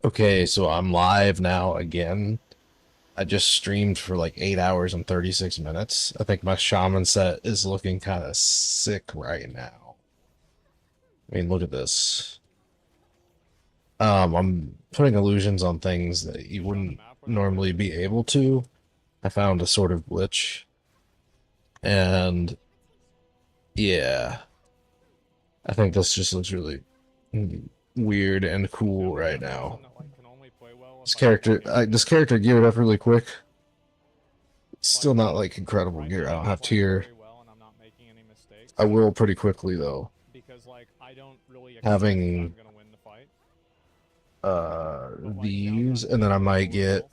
Okay, so I'm live now again. I just streamed for like 8 hours and 36 minutes. I think my shaman set is looking kind of sick right now. I mean, look at this. I'm putting illusions on things that you You found a wouldn't map where that normally is? be able to. I found a sort of glitch, and yeah, I think this just looks really weird and You know, cool there's right a now. person that like can only play well This if I like character, can't this get character geared up really quick. like Still not like incredible right gear. I now don't I'm have playing tier. very well and I'm not making any I mistakes will pretty quickly though. because like I don't really expect that Having I'm gonna win the fight. But like now that these, I'm and then getting I like might lower get health,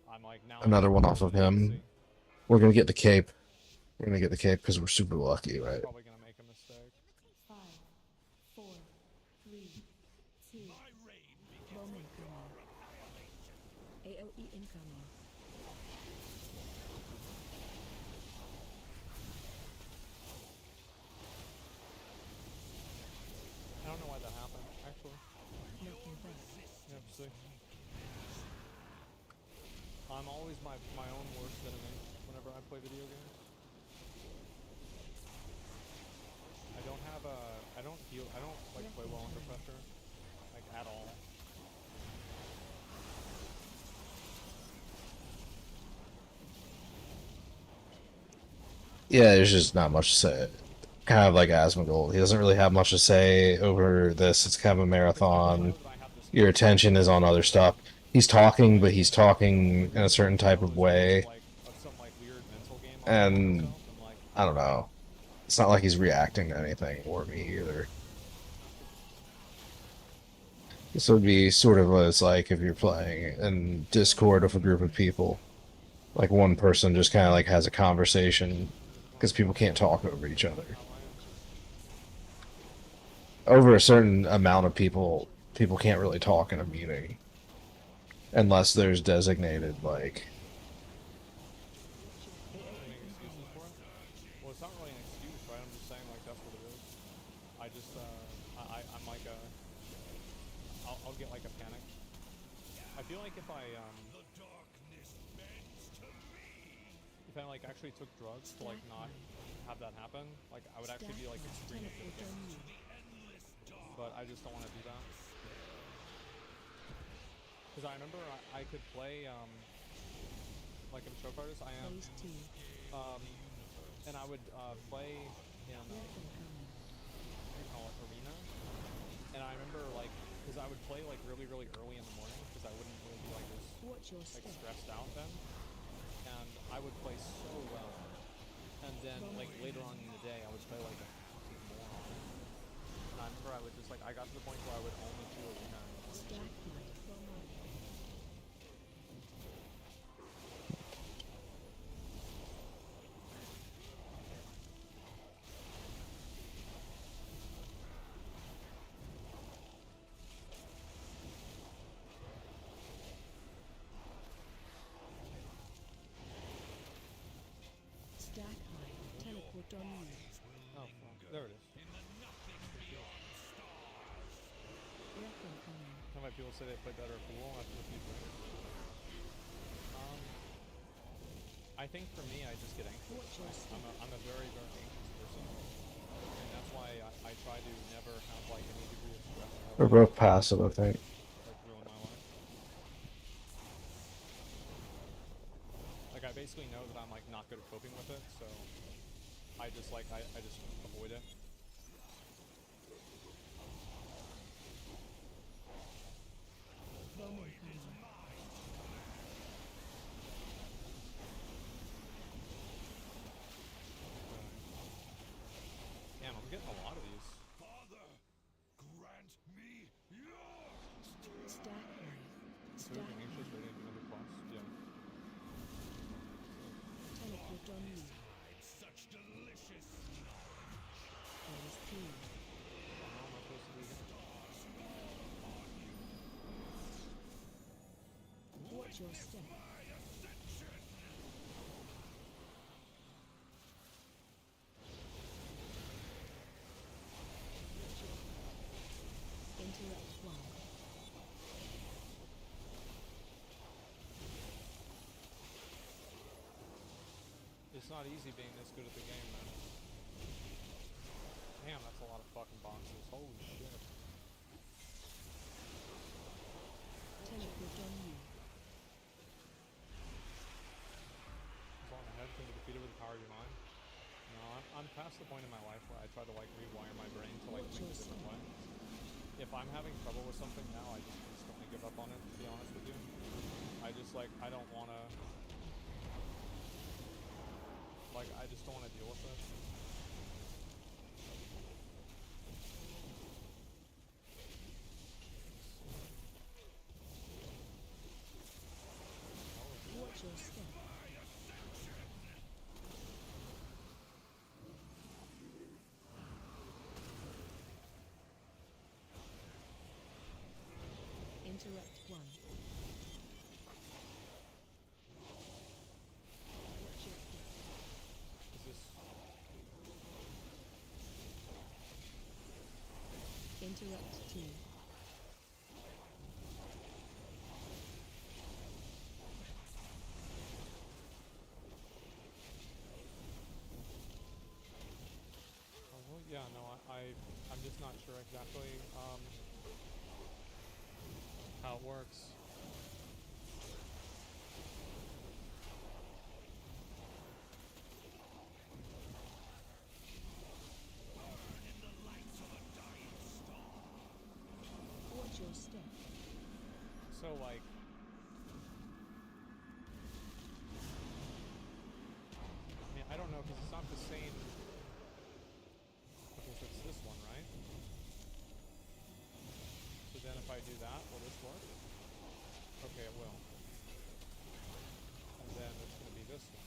I'm like now I'm another like one off of really wait and him. see. We're gonna get the cape. We're gonna get the cape because we're super lucky, I'm right? probably gonna make a mistake. Five, four, three, two, bomb incoming. AOE incoming. I don't know why that happened, actually. Knocking back. You have to see. I'm always my own worst enemy whenever I play video games. I don't heal I don't like play Threat well under incoming. pressure. Like at all. Yeah, there's just not much to say. Kind of like Asmongold. He doesn't really have much to say over this. It's kind of a Because I just marathon. know that I have the Your skills to attention is on other control stuff. He's talking, but like he's the talking in a weird thing certain to type know of is that it's way. like some like weird mental game I'm playing with And myself and like I don't know. It's not like he's reacting to anything or me either. This would be sort of what it's like if you're playing in Discord with a group of people. Like one person just kind of like has a conversation because people can't talk over each other. how I am. Over a certain amount of people, people can't really talk in a meeting unless there's designated like. You AOE make excuses incoming. for it? Well, it's not really an excuse, right? I'm just saying like that's what it is. I just I'm like I'll get like a panic. I feel like if I like actually took drugs to like Stack not height. have that happen, like I would actually Stack be like height. extremely Teleport patient. on you. But I just don't want to do that. Because I remember I could play like in choke artist I am Phase two. um and I would play in Threat incoming. what do you call it, arena. And I remember like because I would play like really early in the morning because I wouldn't really be like as Watch your like step. stressed out then, and I would play so well. And then Bomb like later on incoming. in the day I would play like a fucking moron. And I remember I would just like I got to the point where I would only do arena in the mornings. Stack height. Stack height. Teleport on you. Oh, well, there it is. Breath incoming. How many people say they play better pool after the few drinks? Um, I think for me, I just get anxious. Watch your Right? step. I'm a very anxious person, and that's why I try to never have like any degree of stress that We're would both passive, I think. like ruin my life. Like I basically know that I'm like not good at coping with it, so I just avoid it. Bomb incoming. Damn, I'm getting a lot of these. Stack height. So we're Stack being anxious, height. ready to another class. Yeah. Teleport on you. Phase two. What the hell am I supposed to do again? Watch your step. Interact one. It's not easy being this good at the game, man. Damn, that's a lot of fucking boxes. Holy shit. Teleport on you. It's on the head can be defeated with the power of your mind. No, I'm past the point in my life where I try to like rewire my brain to like think a different way. If I'm having trouble with something now, I just instantly give up on it, to be honest with you. I just like, I don't want to, like, I just don't want to deal with it. Watch your step. Interact 1. Watch your step. Is this, Interact 2. oh, well, yeah, no, I'm just not sure exactly, how it works. Watch your step. So like, I mean, I don't know, because it's not the same. Okay, so it's this one, right? So then if I do that, will this work? Okay, it will. And then it's going to be this one.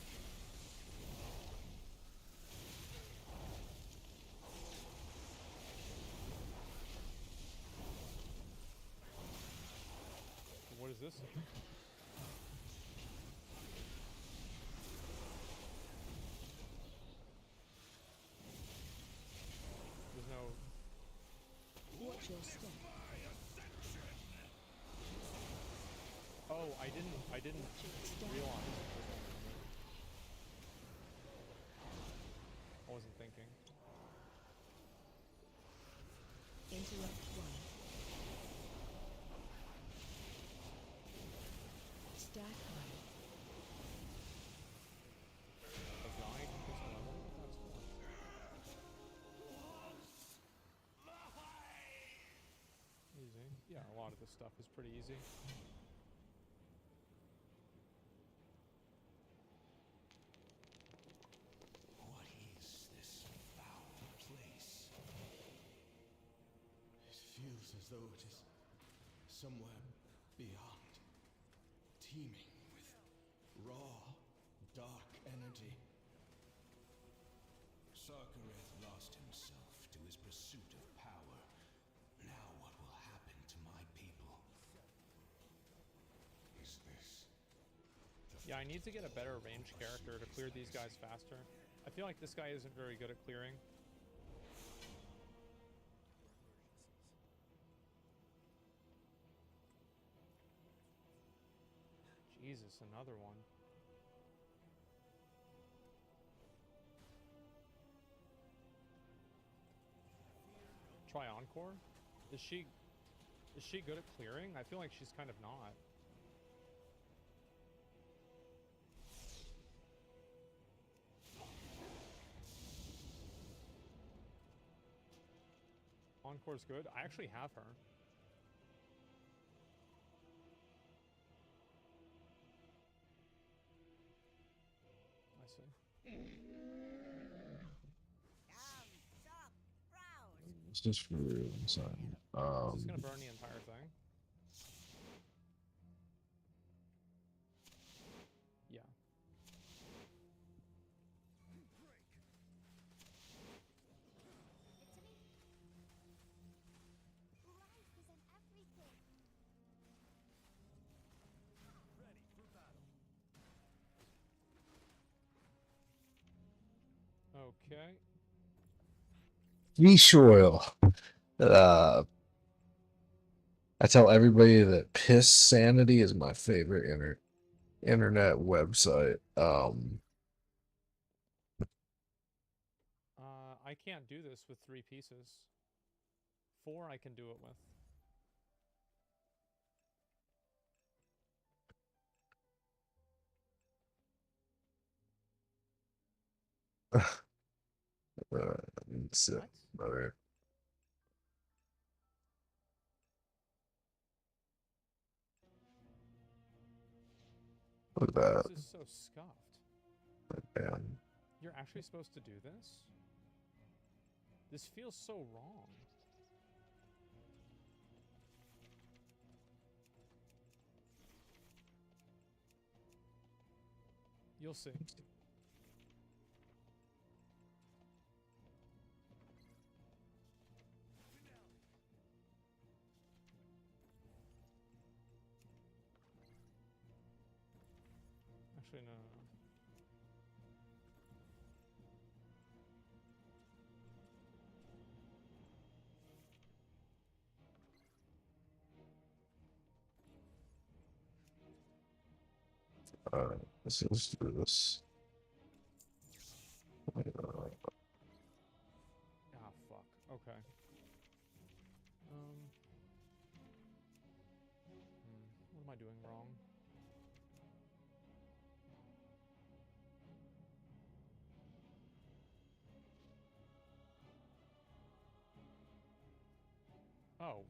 What is this? There's no... Watch your step. Oh, I didn't realize it was only me. I wasn't thinking. Interact 1. Stack high. A giant increase in level? That's cool. Easy. Yeah, a lot of this stuff is pretty easy. What is this foul place? It feels as though it is somewhere beyond, teeming with raw, dark energy. Sarkareth lost himself to his pursuit of power. Now what will happen to my people? Is this the Yeah, I need to get a better ranged character to clear these guys faster. I feel like this guy isn't very good at clearing. Jesus, another one. Try Encore? Is she good at clearing? I feel like she's kind of not. Encore's good. I actually have her. I see. It's just for real inside. Is this gonna burn the entire thing? Yeah. Okay. Fish oil. I tell everybody that Piss Sanity is my favorite internet website. I can't do this with 3 pieces. 4 I can do it with. So, What? brother. Look at that, This is so scuffed. man. You're actually supposed to do this? This feels so wrong. You'll see. Actually, no. Let's do this. Ah, fuck. Okay. What am I doing wrong? Oh.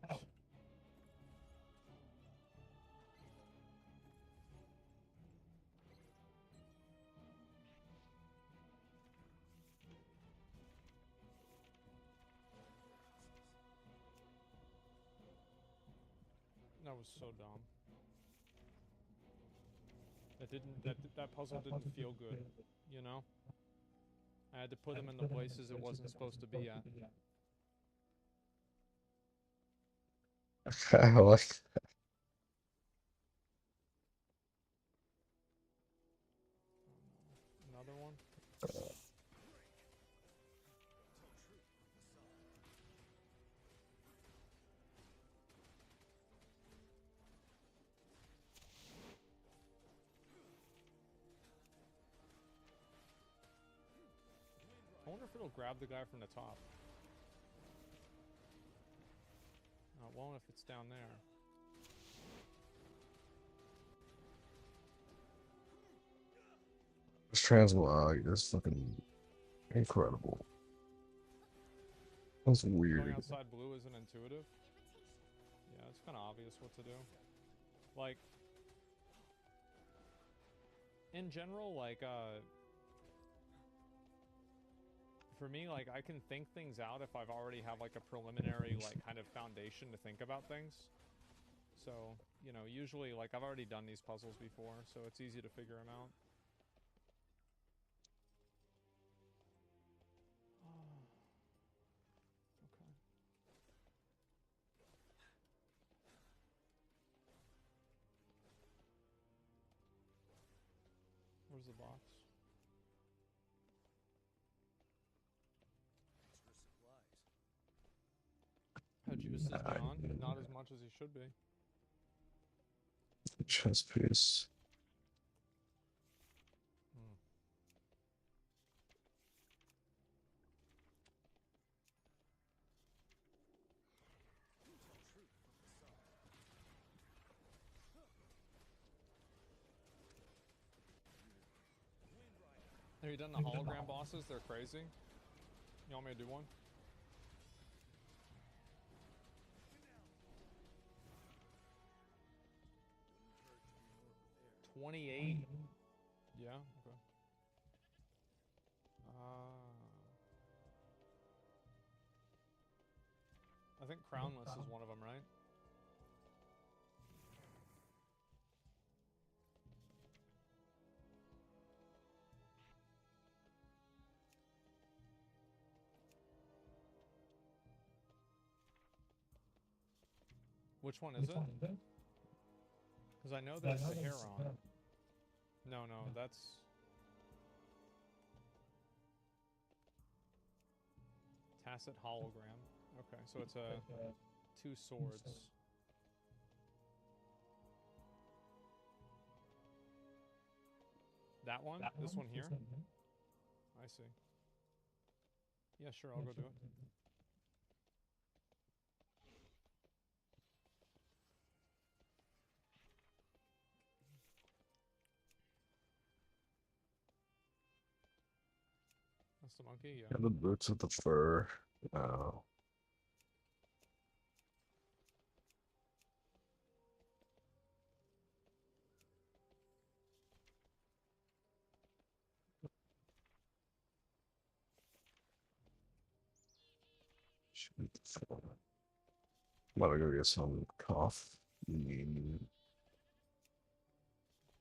That was so dumb. That puzzle didn't feel good, you know? I had to put them in the places it wasn't supposed to be at. I like Another one? I wonder if it'll grab the guy from the top. Oh, it won't if it's down there. this transmog is fucking incredible. That's Going weird. outside blue isn't intuitive. Yeah, it's kind of obvious what to do. Like, in general, like, for me, like, I can think things out if I've already have, like, a preliminary, like, kind of foundation to think about things. So, you know, usually, like, I've already done these puzzles before, so it's easy to figure them out. Okay. Where's the box? Extra supplies. How juice is beyond? Not as much as he should be. Chess piece. Hmm. Have you done the hologram bosses? They're crazy. You want me to do one? Wouldn't hurt to be more prepared. 28. Yeah, okay. I think crownless is one of them, right? Which one is it? Because I know there's the Heron. No, no, that's... Tacit hologram. Okay, so it's a 2 swords. That one? This one here? I see. Yeah, sure, I'll go do it. That's the monkey, yeah. And the boots with the fur. Oh. I'm gonna go get some coffee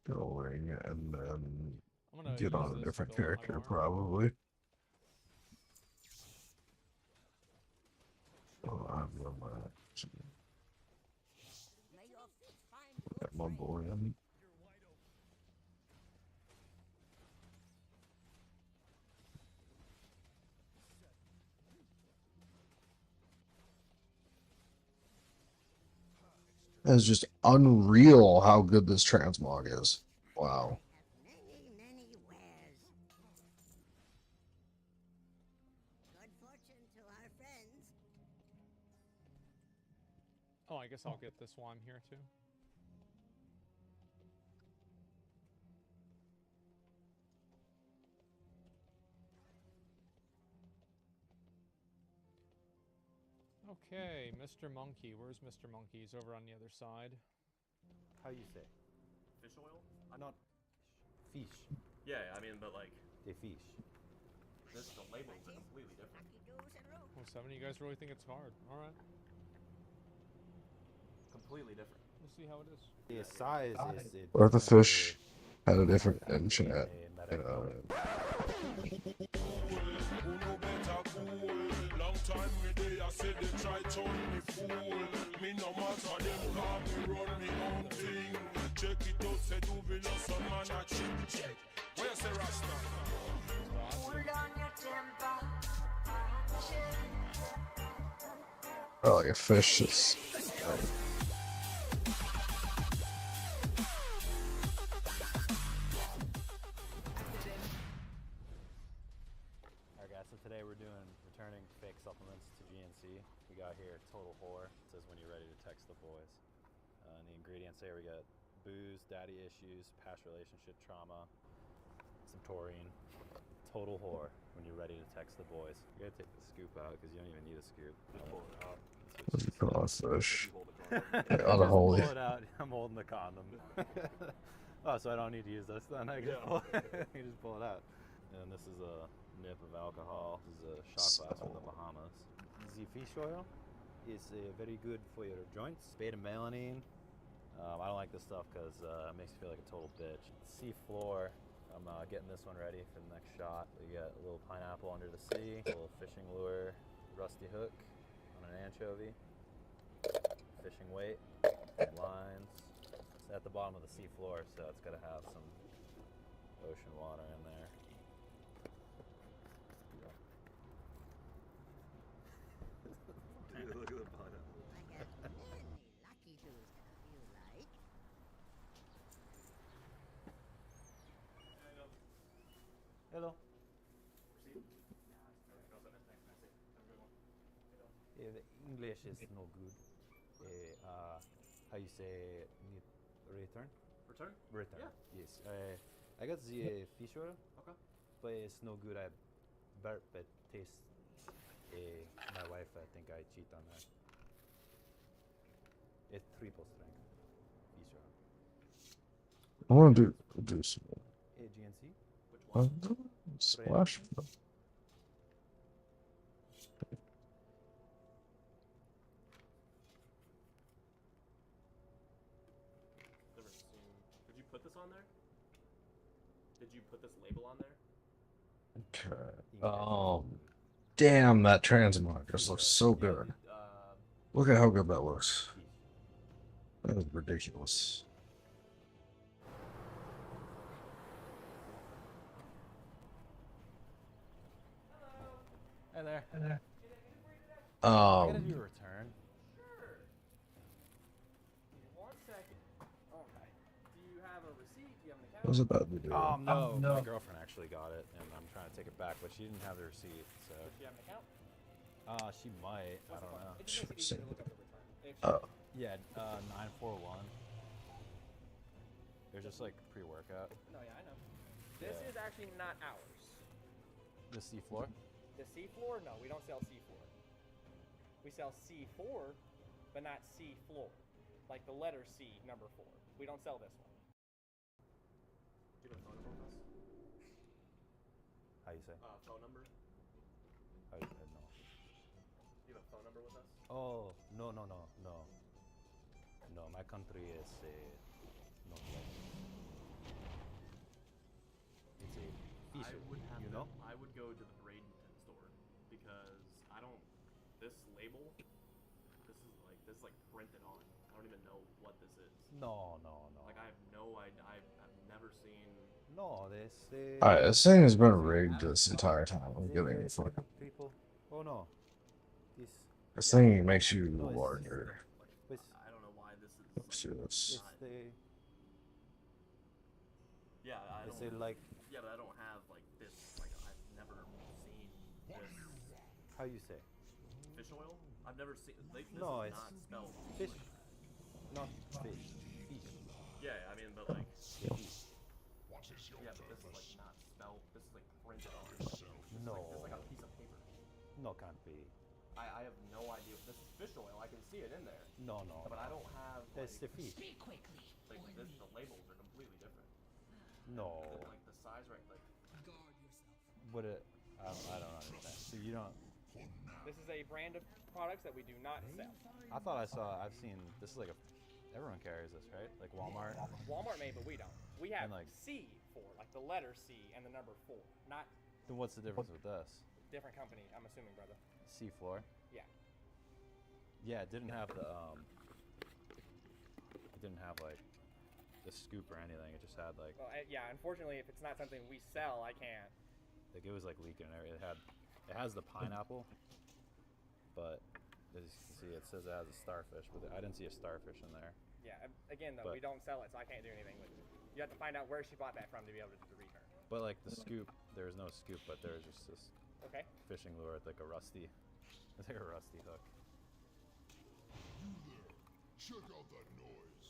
going and then I'm gonna get use on a this to different build up my character barn. probably. Oh, I'm gonna get my boy in. It's just unreal how good this transmog is. Wow. Many wares. Good fortune to our friends. Oh, I guess I'll get this while I'm here too. Okay, Mr. Monkey. Where's Mr. Monkey? He's over on the other side. How you say? Fish oil? Not fish. Yeah, I mean, but like, The fish. this the labels are completely different. Lucky doos and rope. Well, some of you guys really think it's hard. Alright, Completely different. we'll see how it is. The size is it Or the different fish had a different to engine at a medical. Long time me day, I said they try turn me fool. Me no matter them, call me run me own thing. Check it out, say do we know some man a check. Where's the Rasta? Hold on your temper. oh, like a fish. Is, Alright guys, so today we're returning fake supplements to GNC. We got here Total Whore. It says when you're ready to text the boys. And the ingredients here we got booze, daddy issues, past relationship trauma, some taurine. Total Whore when you're ready to text the boys. You gotta take the scoop out because you don't even need a scoop. Just pull it out. what's it called? Fish. You hold the condom. Yeah, Just unholy. pull it out. I'm holding the condom. Oh, so I don't need to use this then. I can pull you just pull it out. And this is a nip of alcohol. This is a shot glass from the Bahamas. The fish oil is very good for your joints. Beta melanine. I don't like this stuff because it makes me feel like a total bitch. Sea floor. I'm getting this one ready for the next shot. We got a little pineapple under the sea, a little fishing lure, rusty hook on an anchovy, fishing weight, lines. It's at the bottom of the sea floor, so it's got to have some ocean water in there. Dude, look at the pineapple. I got many lucky doos if you like. Hello. The English is no good. How you say need return? Return? Return. Yeah. Yes. I got the fish oil, Okay. but it's no good. I burp it taste. My wife, I think I cheat on her. It's triple strength fish oil. I want to do some GNC. Which one? splash. Never seen. Did you put this on there? Did you put this label on there? Okay. Damn, that transmog just looks so good. Look at how good that looks. That is ridiculous. Hey there. Hey there. I gotta do a return. Sure. One second. Alright. Do you have a receipt? Do you have an account? What's about to do? Oh no, my girlfriend actually got it, and I'm trying to take it back, but she didn't have the receipt, so. Does she have an account? She might. I What's don't the phone? know. It just makes it easier to look up the return. If she, Oh, Yeah, 941. There's just like pre-workout. No, yeah, I know. This Yeah. is actually not ours. The seafloor. The C-floor? No, we don't sell C-floor. We sell C4, but not C-floor. Like the letter C, number 4. We don't sell this one. Do you have a phone number with us? How you say? Phone number? No. Do you have a phone number with us? Oh, no. No, my country is not like. It's a fish, I would have you to, know? I would go to the Bradenton store because I don't. This label, this is like printed on. I don't even know what this is. No. Like I have no idea. I've never seen. No, this. alright, this thing has been rigged this entire time. I'm getting it for people. Oh no. this thing makes you No, it's- larger. It's, I don't know why this is. Let's do this. it's the. Yeah, I It's don't. like. Yeah, but I don't have like this. Like I've never seen this How you say? fish oil. I've never seen. Like, this No, is it's not spelled. fish. Not fish. Fish. Yeah, I mean, but like. Fish. Yeah, but this is like not spelled. This is like printed on. No. It's like a piece of paper. No, can't be. I have no idea. This is fish oil. I can see it in there. No. But I don't have. That's the Like, fish. like this, the labels are completely different. No. Like the size, right? Like. What it? I don't understand. So you don't. This is a brand of products that we do not sell. I thought I've seen. This is like a. Everyone carries this, right? Like Walmart. Walmart may, but we don't. We have And, like- C4, like the letter C and the number 4. Not Then what's the difference with this? different company, I'm assuming, brother. Seafloor. Yeah. Yeah, it didn't have the It didn't have like the scoop or anything. It just had like Well, yeah, unfortunately, if it's not something we sell, I can't. it was like leaking. It has the pineapple, but as you can see, it says it has a starfish, but I didn't see a starfish in there. Yeah, again, though, But- we don't sell it, so I can't do anything with it. You have to find out where she bought that from to be able to do the return. But like the scoop, there was no scoop, but there was just this Okay? fishing lure with like a rusty, it's like a rusty hook. Check out that noise.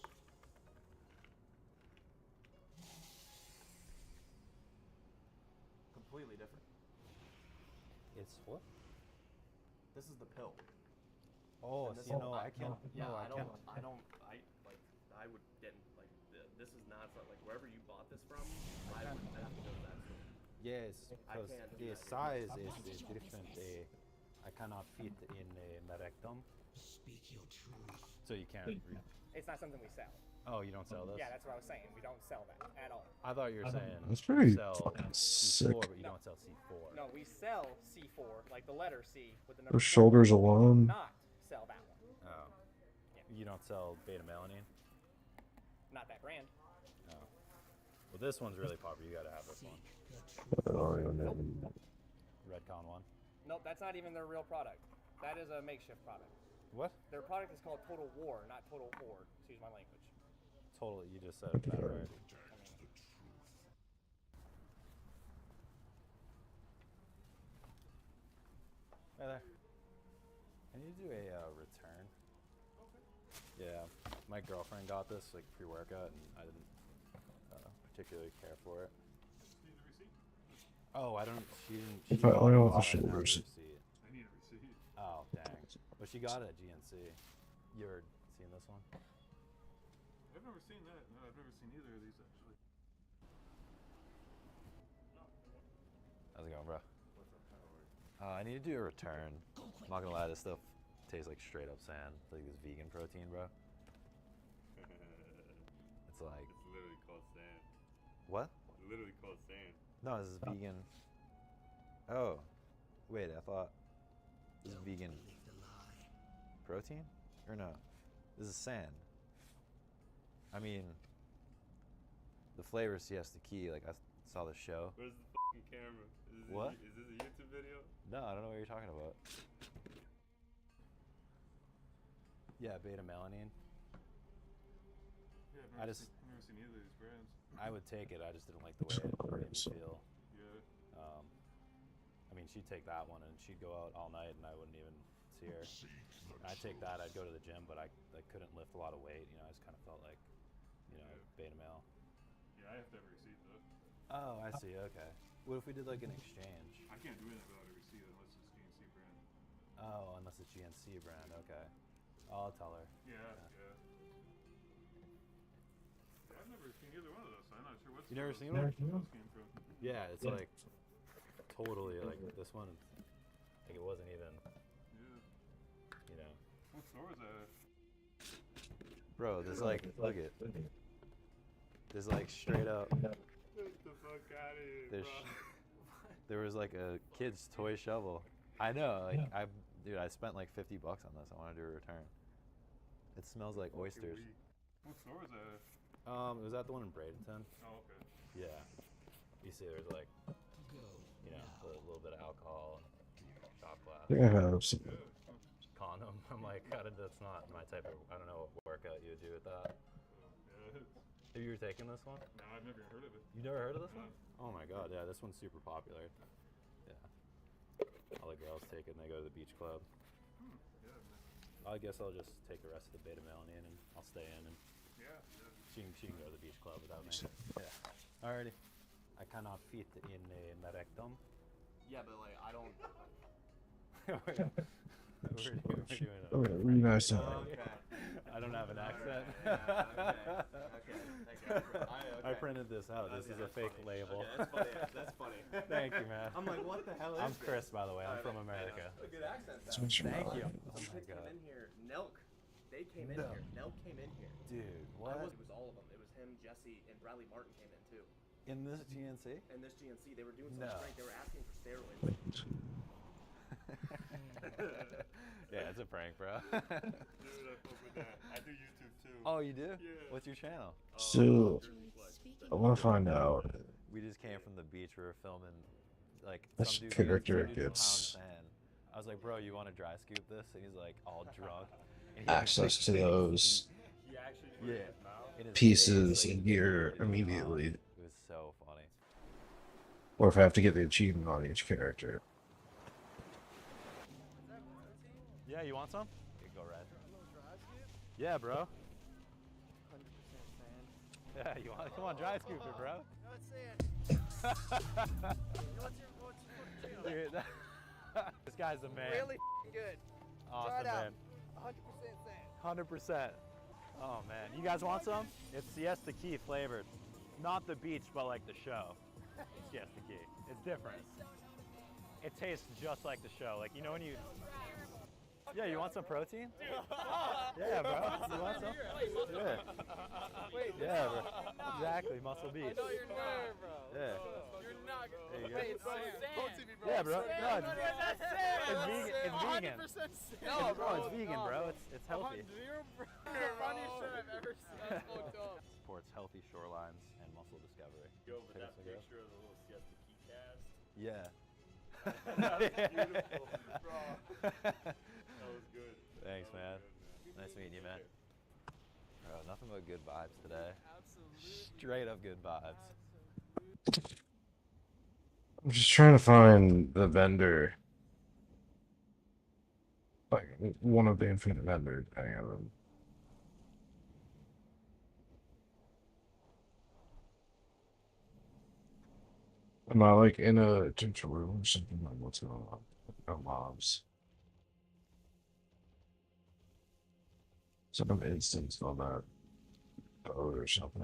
Completely different. It's what? This is the pill. Oh, And this see, is- no, I can't. Yeah, no, I can't. I would get like this is not like wherever you bought this from. I would have to go to that store. Yes, I because can't do the that. size is different. I cannot fit in my rectum. So you can't. It's not something we sell. Oh, you don't sell this? Yeah, that's what I was saying. We don't sell that at all. I thought you were saying That's pretty you sell sick. C4, but you No. don't sell C4. No, we sell C4, like the letter C with the number Those 4. shoulders We do alone. not sell that one. Oh. Yeah. You don't sell beta melanine? Not that brand. Oh. Well, this one's really popular. You gotta have this one. I don't even know. Redcon one. Nope, that's not even their real product. That is a makeshift product. What? Their product is called Total War, not Total Horde. Excuse my language. Totally. You just said it that right. I mean, Hey there. I need to do a return. Yeah, my girlfriend got this like pre-workout, and I didn't particularly care for it. Need the receipt? Oh, I don't. She didn't. If She I got only it, want the so I didn't have shoulders. receipt. I need a receipt. Oh dang! But she got it at GNC. You ever seen this one? I've never seen that. No, I've never seen either of these actually. How's it going, bro? I need to do a return. I'm not gonna lie, this stuff tastes like straight up sand. It's like this vegan protein, bro. It's like It's literally called sand. what? It's literally called sand. No, this is vegan. Oh, wait, I thought this is vegan protein or no? This is sand. I mean, the flavor CS the key. Like I saw the show. Where's the fucking camera? What? Is this a YouTube video? No, I don't know what you're talking about. Yeah, beta melanine. Yeah, I just- never seen either of these brands. I would take it. I just didn't like the way it made me feel. Yeah. I mean, she'd take that one and she'd go out all night and I wouldn't even see her. And I'd take that, I'd go to the gym, but I couldn't lift a lot of weight. You know, I just kind of felt like, you know, beta male. Yeah, I have to have a receipt though. Oh, I see. Okay. What if we did like an exchange? I can't do anything without a receipt unless it's GNC brand. Oh, unless it's GNC brand. Okay. I'll tell her. Yeah. I've never seen either one of those, so I'm not sure what's. You never seen one? Those came from. Yeah, it's like totally like this one. Like it wasn't even. Yeah. You know. What store is that? Bro, there's like, look it. There's like straight up. Get the fuck out of here, bro. There was like a kid's toy shovel. I know, like dude, I spent like $50 on this. I want to do a return. It smells like oysters. What store is that? It was at the one in Bradenton. Oh, okay. Yeah. You see, there's like, you know, a little bit of alcohol and shot glass. Yeah. Condom. I'm like, that's not my type of. I don't know what workout you would do with that. Yeah. Have you ever taken this one? No, I've never heard of it. You never heard of this one? Oh my god, yeah, this one's super popular. Yeah. All the girls take it and they go to the beach club. Yeah. I guess I'll just take the rest of the beta melanin and I'll stay in and Yeah. she can go to the beach club without me. Yeah. Alrighty. I cannot fit in the rectum. Yeah, but like I don't. we're doing Okay, really nice. Okay. I don't have an accent. Okay. Thank you. I printed this out. This is a fake funny. label. Okay, that's funny. Thank you, man. I'm like, what the hell is I'm this? Chris, by the way. I'm from America. A good accent. Though. Thank you. Oh Some my kid came god. in here. Nelk. They came in here. Nelk came in here. Dude, what? It was all of them. It was him, Jesse, and Bradley Martin came in too. In this GNC? And this GNC, they were doing some No. strength. They were asking for steroids. Yeah, it's a prank, bro. Dude, I fuck with that. I do YouTube too. Oh, you do? Yeah. What's your channel? So, I want to find out. We just came from the beach. We were filming, like, This some dude character some dude from gets- Pound Sand. I was like, bro, you want to dry scoop this? And he's like, all drunk. And he had Access big to face. those He actually put Yeah. it in his mouth. In his pieces face, and like, gear in his mouth. immediately, It was so funny. or if I have to get the achievement on each character. Yeah, you want some? Here, go red. Yeah, bro. 100% sand. Yeah, you want? Come on, dry scoop it, bro. No, it's sand. What's your Dude, this guy's the man. really good? Awesome, Try it out. man. 100% sand. 100%. Oh man, you guys want some? It's Siesta Key flavored. Not the beach, but like the show. Siesta Key. It's different. It tastes just like the show. Like, you know when you... Yeah, you want some protein? Yeah, bro. You want some? Yeah. Wait, Yeah, bro. Exactly, Muscle Beach. you're not, bro. Yeah. You're not. There you go. Wait, it's sand. Yeah, bro. No, it's vegan. It's vegan. 100% sand. No, bro, it's vegan, bro. It's healthy. Zero, bro. The funniest shit I've ever seen. That's fucked up. Supports healthy shorelines and muscle discovery. Go with Take that us a go. picture of the little Siesta Key cast. Yeah. That's beautiful, bro. That was good. Thanks, That was man. good, Nice meeting you, man. Bro, nothing but good vibes today. Absolutely. Straight up good vibes. I'm just trying to find the vendor. Like, one of the infinite vendors. Hang on. Am I like in a potential room or something? Like, what's going on? No mobs. Some instance on that boat or something.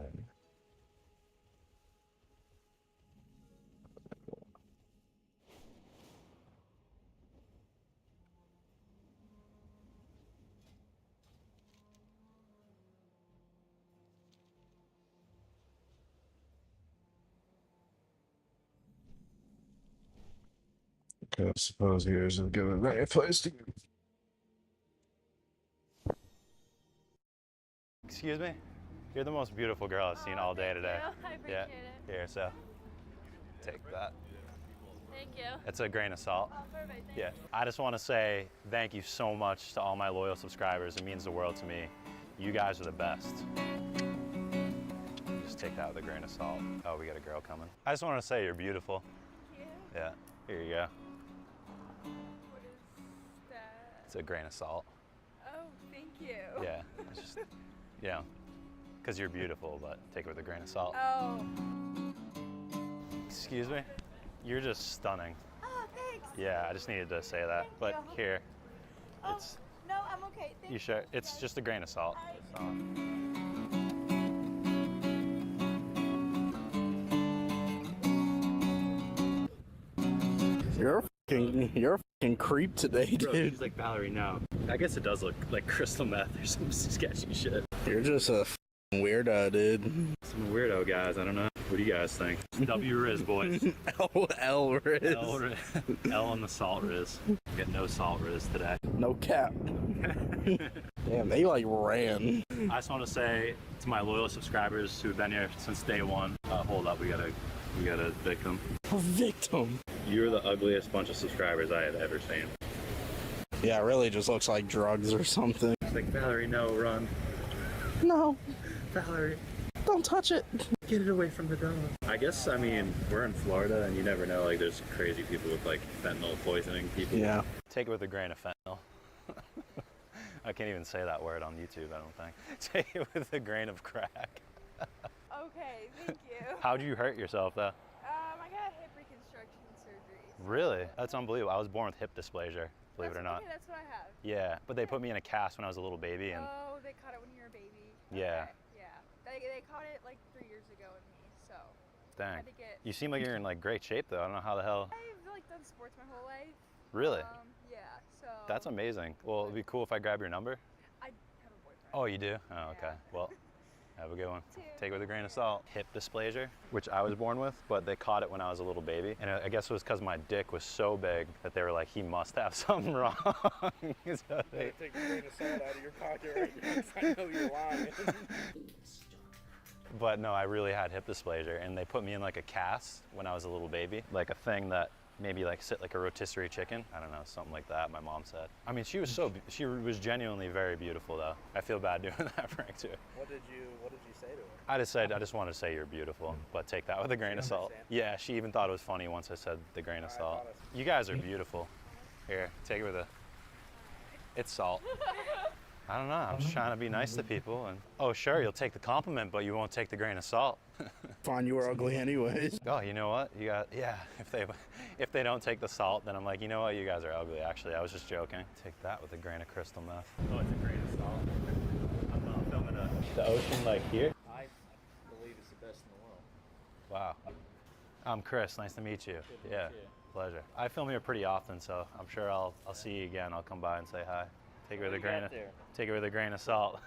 Okay, I suppose here's a good right place to. Excuse me? You're the most beautiful girl I've seen all day today. I appreciate Yeah. it. Here, so take that. Thank you. It's a grain of salt. Oh, perfect. Thank Yeah. I just want to say thank you so much to all my loyal subscribers. It means the world to me. You guys are the best. Just take that with a grain of salt. Oh, we got a girl coming. I just want to say you're beautiful. you. Yeah, here you go. What is that? It's a grain of salt. Oh, thank you. Yeah, it's just, you know, because you're beautiful, but take it with a grain of salt. Oh. Excuse me? You're just stunning. Oh, thanks. Yeah, I just needed to say that. But you. here, Oh, it's, no, I'm okay. Thank you sure? It's just a grain of salt. You're a fucking creep today, dude. Bro, she's like, Valerie, no. I guess it does look like crystal meth or some sketchy shit. You're just a fucking weirdo, dude. Some weirdo guys, I don't know. What do you guys think? W Riz, boys. L Riz. L on the salt Riz. Get no salt Riz today. No cap. Damn, they like ran. I just want to say to my loyal subscribers who've been here since day one, hold up, we gotta victim. A victim. You're the ugliest bunch of subscribers I have ever seen. Yeah, it really just looks like drugs or something. It's like, Valerie, no, run. No, Valerie, don't touch it. get it away from the dog. I guess, I mean, we're in Florida and you never know, like there's crazy people with like fentanyl poisoning people. Yeah. Take it with a grain of fentanyl. I can't even say that word on YouTube, I don't think. Take it with a grain of crack. Okay, thank you. How'd you hurt yourself though? I got hip reconstruction surgery. Really? That's unbelievable. I was born with hip dysplasia, believe it or not. Okay, that's what I have. Yeah, but they put me in a cast when I was a little baby and Oh, they caught it when you were a baby. yeah. Okay, yeah. They caught it like 3 years ago in me, so. I Dang. had to get. You seem like you're in like great shape though. I don't know how the hell. I've like done sports my whole life. Really? Yeah, so. That's amazing. Well, it'd be cool if I grab your number. I have a boyfriend. Oh, you do? Oh, okay. Well, have a good one. Take it with a grain of salt. Hip dysplasia, which I was born with, but they caught it when I was a little baby. And I guess it was because my dick was so big that they were like, he must have something wrong. So they... Take a grain of salt out of your pocket right now 'cause I know you're lying. But no, I really had hip dysplasia, and they put me in like a cast when I was a little baby, like a thing that maybe like sit like a rotisserie chicken. I don't know, something like that. My mom said. I mean, she was was genuinely very beautiful though. I feel bad doing that prank to her. What did you say to her? I just wanted to say you're beautiful, but take that with a grain of salt. Yeah, she even thought it was funny once I said the grain of salt. You guys are beautiful. Here, take it with a. It's salt. I don't know. I'm just trying to be nice to people, and oh, sure, you'll take the compliment, but you won't take the grain of salt. Fine, you were ugly anyways. Oh, you know what? You got if they don't take the salt, then I'm like, you know what? You guys are ugly. Actually, I was just joking. Take that with a grain of crystal meth. Oh, it's a grain of salt. I'm filming the ocean like here. I believe it's the best in the world. Wow. I'm Chris. Nice to meet you. Good to Yeah, meet you. pleasure. I film here pretty often, so I'm sure I'll see you again. I'll come by and say hi. Take it with a grain of salt.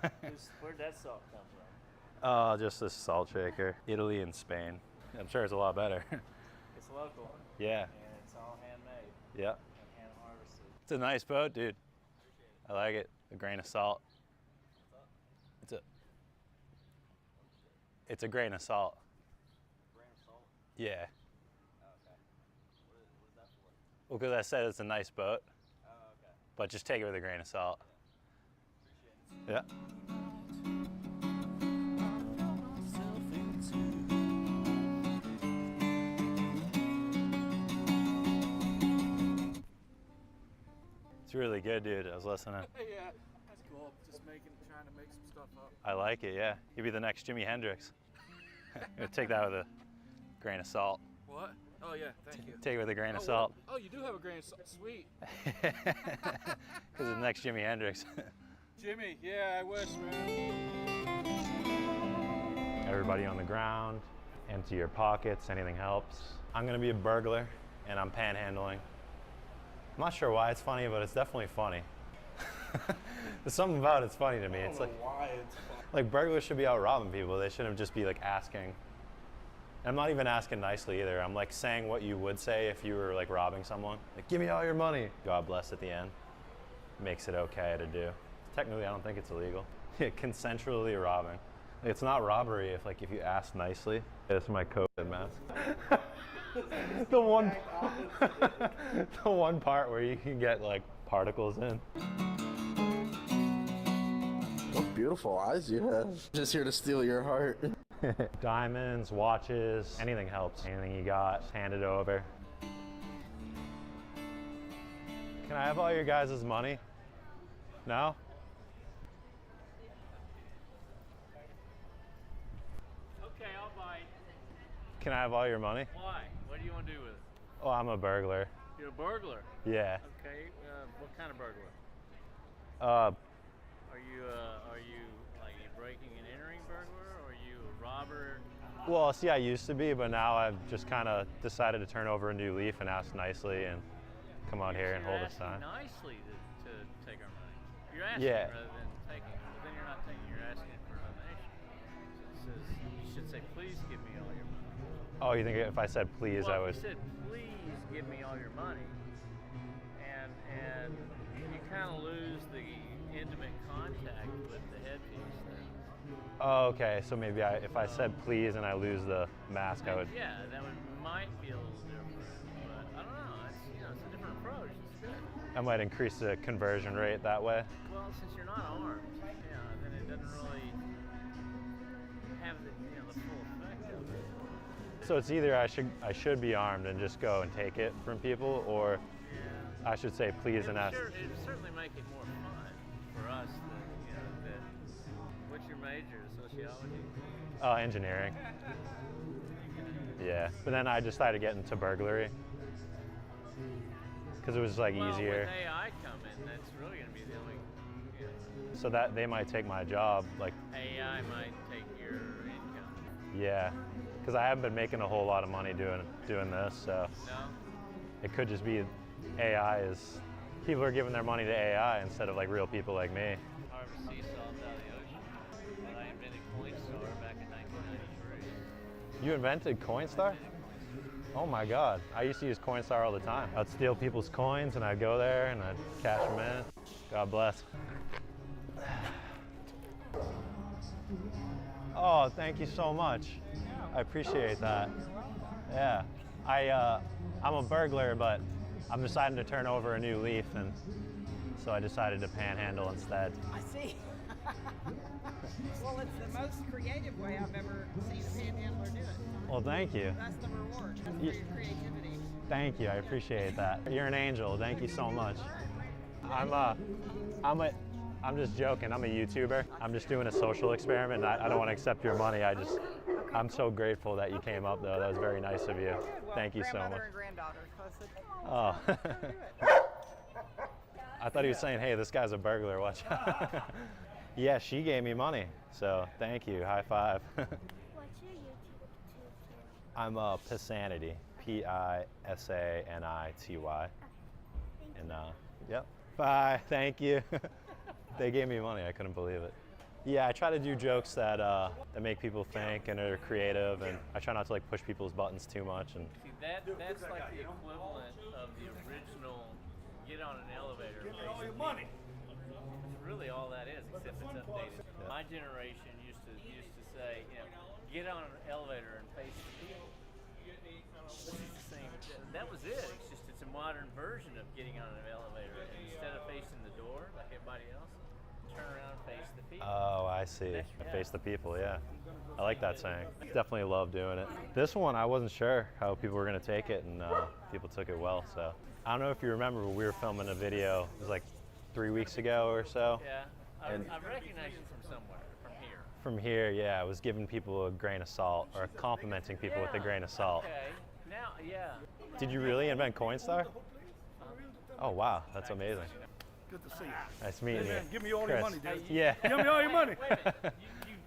Where'd that salt come from? Oh, just this salt shaker. Italy and Spain. I'm sure it's a lot better. It's local. Yeah. And it's all handmade Yeah. and hand harvested. It's a nice boat, dude. I like it. A grain of salt. It's a grain of salt. Grain of salt? Yeah. Oh, okay. What is that for? Well, because I said it's a nice boat. Oh, okay. But just take it with a grain of salt. Appreciate it. Yeah. It's really good, dude. I was listening. Yeah, that's cool. Just trying to make some stuff up. I like it, yeah. You'd be the next Jimi Hendrix. Take that with a grain of salt. What? Oh yeah, thank you. Take it with a grain of salt. Oh, you do have a grain of salt. Sweet. Because the next Jimi Hendrix. Jimmy, yeah, I wish, man. Everybody on the ground, empty your pockets, anything helps. I'm gonna be a burglar and I'm panhandling. I'm not sure why it's funny, but it's definitely funny. There's something about it's funny to me. It's like Why it's fun. like burglars should be out robbing people. They shouldn't just be like asking. I'm not even asking nicely either. I'm like saying what you would say if you were like robbing someone. Like, give me all your money. God bless at the end. Makes it okay to do. Technically, I don't think it's illegal. Consensually robbing. It's not robbery if you ask nicely. This is my COVID mask. the one part where you can get like particles in. What beautiful eyes you have. Just here to steal your heart. Diamonds, watches, anything helps. Anything you got, hand it over. I have all your guys' money? No? Okay, I'll bite. Can I have all your money? Why? What do you want to do with it? Oh, I'm a burglar. You're a burglar. Yeah. Okay, what kind of burglar? Uh, Are you like a breaking and entering burglar, or are you a robber? well, see, I used to be, but now I've just kind of decided to turn over a new leaf and ask nicely and come out here and hold a sign. Nicely to take our money. You're asking Yeah. rather than taking. But then you're not taking. You're asking for a donation. So it says you should say, "Please give me all your money." Oh, you think if I said please, well, I would? If you said, "Please give me all your money," and you kind of lose the intimate contact with the headpiece there. Oh, okay. So maybe if I said please and I lose the mask, I would. Yeah, that might be a little different, but I don't know. It's it's a different approach. It's good. I might increase the conversion rate that way. Well, since you're not armed, then it doesn't really have the the full effect of it. So it's either I should be armed and just go and take it from people, or I should say please and ask. It'd certainly make it more fun for us. That what's your major? Sociology. Engineering. Yeah, but then I decided to get into burglary because it was like easier. When AI come in, that's really going to be the only. So that they might take my job, like. AI might take your income. Yeah, because I haven't been making a whole lot of money doing this, so. No. It could just be AI is people are giving their money to AI instead of like real people like me. Harvest sea salt out of the ocean. I invented Coinstar back in 1993. You invented Coinstar? Oh my God. I used to use Coinstar all the time. I'd steal people's coins and I'd go there and I'd cash them in. God bless. Oh, thank you so much. I appreciate that. Yeah. I'm a burglar, but I'm deciding to turn over a new leaf, and so I decided to panhandle instead. I see. Well, it's the most creative way I've ever seen a panhandler do it. Well, thank you. That's the reward. That's for your creativity. Thank you. I appreciate that. You're an angel. Thank you so much. I'm just joking. I'm a YouTuber. I'm just doing a social experiment. I don't want to accept your money. I'm so grateful that you came up, though. That was very nice of you. Thank you so much. Grandmother and granddaughter. So I said, Oh. I thought he was saying, hey, this guy's a burglar. Watch out. Yeah, she gave me money. So thank you. High five. What's your YouTube? I'm Pisanity. Pisanity. And yep. Bye. Thank you. They gave me money. I couldn't believe it. Yeah, I try to do jokes that make people think and are creative, and I try not to like push people's buttons too much. And see, that's like the equivalent of the original get on an elevator. It's really all that is, except it's updated. Yeah. My generation used to say, get on an elevator and face the people. This is the same. That was it. It's a modern version of getting on an elevator. And instead of facing the door like everybody else, turn around and face the people. Oh, I see. Face the people, yeah. I like that saying. Definitely love doing it. This one, I wasn't sure how people were going to take it, and people took it well. So I don't know if you remember, but we were filming a video. It was like 3 weeks ago or so. Yeah, I recognize you from somewhere, from here. From here, yeah. I was giving people a grain of salt, or complimenting people with a grain of salt. Okay, now, yeah. Did you really invent Coinstar? Oh, wow. That's amazing. Good to see you. Nice meeting you. Give me all your money, dude. Yeah. Give me all your money. Wait a minute.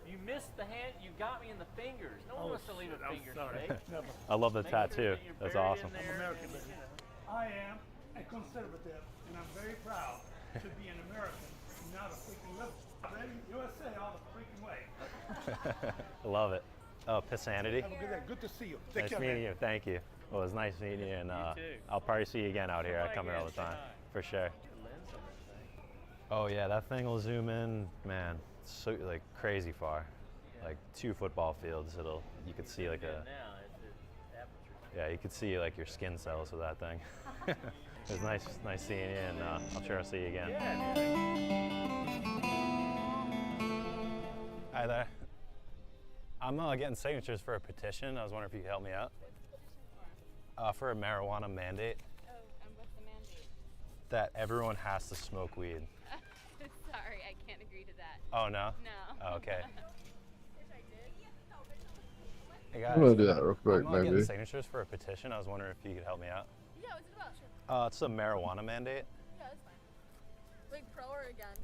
You missed the hand. You got me in the fingers. No one wants to leave a finger straight. I love the tattoo. That's awesome. I'm American, baby. I am a conservative, and I'm very proud to be an American, not a freaking liberal. Baby, USA all the freaking way. I love it. Oh, Pisanity. Have a good day. Good to see you. Take Nice care, meeting man. you. Thank you. Well, it was nice meeting you, and I'll probably see you again out here. I come here all the time, for sure. Oh yeah, that thing will zoom in, man, so like crazy far, like 2 football fields. You could see like you could see like your skin cells with that thing. It was nice seeing you, and I'm sure I'll see you again. Hi there. I'm getting signatures for a petition. I was wondering if you could help me out. For a marijuana mandate. Oh, and what's the mandate? that everyone has to smoke weed. Sorry, I can't agree to that. Oh, no? No. Oh, okay. Hey I'm gonna do that real quick, I'm getting maybe. signatures for a petition. I was wondering if you could help me out. Yeah, what's it about? Sure. It's a marijuana mandate. Yeah, that's fine. Like pro or against?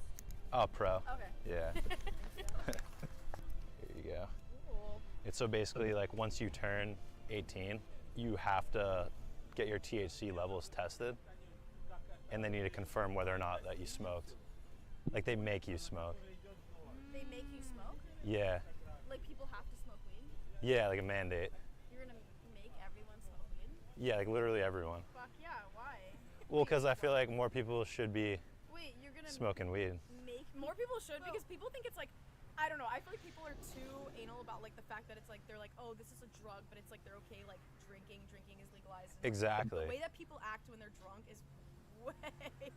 Oh, pro. Okay. Yeah. Here you go. Cool. It's so basically like once you turn 18, you have to get your THC levels tested, and they need to confirm whether or not that you smoked. Like they make you smoke. They make you smoke? Yeah. Like people have to smoke weed? Yeah, like a mandate. You're gonna make everyone smoke weed? Yeah, like literally everyone. Fuck yeah, why? Well, because I feel like more people should be Wait, you're gonna smoking weed. make more people should because people think it's like, I don't know, I feel like people are too anal about like the fact that it's like they're like, oh, this is a drug, but it's like they're okay like drinking is legalized. Exactly. The way that people act when they're drunk is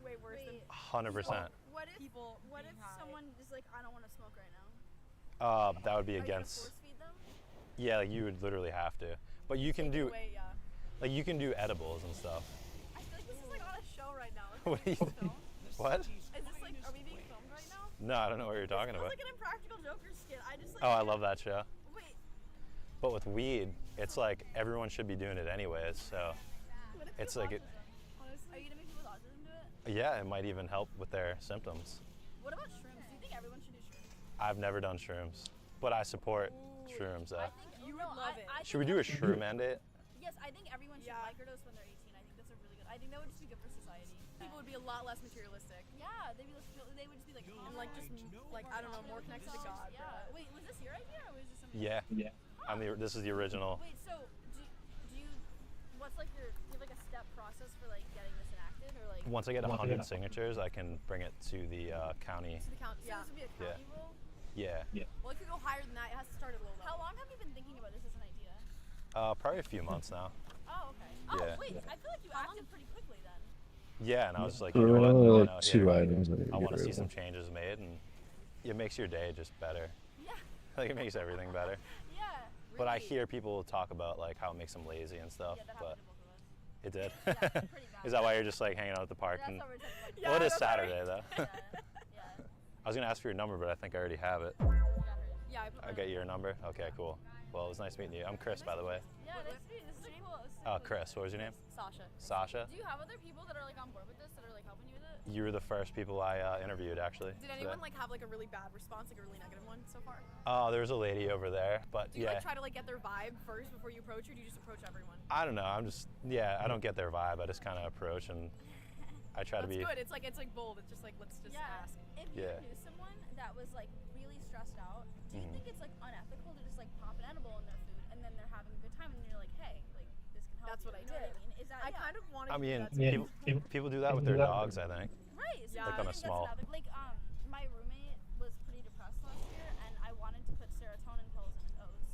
way worse than 100%. What if people what if someone is like, I don't want to smoke right now? That would be Are you gonna against. force feed them? Yeah, like you would literally have to. But you can do, Away, yeah. like you can do edibles and stuff. I feel like this is like on a show right now. What? Do you, what? Is this like, are we being filmed right now? No, I don't know what you're talking It was about. like an Impractical Joker skit. I just like. Oh, I love that show. Wait. But with weed, it's like everyone should be doing it anyways. So What if it's people like with autism? Honestly, are you gonna make people with autism do it? yeah, it might even help with their symptoms. What about shrooms? Do you think everyone should do shrooms? I've never done shrooms, but I support shrooms. I think you would love it. Should we do a shroom mandate? Yes, I think everyone should microdose when they're 18. I think that's a really good. I think that would just be good for society. People would be a lot less materialistic. Yeah, they'd be less. They would just be like, and like just like I don't know, more connected to God. Yeah. Wait, was this your idea or was this something? Yeah. This is the original. Wait, so do you? What's like do you have like a step process for like getting this enacted or like? Once I get 100 signatures, I can bring it to the county. To the county. So this would be a county rule. Yeah. Well, it could go higher than that. It has to start at low level. How long have you been thinking about this as an idea? Probably a few months now. Oh, okay. Yeah. Oh, wait. I feel like you acted pretty quickly then. Yeah, and I was like, There you know were what? only why like not? 2 Here. items I need to I get want to rid see of. some changes made, and it makes your day just better. Yeah. Like it makes everything better. Yeah. But I hear people talk about like how it makes them lazy and stuff. Yeah, that but happened to both of us. it did. Yeah, pretty bad. Is that why you're just like hanging out at the park? That's And, what we're talking about. well, it is that's right. Saturday though. Yeah. I was gonna ask for your number, but I think I already have it. Yeah, I got your number. Okay, cool. Well, it was nice meeting you. I'm Chris, by the way. Yeah, nice to meet you. This is cool. Oh, Chris. What was your name? Sasha. Sasha. Do you have other people that are like on board with this that are like helping you with it? You were the first people I interviewed, actually. Did anyone like have like a really bad response, like a really negative one so far? Oh, there was a lady over there, but Do you yeah. like try to like get their vibe first before you approach, or do you just approach everyone? I don't know. I don't get their vibe. I just kind of approach and I try to be. That's good. It's like bold. It's just like let's just ask. If you knew someone that was like really stressed out, do you think it's like unethical to just like pop an edible in their food and then they're having a good time and you're like, hey, like this can help. That's you, what I you know did. What I mean, is that? I kind of wanted. I mean, to do that people do that with their dogs, I think. Right. So Like I on a think small. that's another, like my roommate was pretty depressed last year, and I wanted to put serotonin pills in his oats,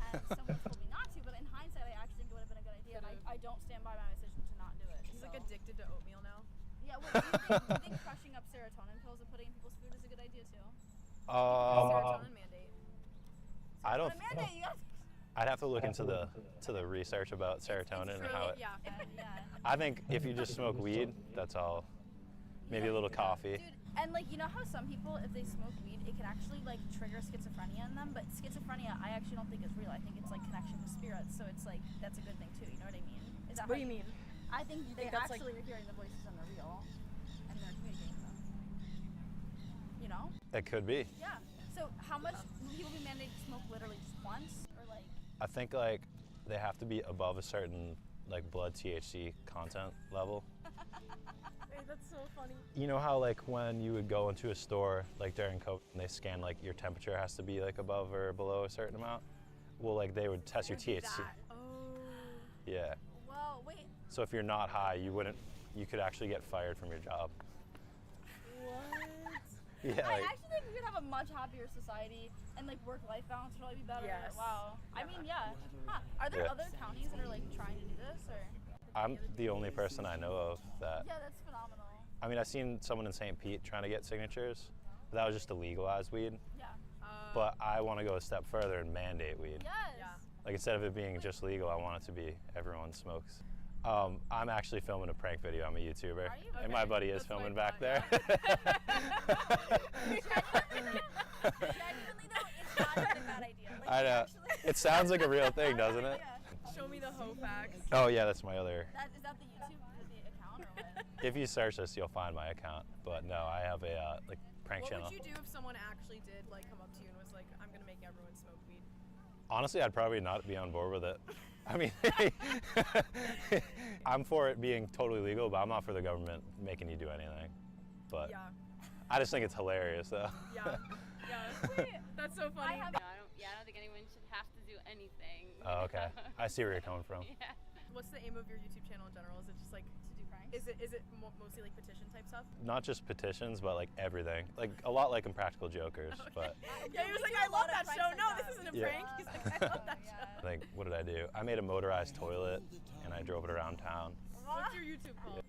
and someone told me not to. But in hindsight, I actually think it would have been a good idea. And I don't stand by my decision to not do it. He's like addicted to oatmeal now. Yeah. Well, do you think crushing up serotonin pills and putting it in people's food is a good idea too? Serotonin mandate. I don't. Mandate, you guys. I'd have to look into the research about serotonin and how it. Yeah. I think if you just smoke weed, that's all. Maybe a little coffee. Dude, and like you know how some people, if they smoke weed, it can actually like trigger schizophrenia in them. But schizophrenia, I actually don't think is real. I think it's like connection with spirits. So it's like that's a good thing too. You know what I mean? Is that What how do you mean? I think You they think that's, actually are hearing the voices and they're real, and they're communicating them. You know? It could be. Yeah. So how much will people be mandated to smoke literally just once, or like? I think like they have to be above a certain like blood THC content level. Wait, that's so funny. You know how like when you would go into a store like during COVID and they scan like your temperature has to be like above or below a certain amount? Well, like they would test your THC. Oh. Yeah. Whoa, wait. So if you're not high, you could actually get fired from your job. What? Yeah. I Like, actually think we could have a much happier society, and like work-life balance would probably be better. Yes. Wow. I mean, yeah. Huh. Are there Yeah. other counties that are like trying to do this, or? I'm the only person I know of that. Yeah, that's phenomenal. I mean, I've seen someone in St. Pete trying to get signatures, but that was just to legalize weed. Yeah. But I want to go a step further and mandate weed. Yes. Like instead of it being just legal, I want it to be everyone smokes. I'm actually filming a prank video. I'm a YouTuber. Are you? And my buddy is filming back there. Genuinely though, it's not even a bad idea. Like, I know. It sounds like a real thing, doesn't it? Show me the hoe facts. Oh yeah, that's my other. Is that the YouTube the account or what? If you search this, you'll find my account. But no, I have a like prank channel. What would you do if someone actually did like come up to you and was like, "I'm gonna make everyone smoke weed"? Honestly, I'd probably not be on board with it. I mean, I'm for it being totally legal, but I'm not for the government making you do anything. But Yeah. I just think it's hilarious, though. Yeah. Yeah. That's so funny. I don't think anyone should have to do anything. Oh, okay. I see where you're coming from. Yeah. What's the aim of your YouTube channel in general? Is it just like To do pranks? is it mostly like petition type stuff? Not just petitions, but like everything. Like a lot like Impractical Jokers, but Yeah, he was like, "I love that show." No, this isn't a Yeah. prank. He's like, "I love that show." like, what did I do? I made a motorized toilet and I drove it around town. What's your YouTube called?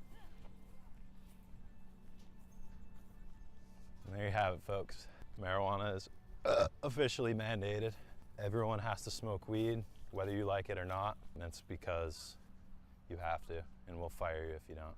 And there you have it, folks. Marijuana is officially mandated. Everyone has to smoke weed, whether you like it or not. And it's because you have to, and we'll fire you if you don't.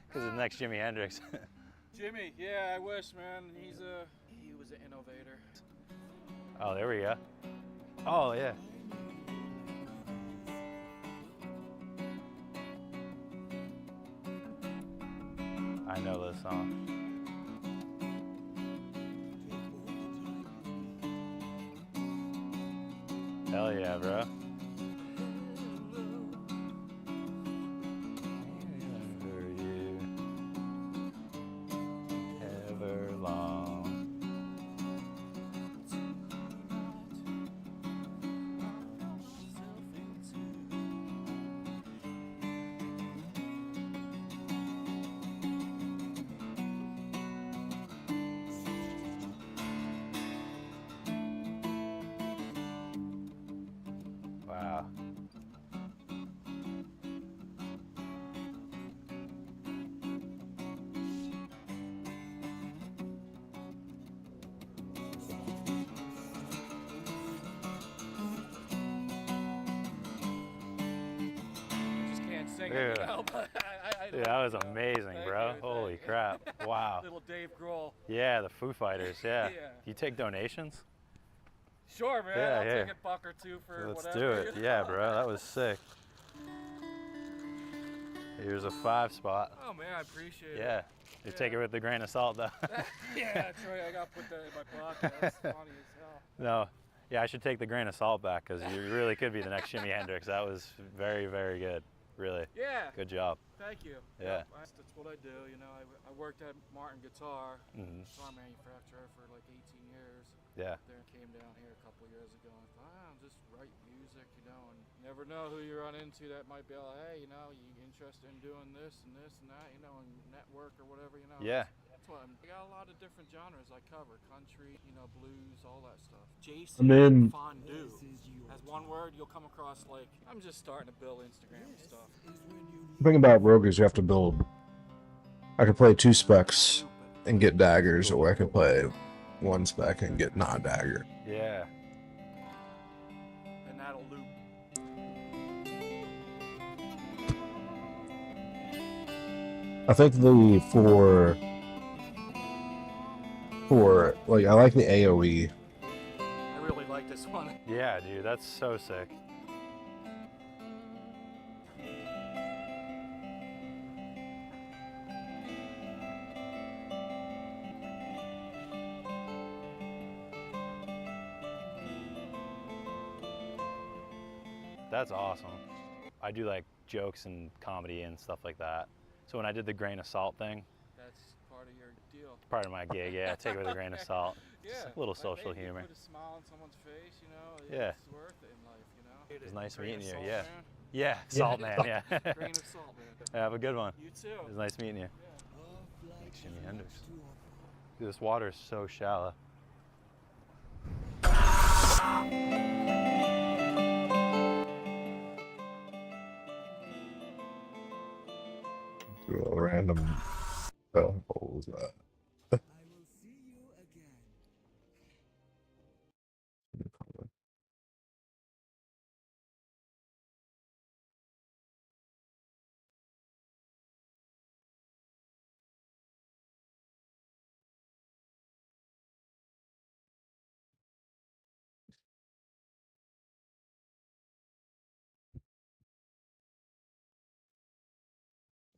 Because the next Jimi Hendrix. Jimmy, yeah, I wish, man. He was an innovator. Oh, there we go. Oh, yeah. I know this song. Hell yeah, bro. Ever you, ever long. Wow. Just can't sing Dude. it, you know, but Dude, that was amazing, Thank bro. you, Holy thank you. crap. Wow. Little Dave Grohl. Yeah, the Foo Fighters, yeah. Yeah. You take donations? Sure, man. Yeah, I'll yeah. take a buck or two for Let's whatever. do it. you know? Yeah, bro, that was sick. Here's a 5 spot. Oh man, I appreciate it. Yeah. You take it with a grain of salt, though. Yeah, that's right. I gotta put that in my pocket. That's funny as hell. No. Yeah, I should take the grain of salt back because you really could be the next Jimi Hendrix. That was very, very good. Really. Yeah. Good job. Thank you. Yeah. That's what I do. You know, I worked at Martin Guitar, Mhm. guitar manufacturer for like 18 years. Yeah. Then came down here a couple years ago and thought, I'll just write music, you know, and you never know who you run into that might be like, hey, you know, you interested in doing this and that, you know, and network or whatever, you know. Yeah. That's what I got a lot of different genres I cover, country, you know, blues, all that stuff. I'm Jason in. Fondue. As one word, you'll come across like, I'm just starting to build Instagram and stuff. The thing about Rogue is you have to build. I could play 2 specs and get daggers, or I could play 1 spec and get non-dagger. Yeah. And that'll loop. I think the for like I like the AOE. I really like this one. Yeah, dude, that's so sick. That's awesome. I do like jokes and comedy and stuff like that. So when I did the grain of salt thing, That's part part of your deal. Part of my gig, yeah. Take it with a grain of salt. Yeah. Just a little Like, social hey, you humor. put a smile on someone's face, you know. Yeah. It's worth it in life, you know. It was nice Grain meeting of you. salt, Yeah. man. Yeah, salt man. Yeah. Grain of salt, man. Have a good one. You too. It was nice meeting you. Yeah. Thanks, Jimi Hendrix. Dude, this water is so shallow. Do a random. What was that?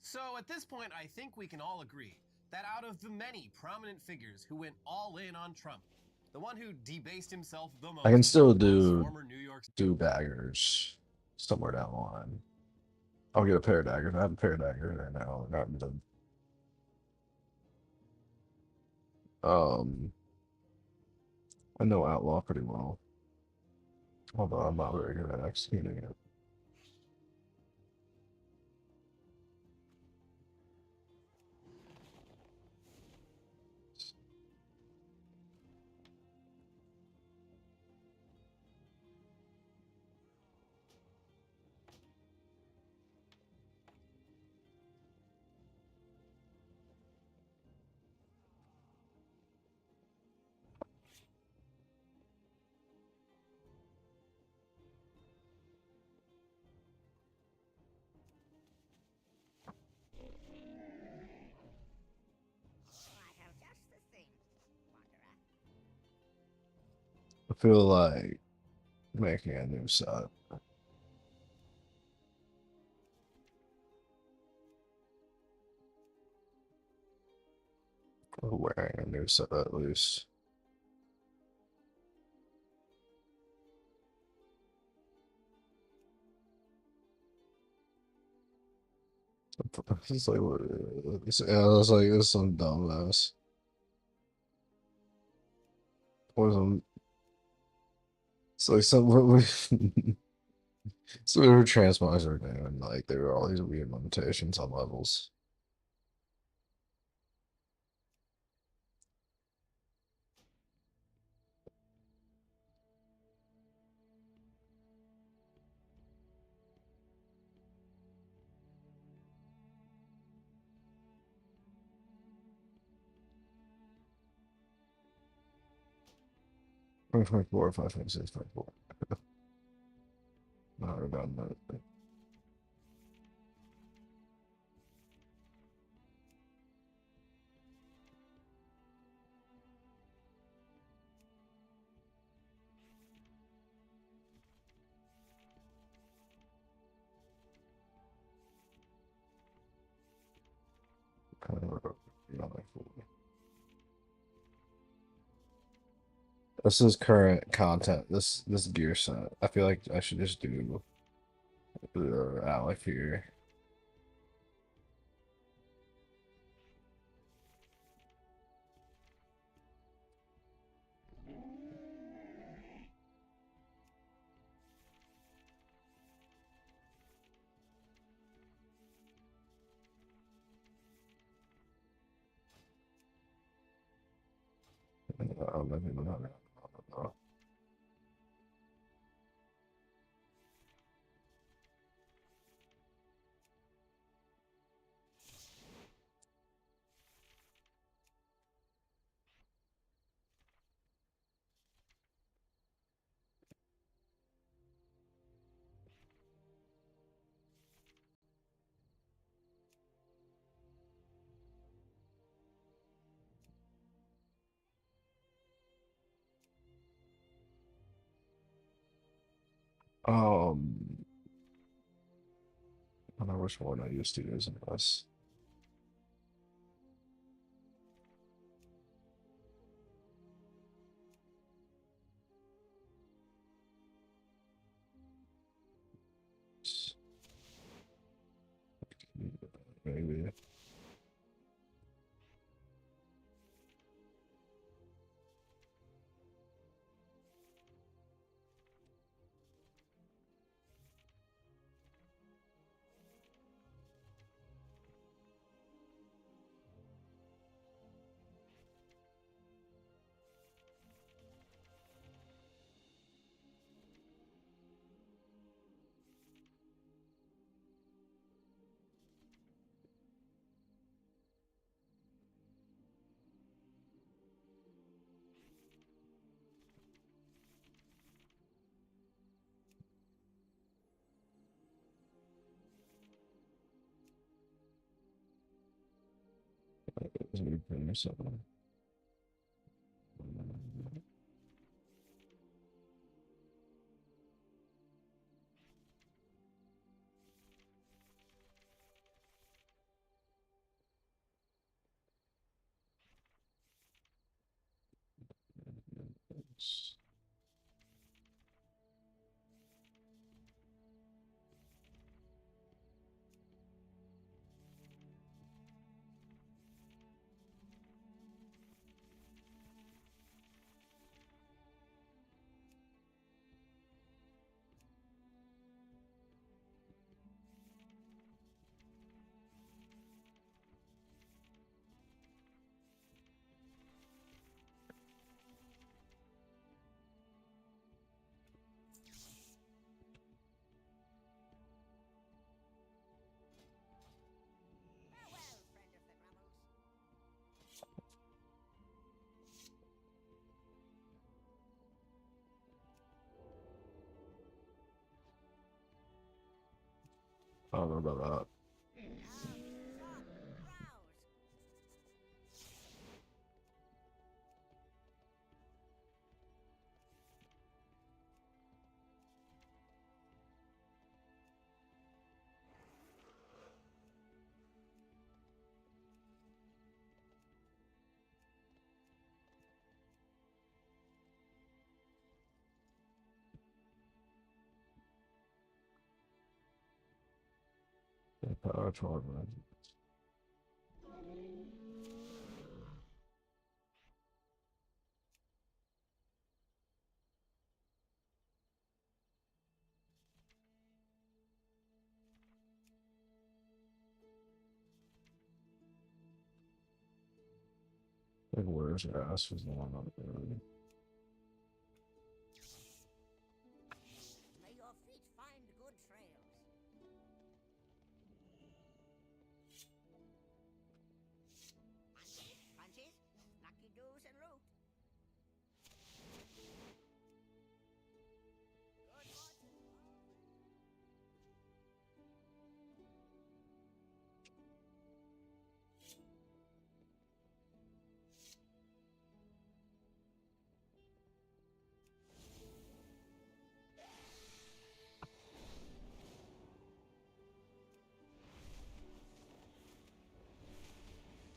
So at this point, I think we can all agree that out of the many prominent figures who went all in on Trump, the one who debased himself the most I can still was do former New York daggers somewhere down the line. I'll get a pair of daggers. I have a pair of daggers right now. Not the I know Outlaw pretty well. Although I'm not very good at executing it. I have just the thing, Wanderer. I feel like making a new set. Or wearing a new set at least. It's like, what? I was like, this is some dumbass. Wasn't. It's like some what we. So we were transmogs are doing, like there were all these weird limitations on levels. Five point four, 5.6.4. Not about that. This is current content. This gear set. I feel like I should just do Alec here. Maybe not. I don't know which one I used to use in this. Maybe. I don't know about that. Power tournament. Like, where's your ass was the one up there? May your feet find good trails. Punches, lucky doos and root.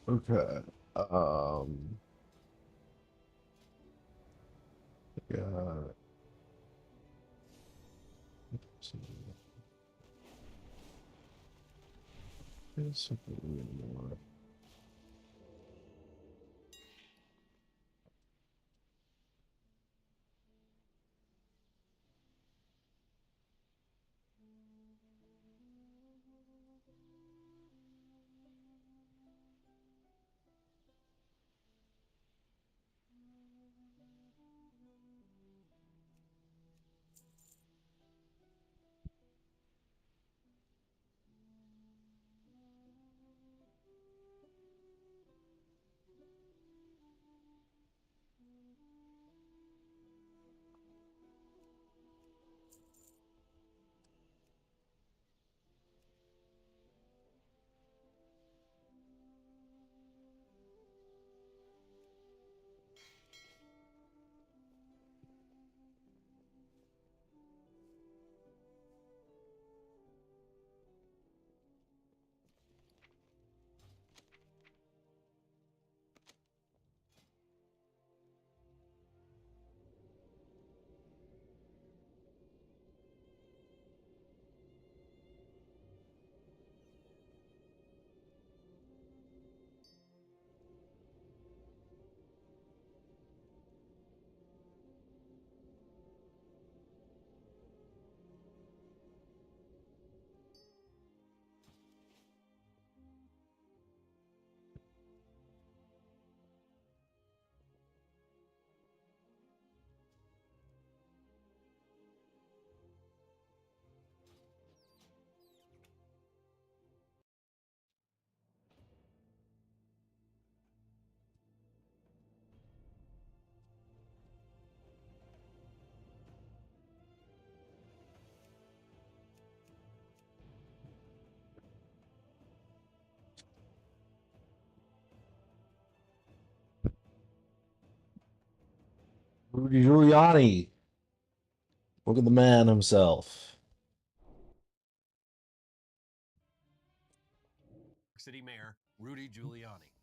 Okay. Yeah. There's something more. Rudy Giuliani. Look at the man himself. City Mayor Rudy Giuliani.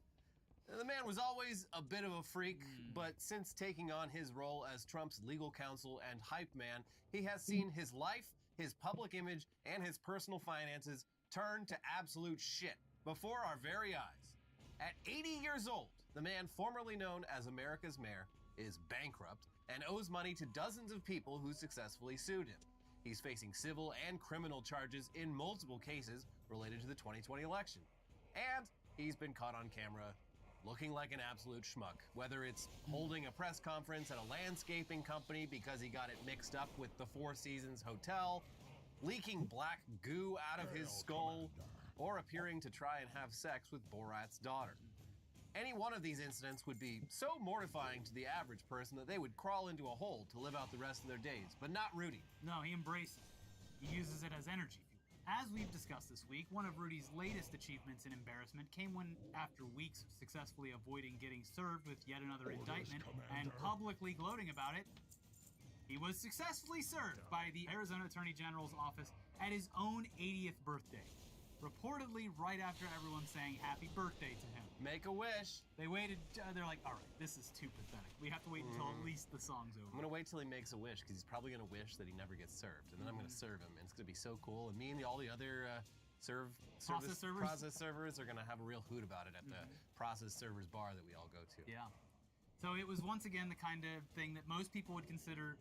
The man was always a bit of a freak, but since taking on his role as Trump's legal counsel and hype man, he has seen his life, his public image, and his personal finances turn to absolute shit before our very eyes. At 80 years old, the man formerly known as America's mayor is bankrupt and owes money to dozens of people who successfully sued him. He's facing civil and criminal charges in multiple cases related to the 2020 election. And he's been caught on camera looking like an absolute schmuck, whether it's holding a press conference at a landscaping company because he got it mixed up with the Four Seasons Hotel, leaking black goo out of his skull, or appearing to try and have sex with Borat's daughter. Any one of these incidents would be so mortifying to the average person that they would crawl into a hole to live out the rest of their days, but not Rudy. No, he embraces it. He uses it as energy fuel. As we've discussed this week, one of Rudy's latest achievements in embarrassment came when, after weeks of successfully avoiding getting served with yet another indictment and publicly gloating about it, he was successfully served by the Arizona Attorney General's office at his own 80th birthday. Reportedly right after everyone sang happy birthday to him. Make a wish. They waited, they're like, all right, this is too pathetic. We have to wait until at least the song's over. I'm gonna wait till he makes a wish, because he's probably gonna wish that he never gets served, and then I'm gonna serve him, and it's gonna be so cool, and me and all the other process servers are gonna have a real hoot about it at the process servers bar that we all go to. Yeah. So it was once again the kind of thing that most people would consider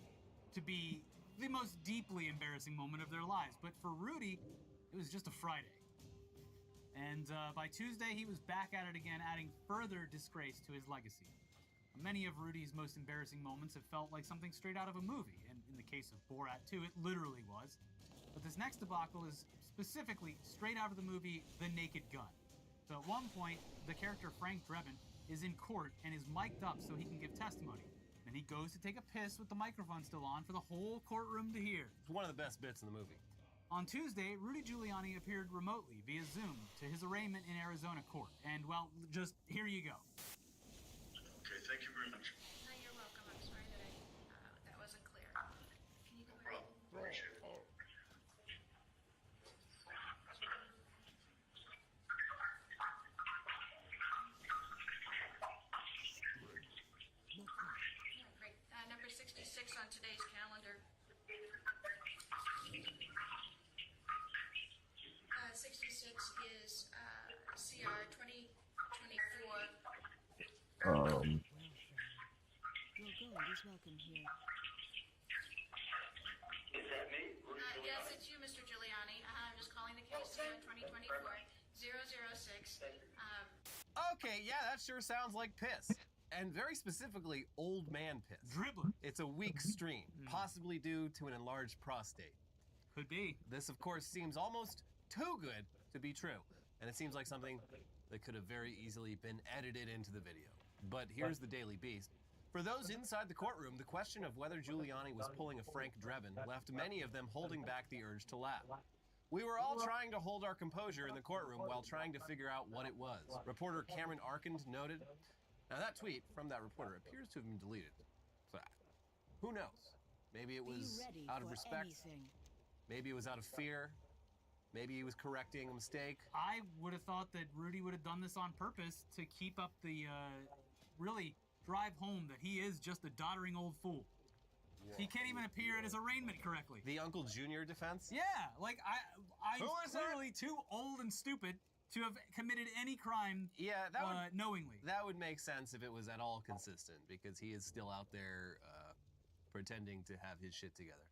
to be the most deeply embarrassing moment of their lives. But for Rudy, it was just a Friday. And by Tuesday, he was back at it again, adding further disgrace to his legacy. Many of Rudy's most embarrassing moments have felt like something straight out of a movie, and in the case of Borat 2, it literally was. But this next debacle is specifically straight out of the movie The Naked Gun. So at one point, the character Frank Drebin is in court and is mic'd up so he can give testimony. Then he goes to take a piss with the microphone still on for the whole courtroom to hear. It's one of the best bits in the movie. On Tuesday, Rudy Giuliani appeared remotely via Zoom to his arraignment in Arizona court. And, well, just here you go. Okay, thank you very much. No, you're welcome. I'm sorry that that wasn't clear. Can you go ahead? Appreciate it. Great. Number 66 on today's calendar. 66 is CR 2024. Your gold is welcome here. Is that me? Yes, it's you, Mr. Giuliani. I'm just calling the case CR 2024 006. Okay, yeah, that sure sounds like piss. And very specifically, old man piss. Dribbler. It's a weak stream, possibly due to an enlarged prostate. Could be. This, of course, seems almost too good to be true. And it seems like something that could have very easily been edited into the video. But here's the Daily Beast. For those inside the courtroom, the question of whether Giuliani was pulling a Frank Drebin left many of them holding back the urge to laugh. We were all trying to hold our composure in the courtroom while trying to figure out what it was. Reporter Cameron Arkand noted. Now that tweet from that reporter appears to have been deleted. So, who knows? Maybe it was out of respect. Maybe it was out of fear. Maybe he was correcting a mistake. I would have thought that Rudy would have done this on purpose to keep up the, really drive home that he is just a doddering old fool. He can't even appear at his arraignment correctly. The Uncle Junior defense? Yeah, like I'm clearly too old and stupid to have committed any crime knowingly. That would make sense if it was at all consistent, because he is still out there pretending to have his shit together.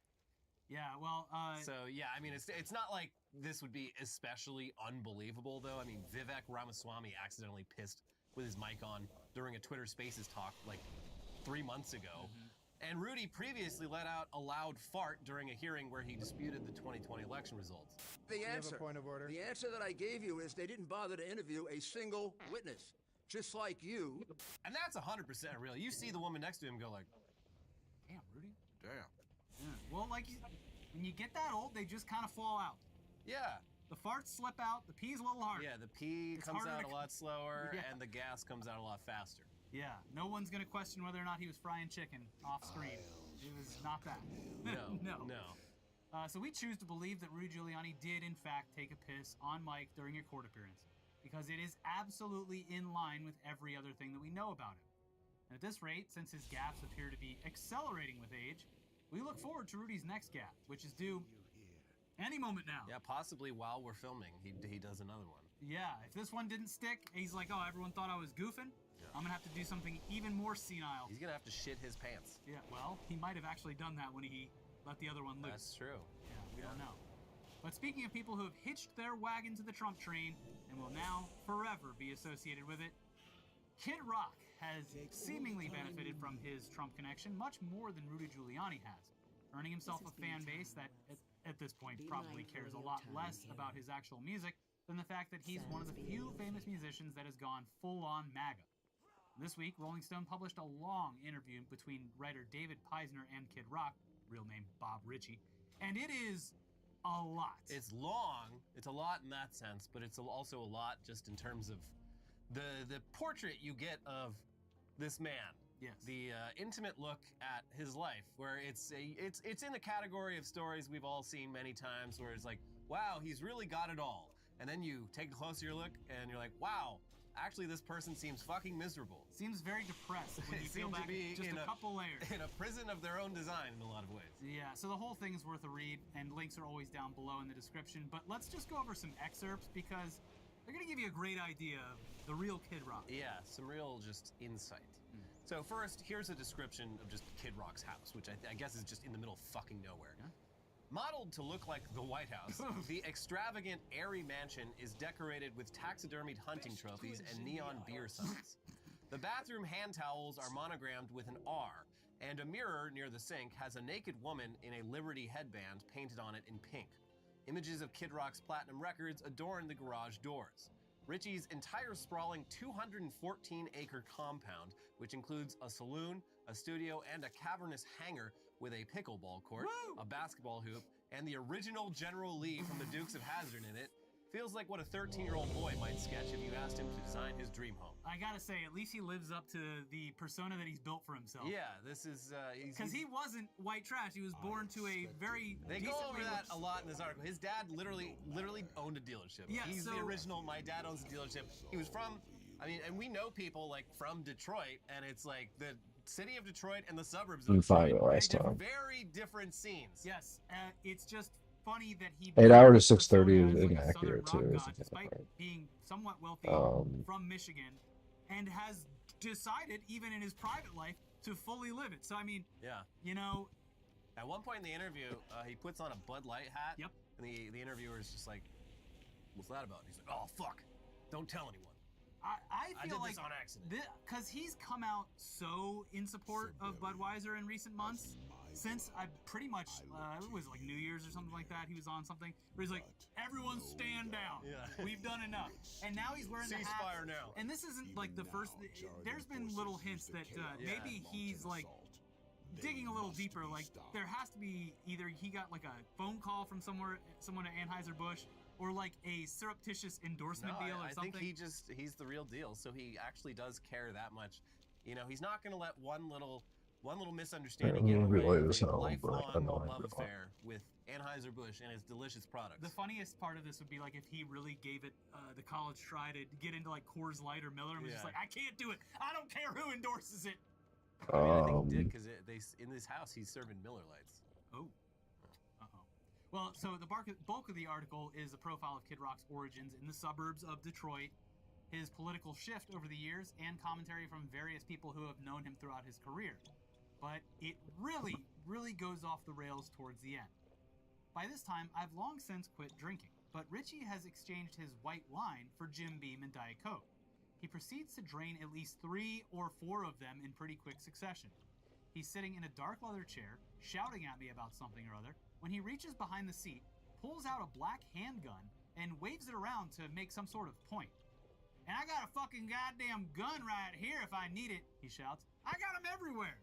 Yeah, well, so yeah, I mean, it's not like this would be especially unbelievable, though. I mean, Vivek Ramaswamy accidentally pissed with his mic on during a Twitter Spaces talk like 3 months ago. And Rudy previously let out a loud fart during a hearing where he disputed the 2020 election results. The answer. Point of order. The answer that I gave you is they didn't bother to interview a single witness, just like you. And that's 100% real. You see the woman next to him go like, "Damn, Rudy, damn." Yeah. Well, like when you get that old, they just kind of fall out. Yeah. The farts slip out. The pee's a little harder. Yeah, the pee comes out a lot slower, and the gas comes out a lot faster. Yeah, no one's gonna question whether or not he was frying chicken off screen. It was not that. No. So we choose to believe that Rudy Giuliani did, in fact, take a piss on Mike during a court appearance, because it is absolutely in line with every other thing that we know about him. And at this rate, since his gaffes appear to be accelerating with age, we look forward to Rudy's next gaffe, which is due any moment now. Yeah, possibly while we're filming, he does another one. Yeah, if this one didn't stick, he's like, oh, everyone thought I was goofing. I'm gonna have to do something even more senile. He's gonna have to shit his pants. Yeah, well, he might have actually done that when he let the other one loose. That's true. Yeah, we don't know. But speaking of people who have hitched their wagon to the Trump train and will now forever be associated with it, Kid Rock has seemingly benefited from his Trump connection much more than Rudy Giuliani has, earning himself a fan base that, at this point, probably cares a lot less about his actual music than the fact that he's one of the few famous musicians that has gone full-on MAGA. This week, Rolling Stone published a long interview between writer David Peisner and Kid Rock, real name Bob Ritchie, and it is a lot. It's long. It's a lot in that sense, but it's also a lot just in terms of the portrait you get of this man. Yes. The intimate look at his life, where it's in the category of stories we've all seen many times, where it's like, wow, he's really got it all. And then you take a closer look, and you're like, wow, actually this person seems fucking miserable. Seems very depressed when you They peel seem to back be just a couple layers. in a prison of their own design in a lot of ways. Yeah, so the whole thing is worth a read, and links are always down below in the description. But let's just go over some excerpts, because they're going to give you a great idea of the real Kid Rock. Yeah, some real just insight. So first, here's a description of just Kid Rock's house, which I guess is just in the middle of fucking nowhere. Yeah. Modeled to look like the White House, the extravagant, airy mansion is decorated with taxidermied hunting trophies and neon beer signs. The bathroom hand towels are monogrammed with an R, and a mirror near the sink has a naked woman in a Liberty headband painted on it in pink. Images of Kid Rock's platinum records adorn the garage doors. Ritchie's entire sprawling 214-acre compound, which includes a saloon, a studio, and a cavernous hangar with a pickleball court, a basketball hoop, and the original General Lee from the Dukes of Hazzard in it, feels like what a 13-year-old boy might sketch if you asked him to design his dream home. I gotta say, at least he lives up to the persona that he's built for himself. Yeah, this is... Because he wasn't white trash. He was born to a very They go over that a lot in this article. His dad literally owned a dealership. Yeah, He's the original, my dad owns a dealership. He was from... I mean, and we know people, like, from Detroit, and it's like the city of Detroit and the suburbs of Detroit. Last time. Very different scenes. Yes, it's just funny that he... 8 hours to 6:30 is inaccurate, too. Despite being somewhat wealthy from Michigan, and has decided, even in his private life, to fully live it. So, I mean, yeah, you know... At one point in the interview, he puts on a Bud Light hat. Yep. And the interviewer is just like, what's that about? And he's like, oh, fuck. Don't tell anyone. I feel did like this on accident. Because he's come out so in support of Budweiser in recent months, since I pretty much, it was like New Year's or something like that, he was on something where he's like, everyone stand down. Yeah. We've done enough. And now he's wearing the hat. Ceasefire now. And this isn't like the first, there's been little hints that maybe he's like digging a little deeper. Like there has to be either he got like a phone call from someone at Anheuser-Busch, or like a surreptitious endorsement deal or something. I think he's the real deal. So he actually does care that much. You know, he's not going to let one little misunderstanding get in the way of a lifelong love affair with Anheuser-Busch and its delicious products. The funniest part of this would be like if he really gave it the college try to get into like Coors Light or Miller and was just like, I can't do it. I don't care who endorses it. I mean, I think he did, because in this house he's serving Miller Lights. Oh. Well, so the bulk of the article is a profile of Kid Rock's origins in the suburbs of Detroit, his political shift over the years, and commentary from various people who have known him throughout his career. But it really, really goes off the rails towards the end. By this time, I've long since quit drinking, but Ritchie has exchanged his white wine for Jim Beam and Diet Coke. He proceeds to drain at least 3 or 4 of them in pretty quick succession. He's sitting in a dark leather chair, shouting at me about something or other, when he reaches behind the seat, pulls out a black handgun, and waves it around to make some sort of point. And I got a fucking goddamn gun right here if I need it, he shouts. I got them everywhere.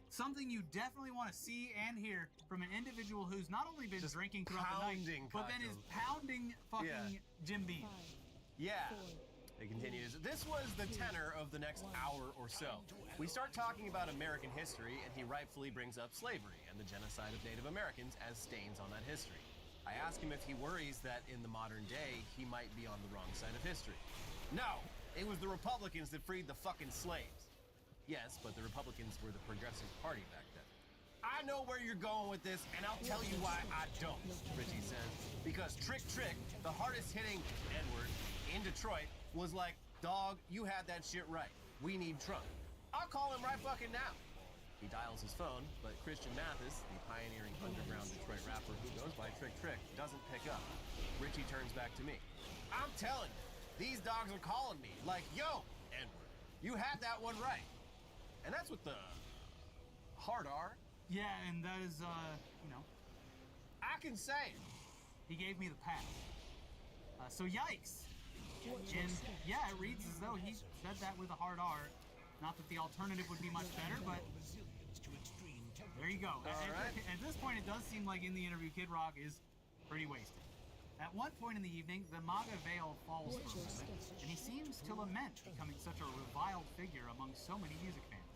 Something you definitely want to see and hear from an individual who's not only been just drinking throughout the night, but then is pounding fucking Jim Beam. Yeah. It continues, this was the tenor of the next hour or so. We start talking about American history, and he rightfully brings up slavery and the genocide of Native Americans as stains on that history. I ask him if he worries that in the modern day, he might be on the wrong side of history. No, it was the Republicans that freed the fucking slaves. Yes, but the Republicans were the Progressive Party back then. I know where you're going with this, and I'll tell you why I don't, Richie says. Because Trick Trick, the hardest hitting N-word in Detroit, was like, dog, you had that shit right. We need Trump. I'll call him right fucking now. He dials his phone, but Christian Mathis, the pioneering underground Detroit rapper who goes by Trick Trick, doesn't pick up. Richie turns back to me. I'm telling you, these dogs are calling me like, yo, N-word, you had that one right. And that's with the hard R. Yeah, and that is, I can say it. He gave me the pass. So yikes. And yeah, it reads as though he said that with a hard R. Not that the alternative would be much better, but there you go. At this point, it does seem like in the interview, Kid Rock is pretty wasted. At one point in the evening, the MAGA veil falls for a moment, and he seems to lament becoming such a reviled figure among so many music fans.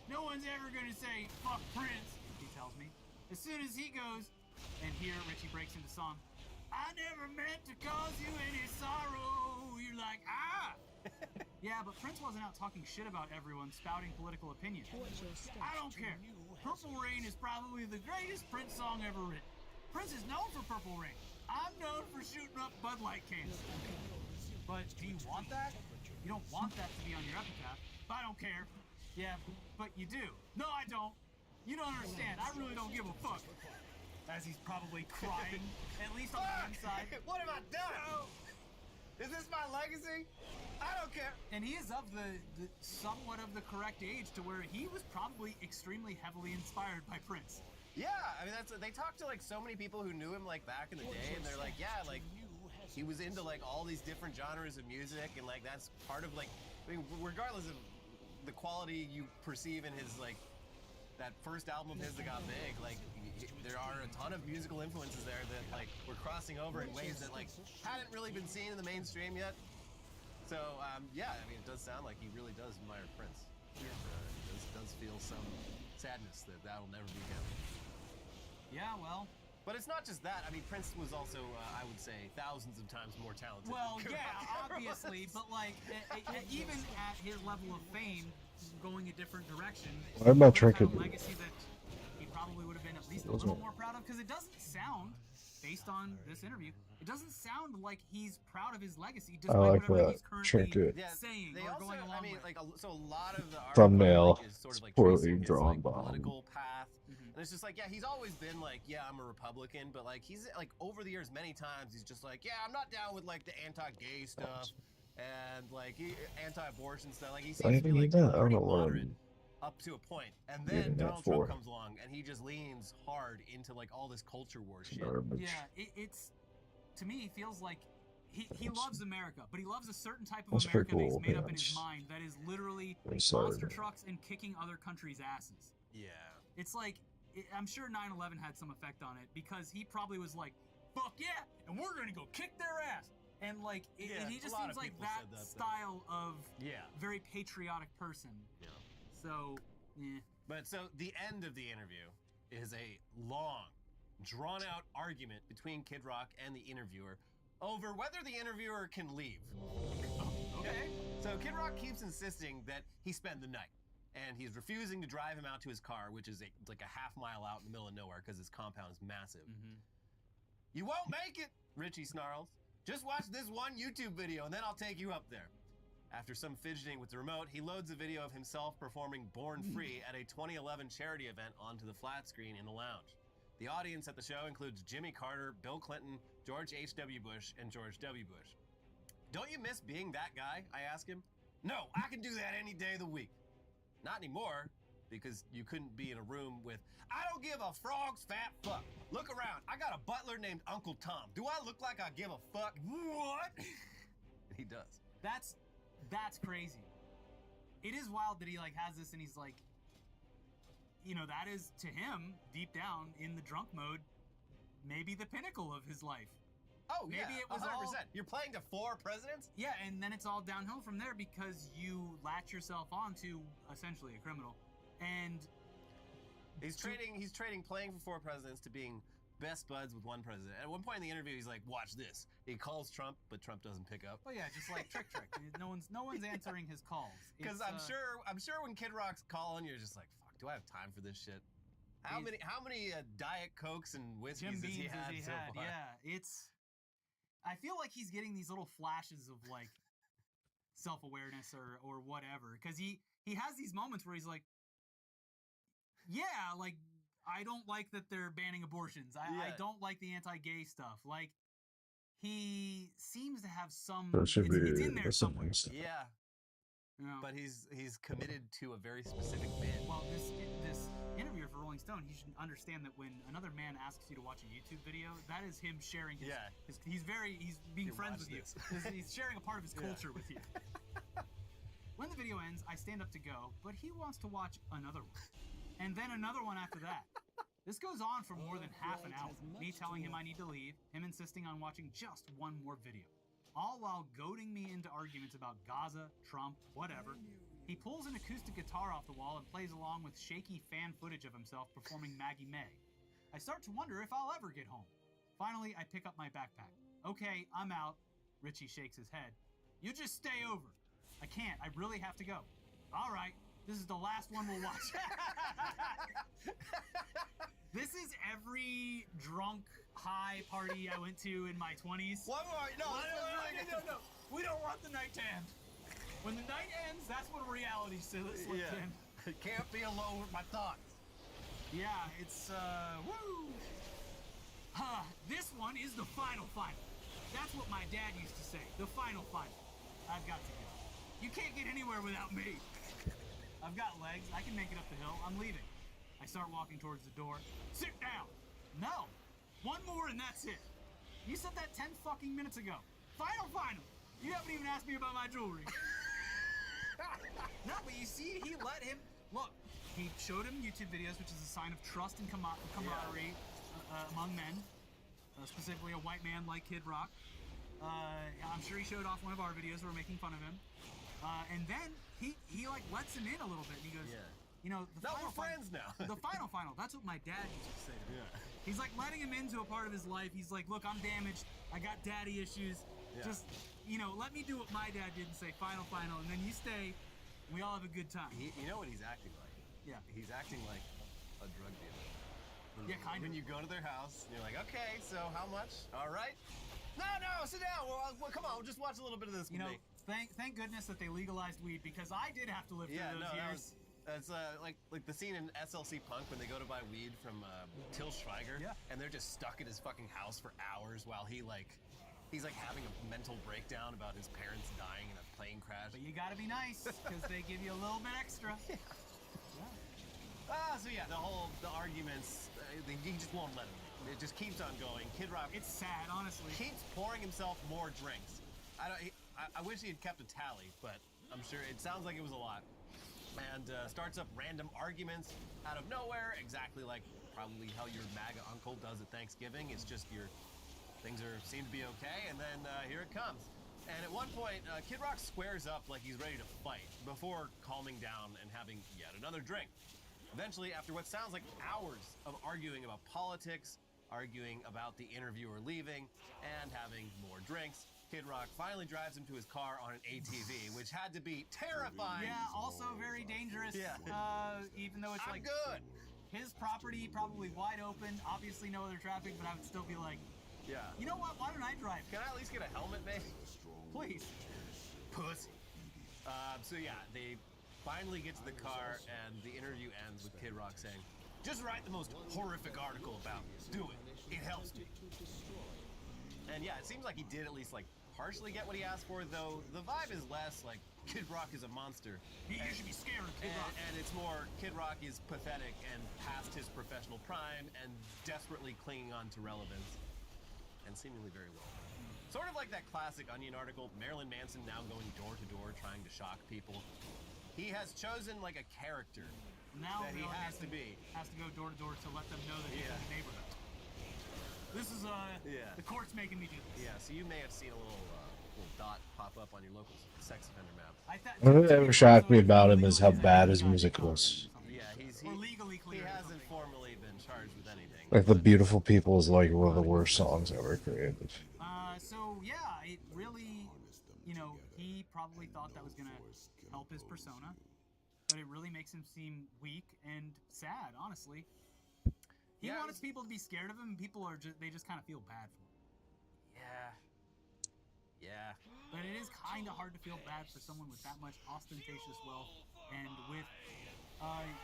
No one's ever gonna say, fuck Prince, he tells me. As soon as he goes, and here Richie breaks into song, I never meant to cause you any sorrow. You're like, ah! Yeah, but Prince wasn't out talking shit about everyone spouting political opinion. I don't care. Purple Rain is probably the greatest Prince song ever written. Prince is known for Purple Rain. I'm known for shooting up Bud Light cans. But do you want that? You don't want that to be on your epitaph. I don't care. Yeah, but you do. No, I don't. You don't understand. I really don't give a fuck. As he's probably crying, at least on the inside. What have I done? Is this my legacy? I don't care. And he is of the somewhat of the correct age to where he was probably extremely heavily inspired by Prince. Yeah, I mean they talked to like so many people who knew him like back in the day, and they're like, yeah, like he was into like all these different genres of music, and like that's part of like, I mean, regardless of the quality you perceive in his like that first album of his that got big, like there are a ton of musical influences there that like were crossing over in ways that like hadn't really been seen in the mainstream yet. So yeah, I mean it does sound like he really does admire Prince. Yeah. It does feel some sadness that that'll never be him. Yeah, well. But it's not just that. I mean, Prince was also, I would say, thousands of times more talented. Well, yeah, obviously, but like, even at his level of fame, going a different direction, I'm not drinking. A legacy that he probably would have been at least a little more proud of, because it doesn't sound, based on this interview, it doesn't sound like he's proud of his legacy, despite like whatever that. he's currently Yeah, saying they or also, going along I mean, with. like, so a lot of the Thumbnail. is sort of like Poorly tracing his drawn like, bomb. political path. And it's just like, yeah, he's always been like, yeah, I'm a Republican, but like he's like over the years many times he's just like, yeah, I'm not down with like the anti-gay stuff and like anti-abortion stuff. Like he I seems to even be need like that. I don't pretty know what moderate I'm up to a point, and getting then that Donald for. Trump comes along and he just leans hard into like all this culture war shit. Garbage. Yeah, it's to me he feels like he loves America, but he loves a certain type of That's America pretty that he's cool, made up in man. his mind that is literally I'm sorry. monster trucks and kicking other countries' asses. Yeah. It's like, I'm sure 9/11 had some effect on it, because he probably was like, fuck yeah, and we're gonna go kick their ass. And like, and he just seems like that style of very patriotic person. Yeah. So, yeah. But so the end of the interview is a long, drawn-out argument between Kid Rock and the interviewer over whether the interviewer can leave. Okay. So Kid Rock keeps insisting that he spend the night, and he's refusing to drive him out to his car, which is like a half-mile out in the middle of nowhere because his compound is massive. You won't make it, Richie snarls. Just watch this one YouTube video, and then I'll take you up there. After some fidgeting with the remote, he loads a video of himself performing Born Free at a 2011 charity event onto the flat screen in the lounge. The audience at the show includes Jimmy Carter, Bill Clinton, George H.W. Bush, and George W. Bush. Don't you miss being that guy? I ask him. No, I can do that any day of the week. Not anymore, because you couldn't be in a room with, I don't give a frog's fat fuck. Look around, I got a butler named Uncle Tom. Do I look like I give a fuck? What? He does. That's crazy. It is wild that he like has this and he's like, you know, that is to him, deep down in the drunk mode, maybe the pinnacle of his life. Oh, maybe yeah, it was 100%. all. You're playing to 4 presidents? Yeah, and then it's all downhill from there because you latch yourself onto essentially a criminal, and he's trading playing for 4 presidents to being best buds with 1 president. At one point in the interview, he's like, "Watch this." He calls Trump, but Trump doesn't pick up. Well, yeah, just like Trick. No one's answering his calls. Because I'm sure when Kid Rock's calling, you're just like, "Fuck, do I have time for this shit?" How many Diet Cokes and whiskeys Jim has he Beams had so far? Yeah, it's. I feel like he's getting these little flashes of like self-awareness or whatever, because he has these moments where he's like, yeah, like I don't like that they're banning abortions. I don't like the anti-gay stuff. Like he seems to have some. That should be it's in there somewhere. Yeah. But he's committed to a very specific bit. Well, this interviewer for Rolling Stone, he should understand that when another man asks you to watch a YouTube video, that is him sharing his. He's being friends with you. He's sharing a part of his culture with you. When the video ends, I stand up to go, but he wants to watch another one, and then another one after that. This goes on for more than half an hour. Me telling him I need to leave, him insisting on watching just one more video. All while goading me into arguments about Gaza, Trump, whatever. He pulls an acoustic guitar off the wall and plays along with shaky fan footage of himself performing Maggie May. I start to wonder if I'll ever get home. Finally, I pick up my backpack. Okay, I'm out. Richie shakes his head. You just stay over. I can't. I really have to go. All right, this is the last one we'll watch. This is every drunk high party I went to in my 20s. One more. No. We don't want the night to end. When the night ends, that's when reality slips in. Can't be alone with my thoughts. Yeah, it's woo. This one is the final. That's what my dad used to say. The final. I've got to go. You can't get anywhere without me. I've got legs. I can make it up the hill. I'm leaving. I start walking towards the door. Sit down. No. One more and that's it. You said that 10 fucking minutes ago. Final. You haven't even asked me about my jewelry. No, but you see, he let him. Look, he showed him YouTube videos, which is a sign of trust and camaraderie among men. Specifically a white man like Kid Rock. I'm sure he showed off one of our videos where we're making fun of him. And then he like lets him in a little bit and he goes, you know, we're friends now. The final. That's what my dad used to say to me. He's like letting him into a part of his life. He's like, look, I'm damaged. I got daddy issues. Just, you know, let me do what my dad did and say final, and then you stay. And we all have a good time. You know what he's acting like? Yeah. He's acting like a drug dealer. Kind of. When you go to their house, you're like, okay, so how much? All right. No, sit down. Well, come on, we'll just watch a little bit of this. You know, thank goodness that they legalized weed because I did have to live through those years. That's like the scene in SLC Punk when they go to buy weed from Till Schweiger, and they're just stuck at his fucking house for hours while he's having a mental breakdown about his parents dying in a plane crash. But you gotta be nice because they give you a little bit extra. The arguments, he just won't let him. It just keeps on going. Kid Rock. It's sad, honestly. Keeps pouring himself more drinks. I wish he had kept a tally, but I'm sure it sounds like it was a lot. And starts up random arguments out of nowhere, exactly like probably how your MAGA uncle does at Thanksgiving. It's just things seem to be okay, and then here it comes. And at one point, Kid Rock squares up like he's ready to fight before calming down and having yet another drink. Eventually, after what sounds like hours of arguing about politics, arguing about the interviewer leaving, and having more drinks, Kid Rock finally drives him to his car on an ATV, which had to be terrifying. Yeah, also very dangerous. Yeah. Even though it's good. His property, probably wide open, obviously no other traffic, but I would still be like, you know what? Why don't I drive? Can I at least get a helmet, maybe? Please. Pussy. They finally get to the car, and the interview ends with Kid Rock saying, just write the most horrific article about me. Do it. It helps me. And it seems like he did at least partially get what he asked for, though the vibe is less like Kid Rock is a monster. You should be scared of Kid Rock. And it's more Kid Rock is pathetic and past his professional prime and desperately clinging on to relevance. And seemingly very well. Sort of like that classic Onion article, Marilyn Manson now going door to door trying to shock people. He has chosen a character now that he has to be. Has to go door to door to let them know that he's in the neighborhood. This is Yeah. the court's making me do this. Yeah, so you may have seen a little dot pop up on your local sex offender map. I thought What ever shocked me about him is how bad his music was. Yeah, he hasn't formally been charged with anything. Like The Beautiful People is like one of the worst songs ever created. So yeah, it really, you know, he probably thought that was gonna help his persona, but it really makes him seem weak and sad, honestly. He wants people to be scared of him, and people are they just kind of feel bad for him. Yeah. But it is kind of hard to feel bad for someone with that much ostentatious wealth and with,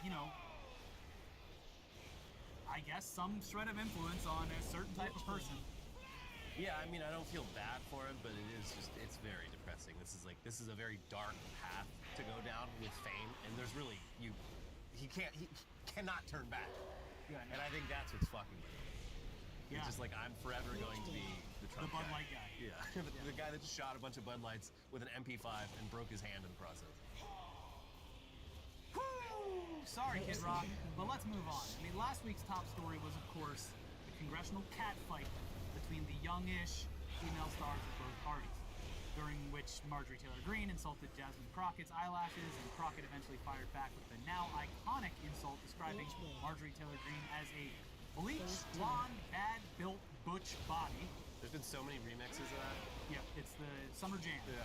you know, I guess some shred of influence on a certain type of person. Yeah, I mean, I don't feel bad for him, but it is just, it's very depressing. This is a very dark path to go down with fame, and there's really, he cannot turn back. Yeah, and I think that's what's fucking with him. Yeah. It's just like, I'm forever going to be the Trump Bud guy. Light guy. Yeah, the guy that just shot a bunch of Bud Lights with an MP5 and broke his hand in the process. Sorry, Kid Rock, but let's move on. I mean, last week's top story was, of course, the congressional catfight between the youngish female stars of both parties, during which Marjorie Taylor Greene insulted Jasmine Crockett's eyelashes, and Crockett eventually fired back with the now iconic insult describing Marjorie Taylor Greene as a bleached, blonde, bad-built butch body. There's been so many remixes of that. Yeah, it's the Summer Jam. Yeah.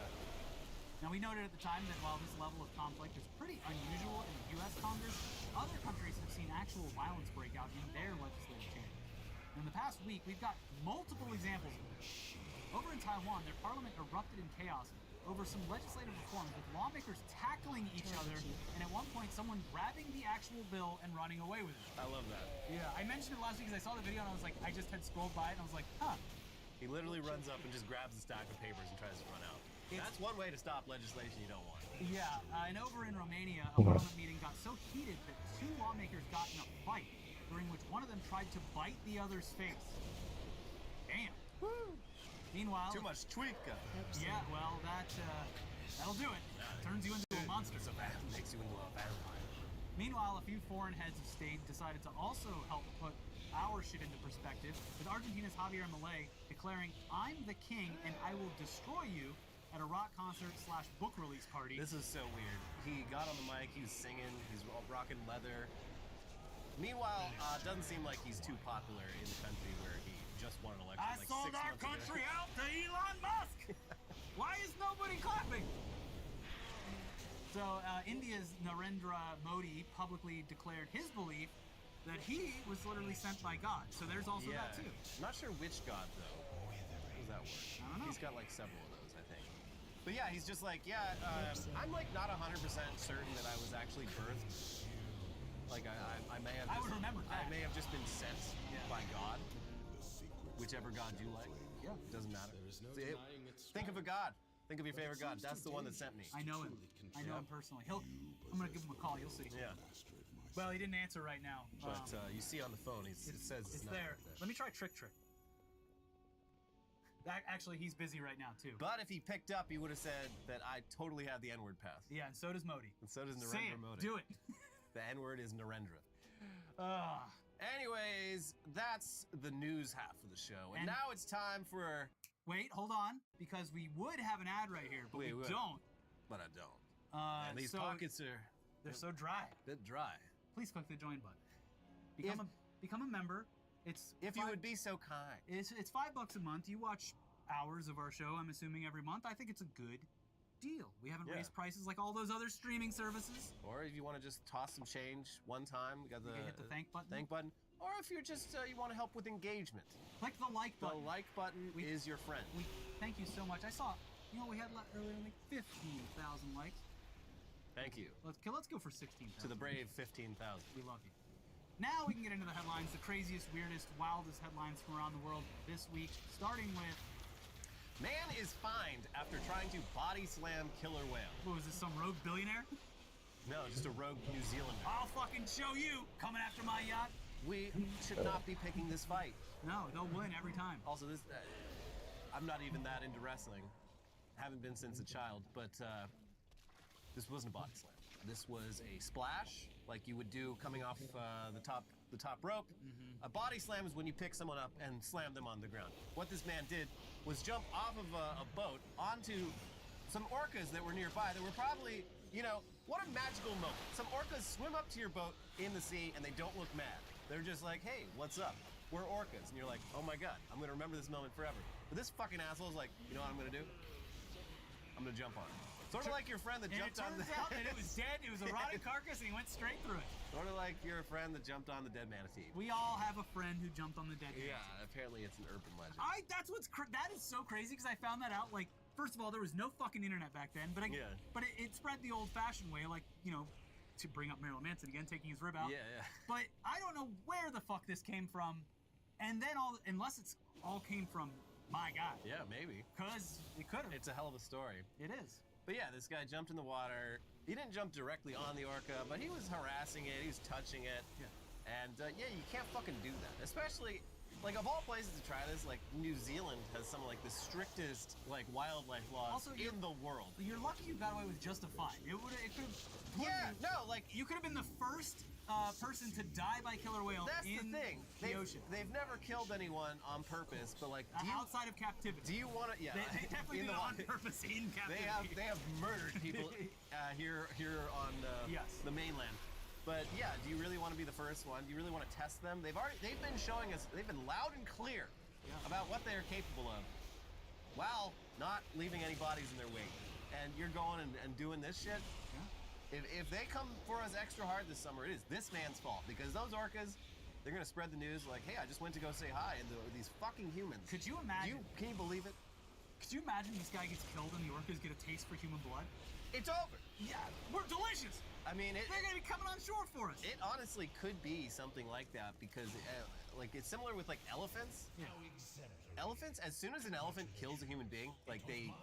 Now, we noted at the time that while this level of conflict is pretty unusual in the U.S. Congress, other countries have seen actual violence break out in their legislative chambers. In the past week, we've got multiple examples of this. Over in Taiwan, their parliament erupted in chaos over some legislative reforms, with lawmakers tackling each other, and at one point, someone grabbing the actual bill and running away with it. I love that. Yeah, I mentioned it last week because I saw the video and I was like, I just had scrolled by it and I was like, huh. He literally runs up and just grabs a stack of papers and tries to run out. That's one way to stop legislation you don't want. Yeah, and over in Romania, a parliament meeting got so heated that two lawmakers got in a fight, during which one of them tried to bite the other's face. Damn. Woo. Meanwhile, too much tweaka. Yeah, well, that'll do it. Turns you into a monster. So bad, makes you into a vampire. Meanwhile, a few foreign heads of state decided to also help put our shit into perspective, with Argentina's Javier Milei declaring, "I'm the king and I will destroy you," at a rock concert / book release party. This is so weird. He got on the mic, he was singing, he's rocking leather. Meanwhile, it doesn't seem like he's too popular in the country where he just won an election. I sold our country out to Elon Musk! Why is nobody clapping? So, India's Narendra Modi publicly declared his belief that he was literally sent by God. So there's also that too. I'm not sure which God though. How does that work? I don't know. He's got like several of those, I think. But yeah, he's just like, I'm like not 100% certain that I was actually birthed. Like I may have. I would remember that. I may have just been sent by God. Whichever God you like. Yeah. It doesn't matter. Think of a God. Think of your favorite God. That's the one that sent me. I know him. I know him personally. I'm gonna give him a call. You'll see. Yeah. Well, he didn't answer right now. But you see on the phone, it says it's there. Let me try Trick. Actually, he's busy right now too. But if he picked up, he would have said that I totally have the N-word path. Yeah, and so does Modi. And so does Say Narendra it. Modi. Do it. The N-word is Narendra. Anyways, that's the news half of the show. And now it's time for... Wait, hold on. Because we would have an ad right here, but we don't. But I don't. And these pockets are... They're so dry. Bit dry. Please click the join button. Become a member. If you would be so kind. It's $5 a month. You watch hours of our show, I'm assuming, every month. I think it's a good deal. We haven't raised prices like all those other streaming services. Or if you want to just toss some change one time, we got the hit the thank button. Or if you're just you want to help with engagement, click the like button. The like button is your friend. Thank you so much. I saw, we had earlier like 15,000 likes. Thank you. Let's go for 16,000. To the brave 15,000. We love you. Now we can get into the headlines, the craziest, weirdest, wildest headlines from around the world this week, starting with... Man is fined after trying to body slam killer whale. What, was this some rogue billionaire? No, just a rogue New Zealander. I'll fucking show you, coming after my yacht. We should not be picking this fight. No, they'll win every time. Also, this I'm not even that into wrestling. Haven't been since a child, but this wasn't a body slam. This was a splash, like you would do coming off the top the top rope. A body slam is when you pick someone up and slam them on the ground. What this man did was jump off of a boat onto some orcas that were nearby that were probably, you know, what a magical moment. Some orcas swim up to your boat in the sea and they don't look mad. They're just like, hey, what's up? We're orcas. And you're like, oh my God, I'm gonna remember this moment forever. But this fucking asshole's like, you know what I'm gonna do? I'm gonna jump on it. Sort of like your friend that jumped on the... it turns out that it was dead, it was a rotted carcass, and he went straight through it. Sort of like your friend that jumped on the dead manatee. We all have a friend who jumped on the dead manatee. Yeah, apparently it's an urban legend. That is so crazy, because I found that out, like, first of all, there was no fucking internet back then, but it spread the old-fashioned way, like, you know, to bring up Marilyn Manson again, taking his rib out. Yeah. But I don't know where the fuck this came from, and then unless it's all came from my guy. Yeah, maybe. Because it could have. It's a hell of a story. It is. But yeah, this guy jumped in the water. He didn't jump directly on the orca, but he was harassing it. He was touching it. Yeah. And yeah, you can't fucking do that. Especially, like, of all places to try this, like, New Zealand has some of, like, the strictest, like, wildlife laws in the world. You're lucky you got away with just a fine. It could have... Yeah, no, like... You could have been the first person to die by killer whale in the ocean. They've never killed anyone on purpose, but, like... outside of captivity. Do you want to... Yeah. They definitely did it on purpose in captivity. They have murdered people here on the mainland. But yeah, do you really want to be the first one? Do you really want to test them? They've been showing us, they've been loud and clear about what they're capable of, while not leaving any bodies in their wake. And you're going and doing this shit? If they come for us extra hard this summer, it is this man's fault. Because those orcas, they're going to spread the news like, hey, I just went to go say hi, and these fucking humans. Could you imagine? Can you believe it? Could you imagine this guy gets killed and the orcas get a taste for human blood? It's over. Yeah, we're delicious. I mean, they're going to be coming on shore for us. It honestly could be something like that because, like, it's similar with, like, elephants. Yeah. Elephants, as soon as an elephant kills a human being, like, they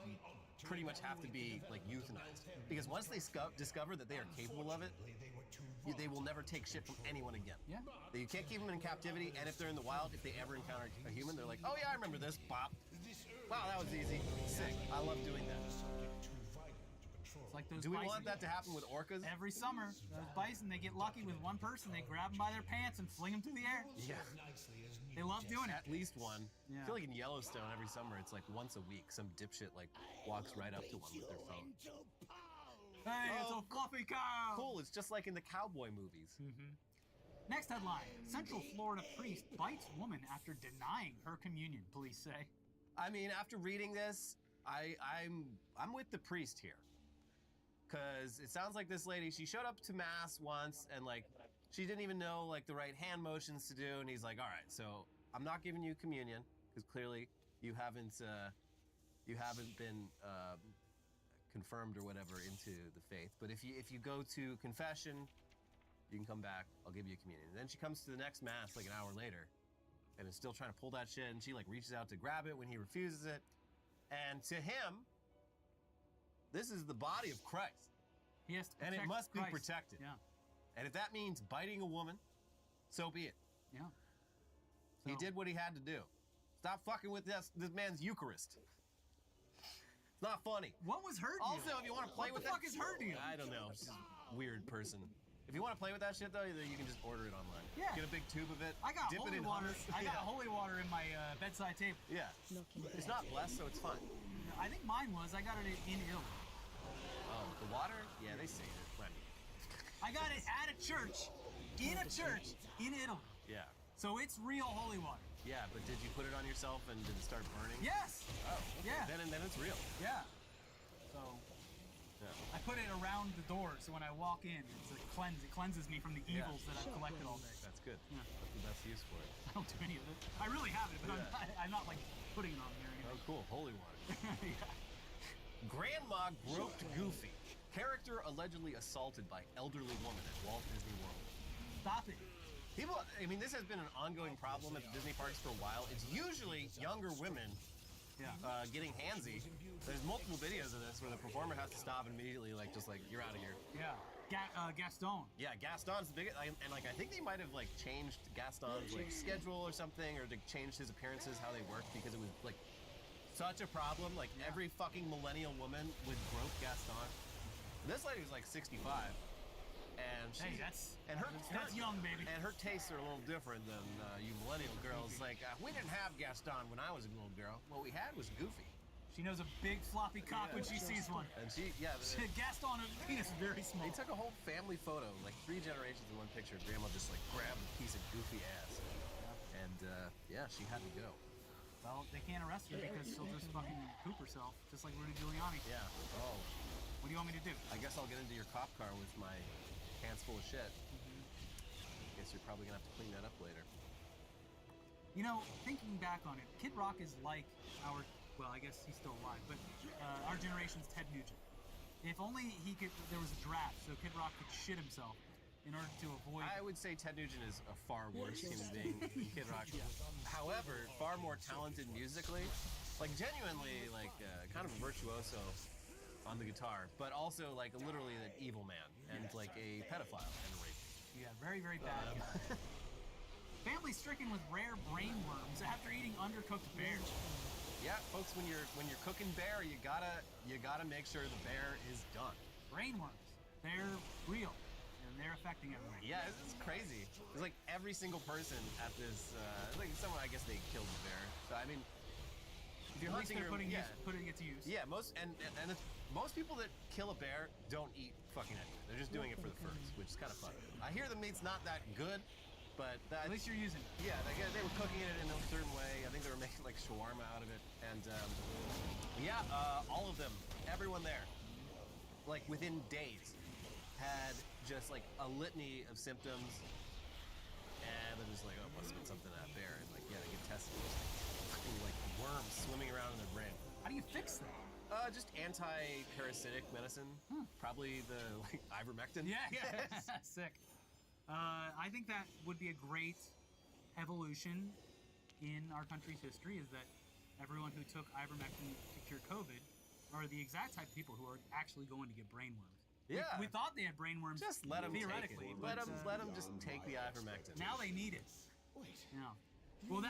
pretty much have to be, like, euthanized. Because once they discover that they are capable of it, they will never take shit from anyone again. Yeah. You can't keep them in captivity, and if they're in the wild, if they ever encounter a human, they're like, oh yeah, I remember this, bop. Wow, that was easy. Sick. I love doing that. It's like those Do we bison. want that to happen with orcas? Every summer, those bison, they get lucky with one person, they grab them by their pants and fling them through the air. Yeah. They love doing it. At least one. Yeah. I feel like in Yellowstone every summer it's like once a week some dipshit like walks right up to one with their phone. Hey, it's a fluffy cow! Cool, it's just like in the cowboy movies. Next headline. Central Florida priest bites woman after denying her communion, police say. I mean, after reading this, I'm with the priest here. Cause it sounds like this lady, she showed up to mass once and like she didn't even know like the right hand motions to do, and he's like, all right, so I'm not giving you communion because clearly you haven't been confirmed or whatever into the faith. But if you go to confession, you can come back. I'll give you a communion. And then she comes to the next mass like an hour later, and is still trying to pull that shit. And she like reaches out to grab it when he refuses it. And to him, this is the body of Christ. He has to and it must Christ. be protected. Yeah. And if that means biting a woman, so be it. Yeah. He did what he had to do. Stop fucking with this man's Eucharist. It's not funny. What was her deal? Also, if you want to play with what the fuck is her deal? I don't know. She's a weird person. If you want to play with that shit, though, you can just order it online. Yeah. Get a big tube of it. I got dip holy it in water. hummus. I got holy water in my bedside table. Yeah. It's not blessed, so it's fine. I think mine was. I got it in Italy. Oh, the water? Yeah, they say it. Plenty. I got it at a church. In a church. In Italy. Yeah. So it's real holy water. Yeah, but did you put it on yourself and did it start burning? Yes. Oh, okay. Yeah. Then it's real. Yeah. So I put it around the door, so when I walk in, it's a cleanse. It cleanses me from the evils that I've collected all day. That's good. Yeah. That's the best use for it. I don't do any of it. I really have it, but I'm not like putting it on there. Oh, cool. Holy water. Yeah. Grandma groped Goofy. Character allegedly assaulted by elderly woman at Walt Disney World. Stop it. People, I mean, this has been an ongoing problem at the Disney parks for a while. It's usually younger women getting handsy. There's multiple videos of this where the performer has to stop and immediately, like, just like, you're out of here. Yeah. Gaston. Yeah, Gaston's the biggest, and like I think they might have like changed Gaston's like schedule or something, or to change his appearances, how they worked, because it was like such a problem. Like every fucking millennial woman would grope Gaston. This lady was like 65. And she, Hey, that's her young, baby. And her tastes are a little different than you millennial girls. Like we didn't have Gaston when I was a little girl. What we had was Goofy. She knows a big floppy cock when she sees one. And Gaston, her penis is very small. They took a whole family photo, like 3 generations in one picture. Grandma just like grabbed a piece of Goofy ass, and she had to go. Well, they can't arrest her because she'll just fucking poop herself, just like Rudy Giuliani. Yeah. Oh. What do you want me to do? I guess I'll get into your cop car with my hands full of shit. Guess you're probably gonna have to clean that up later. You know, thinking back on it, Kid Rock is like our, well, I guess he's still alive, but our generation's Ted Nugent. If only there was a draft so Kid Rock could shit himself in order to avoid... I would say Ted Nugent is a far worse human being than Kid Rock. However, far more talented musically, like genuinely, like kind of a virtuoso on the guitar, but also like literally an evil man and like a pedophile and a rapist. Yeah, very, very bad guy. Family stricken with rare brain worms after eating undercooked bear. Yeah, folks, when you're cooking bear, you gotta make sure the bear is done. Brain worms, they're real, and they're affecting everyone. Yeah, it's crazy. It's like every single person at this, like someone, I guess they killed the bear. So I mean, if you're hunting, putting it to use. Yeah, most people that kill a bear don't eat fucking anything. They're just doing it for the furs, which is kind of fun. I hear the meat's not that good. But at least you're using it. Yeah, they were cooking it in a certain way. I think they were making like shawarma out of it. And all of them, everyone there, like within days, had just like a litany of symptoms. And they're just like, oh, must have been something to that bear. And like, yeah, they get tested. Fucking like worms swimming around in their brain. How do you fix that? Just anti-parasitic medicine. Probably the like ivermectin. Yeah. Sick. I think that would be a great evolution in our country's history, is that everyone who took ivermectin to cure COVID are the exact type of people who are actually going to get brain worms. Yeah. We thought they had brain worms. Just let them theoretically. Take it. Let them just take the ivermectin. Now they need it. Yeah. Well,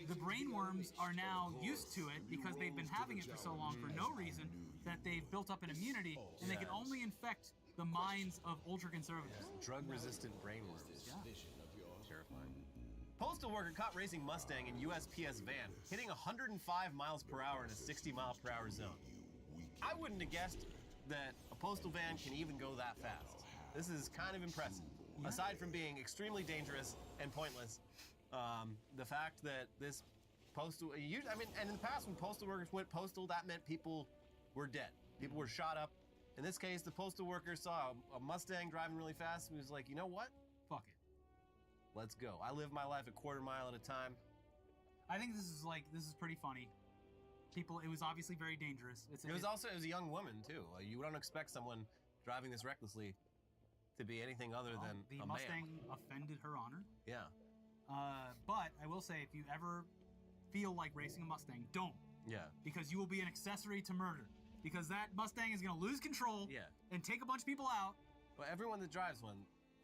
the brain worms are now used to it because they've been having it for so long for no reason that they've built up an immunity, and they can only infect the minds of ultra-conservatives. Drug-resistant brain worms. Yeah. Terrifying. Postal worker caught racing Mustang in USPS van, hitting 105 miles per hour in a 60-mile-per-hour zone. I wouldn't have guessed that a postal van can even go that fast. This is kind of impressive. Yeah. Aside from being extremely dangerous and pointless, the fact that this postal... and in the past when postal workers went postal, that meant people were dead. People were shot up. In this case, the postal worker saw a Mustang driving really fast and was like, you know what? Fuck it. Let's go. I live my life a quarter mile at a time. I think this is pretty funny. It was obviously very dangerous. It was a young woman too. You don't expect someone driving this recklessly to be anything other than a man. The Mustang offended her honor. Yeah. But I will say, if you ever feel like racing a Mustang, don't. Yeah. Because you will be an accessory to murder. Because that Mustang is going to lose control and take a bunch of people out. Well, everyone that drives one,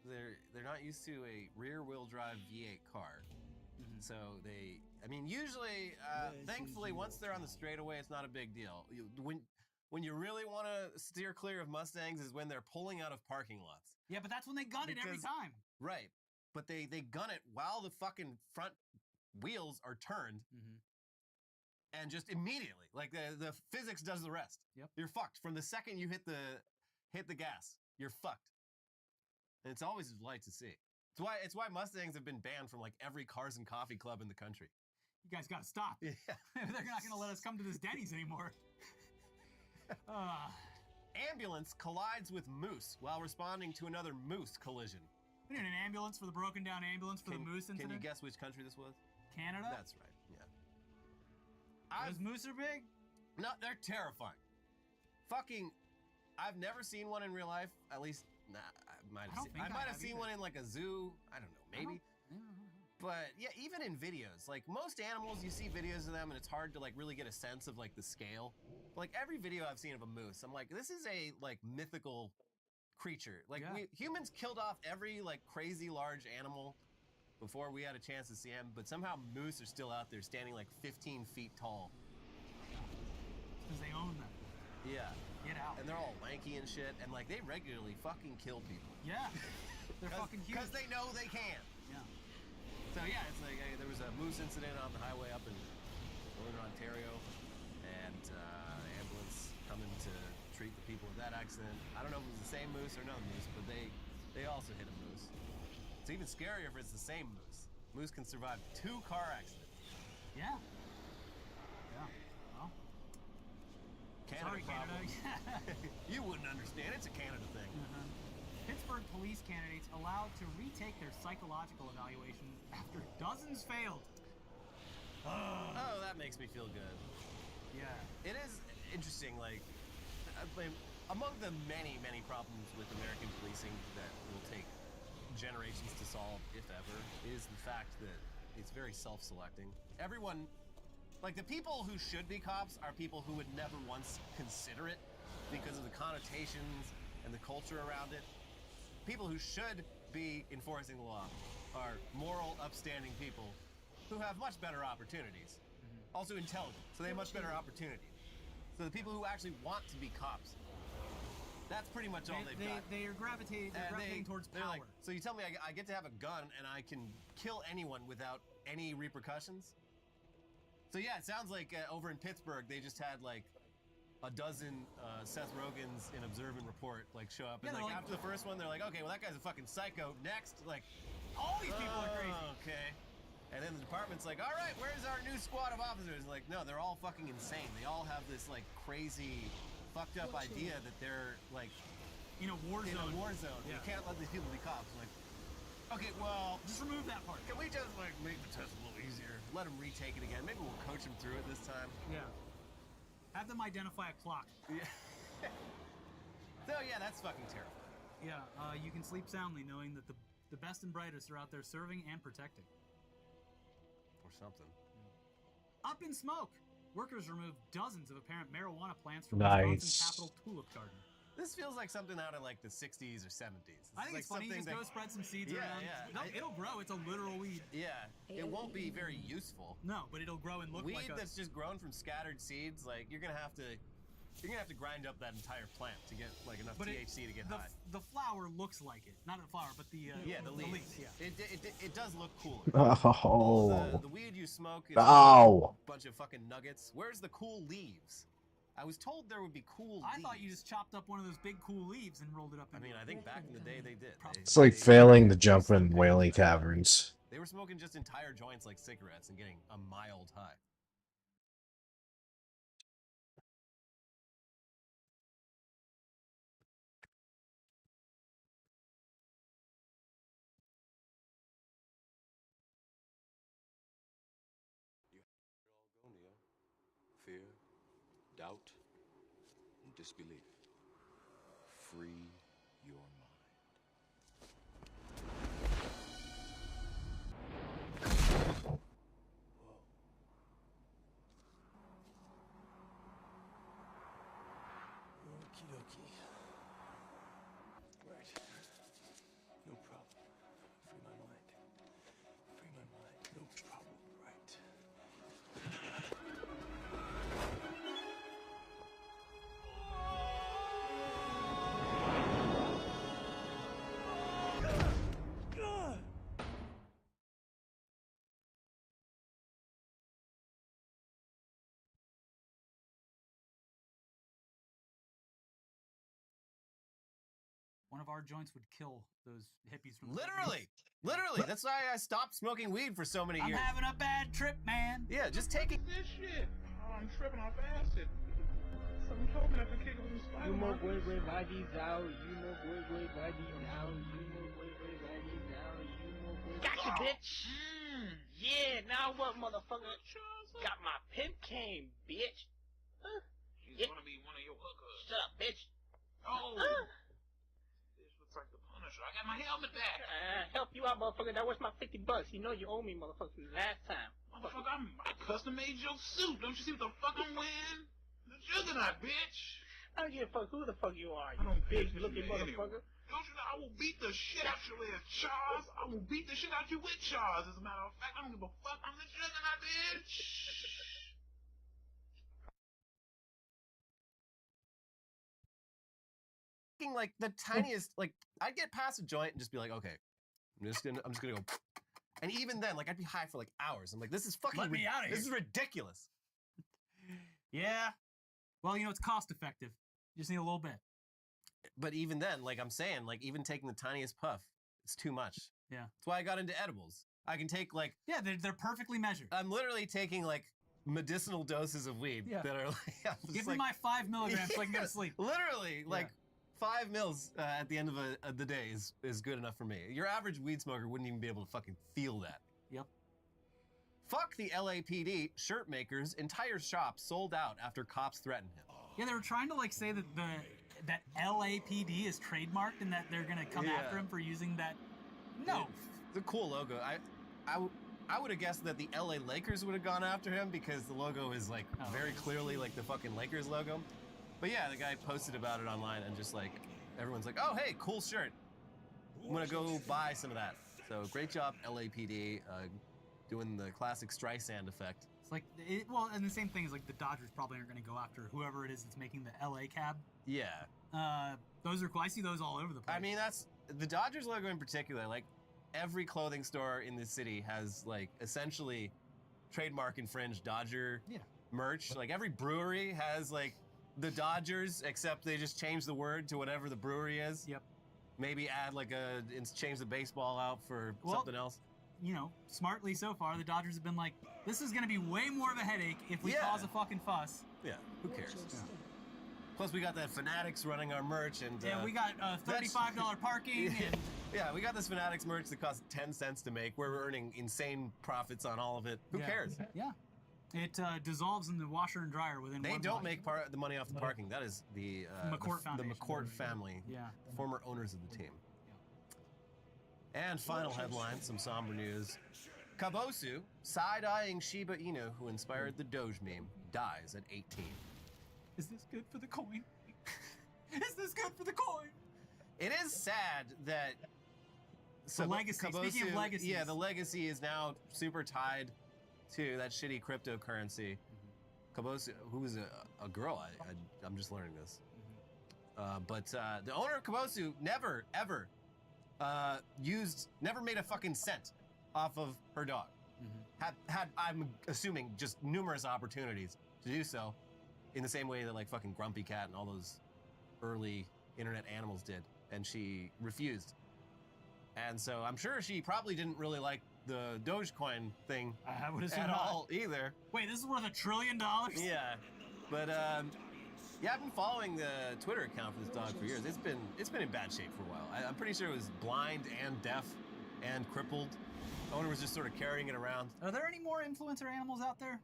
they're not used to a rear-wheel drive V8 car. So usually, thankfully, once they're on the straightaway, it's not a big deal. When you really want to steer clear of Mustangs is when they're pulling out of parking lots. Yeah, but that's when they gun it every time. Right. But they gun it while the fucking front wheels are turned. And just immediately, like the physics does the rest. Yep. You're fucked. From the second you hit the gas, you're fucked. And it's always a delight to see. It's why Mustangs have been banned from like every Cars and Coffee club in the country. You guys gotta stop. Yeah. They're not gonna let us come to this Denny's anymore. Ambulance collides with moose while responding to another moose collision. We need an ambulance for the broken down ambulance for the moose incident. Can you guess which country this was? Canada? That's right. Those moose are big? No, they're terrifying. I've never seen one in real life. At least, I might have seen one in like a zoo. I don't know, maybe. But yeah, even in videos, like most animals, you see videos of them and it's hard to like really get a sense of like the scale. But like every video I've seen of a moose, I'm like, this is a like mythical creature. Like humans killed off every like crazy large animal before we had a chance to see them, but somehow moose are still out there standing like 15 feet tall. Because they own them. Yeah. Get out. And they're all lanky and shit, and like they regularly fucking kill people. Yeah. They're fucking huge. Because they know they can. Yeah. So yeah, it's like there was a moose incident on the highway up in northern Ontario, and ambulance coming to treat the people of that accident. I don't know if it was the same moose or another moose, but they also hit a moose. It's even scarier if it's the same moose. Moose can survive 2 car accidents. Yeah. Yeah. Well. Canada Sorry, problem. Canada. You wouldn't understand. It's a Canada thing. Pittsburgh police candidates allowed to retake their psychological evaluation after dozens failed. Oh, that makes me feel good. Yeah. It is interesting, like, among the many, many problems with American policing that will take generations to solve, if ever, is the fact that it's very self-selecting. Everyone, like, the people who should be cops are people who would never once consider it because of the connotations and the culture around it. People who should be enforcing the law are moral, upstanding people who have much better opportunities. Also intelligent, so they have much better opportunities. So the people who actually want to be cops, that's pretty much all they've got. They are gravitating towards power. Like, so you tell me I get to have a gun and I can kill anyone without any repercussions? So yeah, it sounds like over in Pittsburgh, they just had like a dozen Seth Rogens in Observe and Report like show up, and Yeah, like like- after the first one, they're like, okay, well that guy's a fucking psycho. Next, like, all these people are crazy. Okay. And then the department's like, all right, where's our new squad of officers? And like, no, they're all fucking insane. They all have this like crazy, fucked up idea that they're like in a war zone. In a war zone. Yeah. You can't let these people be cops. I'm like, okay, well, just remove that part. Can we just like make the test a little easier? Let them retake it again. Maybe we'll coach them through it this time. Yeah. Have them identify a clock. Yeah. So yeah, that's fucking terrifying. Yeah, you can sleep soundly knowing that the best and brightest are out there serving and protecting. Or something. Up in smoke! Workers removed dozens of apparent marijuana plants from Nice. Wisconsin Capitol Tulip Garden. This feels like something out of like the 60s or 70s. I think it's funny. You just go spread some seeds around. Yeah. No, it'll grow. It's a literal weed. Yeah. It won't be very useful. No, but it'll grow and look weed like a... that's just grown from scattered seeds. Like you're gonna have to grind up that entire plant to get like enough THC to get high. The flower looks like it. Not the flower, but the leaves. Yeah. It does look cooler. Oh. The weed you smoke is Ow. a bunch of fucking nuggets. Where's the cool leaves? I was told there would be cool leaves. I thought you just chopped up one of those big cool leaves and rolled it up. I mean, I think back in the day they did. It's like failing to jump in whaling caverns. They were smoking just entire joints like cigarettes and getting a mild high. Fear, doubt, and disbelief. Free your mind. Okie dokie. Right. No problem. Free my mind. Free my mind. No problem. Right. One of our joints would kill those hippies from the Literally! Literally! That's why I stopped smoking weed for so many years. I'm having a bad trip, man. Yeah, just taking this shit. Oh, I'm tripping off acid. Someone told me I could kick with some spider. You know boy bodies out. You know boy bodies out. You know boy bodies out. You know boy. Gotcha, bitch. Yeah. Now what, motherfucker? Got my pimp cane, bitch. She's gonna be one of your hookers. Shut up, bitch. Oh. This looks like the Punisher. I got my helmet back. Help you out, motherfucker. That was my $50. You know you owe me, motherfucker, from last time. Motherfucker, I custom made your suit. Don't you see what the fuck I'm wearing? The Juggernaut, bitch. I don't give a fuck who the fuck you are. I don't big bitch looking anyway. motherfucker. Don't you know I will beat the shit out your ass, Charles? I will beat the shit out you with Charles. As a matter of fact, I don't give a fuck. I'm the Juggernaut, bitch. taking like the tiniest, like I'd get past a joint and just be like, okay, I'm just gonna go. And even then, like I'd be high for like hours. I'm like, this is fucking Let me out of This is here. ridiculous. Yeah. Well, it's cost effective. You just need a little bit. But even then, like I'm saying, like even taking the tiniest puff, it's too much. Yeah. That's why I got into edibles. I can take like they're perfectly measured. I'm literally taking like medicinal doses of weed that are like Give me my 5 milligrams so I can go to sleep. Literally, like 5 mils at the end of the day is good enough for me. Your average weed smoker wouldn't even be able to fucking feel that. Yep. Fuck the LAPD shirt maker's entire shop sold out after cops threatened him. Yeah, they were trying to like say that that LAPD is trademarked and that they're gonna come after him for using that. No. The cool logo. I would have guessed that the LA Lakers would have gone after him because the logo is like very clearly like the fucking Lakers logo. But yeah, the guy posted about it online and just like everyone's like, oh hey, cool shirt. I'm gonna go buy some of that. So great job, LAPD, doing the classic Streisand effect. It's like, and the same thing is like the Dodgers probably aren't going to go after whoever it is that's making the LA cab. Yeah. Those are cool. I see those all over the place. I mean, that's the Dodgers logo in particular. Like every clothing store in the city has like essentially trademark infringed Dodger merch. Like every brewery has like the Dodgers, except they just change the word to whatever the brewery is. Yep. Maybe add like change the baseball out for something else. Smartly so far, the Dodgers have been like, this is going to be way more of a headache if we cause a fucking fuss. Yeah, who cares? Yeah. Plus, we got that Fanatics running our merch, and we got $35 parking. And yeah, we got this Fanatics merch that costs 10 cents to make. We're earning insane profits on all of it. Who cares? Yeah, it dissolves in the washer and dryer within. They one don't wash. make the money off the parking. That is the McCourt family, former owners of the team. And final headline, some somber news. Kabosu, side-eyeing Shiba Inu, who inspired the Doge meme, dies at 18. Is this good for the coin? Is this good for the coin? It is sad that the legacy. Kabosu, Speaking of legacies. Yeah, the legacy is now super tied to that shitty cryptocurrency. Kabosu, who was a girl, I'm just learning this. But the owner of Kabosu never, ever never made a fucking cent off of her dog. Had I'm assuming just numerous opportunities to do so, in the same way that like fucking Grumpy Cat and all those early internet animals did, and she refused. And so I'm sure she probably didn't really like the Dogecoin thing at all either. Wait, this is worth $1 trillion? Yeah, but yeah, I've been following the Twitter account for this dog for years. It's been in bad shape for a while. I'm pretty sure it was blind and deaf and crippled. The owner was just sort of carrying it around. Are there any more influencer animals out there?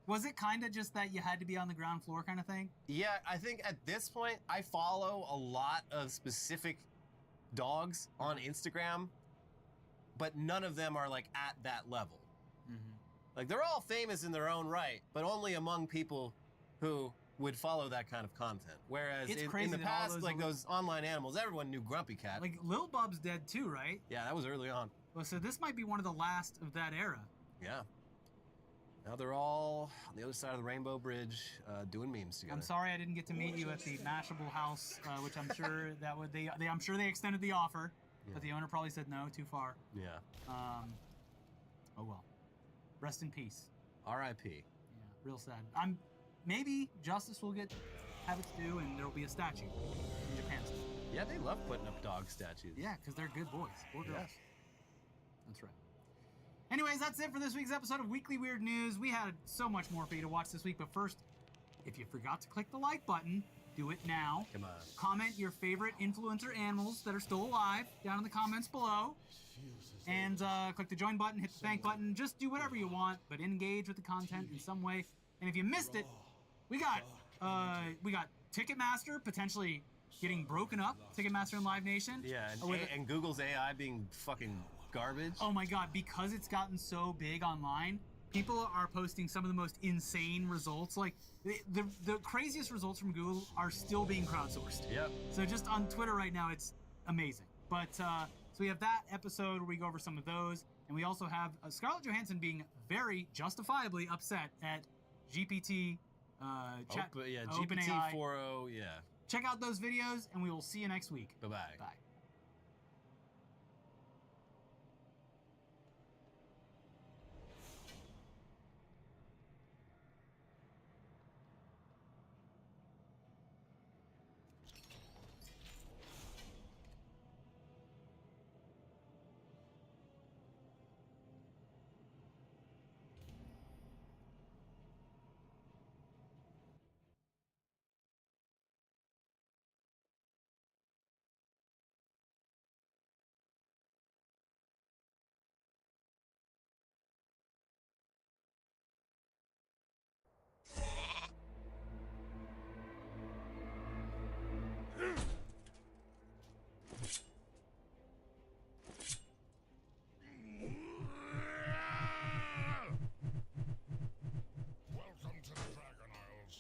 Was it kind of just that you had to be on the ground floor kind of thing? Yeah, I think at this point, I follow a lot of specific dogs on Instagram, but none of them are like at that level. Like they're all famous in their own right, but only among people who would follow that kind of content. Whereas in the past, like those online animals, everyone knew Grumpy Cat. Like Lil Bub's dead too, right? Yeah, that was early on. Well, so this might be one of the last of that era. Yeah. Now they're all on the other side of the Rainbow Bridge doing memes together. I'm sorry I didn't get to meet you at the Mashable House, which I'm sure that would I'm sure they extended the offer, but the owner probably said no, too far. Yeah. Oh well. Rest in peace. R.I.P. Yeah, real sad. Maybe justice will have its due, and there will be a statue in Japan. Yeah, they love putting up dog statues. Yeah, because they're good boys or girls. Yes. That's right. Anyways, that's it for this week's episode of Weekly Weird News. We had so much more for you to watch this week, but first, if you forgot to click the like button, do it now. Come on. Comment your favorite influencer animals that are still alive down in the comments below. And click the join button, hit the thank button. Just do whatever you want, but engage with the content in some way. And if you missed it, we got Ticketmaster potentially getting broken up. Ticketmaster and Live Nation. Yeah, and Google's AI being fucking garbage. Oh my god, because it's gotten so big online, people are posting some of the most insane results. Like the craziest results from Google are still being crowdsourced. Yep. So just on Twitter right now, it's amazing. But so we have that episode where we go over some of those, and we also have Scarlett Johansson being very justifiably upset at GPT chat. Yeah, GPT GPT 4.0. Yeah. Check out those videos, and we will see you next week. Bye-bye. Bye. Welcome to the Dragon Isles.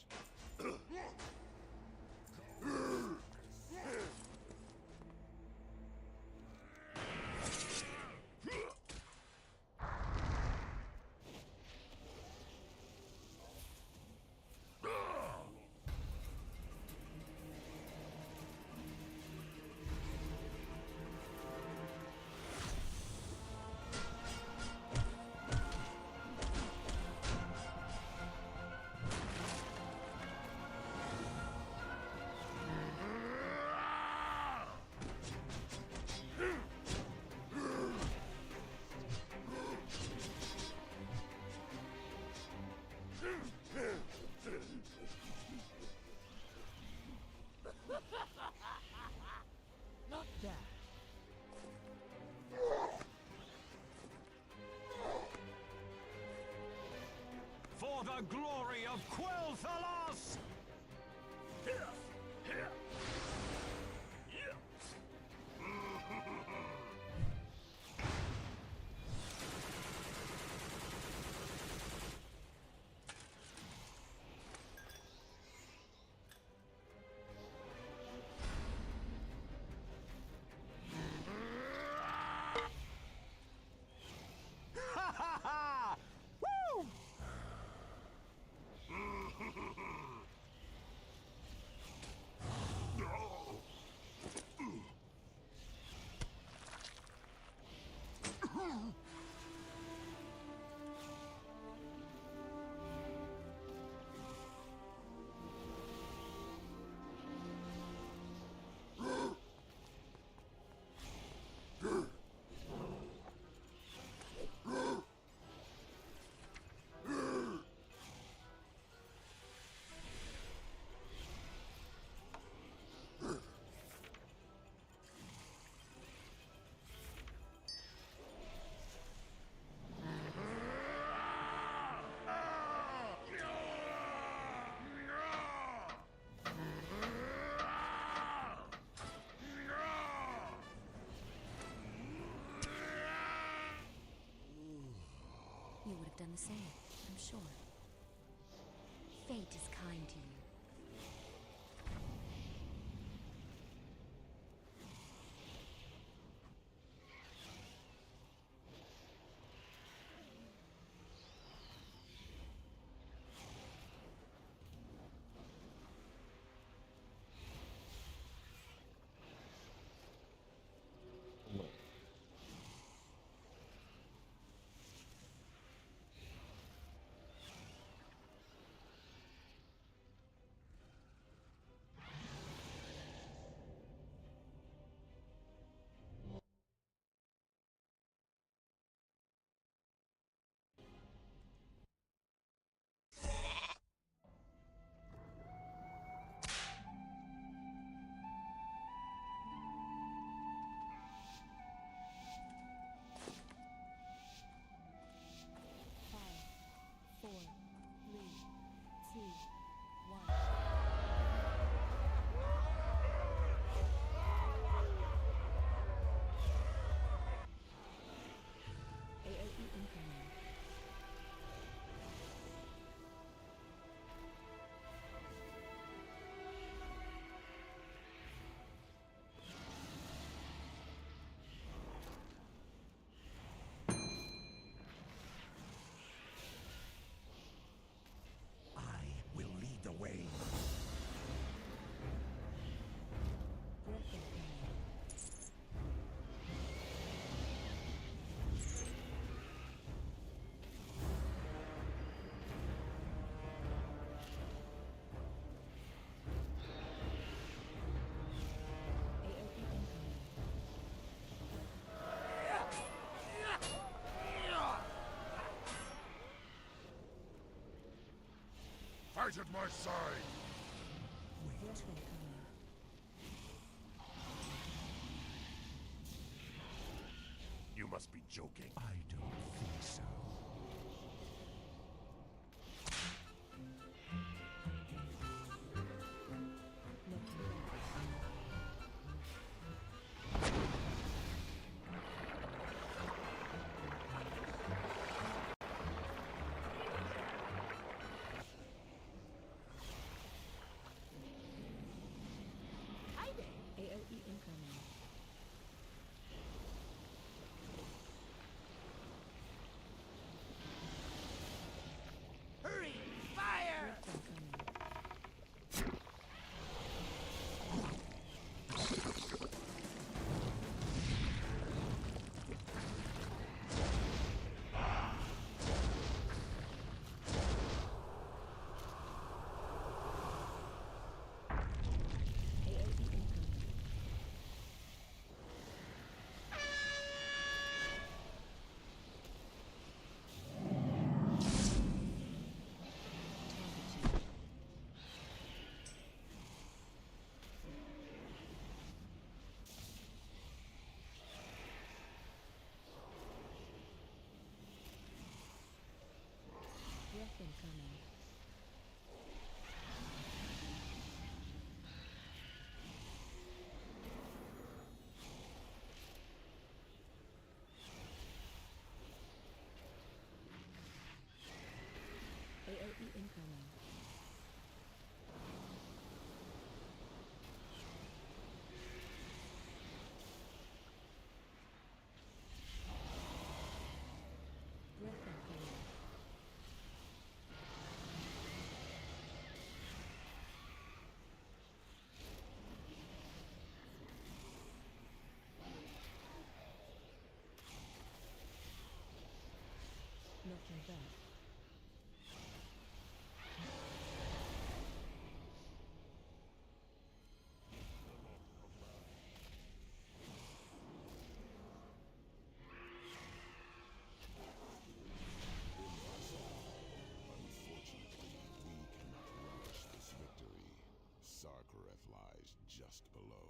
Not bad. For the glory of Quel'Thalas! Woo! You would have done the same, I'm sure. Fate is kind to you. Right at my side! Wait. You must be joking. I don't think so. AOE incoming. Hurry! Fire! Breath incoming. AOE incoming. Breath incoming. Knocking back. Unfortunately, we cannot relish this victory. Sarkareth lies just below.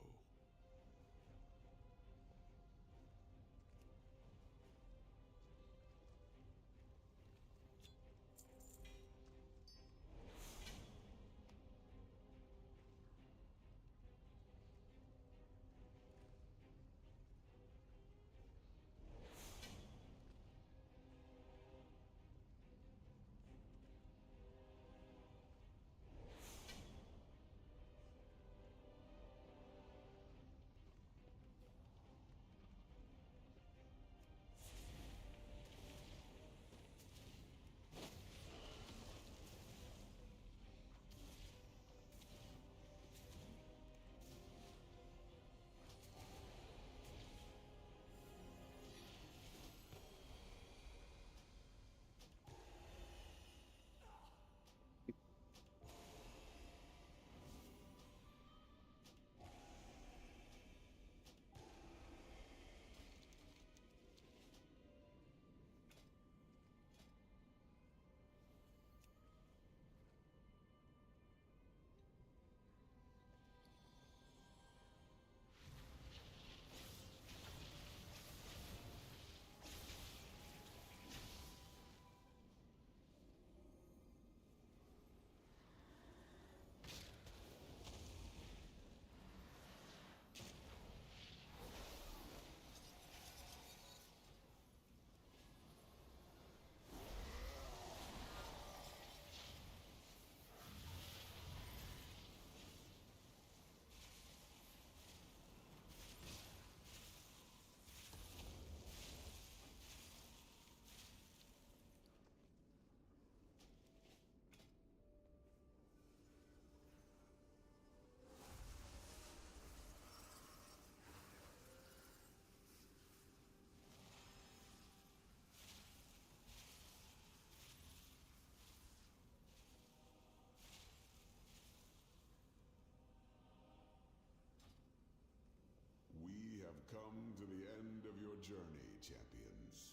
We have come to the end of your journey, champions.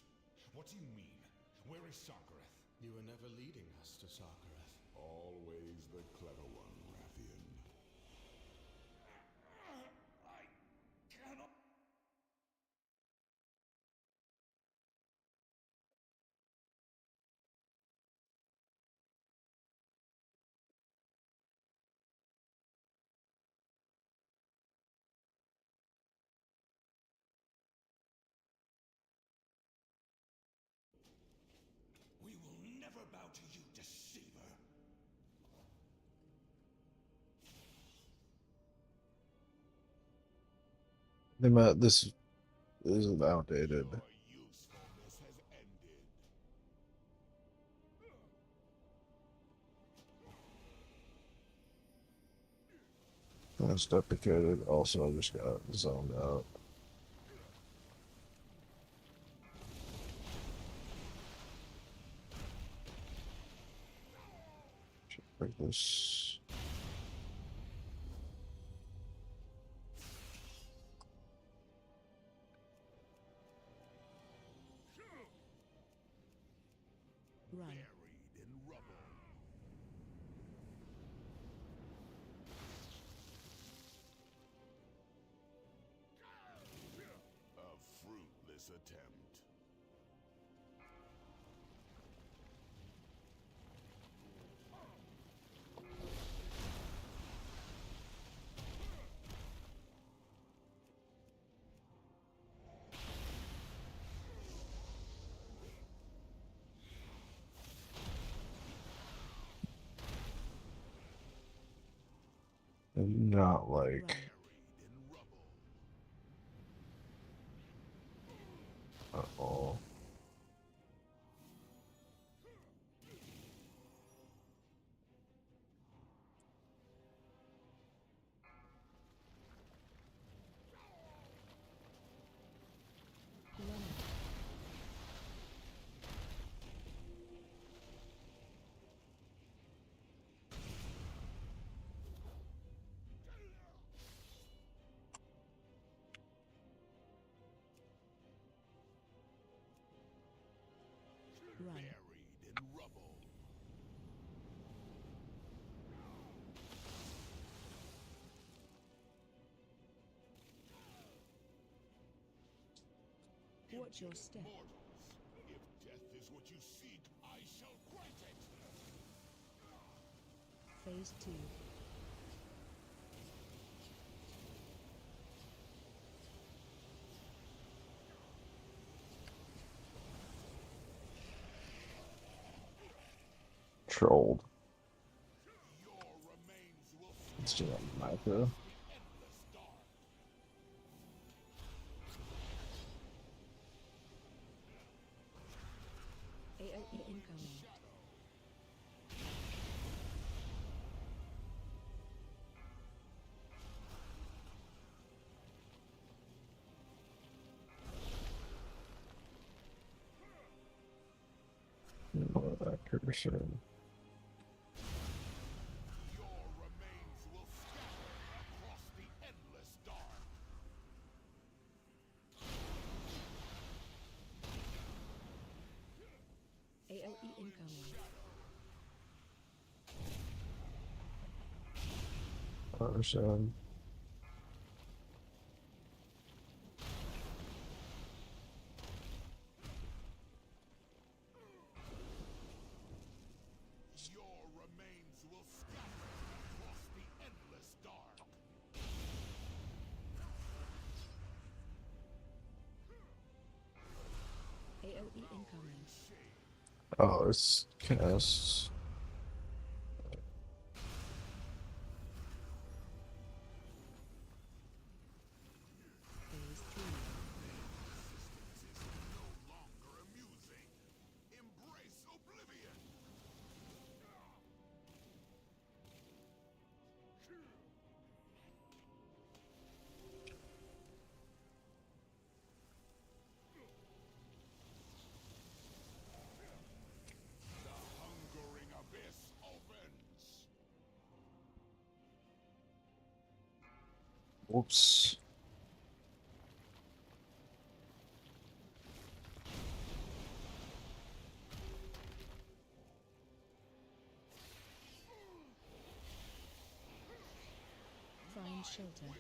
What do you mean? Where is Sarkareth? You were never leading us to Sarkareth. Always This is outdated. That's deprecated. Also, I just got zoned out. Should break this. Run. A fruitless attempt. Not like. Uh-oh. Run. Buried in rubble. Watch your step. If death is what you seek, I shall grant it. Phase 2. Trolled. Let's do that micro. AOE incoming. Lower that cursor. AOE incoming. Cursor. Your remains will scatter across the endless dark. AOE incoming. Oh, it's casts. Phase 3. No longer amusing. Embrace oblivion. The hungering abyss opens. Whoops. Find shelter.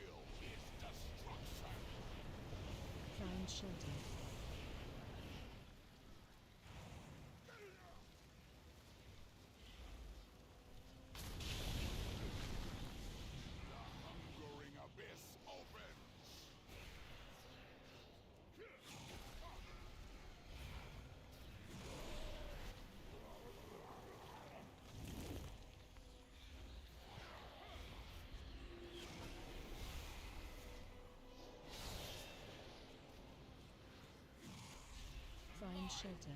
Find shelter. Hungering abyss opens. shelter.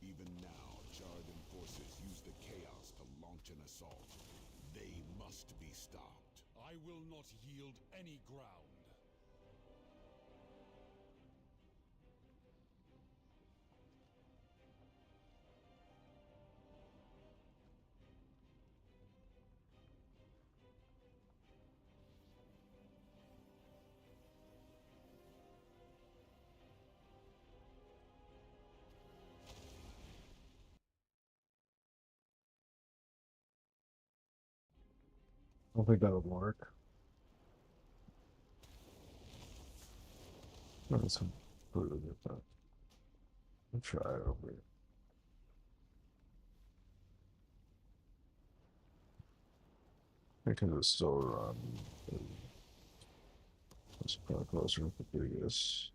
Even now, Jarden forces use the chaos to launch an assault. They must be stopped. I will not yield any ground. I don't think that would work. That's completely different. I'll try it over here. I can just still run. It's probably closer to the biggest.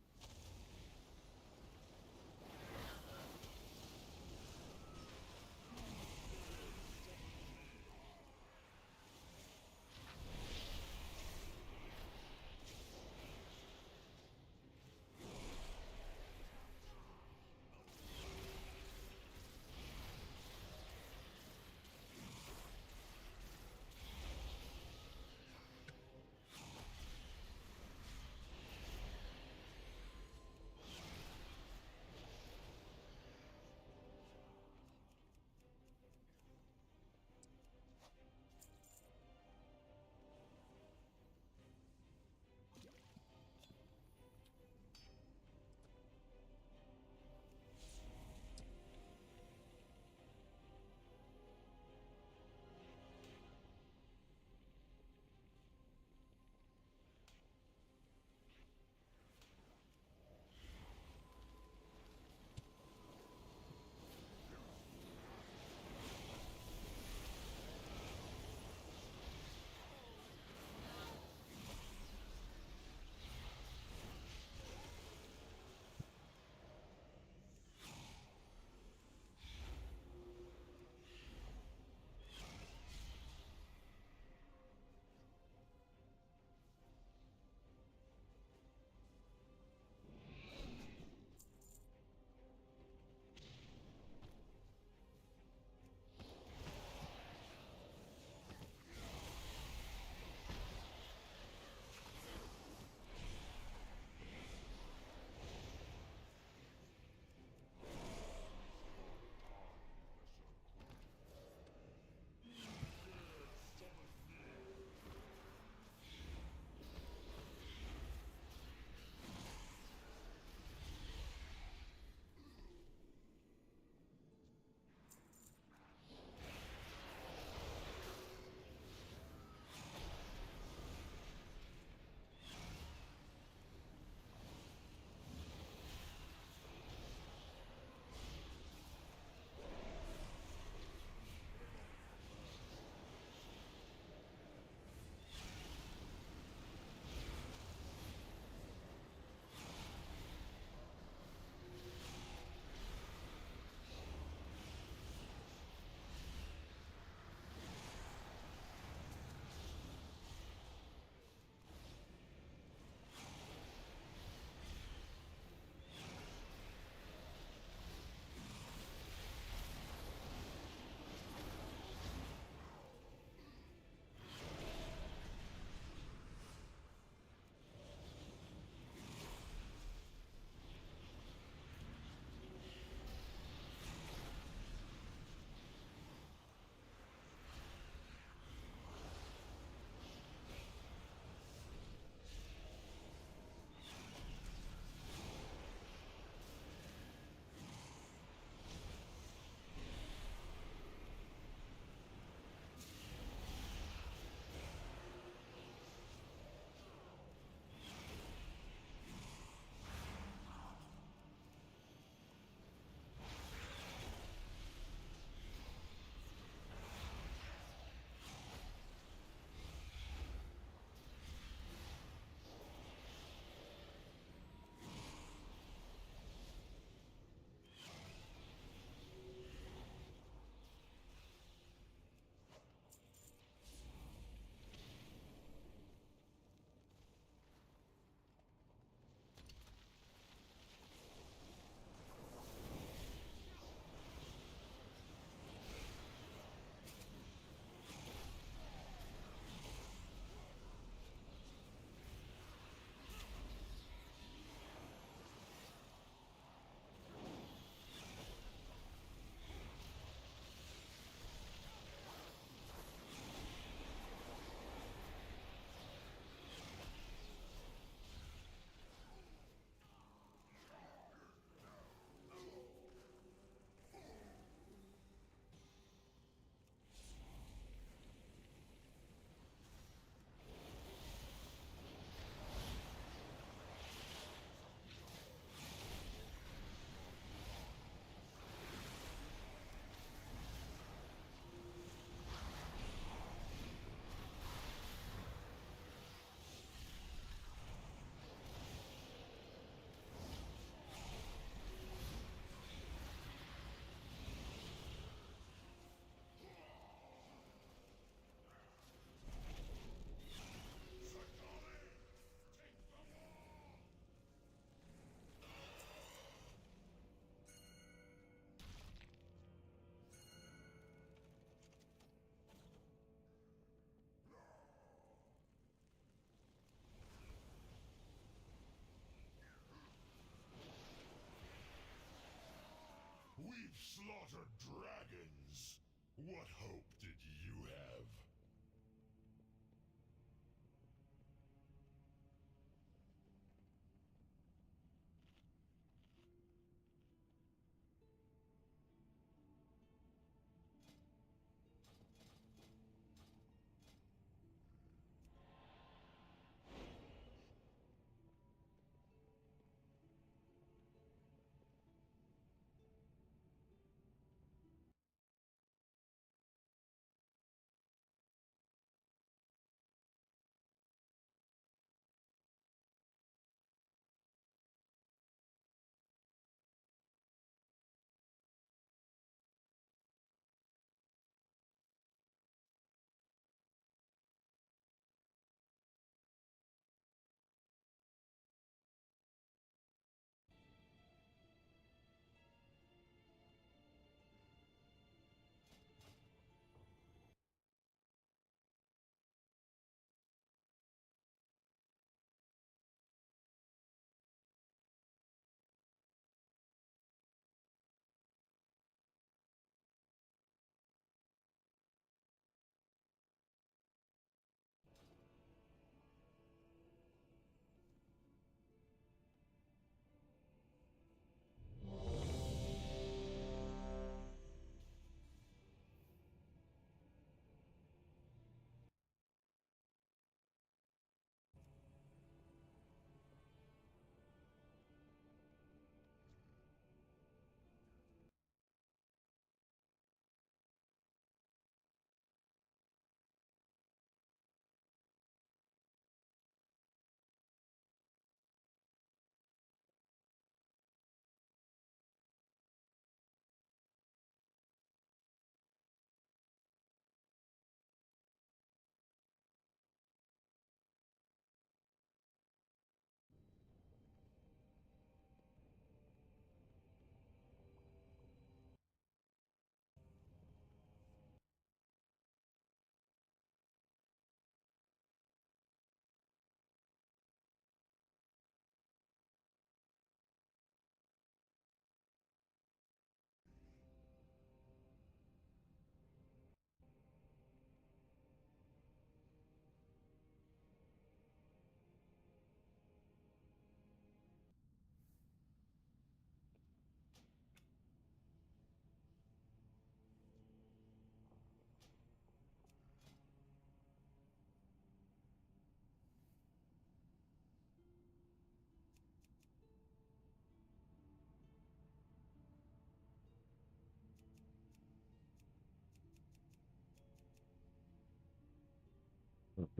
We've slaughtered dragons. What hope did you have?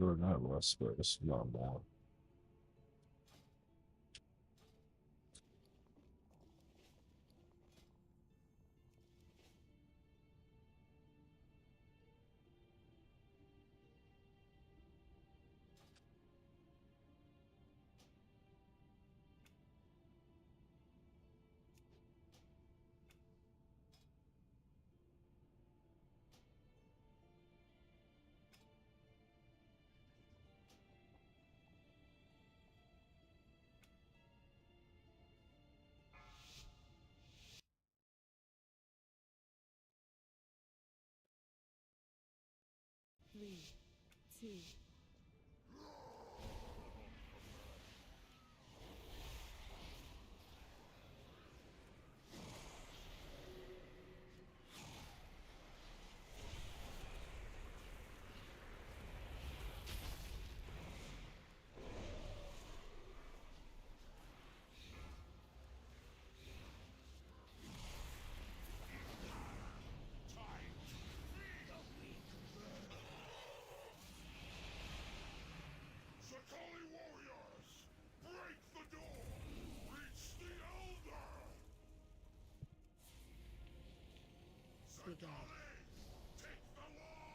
Or not less, but it's not more. Three, two, Sakali warriors! Break the door! Reach the Elder! begin. Take the wall!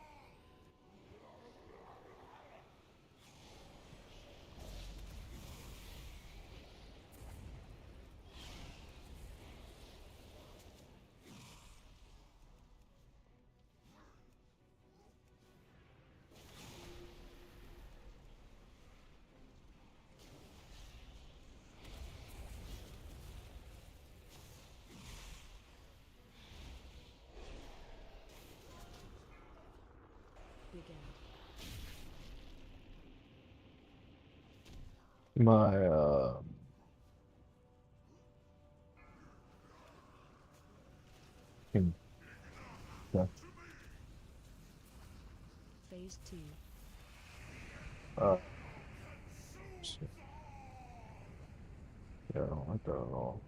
My hmm, yeah. Phase 2. Shit. Yeah, I don't like that at all.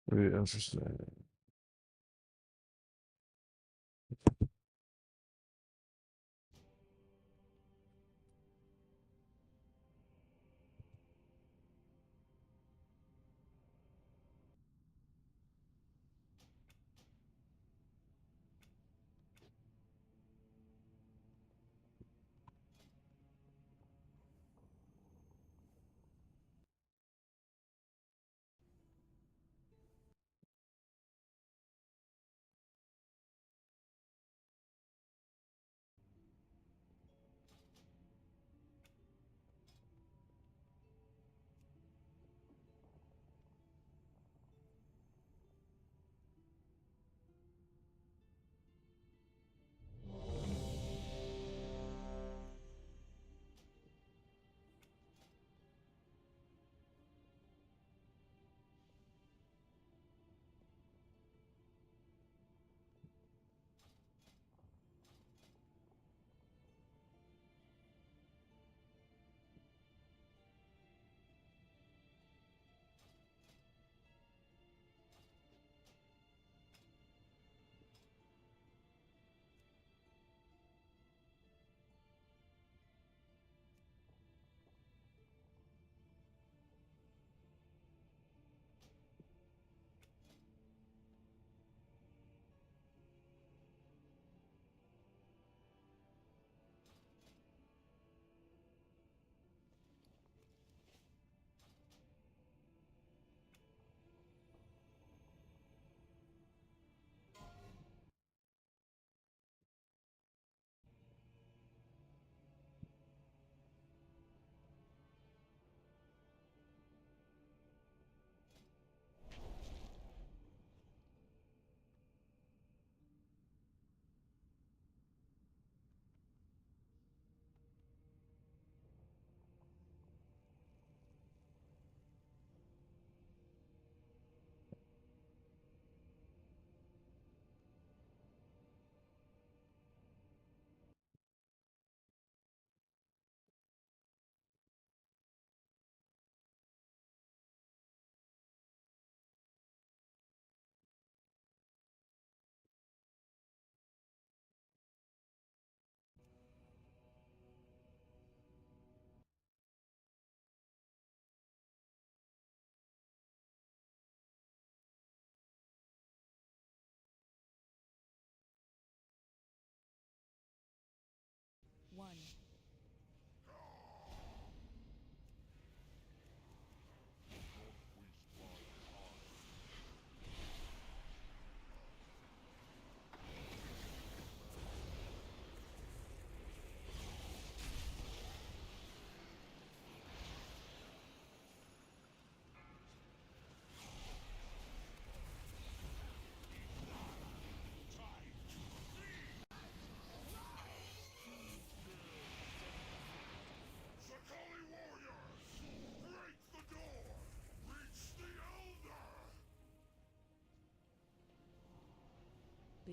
Very interesting.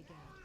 Big Ed.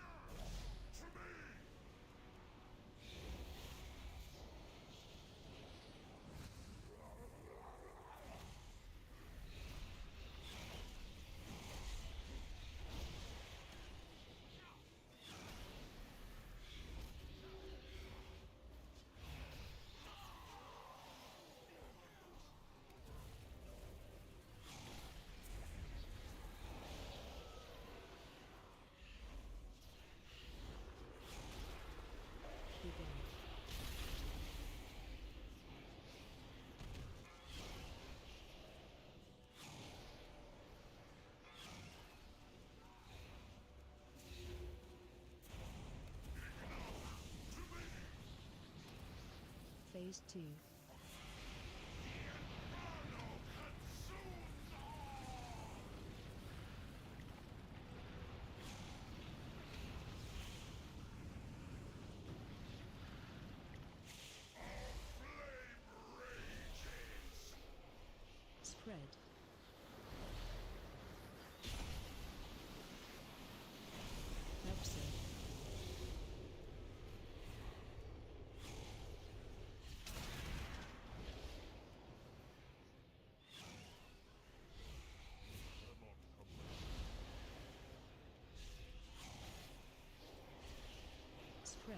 Phase 2. Spread. Absent. Spread.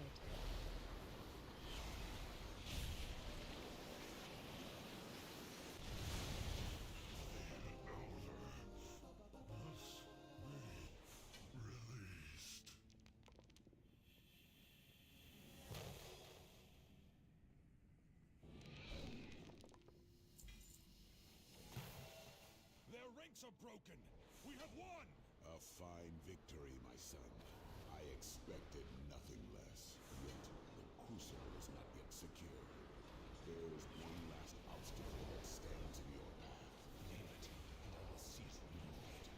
Their ranks are broken. We have won. A fine victory, my son. I expected nothing less. Yet, the crucible is not yet secure. There is one last obstacle that stands in your path. Name it, and I will see it removed.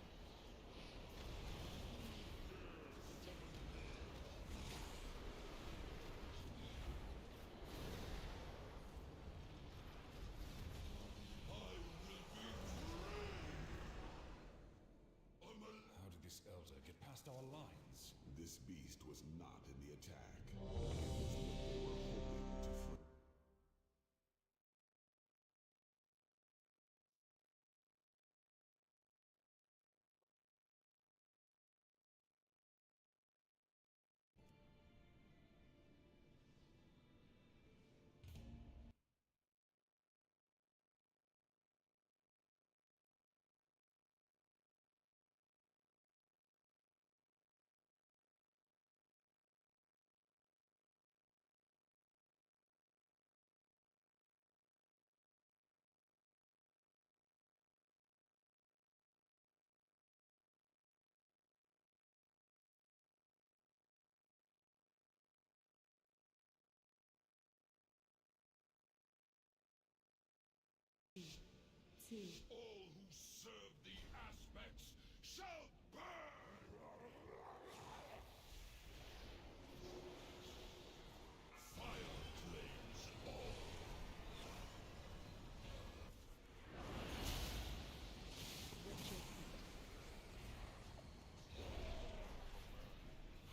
How did this elder get past our lines? This beast was not in the attack. It was what they were hoping to free. All who serve the aspects shall burn! Fire claims all.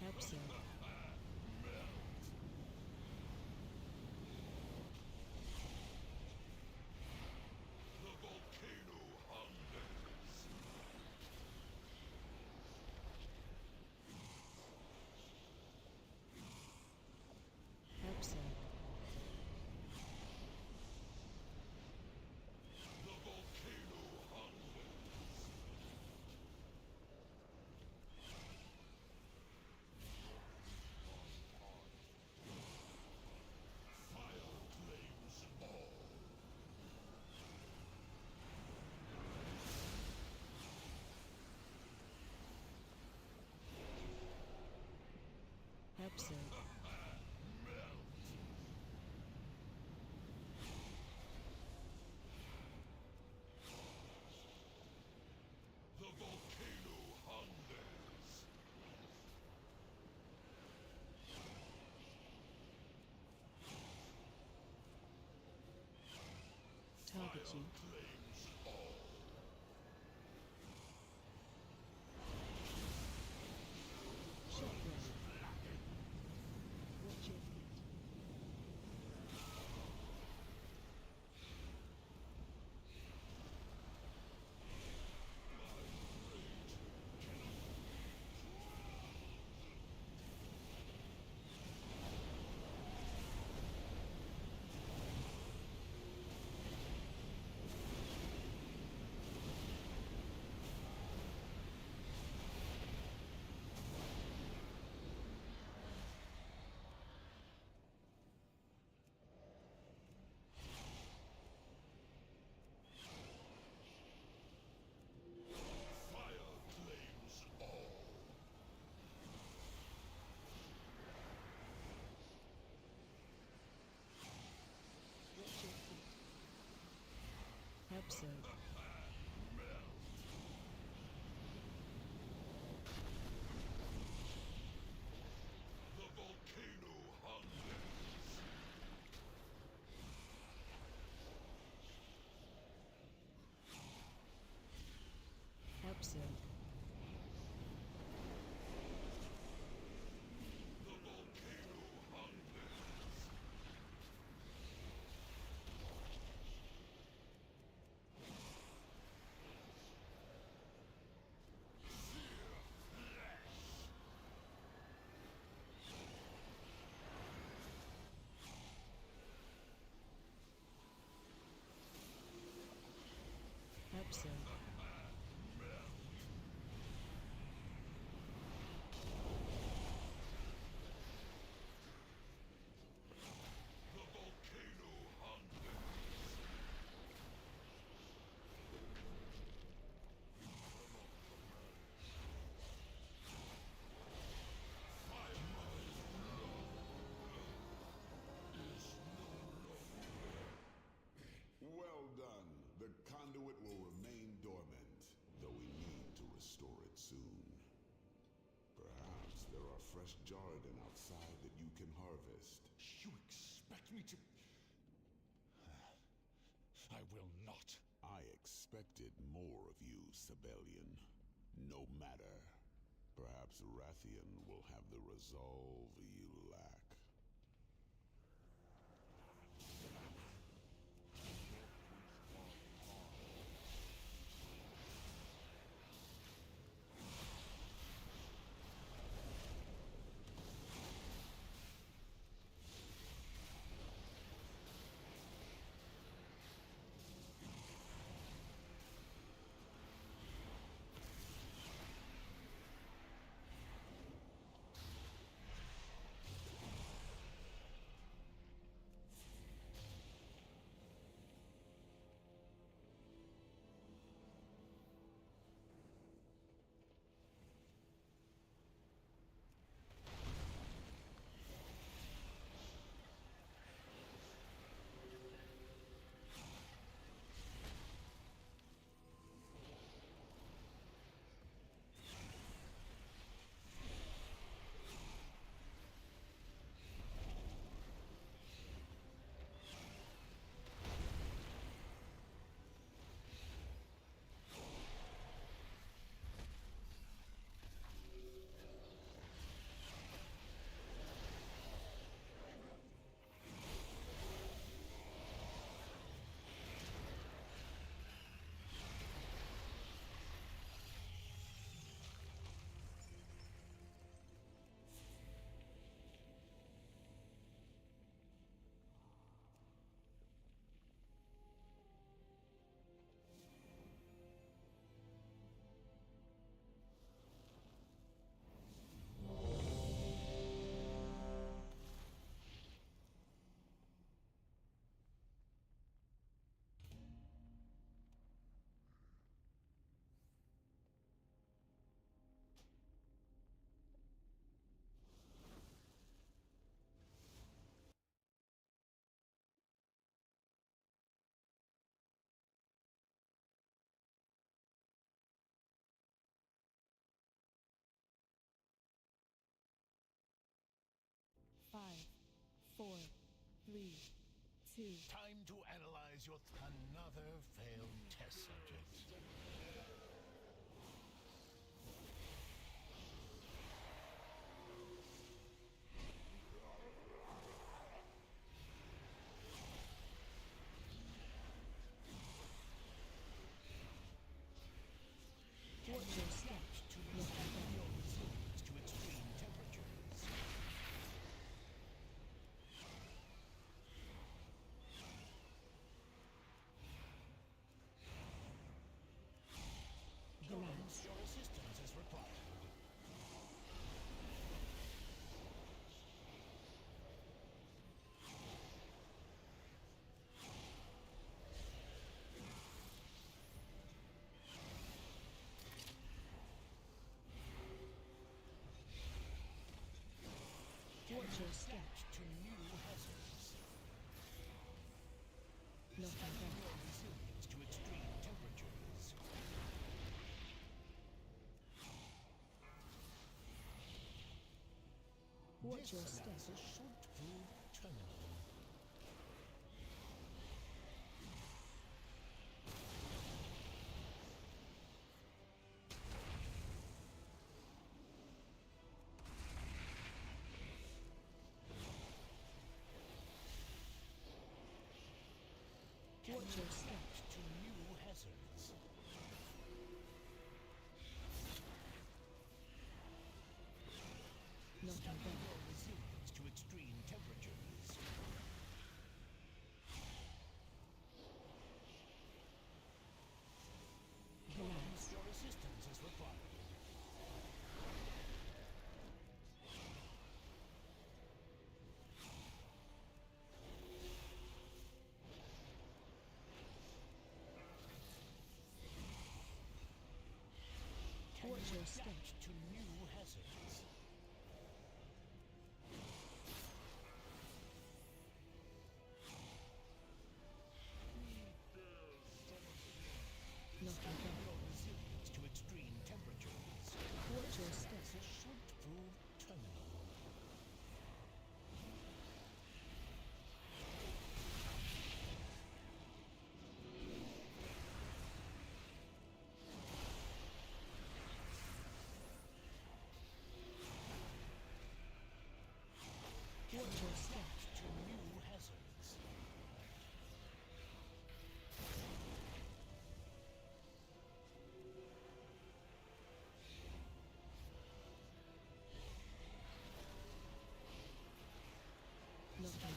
Absent. The volcano hungers. Absent. The volcano hungers. Fire claims all. Absent. The volcano hungers. Target you. Claims all. Shaman. Help so. The volcano hungers. Help so. Help so. Well done. The conduit will remain dormant, though we need to restore it soon. Perhaps there are fresh Jarden outside that you can harvest. You expect me to... I will not. I expected more of you, Sibelian. No matter. Perhaps Rathian will have the resolve you lack. Five, four, three, two. Time to analyze your... Another failed test subject. Watch your step. Look ahead. Your resilience to extreme temperatures. Glance. Your assistance is required. Watch your step. To new hazards. Look ahead. Your resilience to extreme Watch your step. should prove terminal. Watch your step. To new hazards. Not Study bad. your resilience to extreme temperatures. Relax. Your assistance is required. Watch your step. To new hazards. Not bad. Your resilience to extreme temperatures. Watch your step. Should prove terminal. Watch your step. To new hazards. Not bad.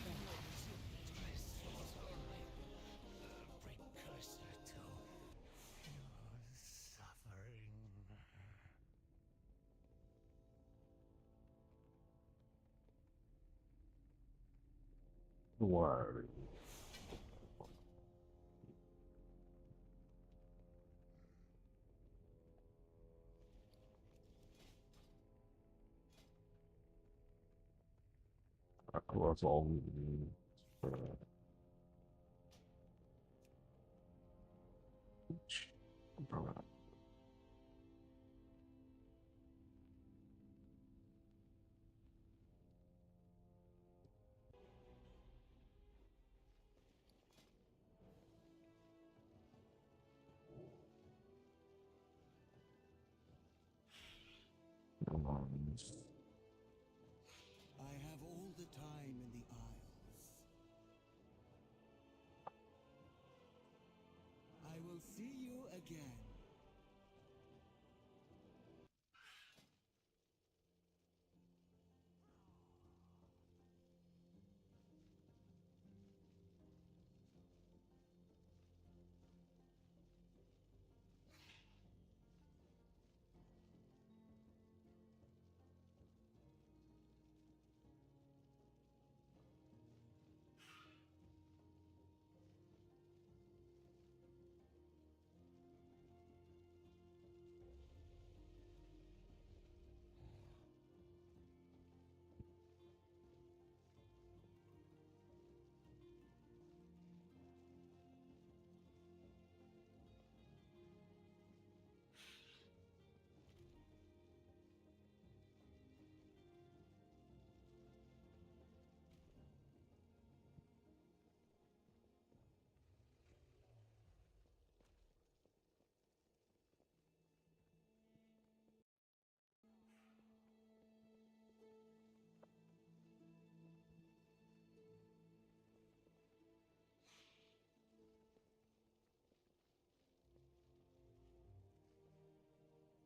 Precursor to your suffering. Word. Well, that's all. I have all the time in the Isles. I will see you again.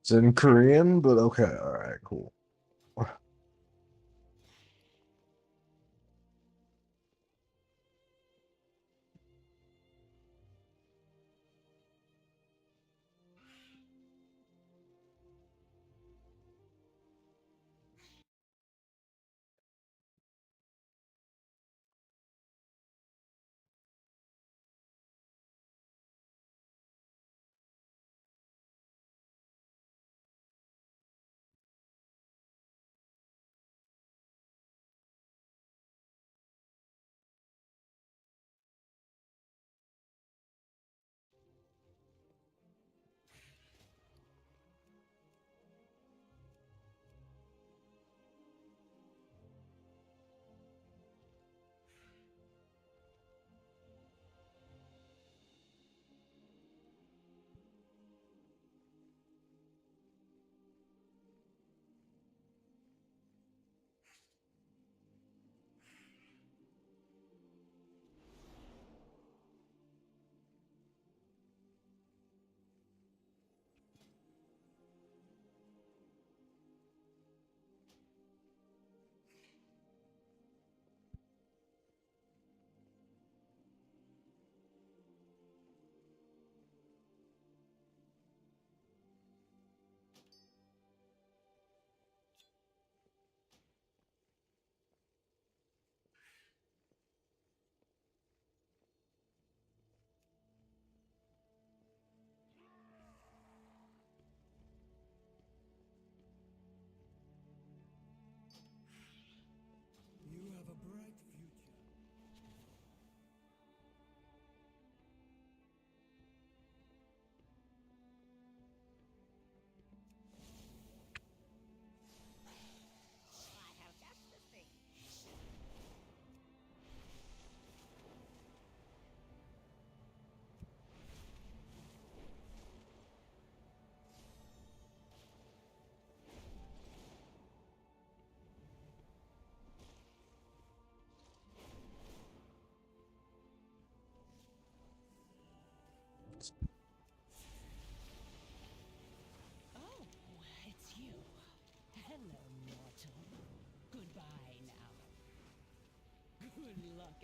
It's in Korean, but okay, all right, cool.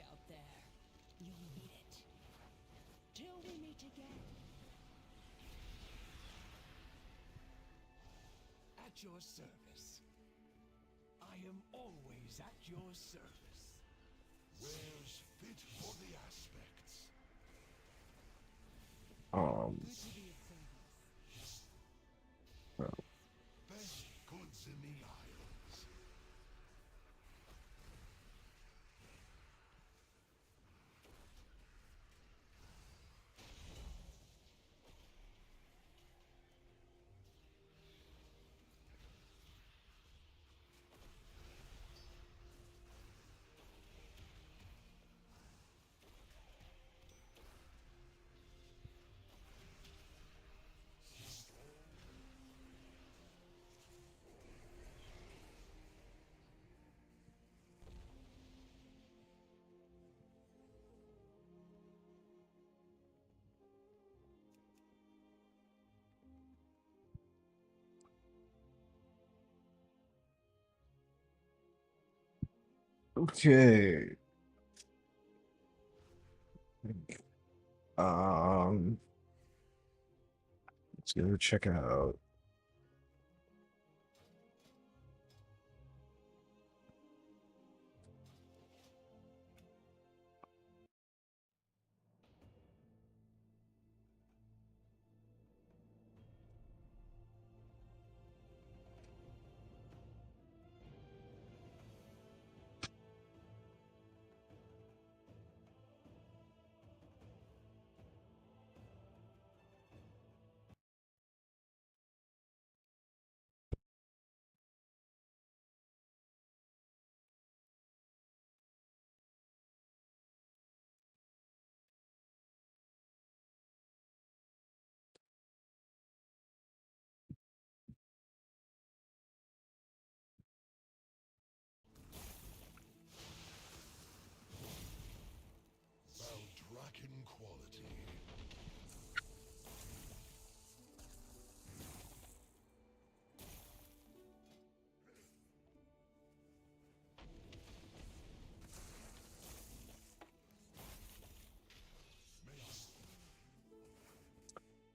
out there. You'll need it. Till we meet again. At your service. I am always at your service. Where's fit for the aspects? Best goods in the Isles. Okay. Let's go check out. Valdrakken quality.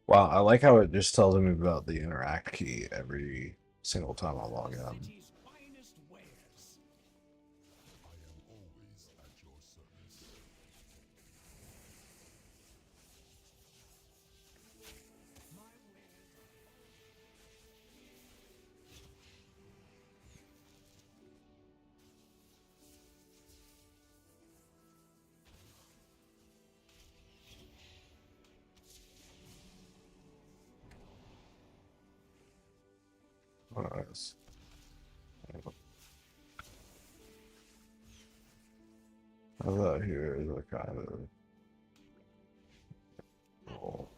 Wow, I like how it just tells me about the interact key every single time I log in. City's finest wares. I am always at your service. My wares. Nice. I thought here is a kind of cool.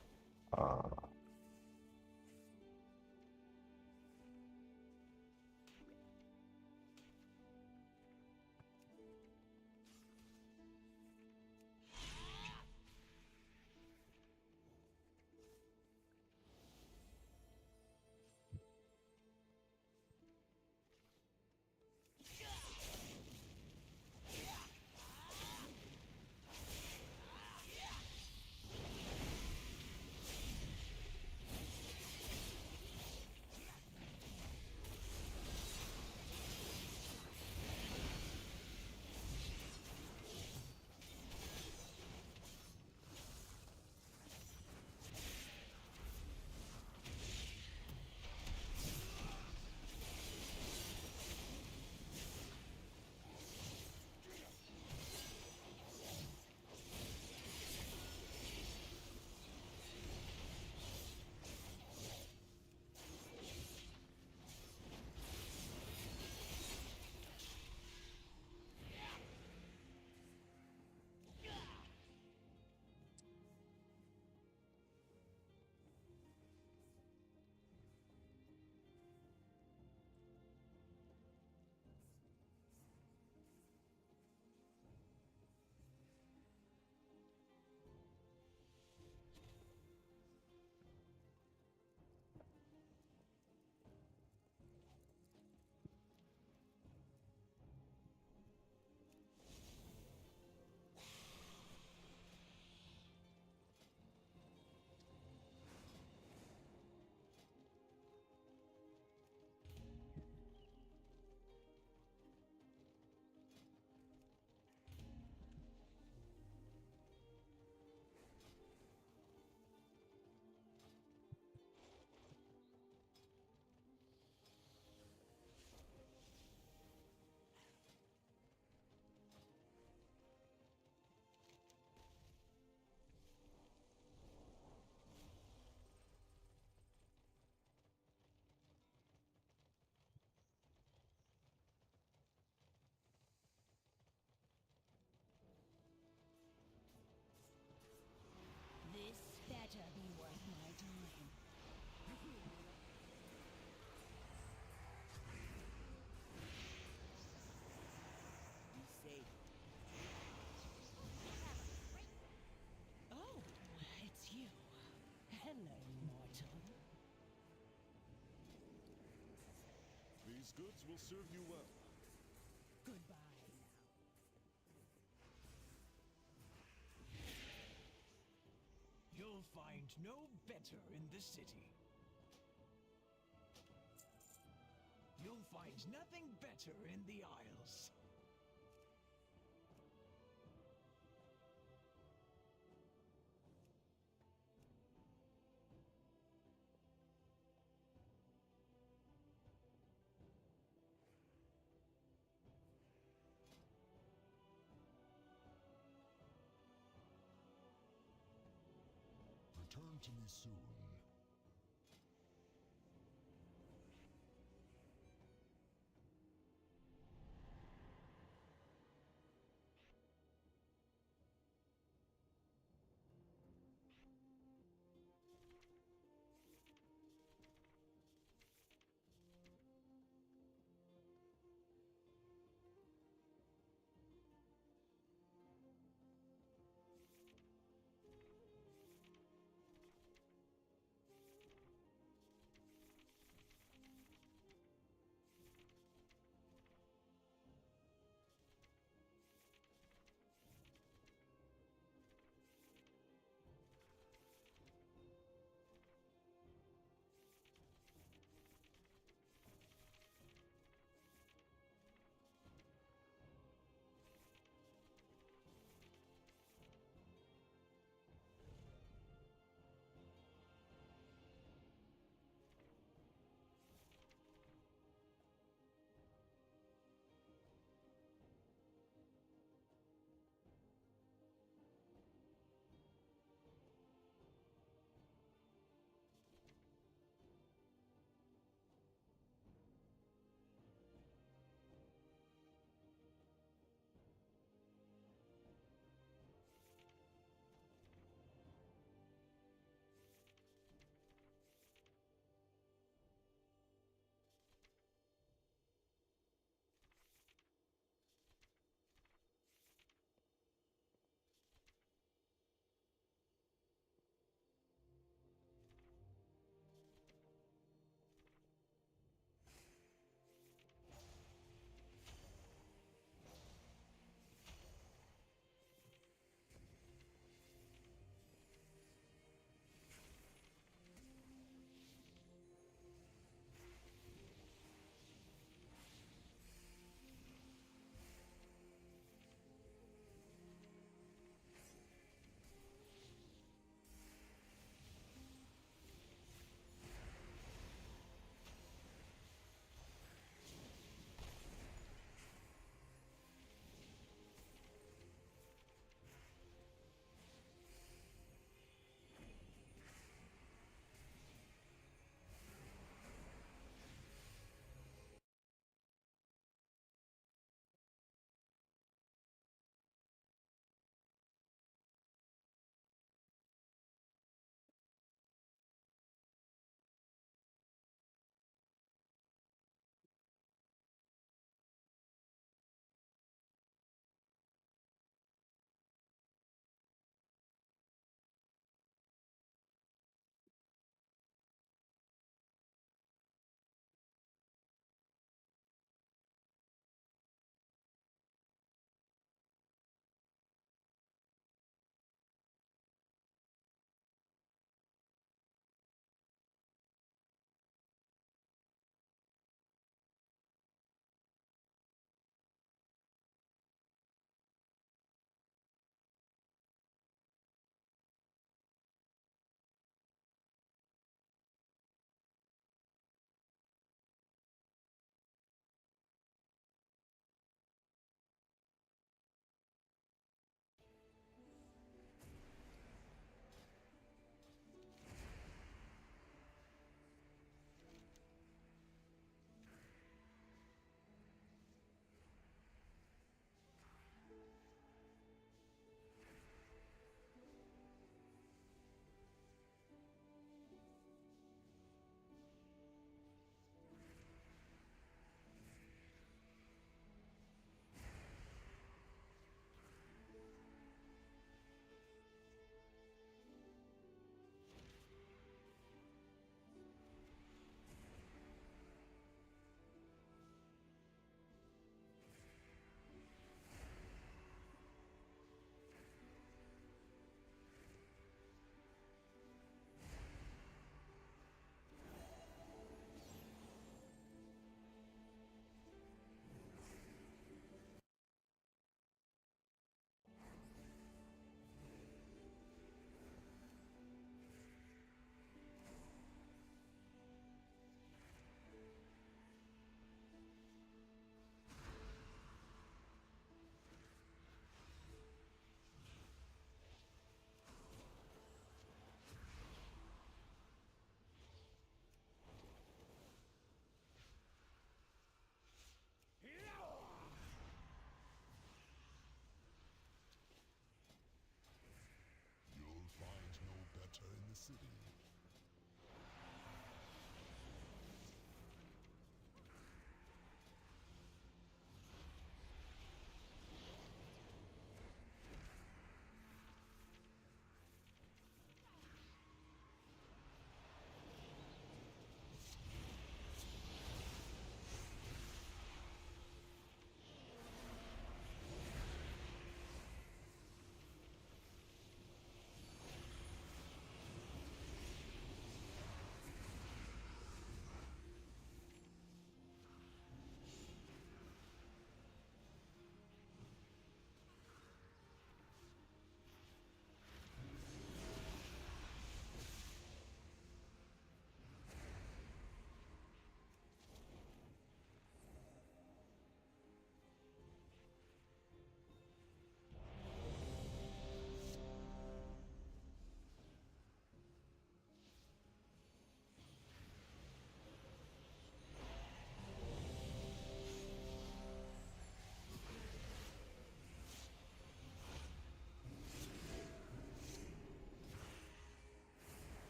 These goods will serve you well. Goodbye now. You'll find no better in the city. You'll find nothing better in the Isles. Return to me soon.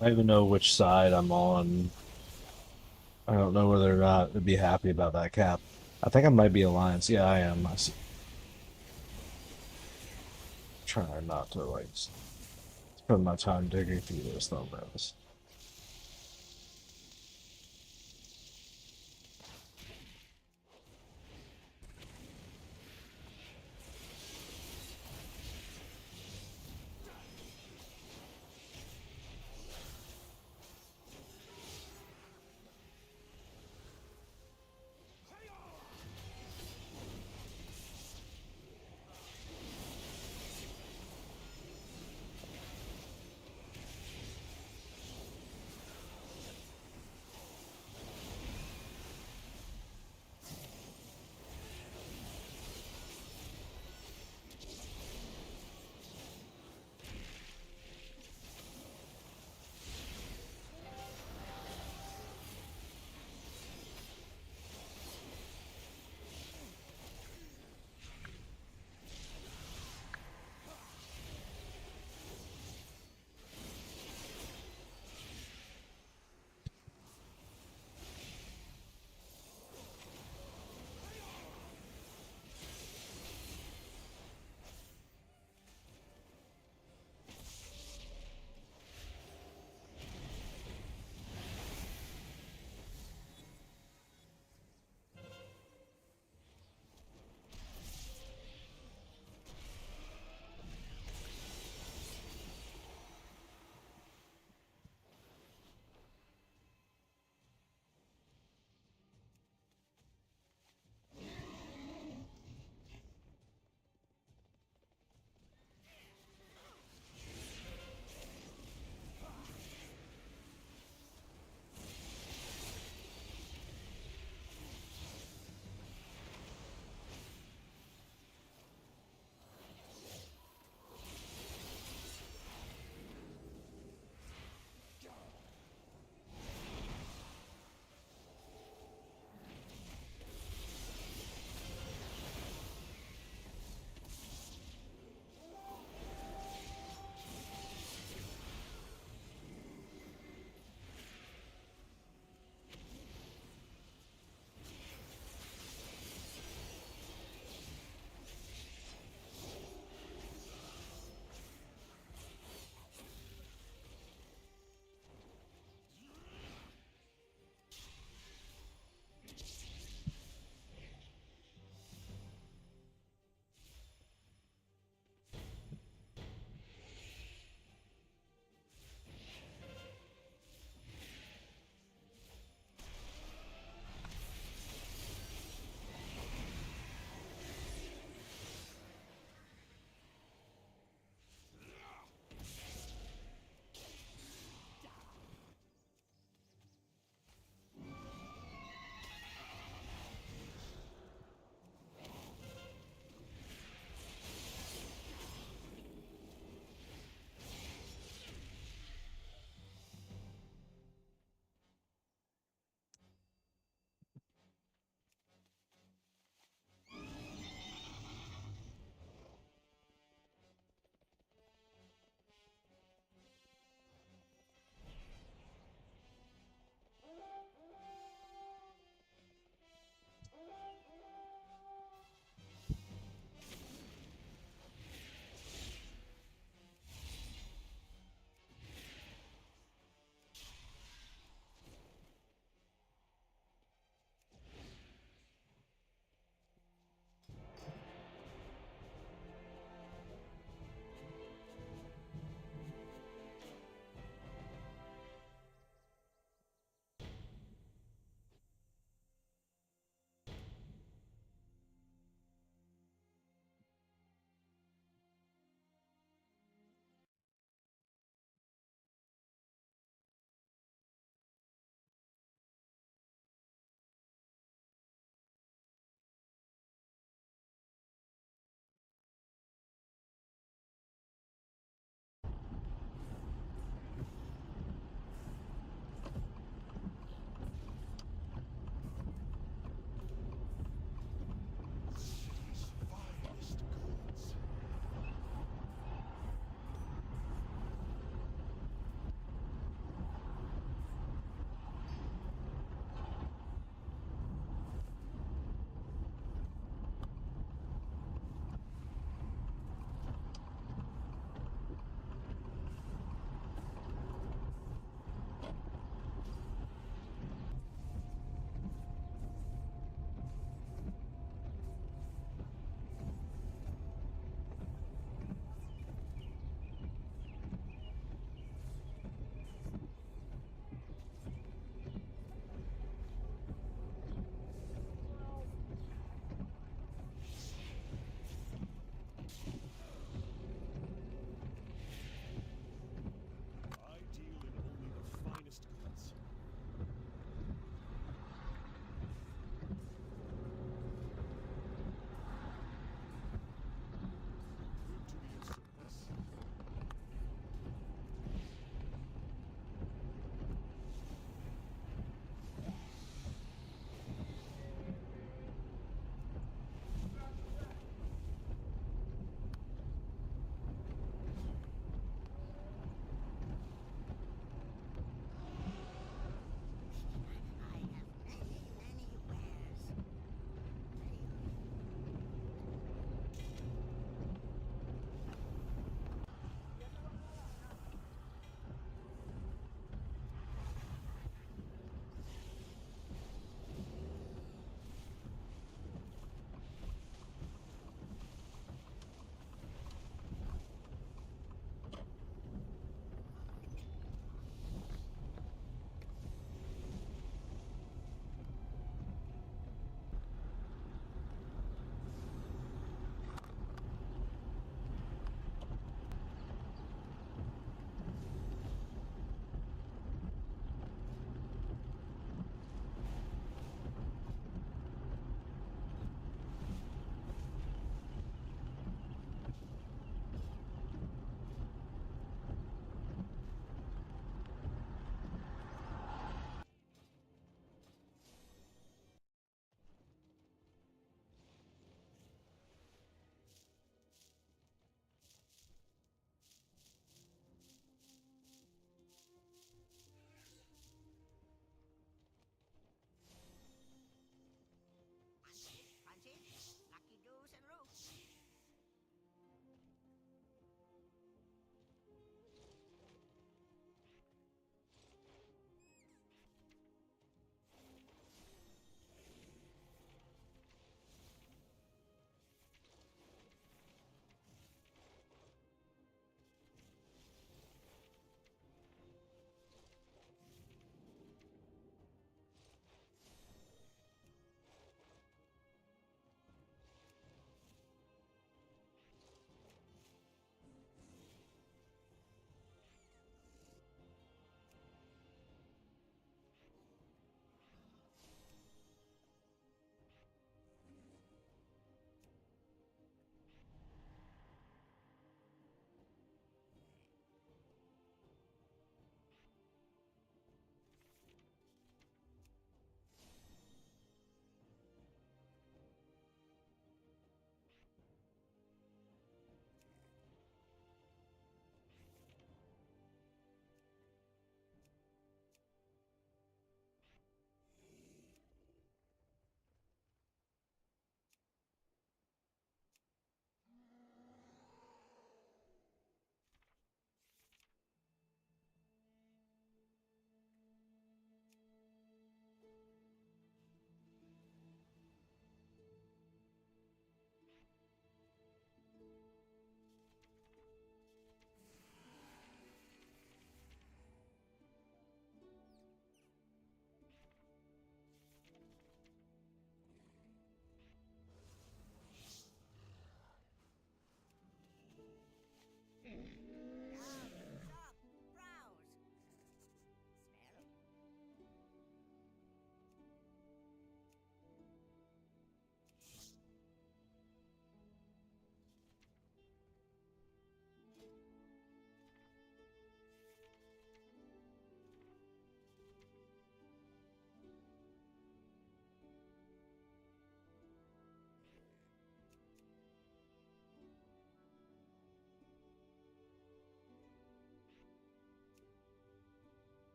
I don't even know which side I'm on. I don't know whether or not to be happy about that cap. I think I might be Alliance. Yeah, I am. I see. Trying not to like spend my time digging through those thumbnails.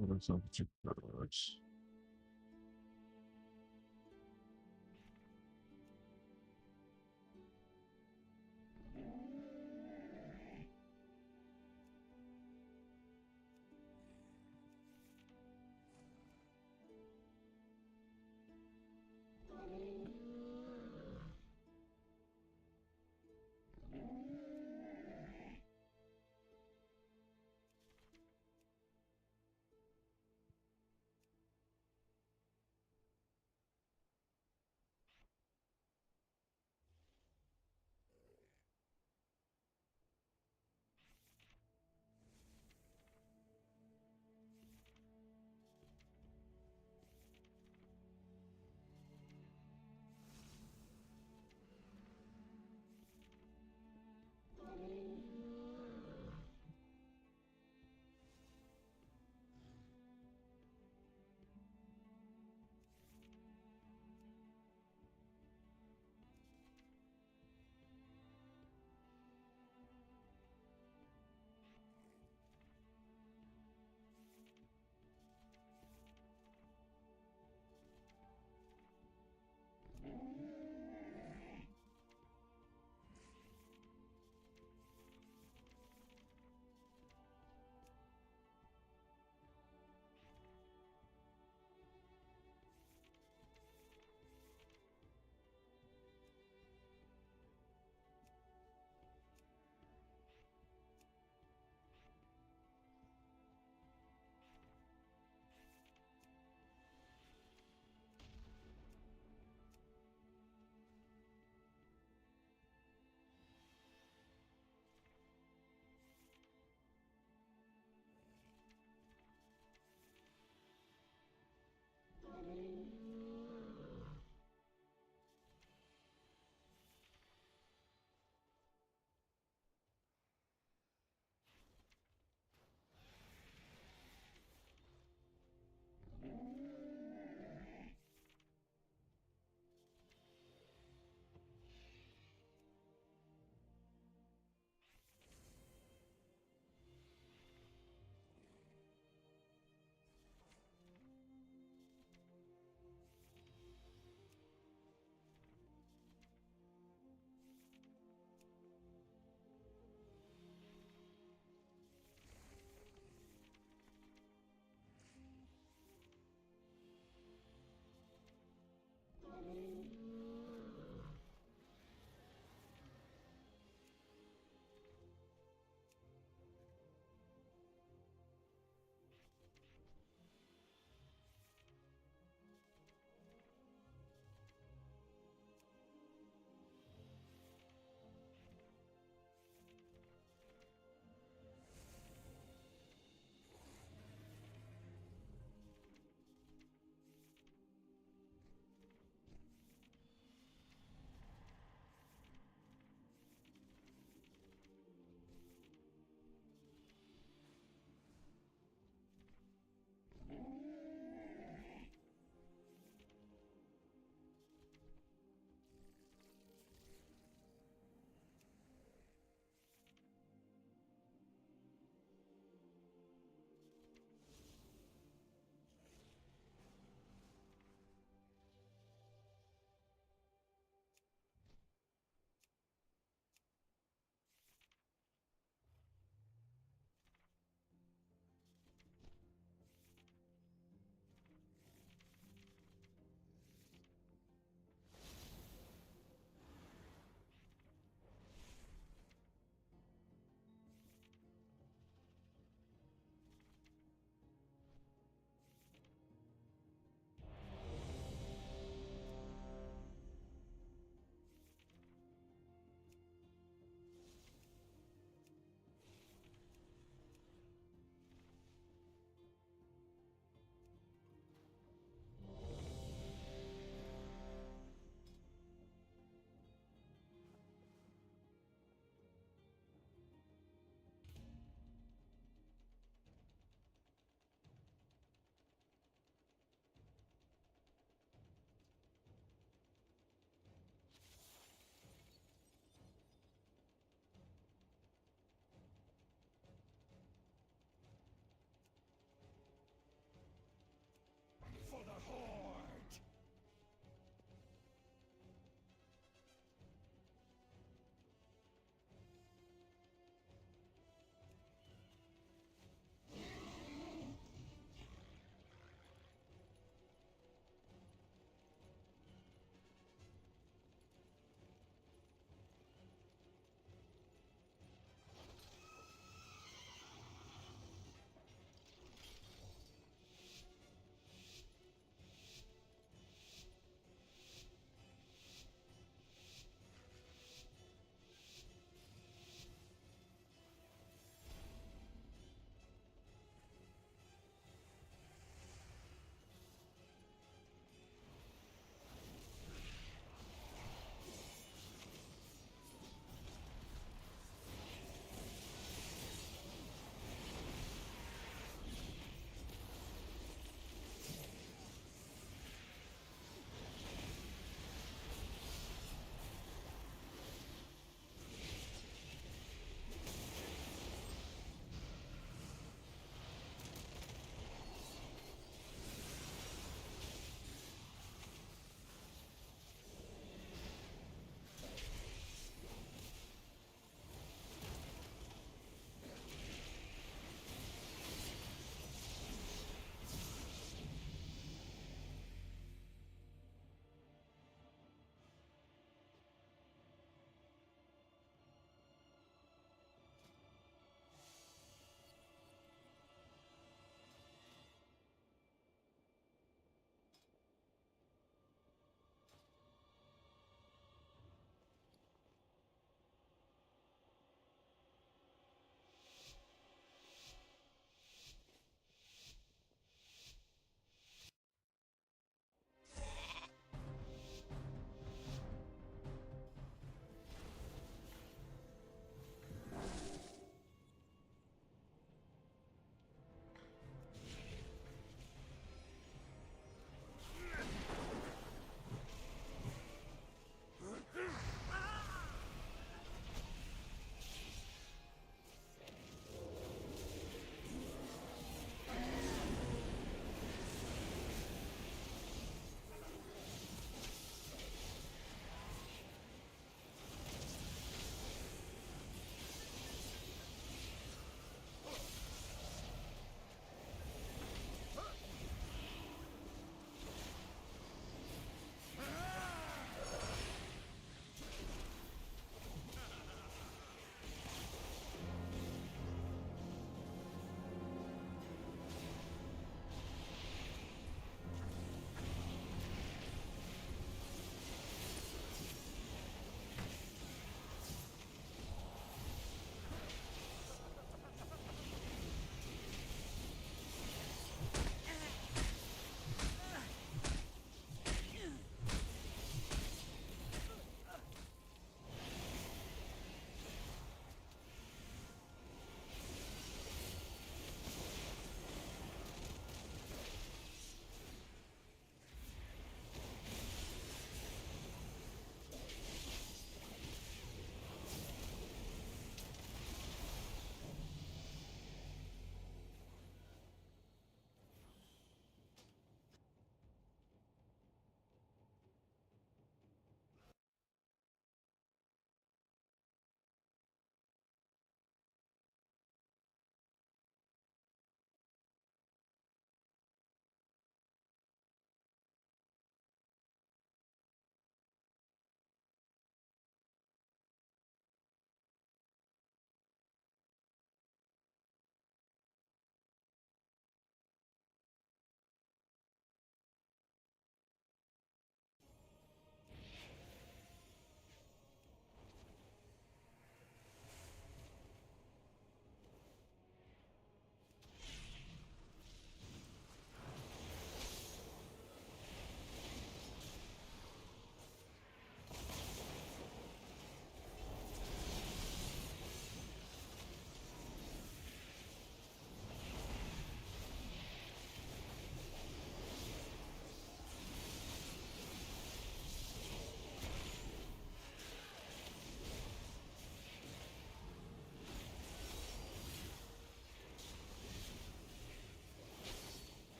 What's up with your birds?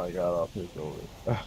I got off his over.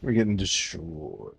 We're getting destroyed.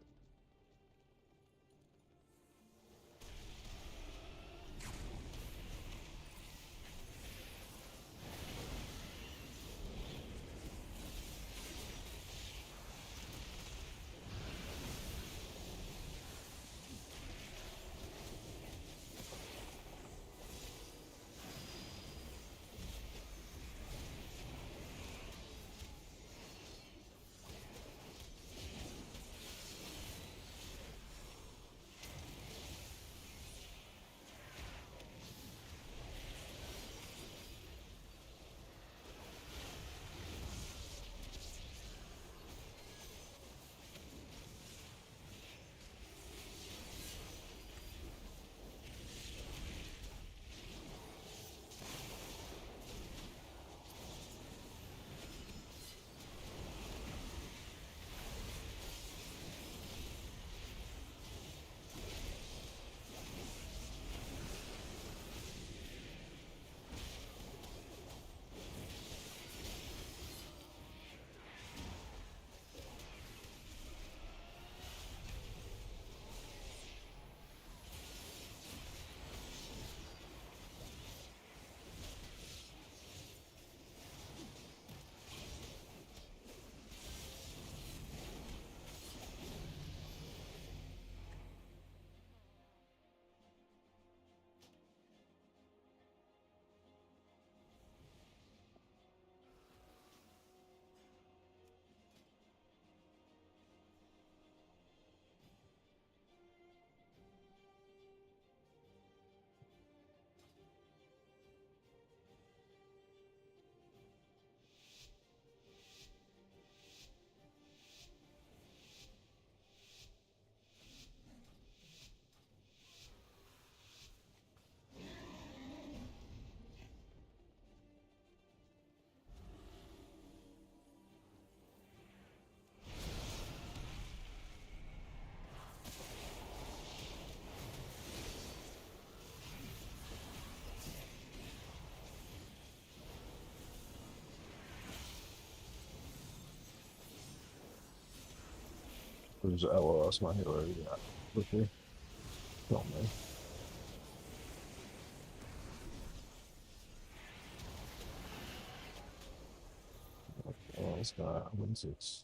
There's LOS my healer already got with me. Oh man. Oh, it's got 1-6.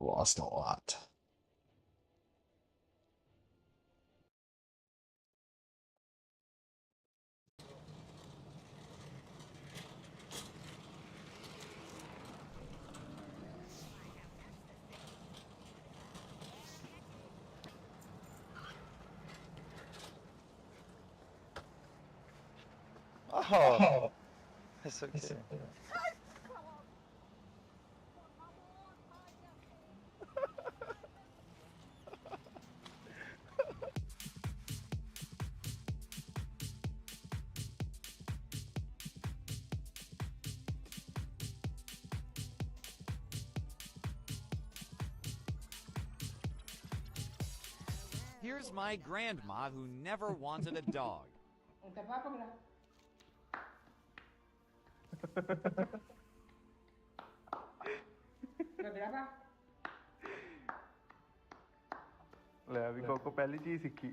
Lost a lot. Oh, that's okay. Here's my grandma who never wanted a dog. ਲੈ ਵੀ cocoa ਪਹਿਲੀ ਚੀਜ਼ ਸਿੱਖੀ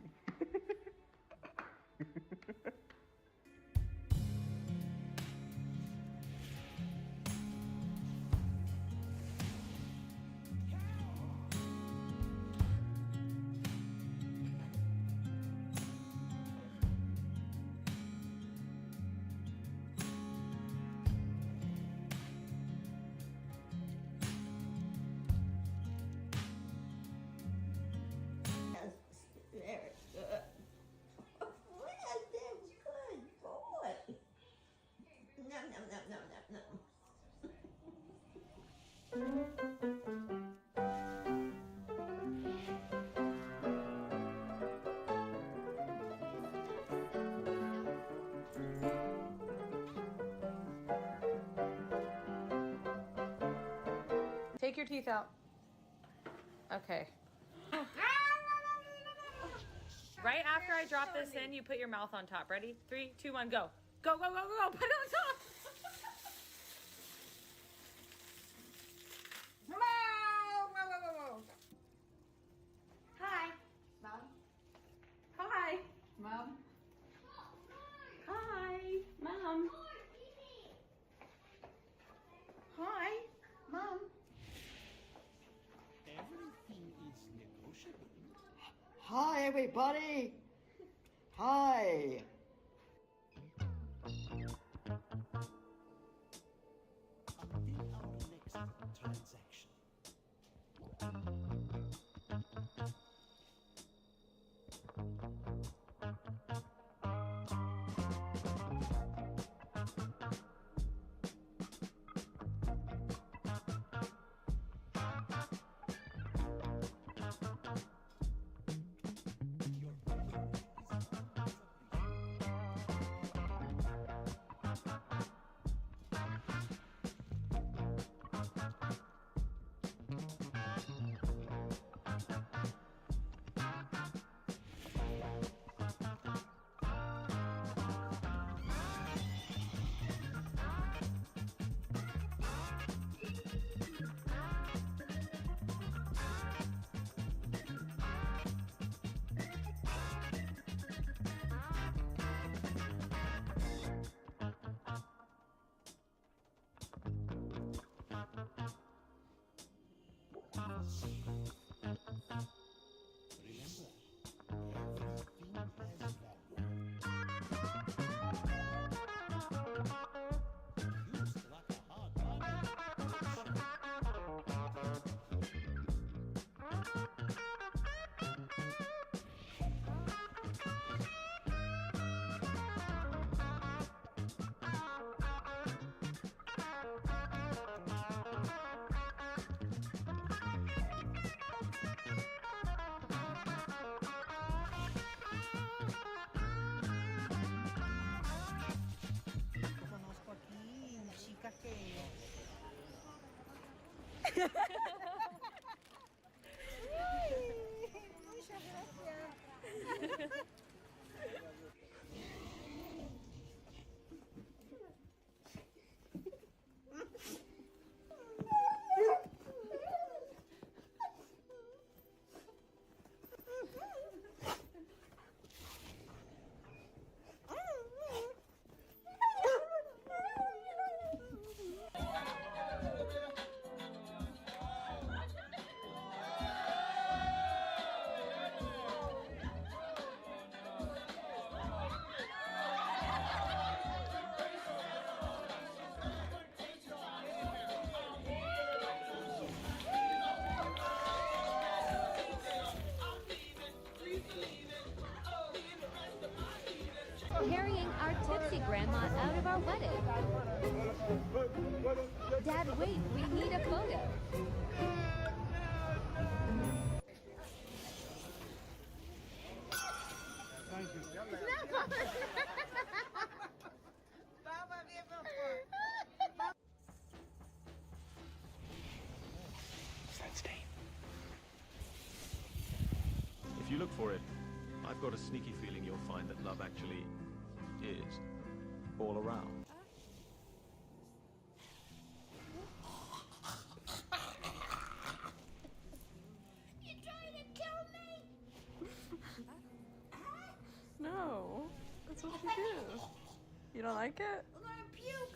Take your teeth out. Okay. Right after I drop this in, you put your mouth on top. Ready? 3, 2, 1, go. Go, go, go, go, go. Put it on top. Hi, Mom. Hi, Mom. Hi, Mom. Hi, Mom. Everything is negotiable. Hi, everybody. Hi. Until our next transaction. Conozco aquí chicas que... Muchas gracias. see Grandma out of our wedding. Dad, wait, we need a photo. If you look for it, I've got a sneaky feeling you'll find that love actually is all around. You trying to kill me? No, that's what you do. You don't like it? I'm gonna puke.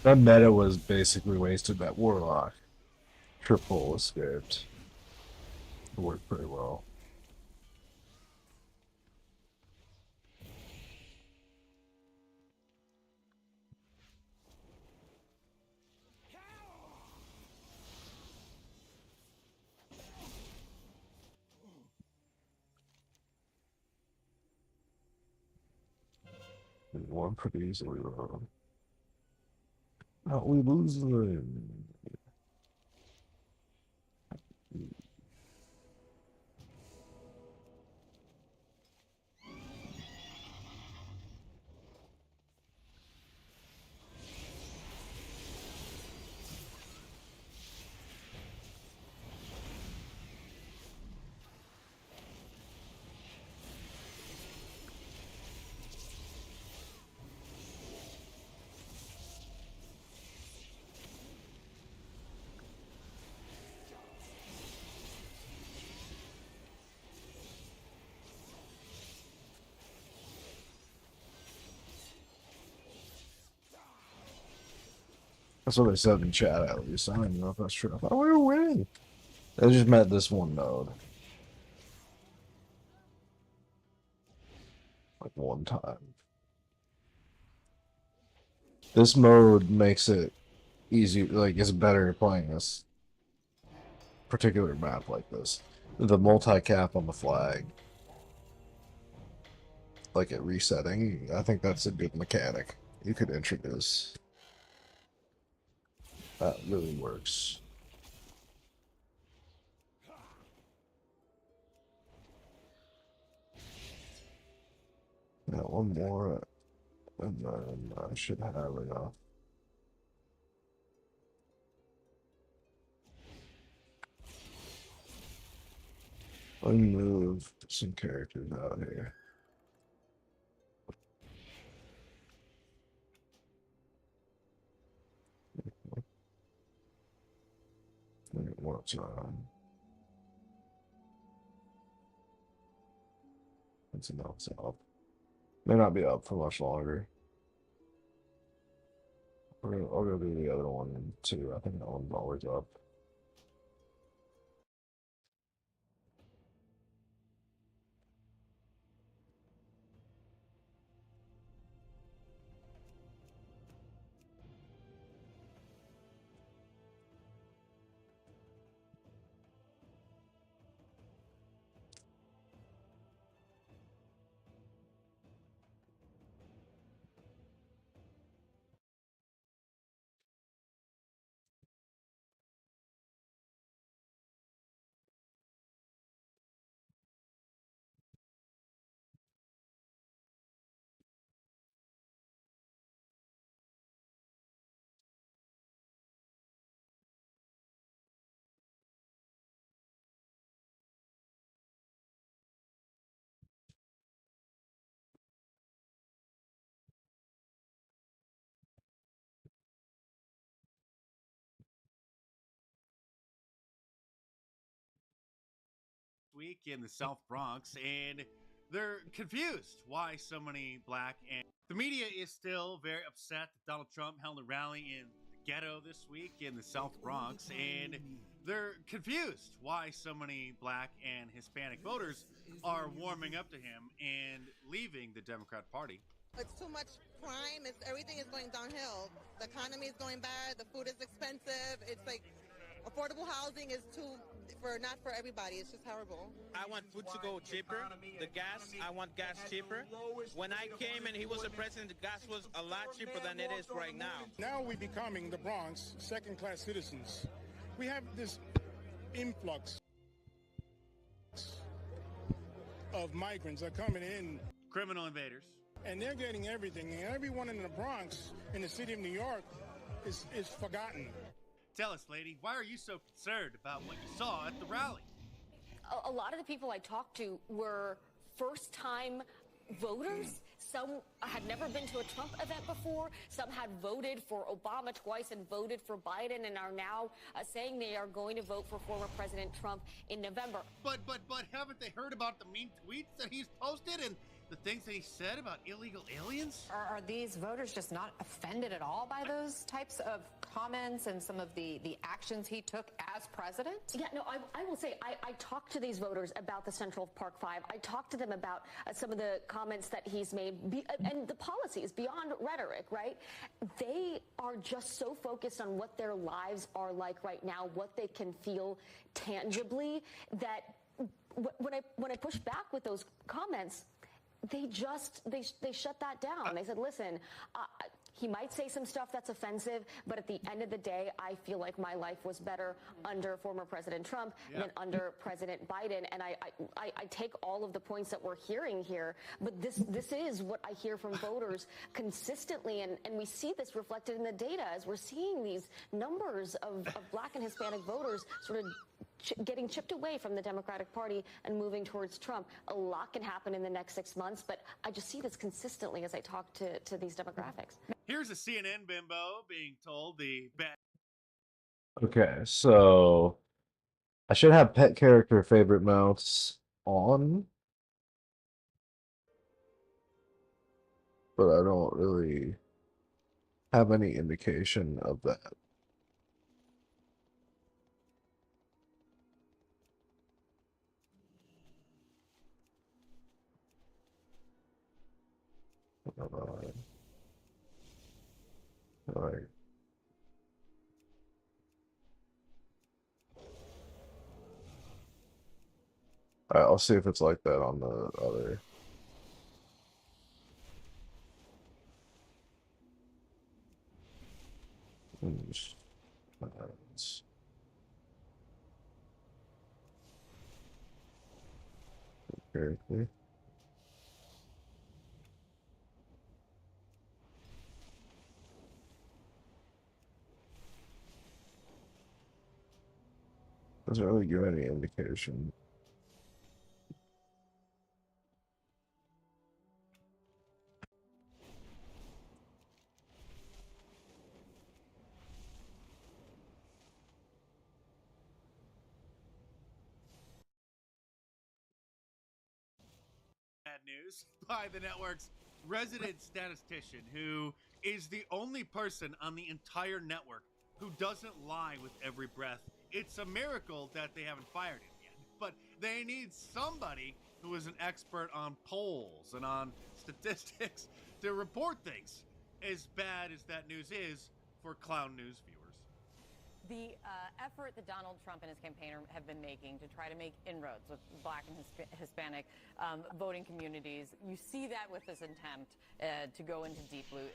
That meta was basically wasted. That Warlock triple escaped. It worked pretty well. We won pretty easily. How we losing? That's what they said in chat, at least. I don't even know if that's true. I thought we were winning. They just met this one node. Like one time. This mode makes it easy, like, it's better playing this particular map like this. The multi-cap on the flag. Like it resetting, I think that's a good mechanic you could introduce. That really works. Yeah, one more, and then I should have enough. Let me move some characters out here. What's it's enough. It's up. May not be up for much longer. I'll go do the other one too. I think that one's always up. Week in the South Bronx, and they're confused why so many black and the media is still very upset that Donald Trump held a rally in the ghetto this week in the South Bronx, and they're confused why so many black and Hispanic voters are warming up to him and leaving the Democrat Party. It's too much crime. Everything is going downhill. The economy is going bad. The food is expensive. It's like affordable housing is not for everybody. It's just horrible. I want food to go cheaper. The gas, I want gas cheaper. When I came and he was the president, the gas was a lot cheaper than it is right now. Now we're becoming the Bronx second-class citizens. We have this influx of migrants are coming in. Criminal invaders. And they're getting everything. And everyone in the Bronx, in the city of New York, is forgotten. Tell us, lady, why are you so concerned about what you saw at the rally? A lot of the people I talked to were first-time voters. Some had never been to a Trump event before. Some had voted for Obama twice and voted for Biden and are now saying they are going to vote for former President Trump in November. But haven't they heard about the mean tweets that he's posted and the things that he said about illegal aliens? Are these voters just not offended at all by those types of comments and some of the actions he took as president? Yeah, no, I will say I talked to these voters about the Central Park Five. I talked to them about some of the comments that he's made and the policies beyond rhetoric, right? They are just so focused on what their lives are like right now, what they can feel tangibly, that when I push back with those comments, they shut that down. They said, listen, he might say some stuff that's offensive, but at the end of the day, I feel like my life was better under former President Trump than under President Biden. And I take all of the points that we're hearing here, but this is what I hear from voters consistently. And we see this reflected in the data as we're seeing these numbers of Black and Hispanic voters sort of getting chipped away from the Democratic Party and moving towards Trump. A lot can happen in the next 6 months, but I just see this consistently as I talk to these demographics. Here's a CNN bimbo being told the bad. Okay, so I should have pet character favorite mounts on, but I don't really have any indication of that. All right. All right, I'll see if it's like that on the other. Character. Doesn't really give any indication. Bad news by the network's resident statistician, who is the only person on the entire network who doesn't lie with every breath. It's a miracle that they haven't fired him yet, but they need somebody who is an expert on polls and on statistics to report things, as bad as that news is for clown news viewers. The effort that Donald Trump and his campaign have been making to try to make inroads with Black and Hispanic voting communities, you see that with this attempt to go into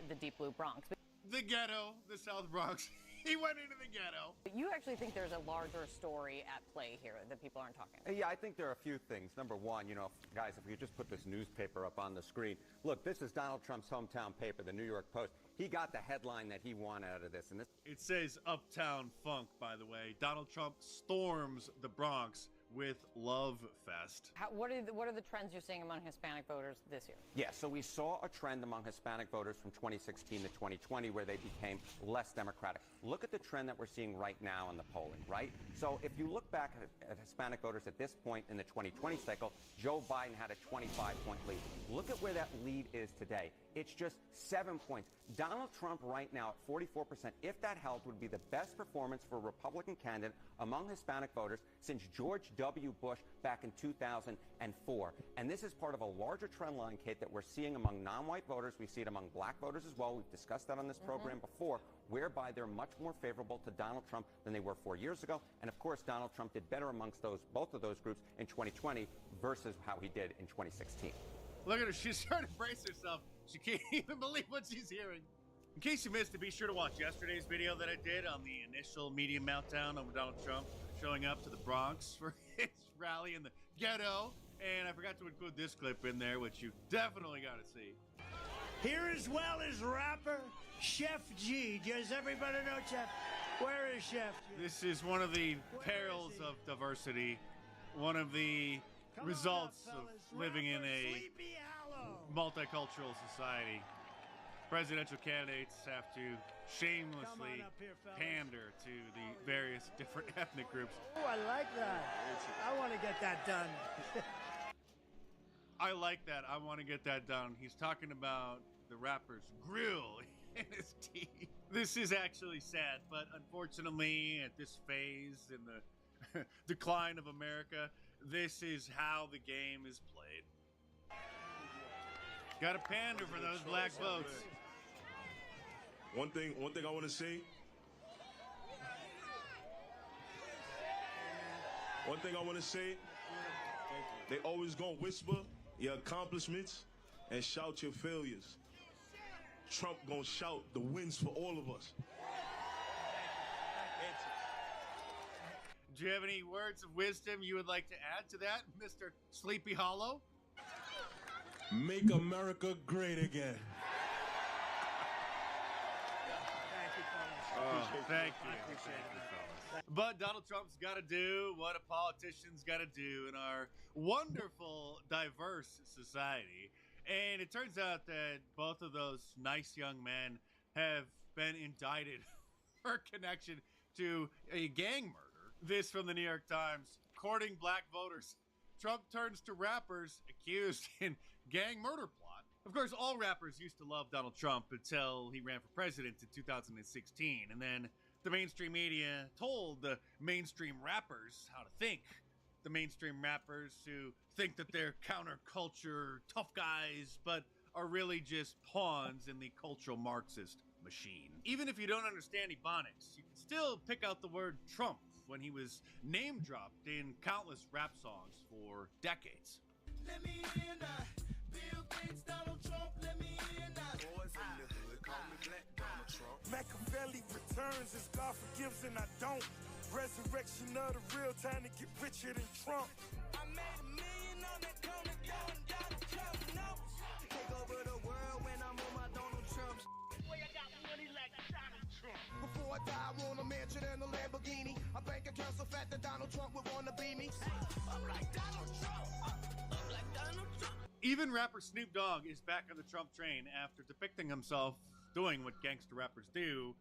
the deep blue Bronx. The ghetto, the South Bronx. He went into the ghetto. But you actually think there's a larger story at play here that people aren't talking about? Yeah, I think there are a few things. Number one, guys, if we could just put this newspaper up on the screen. Look, this is Donald Trump's hometown paper, the New York Post. He got the headline that he wanted out of this. And it says Uptown Funk, by the way. Donald Trump storms the Bronx with Love Fest. What are the trends you're seeing among Hispanic voters this year? Yeah, so we saw a trend among Hispanic voters from 2016 to 2020 where they became less Democratic. Look at the trend that we're seeing right now in the polling, right? So if you look back at Hispanic voters at this point in the 2020 cycle, Joe Biden had a 25-point lead. Look at where that lead is today. It's just 7 points. Donald Trump right now at 44%, if that held, would be the best performance for a Republican candidate among Hispanic voters since George W. Bush back in 2004. And this is part of a larger trend line, Kate, that we're seeing among non-white voters. We see it among Black voters as well. We've discussed that on this program before, whereby they're much more favorable to Donald Trump than they were 4 years ago. And of course, Donald Trump did better amongst both of those groups in 2020 versus how he did in 2016. Look at her. She's trying to brace herself. She can't even believe what she's hearing. In case you missed it, be sure to watch yesterday's video that I did on the initial media meltdown over Donald Trump showing up to the Bronx for his rally in the ghetto. And I forgot to include this clip in there, which you definitely got to see. Here as well as rapper Chef G. Does everybody know Chef? Where is Chef G? This is one of the perils of diversity. One of the results of living in a multicultural society. Presidential candidates have to shamelessly pander to the various different ethnic groups. Oh, I like that. I want to get that done. I like that. I want to get that down. He's talking about the rapper's grill in his teeth. This is actually sad, but unfortunately, at this phase in the decline of America, this is how the game is played. Got to pander for those black votes. One thing I want to say. One thing I want to say. They always gonna whisper your accomplishments and shout your failures. Trump gonna shout the wins for all of us. Do you have any words of wisdom you would like to add to that, Mr. Sleepy Hollow? Make America great again. Thank you. But Donald Trump's got to do what a politician's got to do in our wonderful, diverse society. And it turns out that both of those nice young men have been indicted for connection to a gang murder. This from the New York Times. Courting black voters. Trump turns to rappers accused in gang murder plot. Of course, all rappers used to love Donald Trump until he ran for president in 2016. And then the mainstream media told the mainstream rappers how to think. The mainstream rappers who think that they're counterculture tough guys, but are really just pawns in the cultural Marxist machine. Even if you don't understand Ebonics, you can still pick out the word Trump when he was name-dropped in countless rap songs for decades. Let me in, Bill Gates, Donald Trump, let me in, boys in the hood, call me Black Donald Trump. Machiavelli returns as God forgives and I don't. Resurrection of the real, time to get richer than Trump. I made $1 million on that corner, going Donald Trump notes. Take over the world when I'm on my Donald Trump. Boy, I got money like Donald Trump. Before I die, I want a mansion and a Lamborghini. A bank account so fat that Donald Trump would want to be me. I'm like Donald Trump. I'm like Donald Trump. Even rapper Snoop Dogg is back on the Trump train after depicting himself doing what gangster rappers do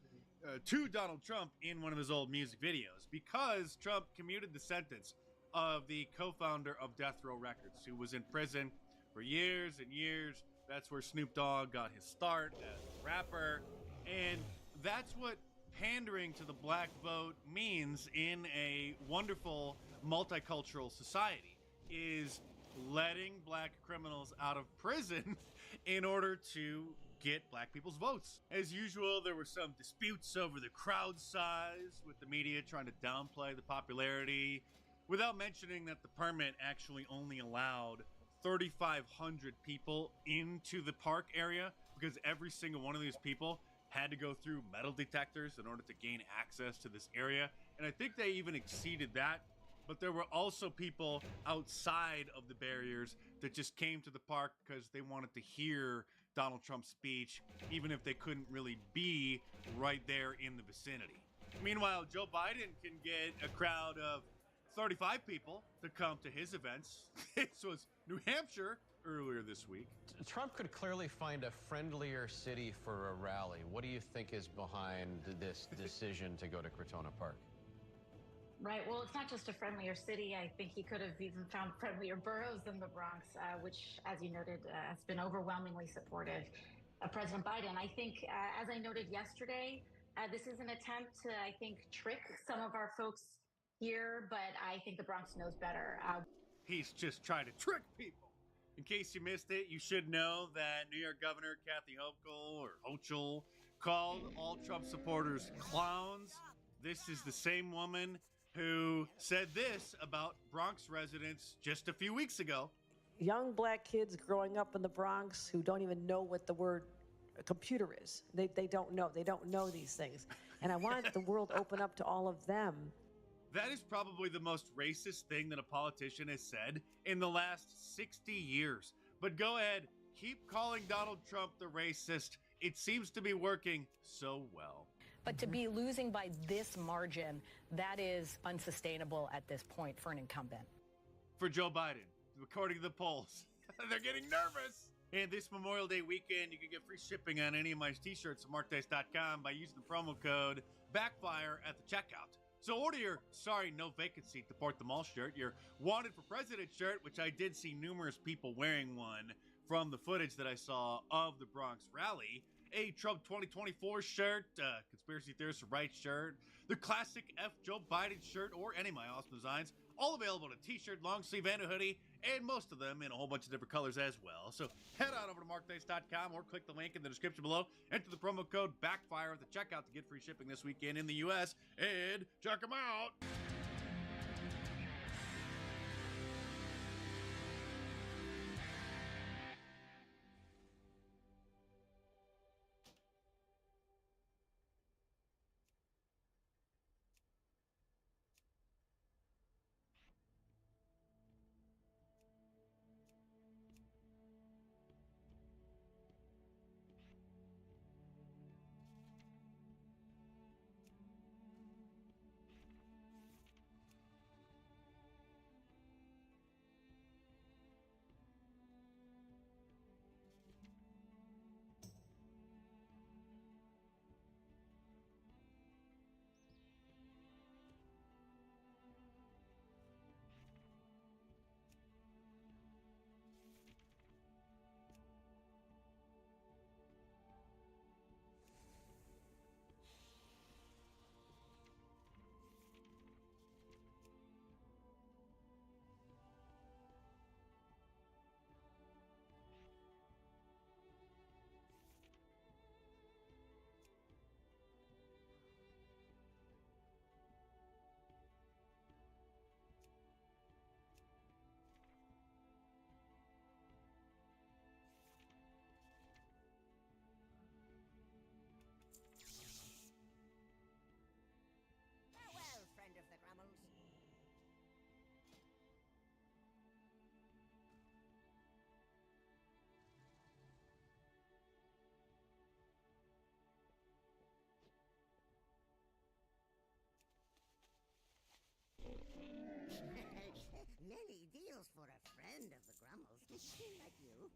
to Donald Trump in one of his old music videos, because Trump commuted the sentence of the co-founder of Death Row Records, who was in prison for years and years. That's where Snoop Dogg got his start as a rapper, and that's what pandering to the black vote means in a wonderful multicultural society, is letting black criminals out of prison in order to get black people's votes. As usual, there were some disputes over the crowd size, with the media trying to downplay the popularity, without mentioning that the permit actually only allowed 3,500 people into the park area, because every single one of these people had to go through metal detectors in order to gain access to this area. And I think they even exceeded that. But there were also people outside of the barriers that just came to the park because they wanted to hear Donald Trump's speech, even if they couldn't really be right there in the vicinity. Meanwhile, Joe Biden can get a crowd of 35 people to come to his events. This was New Hampshire earlier this week. Trump could clearly find a friendlier city for a rally. What do you think is behind this decision to go to Crotona Park? Right. Well, it's not just a friendlier city. I think he could have even found friendlier boroughs than the Bronx, which, as you noted, has been overwhelmingly supportive of President Biden. I think, as I noted yesterday, this is an attempt to, I think, trick some of our folks here, but I think the Bronx knows better. He's just trying to trick people. In case you missed it, you should know that New York Governor Kathy Hochul called all Trump supporters clowns. This is the same woman who said this about Bronx residents just a few weeks ago. Young black kids growing up in the Bronx who don't even know what the word computer is. They don't know. They don't know these things. And I want the world open up to all of them. That is probably the most racist thing that a politician has said in the last 60 years. But go ahead, keep calling Donald Trump the racist. It seems to be working so well. But to be losing by this margin, that is unsustainable at this point for an incumbent. For Joe Biden, according to the polls, they're getting nervous. And this Memorial Day weekend, you can get free shipping on any of my t-shirts at markdice.com by using the promo code BACKFIRE at the checkout. So order your sorry, no vacancy, deport them all shirt, your wanted for president shirt, which I did see numerous people wearing one from the footage that I saw of the Bronx rally, a Trump 2024 shirt, conspiracy theorist rights shirt, the classic F Joe Biden shirt, or any of my awesome designs, all available in a t-shirt, long sleeve, and a hoodie, and most of them in a whole bunch of different colors as well. So head on over to markdice.com or click the link in the description below. Enter the promo code BACKFIRE at the checkout to get free shipping this weekend in the U.S. and check them out. Farewell, friend of the Grummles. Many deals for a friend of the Grummles, like you.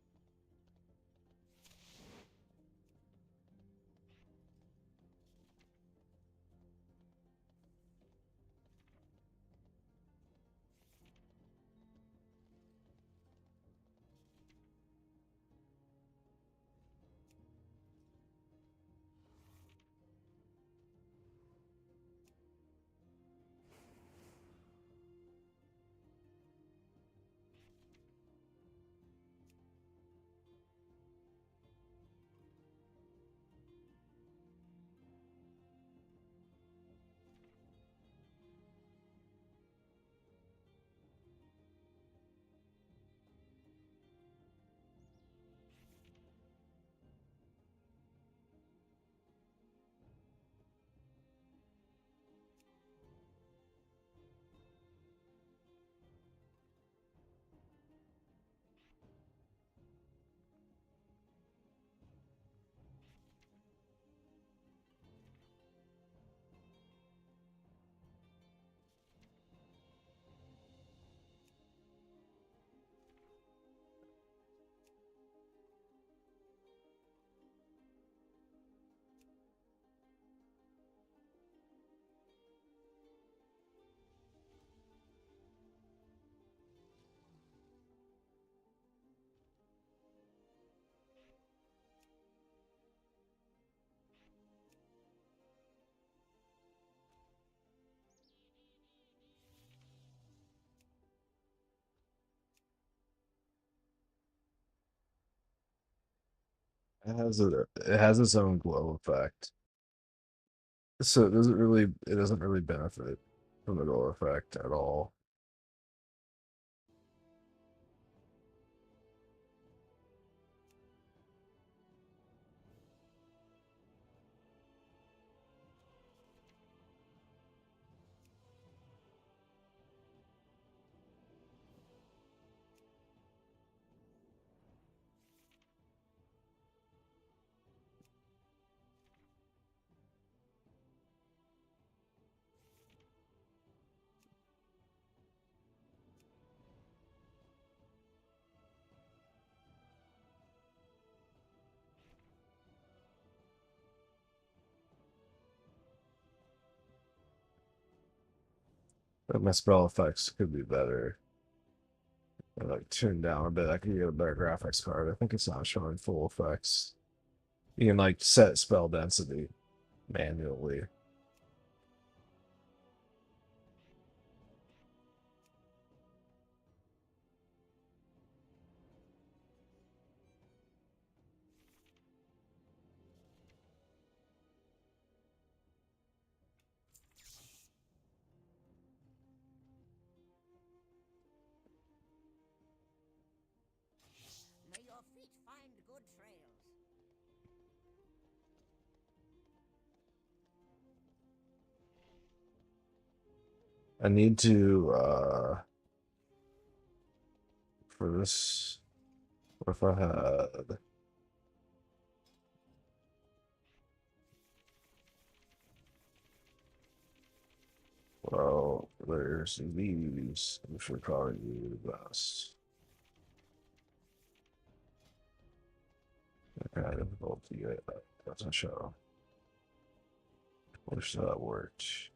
It has its own glow effect. So it doesn't really benefit from the glow effect at all. But my spell effects could be better. I like tune down a bit. I could get a better graphics card. I think it's not showing full effects. You can like set spell density manually. May your feet find good trails. I need to for this, what if I had well, there's these, which would probably be the best. They're kind of difficult to get. Doesn't show. Wish that worked.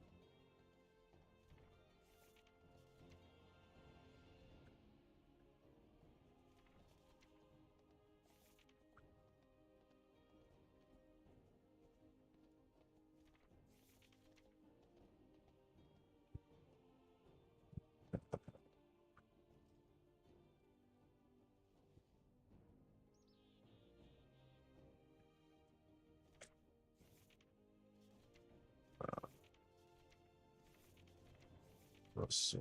Let's see.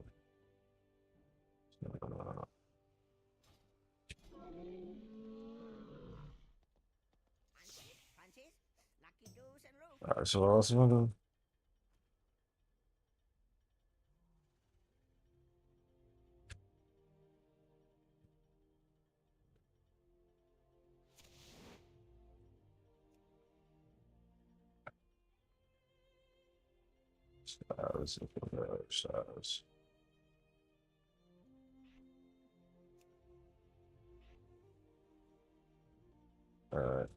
So what else am I doing? Stars. Alright.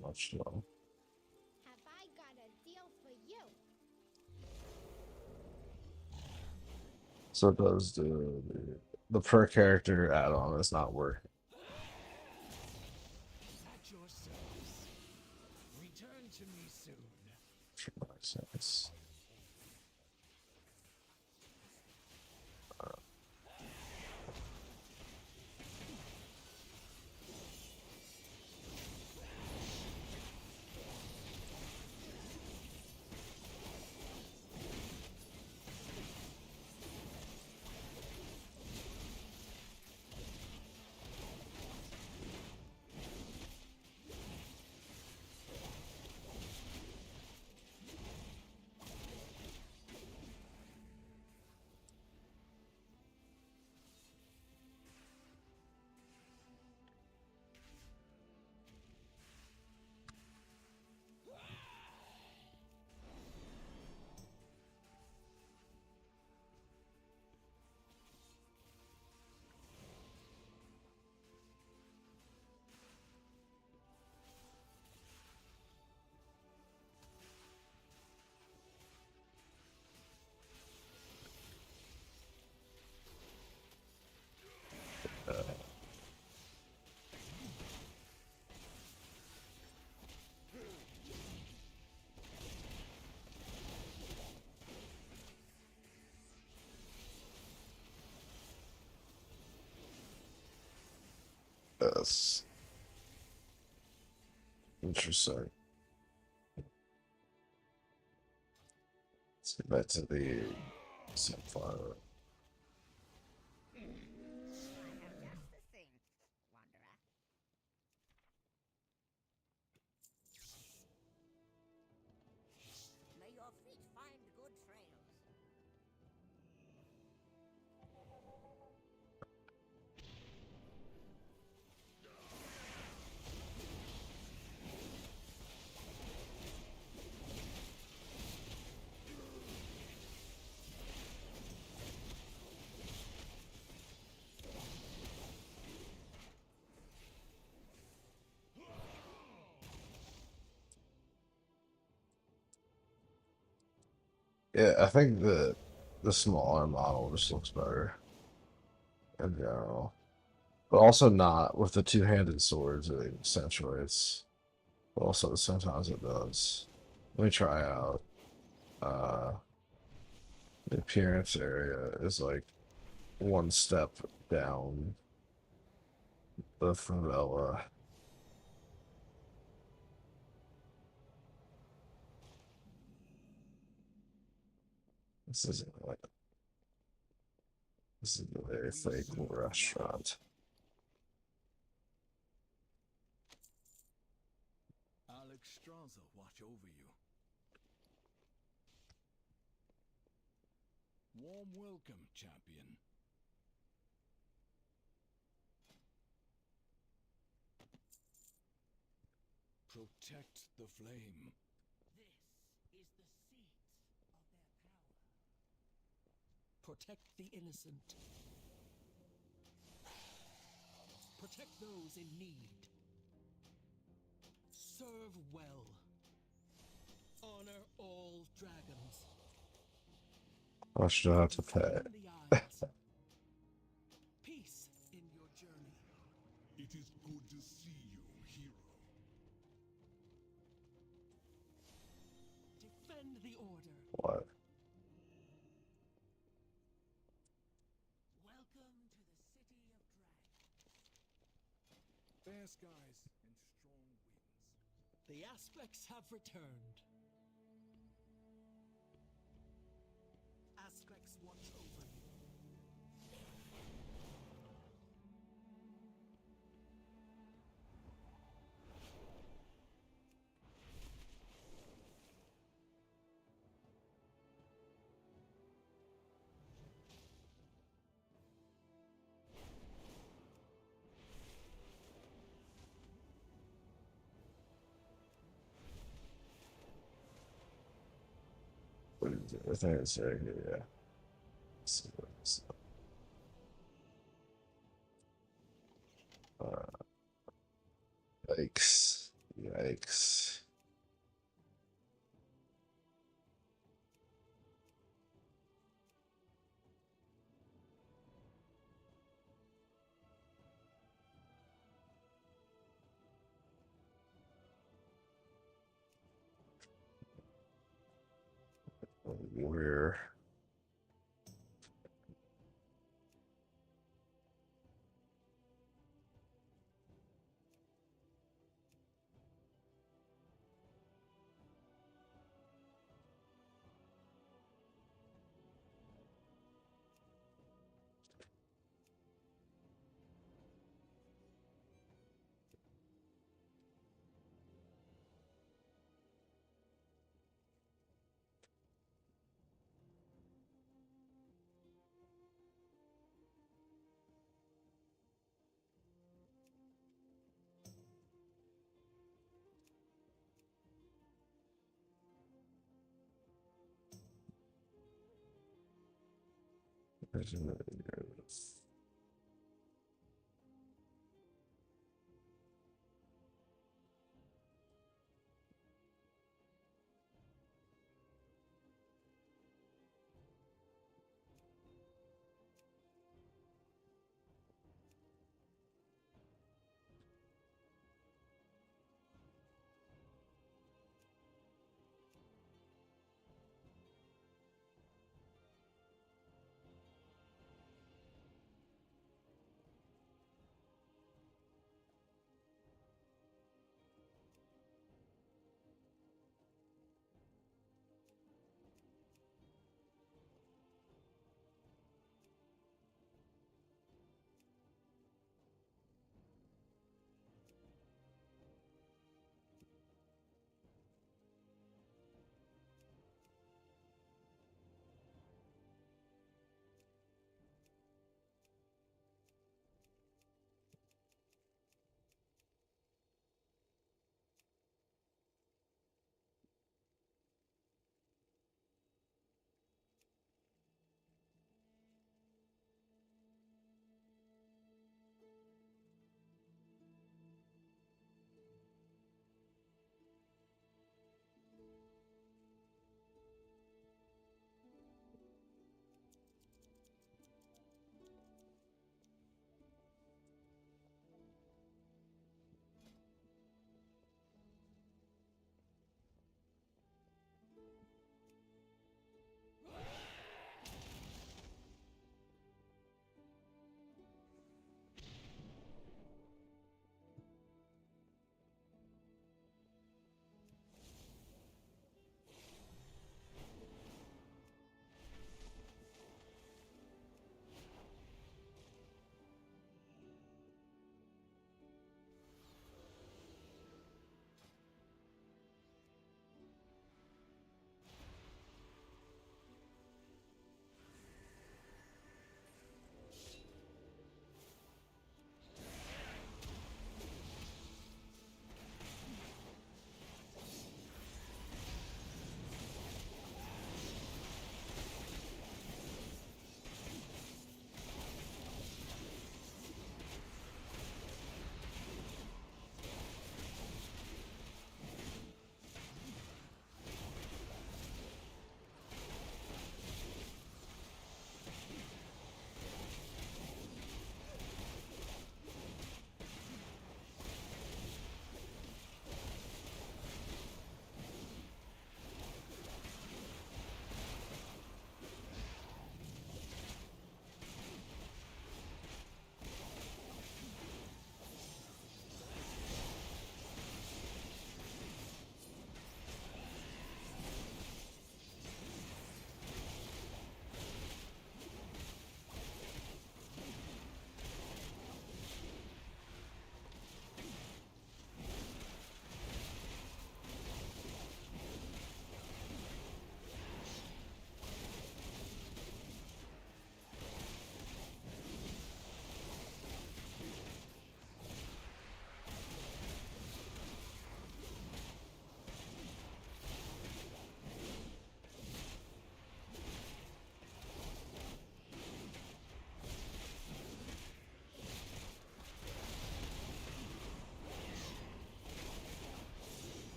Much low. Have I got a deal for you? So does the per character add-on is not working. At your service. Return to me soon. Sure makes sense. Yes. Interesting. Let's get back to the Sunflower. I have just the thing, Wanderer. May your feet find good trails. Yeah, I think the smaller model just looks better in general. But also not with the two-handed swords, it accentuates. But also sometimes it does. Let me try out. The appearance area is like one step down the favela. This isn't like this is a very fake restaurant. Alex Strasser watch over you. Warm welcome, champion. Protect the flame. This is the seat of their power. Protect the innocent. Protect those in need. Serve well. Honor all dragons. I should have to pay. Peace in your journey. It is good to see you, hero. Defend the order. What? Welcome to the city of dragons. Fair skies and strong winds. The aspects have returned. Aspects watch over you. What is it? I think it's right here, yeah. Let's see what it's. Alright. Yikes. Yikes. Where?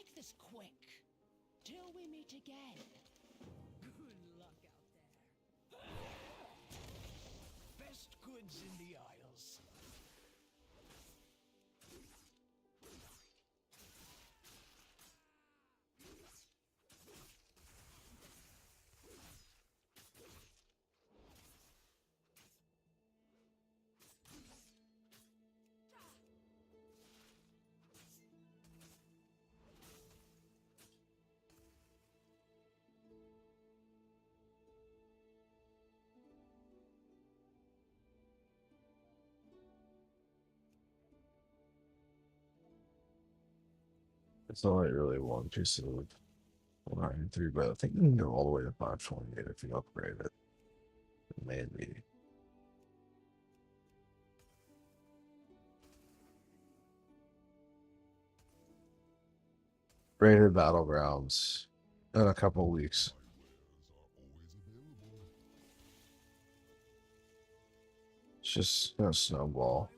make this quick. Till we meet again. Good luck out there. Best goods in the aisles. It's only really one piece of 103, but I think you can go all the way to 528 if you upgrade it. Maybe. Rated Battlegrounds in a couple weeks. It's just gonna snowball.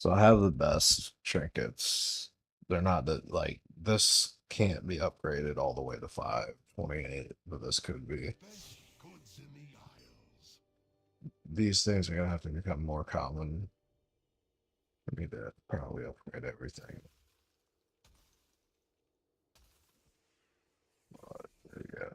So I have the best trinkets. They're not that like this can't be upgraded all the way to 528, but this could be. These things are gonna have to become more common for me to probably upgrade everything. But, yeah.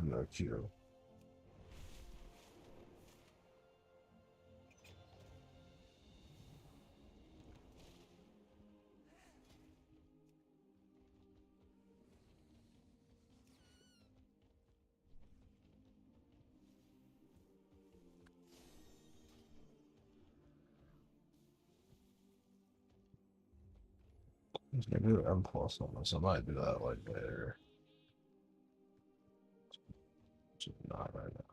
no queue. I'm gonna do M plus on this. I might do that like later. Just not right now.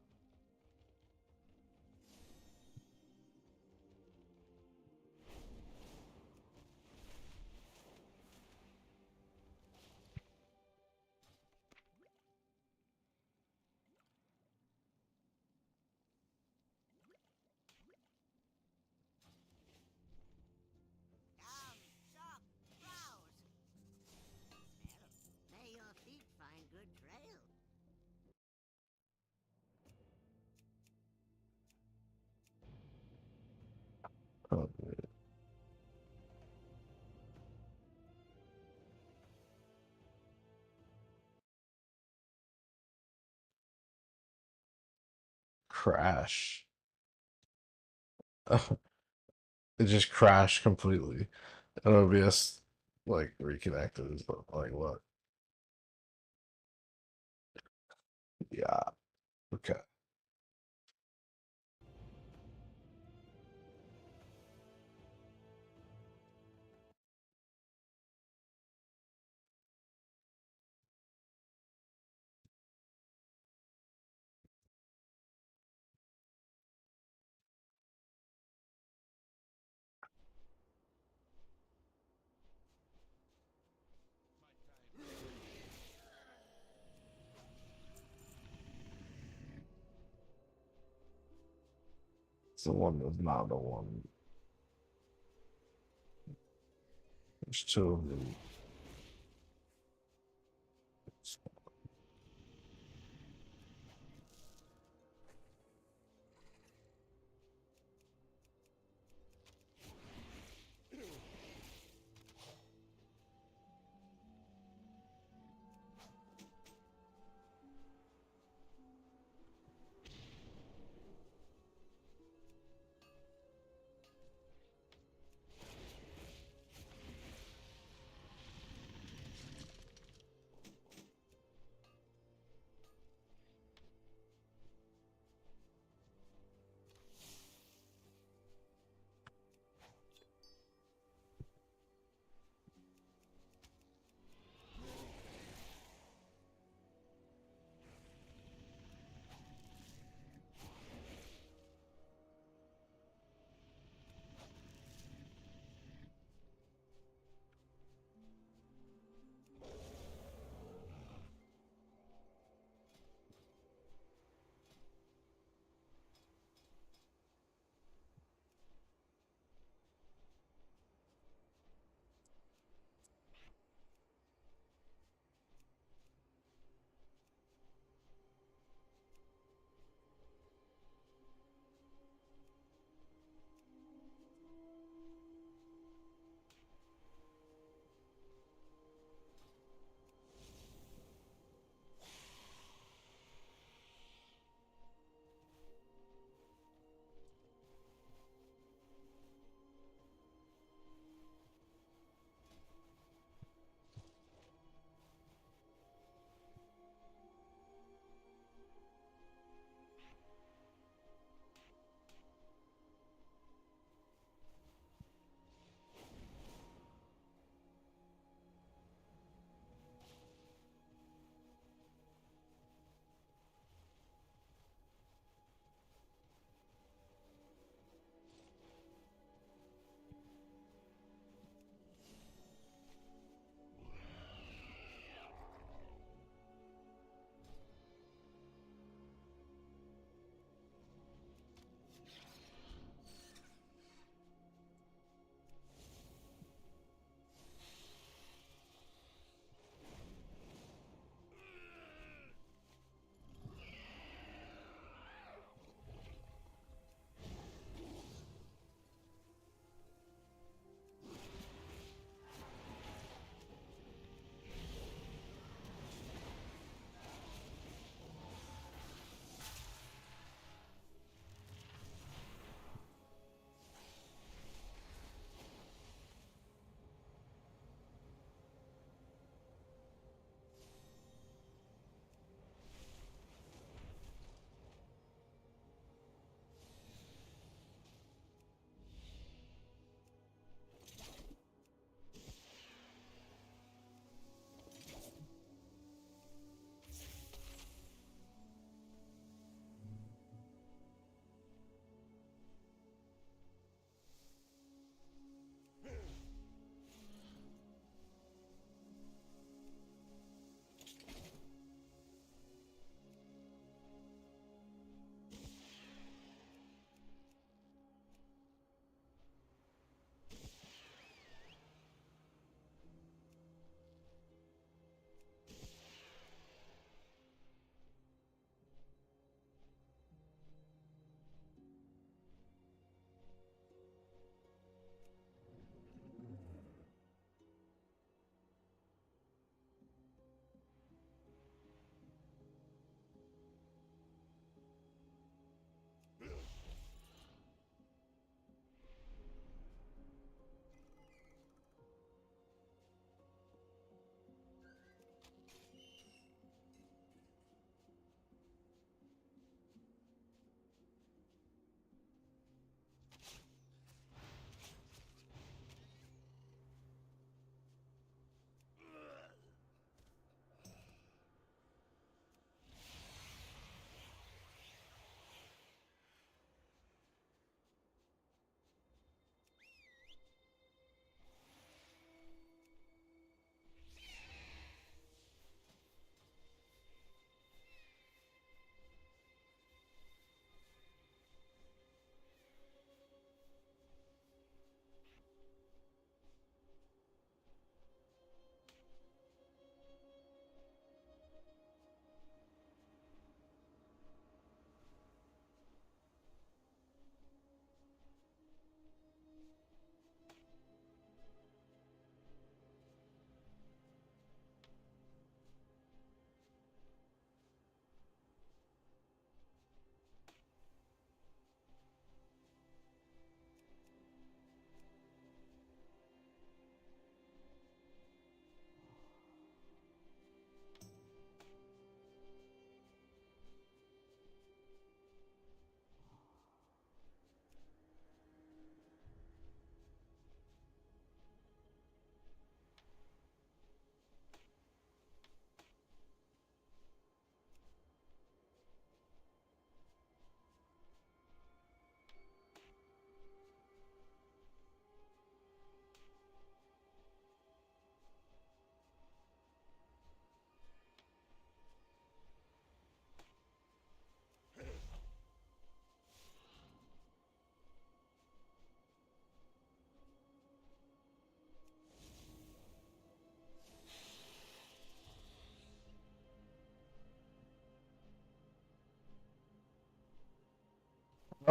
May your feet find good trail. Oh, man. Crash. It just crashed completely. And OBS like reconnected. Like what? Yeah. Okay. It's the one that's not the one. There's two of them.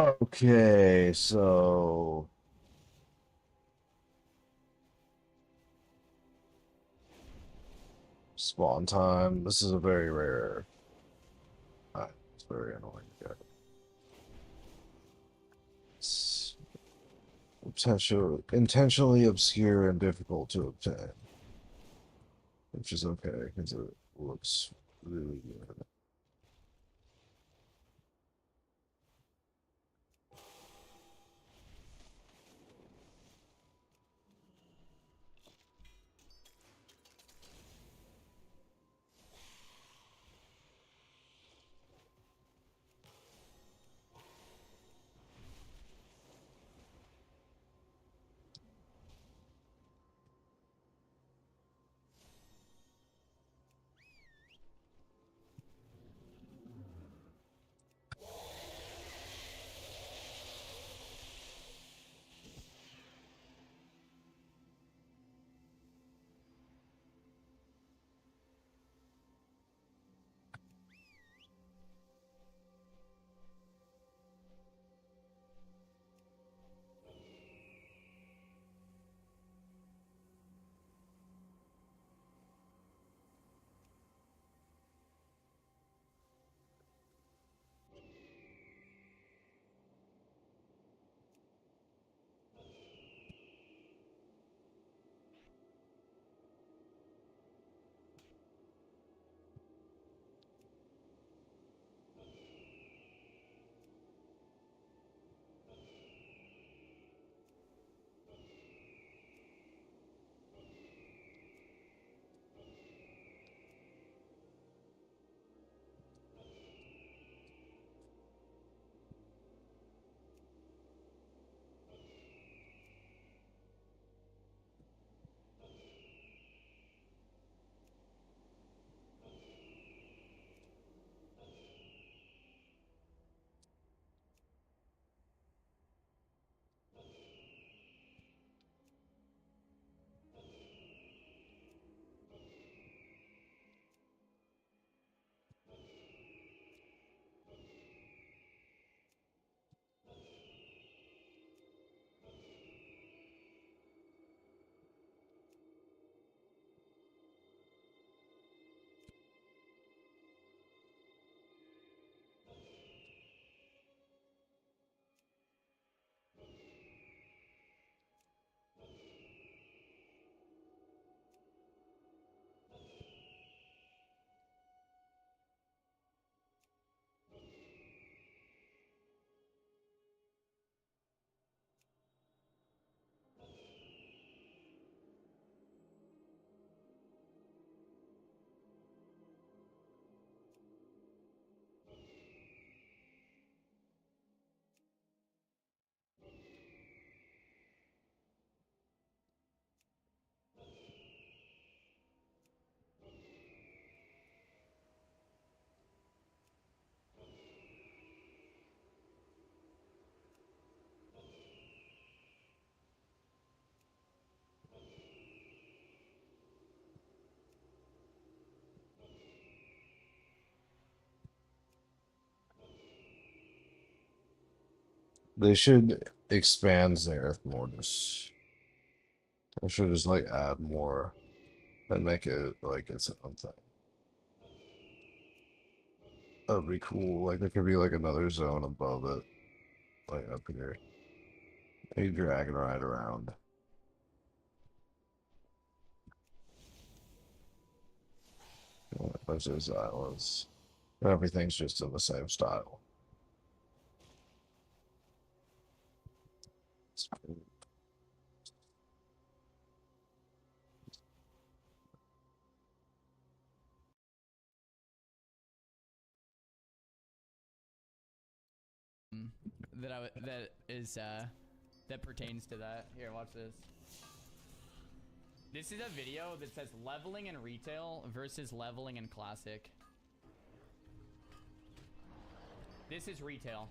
Okay, so spawn time. This is a very rare. It's very annoying. Yeah. It's intentionally obscure and difficult to obtain, which is okay because it looks really good. They should expand Xerath more. They should just like add more and make it like its own thing. That'd be cool. Like there could be like another zone above it, like up here. A dragon ride around. A bunch of those islands. Everything's just in the same style. That pertains to that. Here, watch this. This is a video that says leveling in retail versus leveling in classic. This is retail.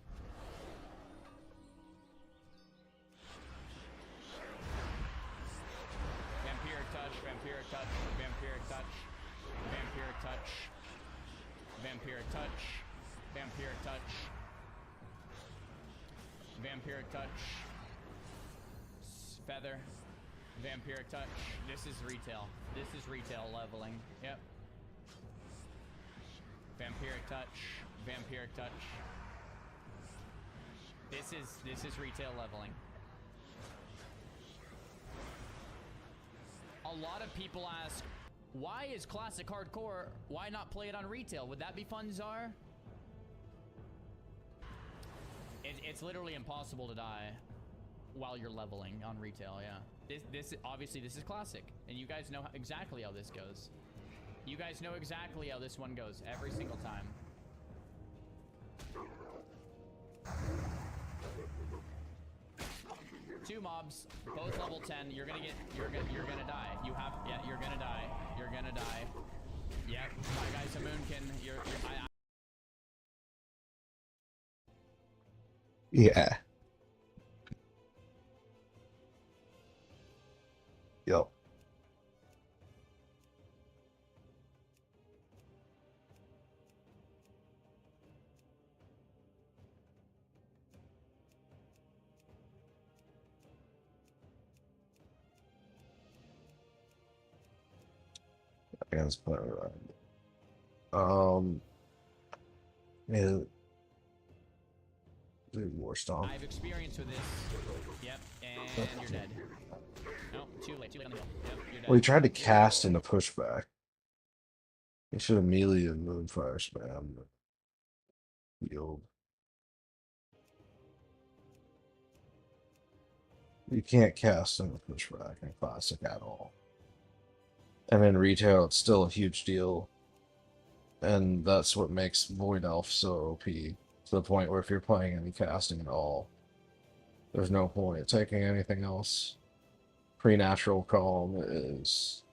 Vampiric touch, vampiric touch, vampiric touch, vampiric touch, vampiric touch, vampiric touch. Vampiric touch. Feather. Vampiric touch. This is retail. This is retail leveling. Yep. Vampiric touch. Vampiric touch. This is retail leveling. A lot of people ask, why is classic hardcore? Why not play it on retail? Would that be fun, Czar? It's literally impossible to die while you're leveling on retail. Yeah. This obviously this is classic, and you guys know exactly how this goes. You guys know exactly how this one goes every single time. Two mobs, both level 10. You're gonna die. You're gonna die. You're gonna die. Yep. My guy Samoonkin, Yeah. Yep. I guess play around. Yeah. Do more stomp. I've experience with this. Yep, and you're dead. No, too late on the hill. Yep, you're dead. Well, he tried to cast in a pushback. He should have melee and moonfire spam. Yield. You can't cast in a pushback in classic at all. And in retail, it's still a huge deal. And that's what makes Void Elf so OP. To the point where if you're playing any casting at all, there's no point taking anything else. Pre-natural calm is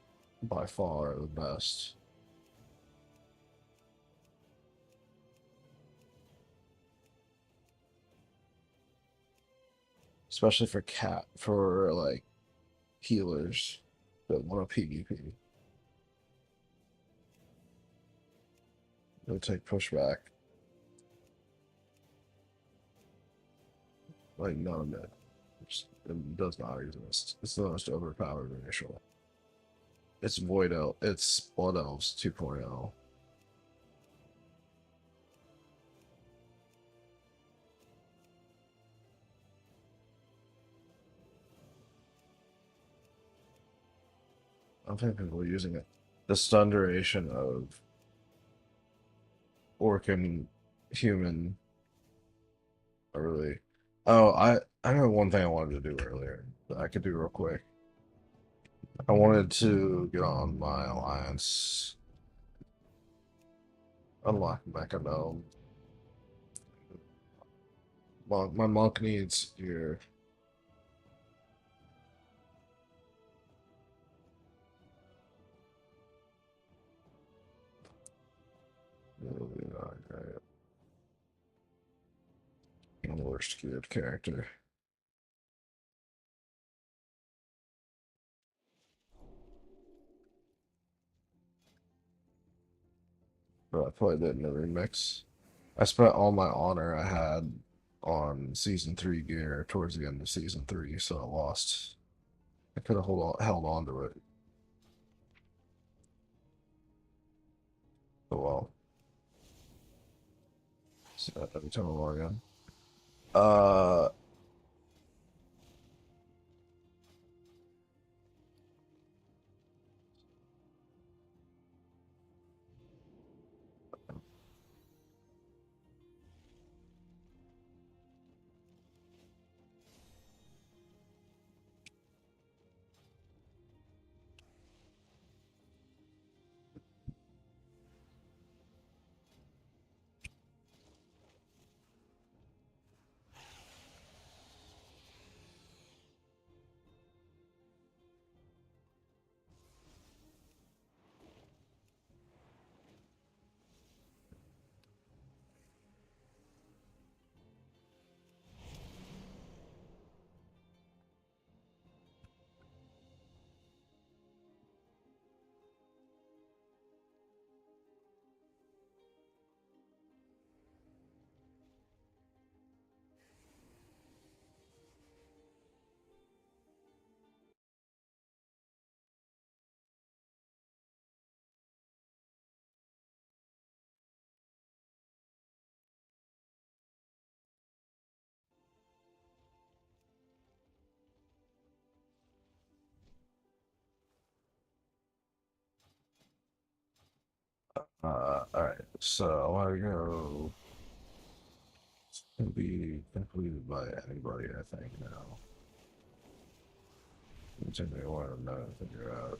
by far the best. Especially for like healers that want to PvP. They'll take pushback. Like none that it does not exist. It's the most overpowered initial. It's Void Elf. It's Blood Elves 2.0. I don't think people are using it. The stun duration of Orc and Human are really. Oh, I know one thing I wanted to do earlier that I could do real quick. I wanted to get on my alliance, unlock Mecha Gnome. My monk needs your. I'm the worst geared character. But I played it in the remix. I spent all my honor I had on season 3 gear towards the end of season 3, so I lost. I could have held on to it. Oh well. So every time I log in. Alright, so I want to go. It can be completed by anybody, I think, now. Which I want to know, figure out.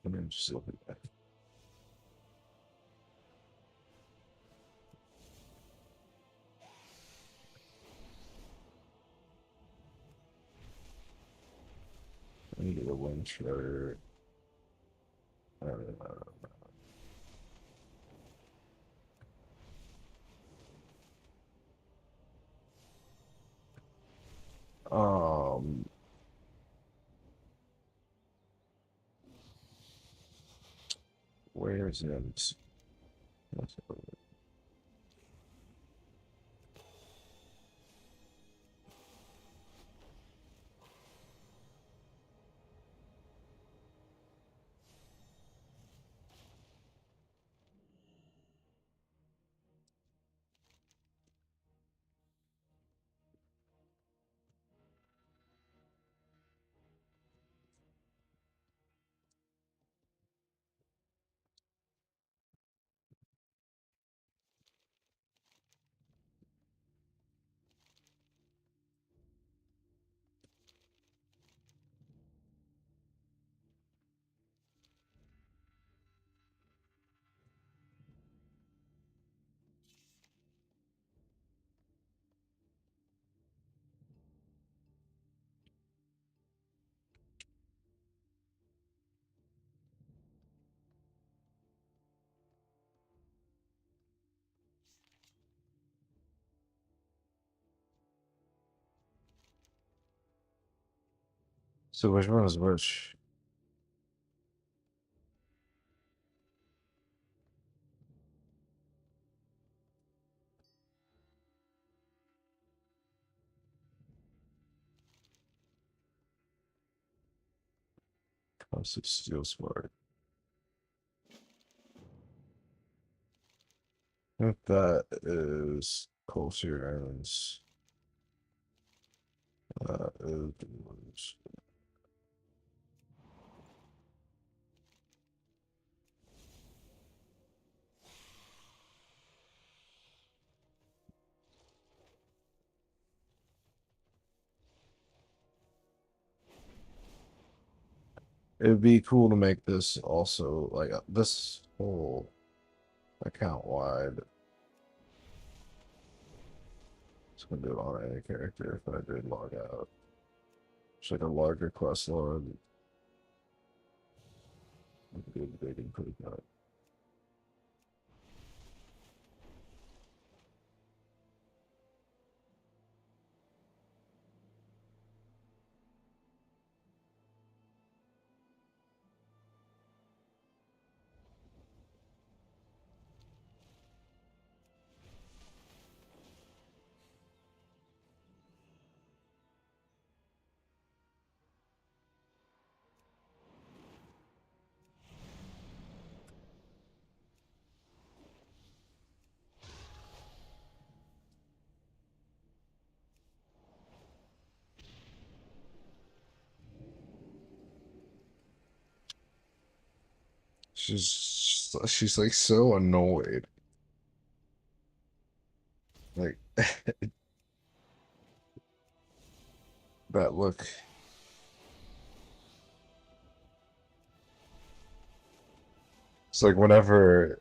Let me just look at that. I need a wind shredder. Um, where's it? So which one is which? Constant steel smart. I think that is Coastal Islands. Is it'd be cool to make this also like this whole account wide. It's gonna do it on any character if I did log out. It's like a larger quest log. Big improvement. She's like so annoyed. Like that look. It's like whenever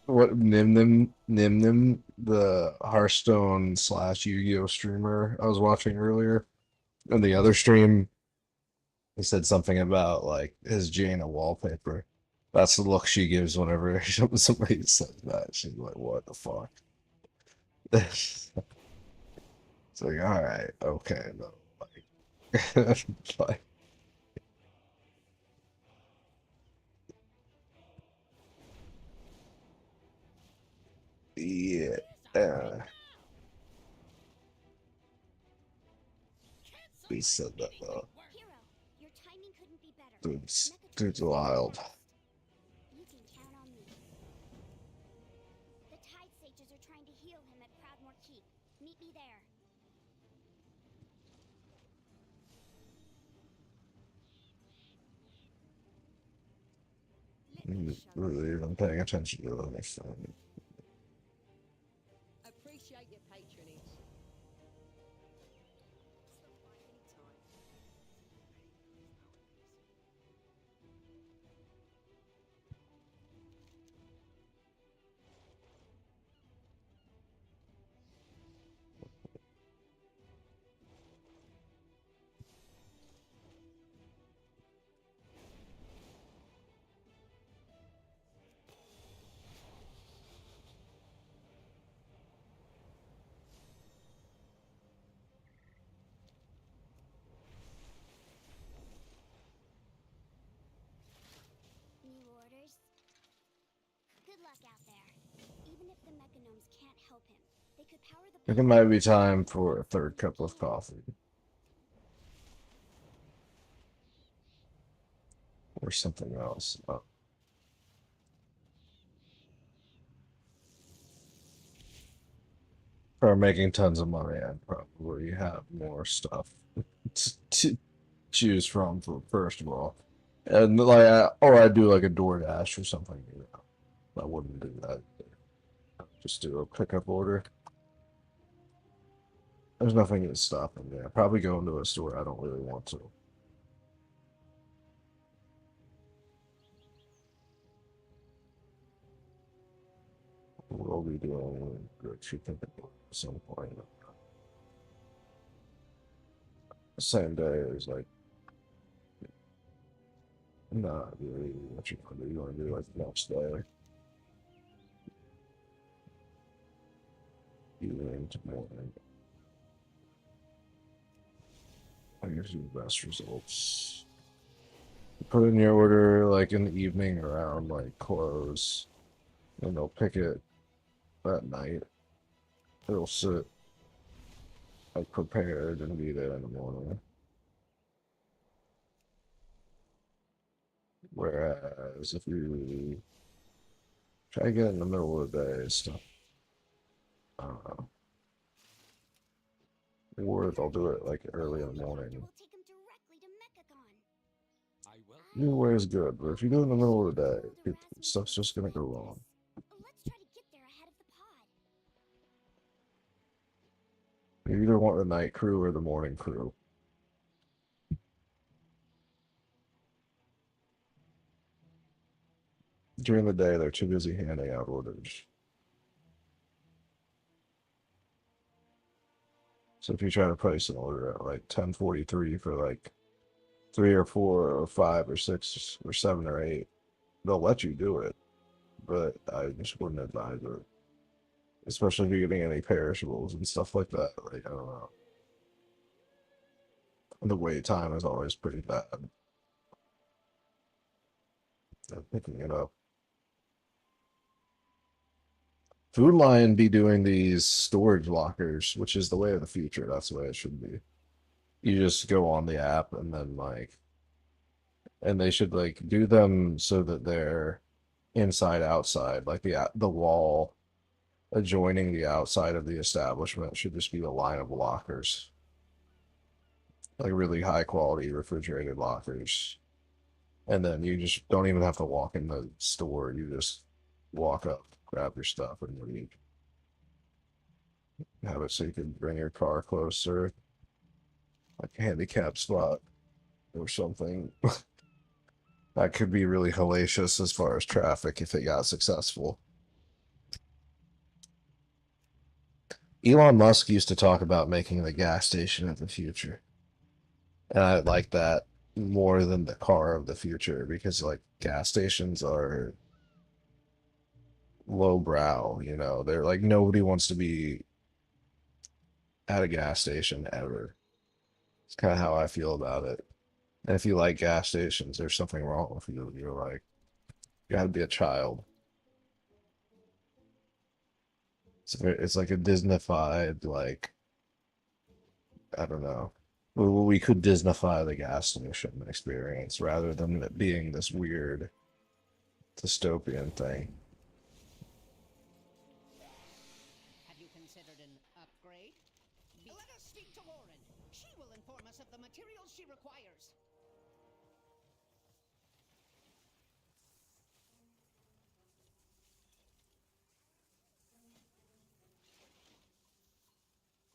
what Nim the Hearthstone slash Yu-Gi-Oh streamer I was watching earlier, and the other stream he said something about like his Jaina wallpaper. That's the look she gives whenever somebody says that. She's like, "What the fuck?" It's like, all right, okay, no, like, like Yeah. We said that though. Hero, your timing couldn't be better. Dude's wild. You can count on me. The Tide Sages are trying to heal him at Proudmoore Keep. Meet me there. Really even paying attention to the next time. Appreciate your patronage. New orders? Good luck out there. Even if the Mechanomes can't help him, they could power the... I think it might be time for a third cup of coffee. Or something else. Oh. Or making tons of money, I'd probably have more stuff to choose from, for first of all. And like, or I'd do like a DoorDash or something. You know, I wouldn't do that. Just do a pickup order. There's nothing that's stopping me. I'd probably go into a store I don't really want to. We'll be doing grocery pickup at some point. Same day as like, not really what you want to do. You want to do like the next day. Evening to morning. I guess the best results. Put in your order like in the evening around like close, and they'll pick it that night. It'll sit like prepared and be there in the morning. Whereas if you try to get in the middle of the day, stuff, I don't know. Or they'll do it like early in the morning. Either way is good, but if you do it in the middle of the day, stuff's just gonna go wrong. You either want the night crew or the morning crew. During the day, they're too busy handing out orders. So if you try to place an order at like 10:43 for like 3 or 4 or 5 or 6 or 7 or 8, they'll let you do it, but I just wouldn't advise it. Especially if you're getting any perishables and stuff like that. Like, I don't know. The wait time is always pretty bad. Picking it up. Food Lion be doing these storage lockers, which is the way of the future. That's the way it should be. You just go on the app and then like, and they should like do them so that they're inside outside, like the wall adjoining the outside of the establishment should just be a line of lockers, like really high quality refrigerated lockers. And then you just don't even have to walk in the store. You just walk up, grab your stuff, and leave. Have it so you can bring your car closer, like a handicap spot or something. That could be really hellacious as far as traffic if it got successful. Elon Musk used to talk about making the gas station of the future. And I like that more than the car of the future because like gas stations are lowbrow, you know. They're like nobody wants to be at a gas station ever. It's kind of how I feel about it. And if you like gas stations, there's something wrong with you. You're like, you gotta be a child. It's like a Disneyfied, like, I don't know. We could Disneyfy the gas station experience rather than it being this weird dystopian thing. Have you considered an upgrade? Let us speak to Lauren. She will inform us of the materials she requires.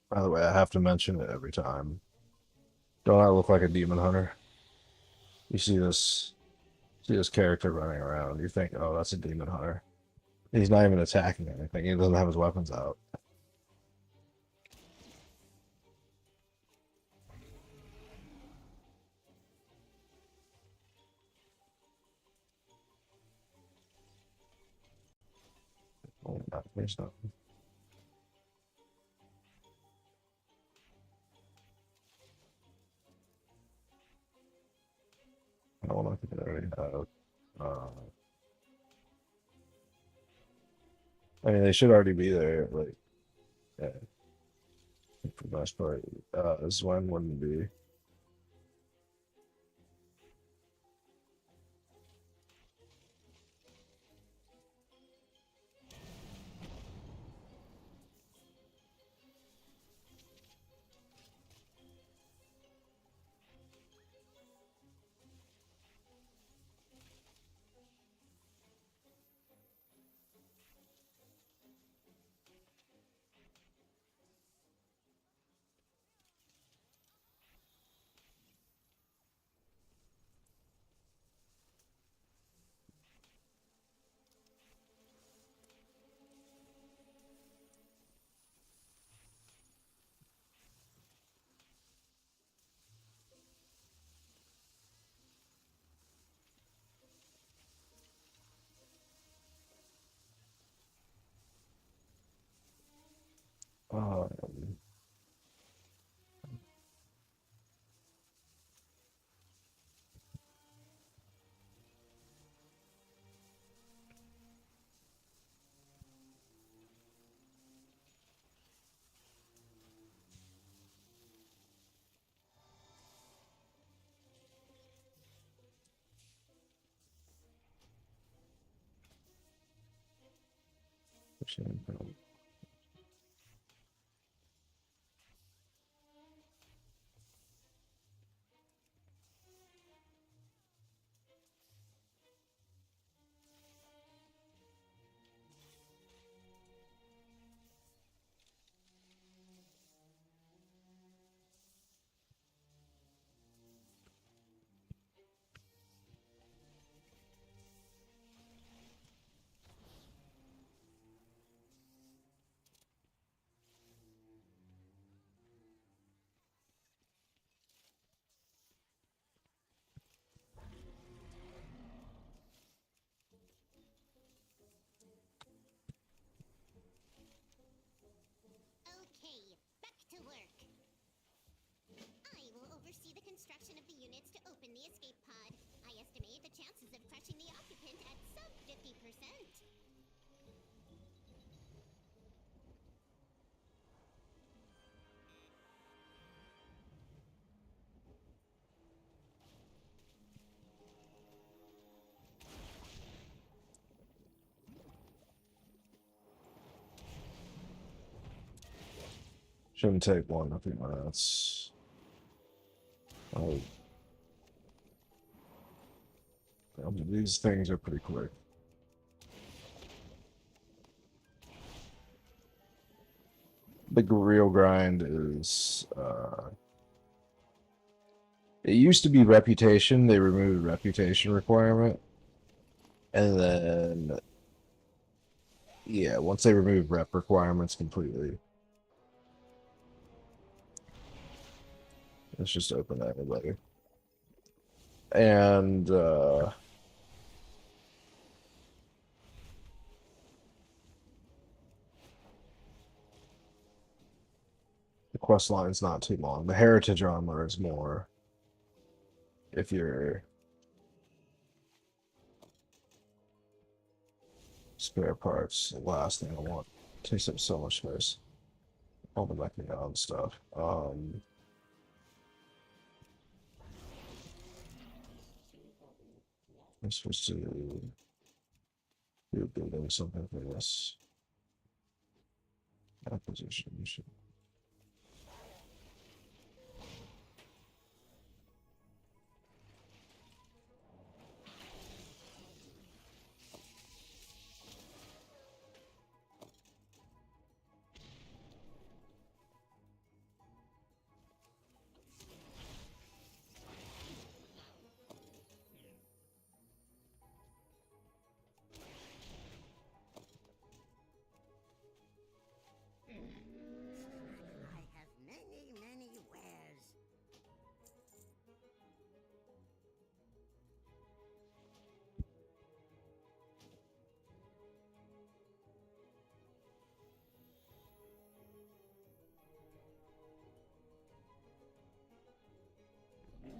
By the way, I have to mention it every time. Don't I look like a demon hunter? You see this character running around. You think, oh, that's a demon hunter. He's not even attacking anything. He doesn't have his weapons out. Oh, no, there's nothing. I don't know if they already have. I mean, they should already be there. Like, yeah, for the most part. This one wouldn't be. Um, Okay, back to work. I will oversee the construction of the units to open the escape pod. I estimate the chances of crushing the occupant at sub 50%. Shouldn't take more than a few minutes. Oh. These things are pretty quick. The real grind is it used to be reputation. They removed reputation requirement. And then yeah, once they removed rep requirements completely. Let's just open that everybody. And the quest line's not too long. The heritage armor is more if you're spare parts, the last thing I want. Takes up so much space. All the mechanism stuff. I'm supposed to be building something for this acquisition. I have many, many wares.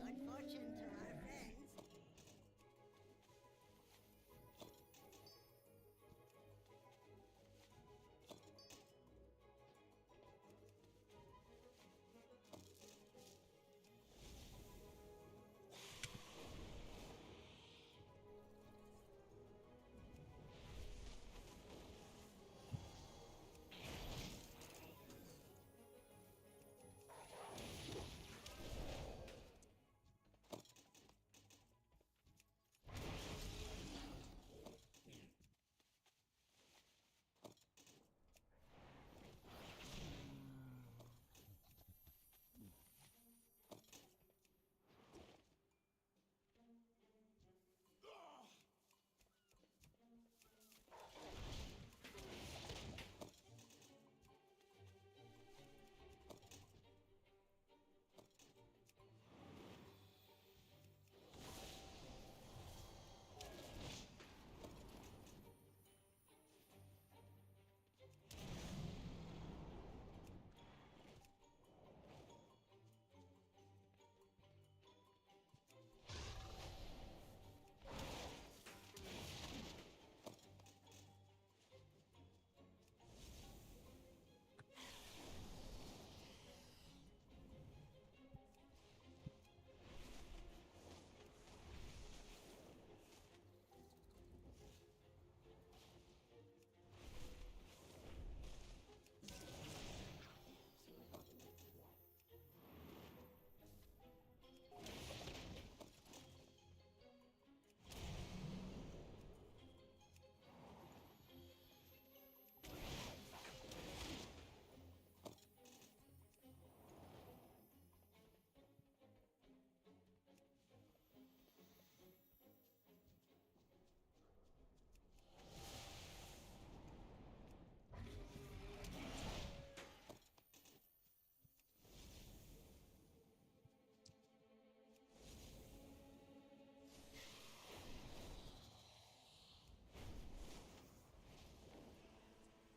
Good fortune to our friends.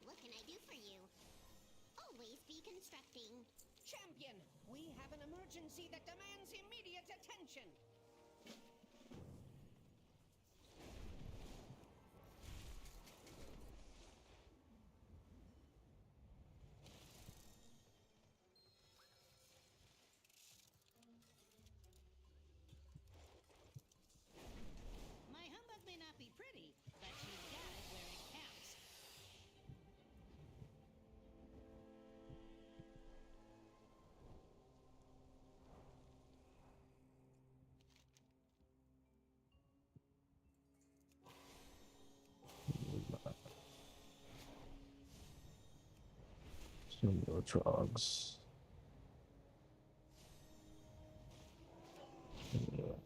What can I do for you? Always be constructing. Champion, we have an emergency that demands immediate attention. My humbug may not be pretty, but you got it where it counts. Some more trogs. Yeah.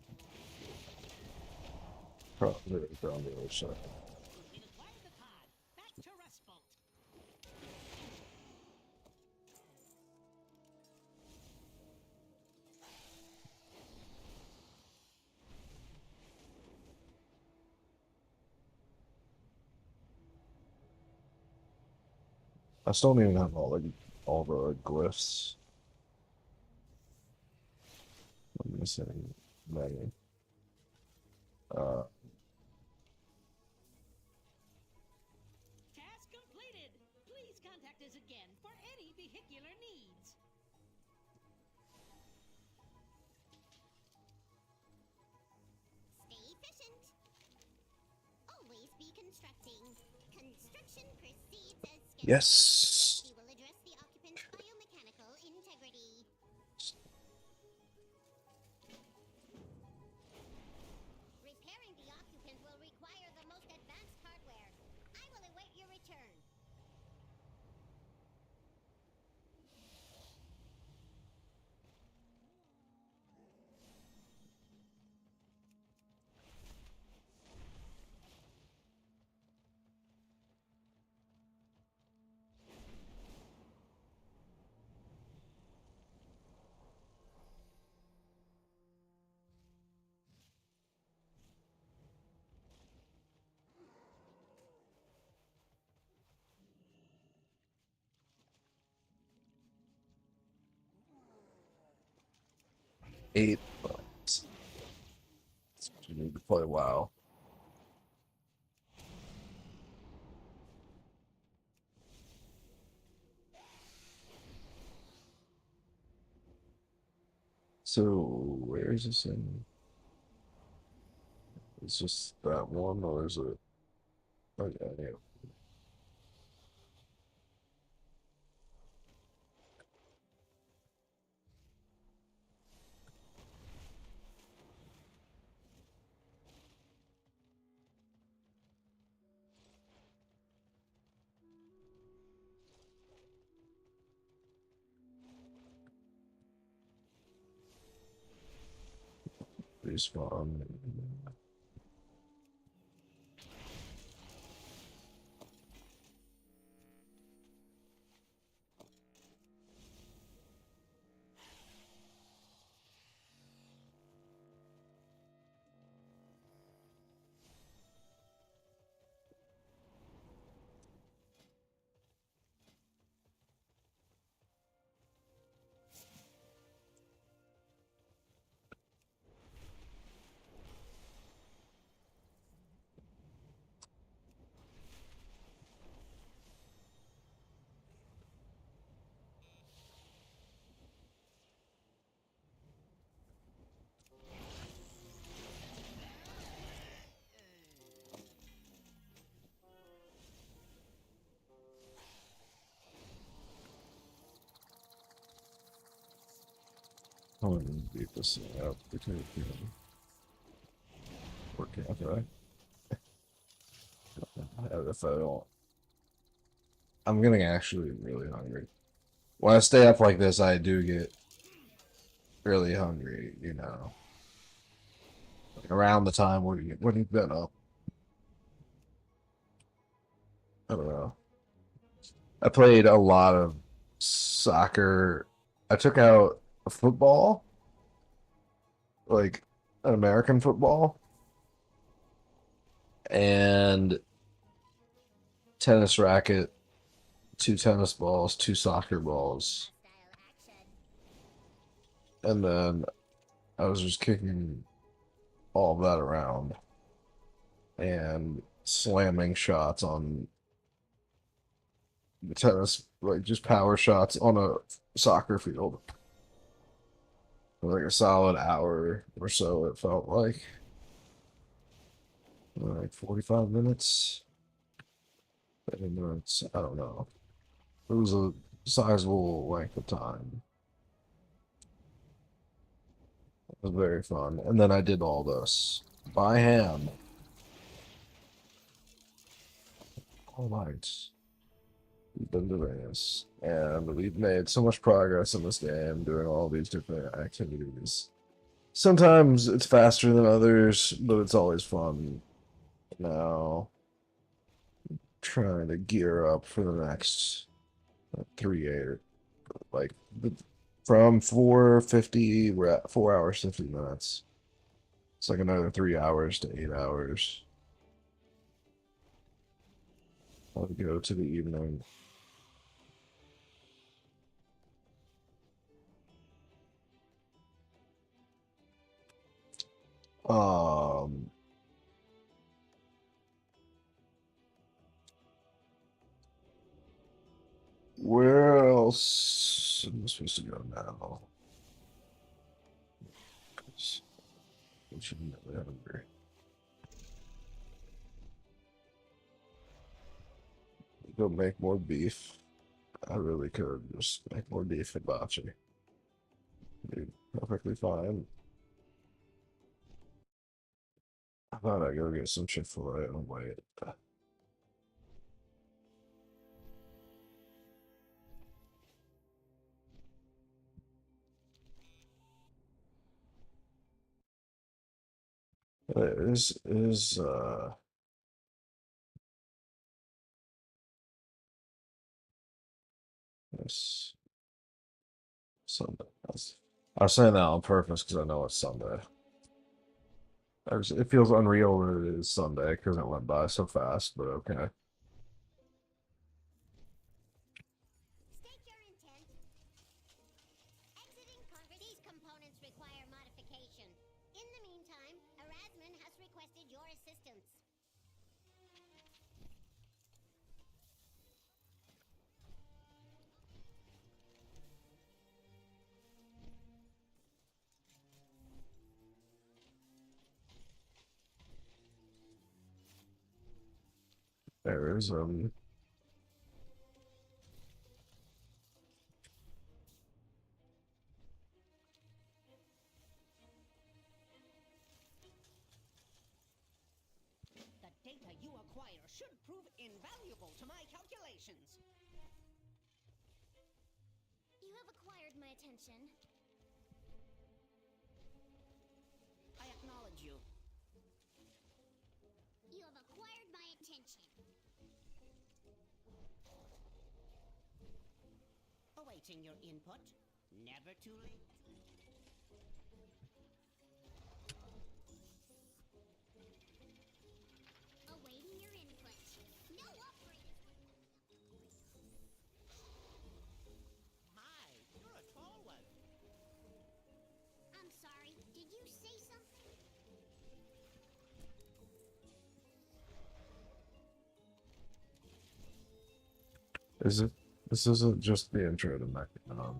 Probably on the other side. We've acquired the pod. Back to Rustbolt. I still don't even have all the glyphs. I'm missing many. Task completed. Please constructing. Construction proceeds as scheduled. Yes. We will address the occupant's biomechanical integrity. Repairing the occupant will require the most advanced hardware. I will await your return. Eight bucks. You need to play WoW. So where is this in? It's just that one, or is it? Oh yeah, yeah. Respawn. I want to beat this thing out between working after if I don't. I'm getting actually really hungry. When I stay up like this, I do get really hungry, you know. Like around the time when you've been up. I don't know. I played a lot of soccer. I took out a football, like an American football, and tennis racket, 2 tennis balls, 2 soccer balls. And then I was just kicking all of that around and slamming shots on the tennis, like just power shots on a soccer field. For like a solid hour or so, it felt like 45 minutes, 30 minutes. I don't know. It was a sizable length of time. It was very fun. And then I did all this by hand. All night. We've been doing this. And we've made so much progress in this game, doing all these different activities. Sometimes it's faster than others, but it's always fun. Now, trying to gear up for the next 3-8, like from 4:50, we're at 4 hours 50 minutes. It's like another 3 hours to 8 hours. I'll go to the evening. Where else am I supposed to go now? I shouldn't really hungry. go make more beef. I really could just make more beef hibachi. Dude, perfectly fine. I thought I'd go get some Chick-fil-A. Oh, wait. Is this Sunday? I was saying that on purpose because I know it's Sunday. It feels unreal that it is Sunday because it went by so fast, but okay. State your intent. Exiting Congress. These components require modification. In the meantime, Erasmus has requested your assistance. There is The data you acquire should prove invaluable to my calculations. You have acquired my attention. I acknowledge you. You have acquired my attention. Awaiting your input. Never too late. Awaiting your input. No upgrade is My, you're a tall one. I'm sorry. Did you say something? Is it? This isn't just the intro to Mechanon.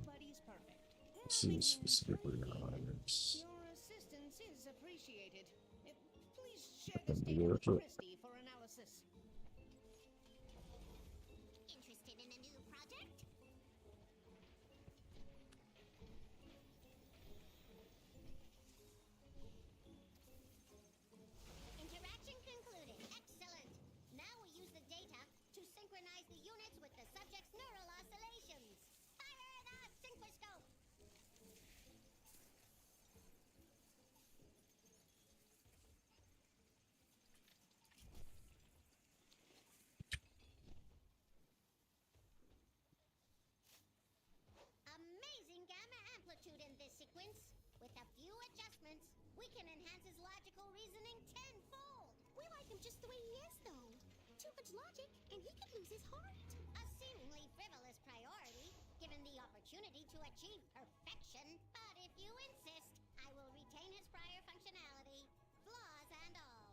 This is specifically Rhymes. Your assistance is appreciated. Please share this data with Christie for analysis. Interested in a new project? Interaction concluded. Excellent. Now we use the data to synchronize the units with the subject's neural oscillations. Fire the synchroscope! Amazing gamma amplitude in this sequence. With a few adjustments, we can enhance his logical reasoning tenfold. We like him just the way he is, though. Too much logic, and he could lose his heart. A seemingly frivolous priority, given the opportunity to achieve perfection. But if you insist, I will retain his prior functionality, flaws and all.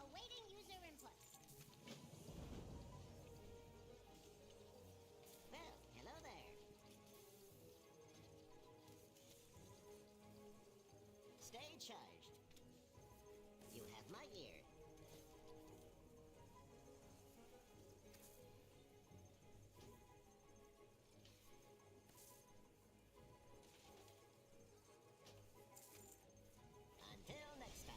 Awaiting user input. Well, hello there. Stay charged. You have my ear. Until next time.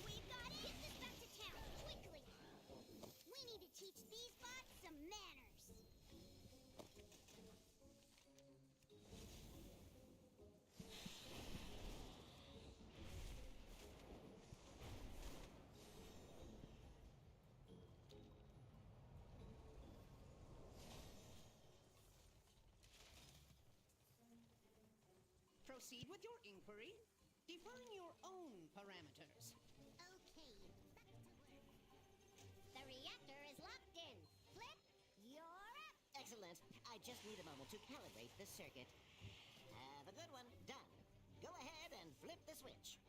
We've got it! Get this back to town, quickly! We need to teach these bots some manners. Proceed with your inquiry. Define your own parameters. Okay, back to work. The reactor is locked in. Flip, you're up. Excellent. I just need a moment to calibrate the circuit. flip the switch.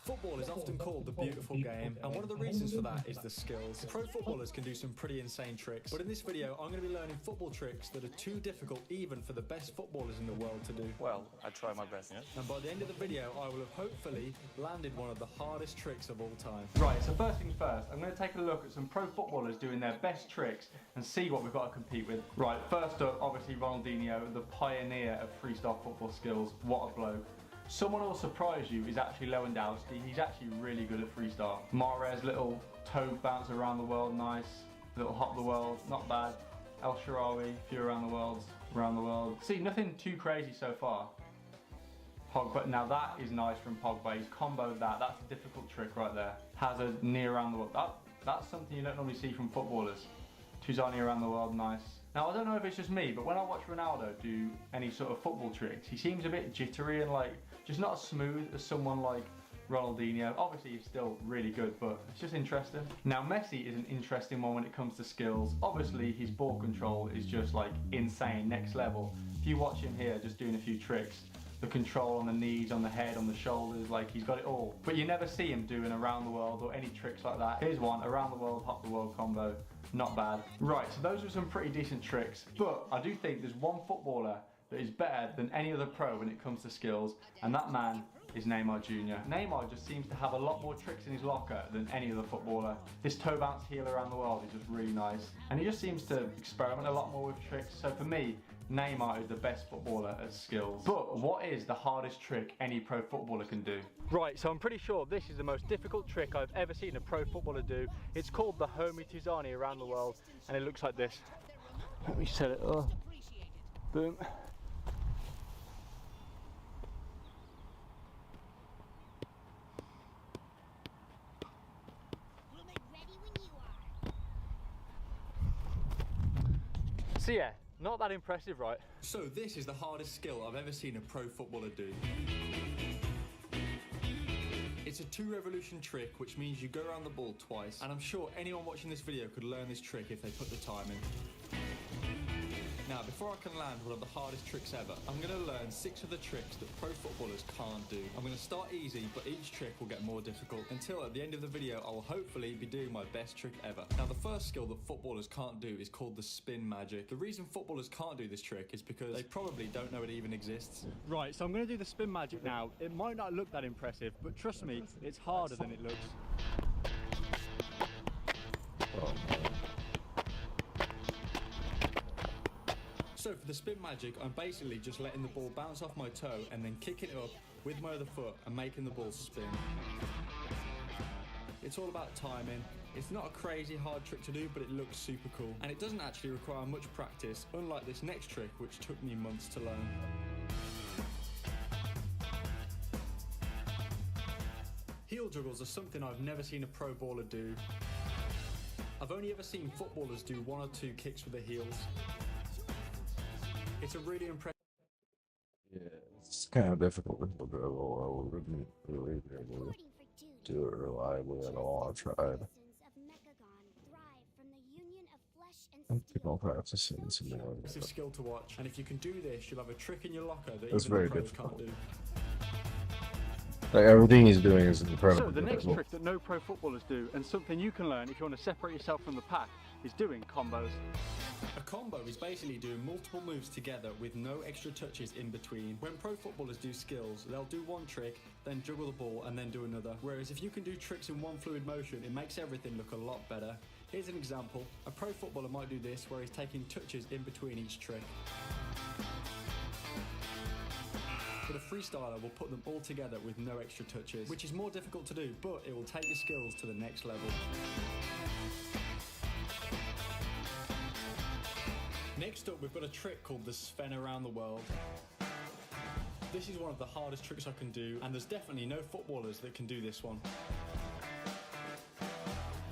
Football is often called the beautiful game, and one of the reasons for that is the skills. Pro footballers can do some pretty insane tricks, but in this video I'm going to be learning football tricks that are too difficult even for the best footballers in the world to do. Well, I try my best, yeah? And by the end of the video I will have hopefully landed one of the hardest tricks of all time. Right, so first things first, I'm going to take a look at some pro footballers doing their best tricks and see what we've got to compete with. Right, first up, obviously Ronaldinho, the pioneer of freestyle football skills. What a bloke. Someone who will surprise you is actually Lewandowski. He's actually really good at freestyle. Mahrez, little toe bounce around the world, nice. Little hop the world, not bad. El Shaarawy, few around the world. See, nothing too crazy so far. Pogba, now that is nice from Pogba. He's comboed that. That's a difficult trick right there. Hazard, knee around the world. That's something you don't normally see from footballers. Tuzani around the world, nice. Now, I don't know if it's just me, but when I watch Ronaldo do any sort of football tricks, he seems a bit jittery and like, just not as smooth as someone like Ronaldinho. Obviously, he's still really good, but it's just interesting. Now, Messi is an interesting one when it comes to skills. Obviously, his ball control is just like insane, next level. If you watch him here, just doing a few tricks, the control on the knees, on the head, on the shoulders, like he's got it all. But you never see him doing around the world or any tricks like that. Here's one, around the world, hop the world combo. Not bad. Right, so those were some pretty decent tricks, but I do think there's one footballer that is better than any other pro when it comes to skills, and that man is Neymar Jr. Neymar just seems to have a lot more tricks in his locker than any other footballer. This toe bounce heel around the world is just really nice, and he just seems to experiment a lot more with tricks. So for me, Neymar is the best footballer at skills. But what is the hardest trick any pro footballer can do? Right, so I'm pretty sure this is the most difficult trick I've ever seen a pro footballer do. It's called the Homie Tuzani around the world, and it looks like this. Let me set it up. Boom. So yeah, not that impressive, right? So this is the hardest skill I've ever seen a pro footballer do. It's a 2-revolution trick, which means you go around the ball twice, and I'm sure anyone watching this video could learn this trick if they put the time in. Now, before I can land one of the hardest tricks ever, I'm going to learn 6 of the tricks that pro footballers can't do. I'm going to start easy, but each trick will get more difficult, until at the end of the video I will hopefully be doing my best trick ever. Now, the first skill that footballers can't do is called the spin magic. The reason footballers can't do this trick is because they probably don't know it even exists. Right, so I'm going to do the spin magic now. It might not look that impressive, but trust me, it's harder than it looks. So for the spin magic, I'm basically just letting the ball bounce off my toe and then kicking it up with my other foot and making the ball spin. It's all about timing. It's not a crazy hard trick to do, but it looks super cool. And it doesn't actually require much practice, unlike this next trick, which took me months to learn. Heel juggles are something I've never seen a pro baller do. I've only ever seen footballers do 1 or 2 kicks with the heels. It's a really impressive. Yeah, it's kind of difficult with the dribble. I wouldn't really be able to do it reliably at all. I've tried. I think I'll practice it in some more. It's a skill to watch, and if you can do this, you'll have a trick in your locker that That's even very the pros difficult. can't do. Like everything he's doing is incredible. So the next trick that no pro footballers do, and something you can learn if you want to separate yourself from the pack, is doing combos. A combo is basically doing multiple moves together with no extra touches in between. When pro footballers do skills, they'll do one trick, then juggle the ball and then do another. Whereas if you can do tricks in one fluid motion, it makes everything look a lot better. Here's an example. A pro footballer might do this where he's taking touches in between each trick. But a freestyler will put them all together with no extra touches, which is more difficult to do, but it will take your skills to the next level. Next up, we've got a trick called the Sven around the world. This is one of the hardest tricks I can do, and there's definitely no footballers that can do this one.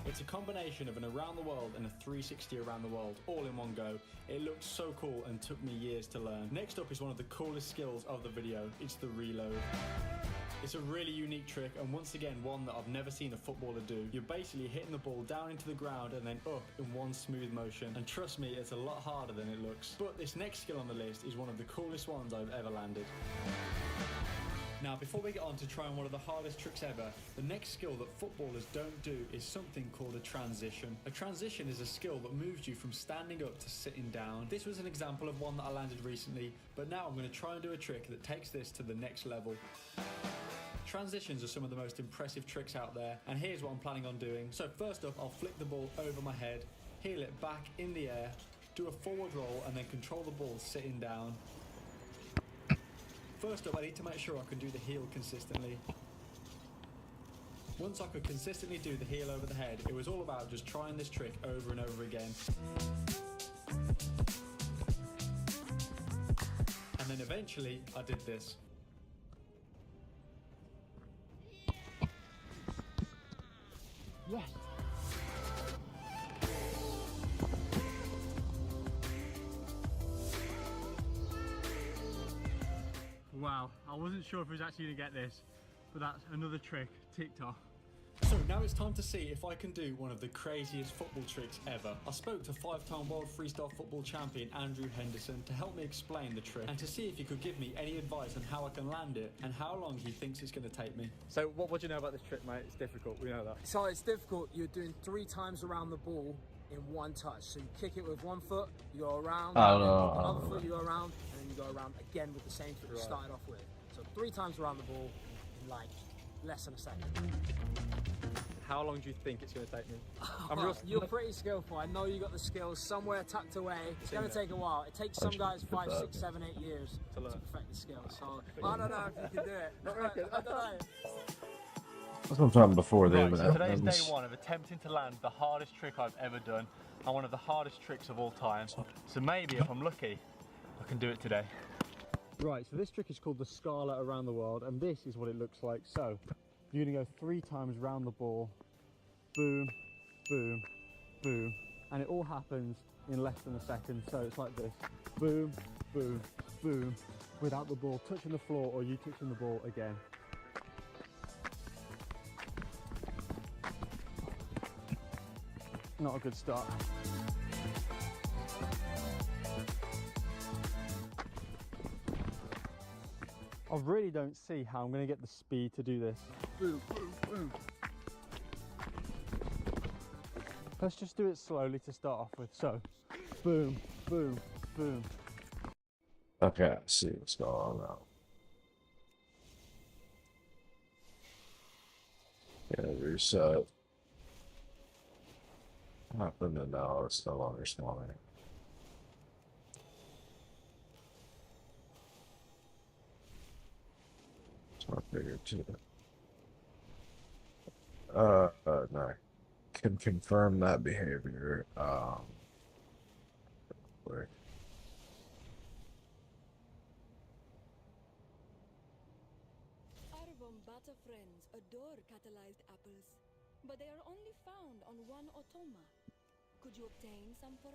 It's a combination of an around the world and a 360 around the world, all in one go. It looks so cool and took me years to learn. Next up is one of the coolest skills of the video. It's the reload. It's a really unique trick, and once again one that I've never seen a footballer do. You're basically hitting the ball down into the ground and then up in one smooth motion, and trust me, it's a lot harder than it looks. But this next skill on the list is one of the coolest ones I've ever landed. Now, before we get on to trying one of the hardest tricks ever, the next skill that footballers don't do is something called a transition. A transition is a skill that moves you from standing up to sitting down. This was an example of one that I landed recently, but now I'm going to try and do a trick that takes this to the next level. Transitions are some of the most impressive tricks out there, and here's what I'm planning on doing. So first up, I'll flick the ball over my head, heel it back in the air, do a forward roll, and then control the ball sitting down. First up, I need to make sure I can do the heel consistently. Once I could consistently do the heel over the head, it was all about just trying this trick over and over again. And then eventually, I did this. Yes. Wow, I wasn't sure if I was actually going to get this, but that's another trick ticked off. So now it's time to see if I can do one of the craziest football tricks ever. I spoke to 5-time world freestyle football champion Andrew Henderson to help me explain the trick and to see if he could give me any advice on how I can land it and how long he thinks it's going to take me. So what do you know about this trick, mate? It's difficult, we know that. So it's difficult. You're doing 3 times around the ball in one touch. So you kick it with one foot, you go around, another foot you go around, and then you go around again with the same foot you started off with. So 3 times around the ball in like less than a second. How long do you think it's going to take me? You're pretty skillful. I know you got the skills somewhere tucked away. It's going to take a while. It takes some guys 5, 6, 7, 8 years to perfect the skills. So I don't know if you can do it. I don't know. That's what I'm talking before. Right, so today's day 1 of attempting to land the hardest trick I've ever done and one of the hardest tricks of all time. So maybe if I'm lucky, I can do it today. Right, so this trick is called the Scala around the world, and this is what it looks like. So you're going to go 3 times round the ball, boom, boom, boom, and it all happens in less than a second. So it's like this, boom, boom, boom, without the ball touching the floor or you touching the ball again. Not a good start. I really don't see how I'm going to get the speed to do this. Boom, boom, boom. Let's just do it slowly to start off with. So, boom, boom, boom. Okay, I see what's going on now. Yeah, reset. Happened and now it's no longer spawning. It's more bigger too. No. Can confirm that behavior. Quick. Our Vombata friends adore catalyzed apples, but they are only found on one Otoma. Could you obtain some for us?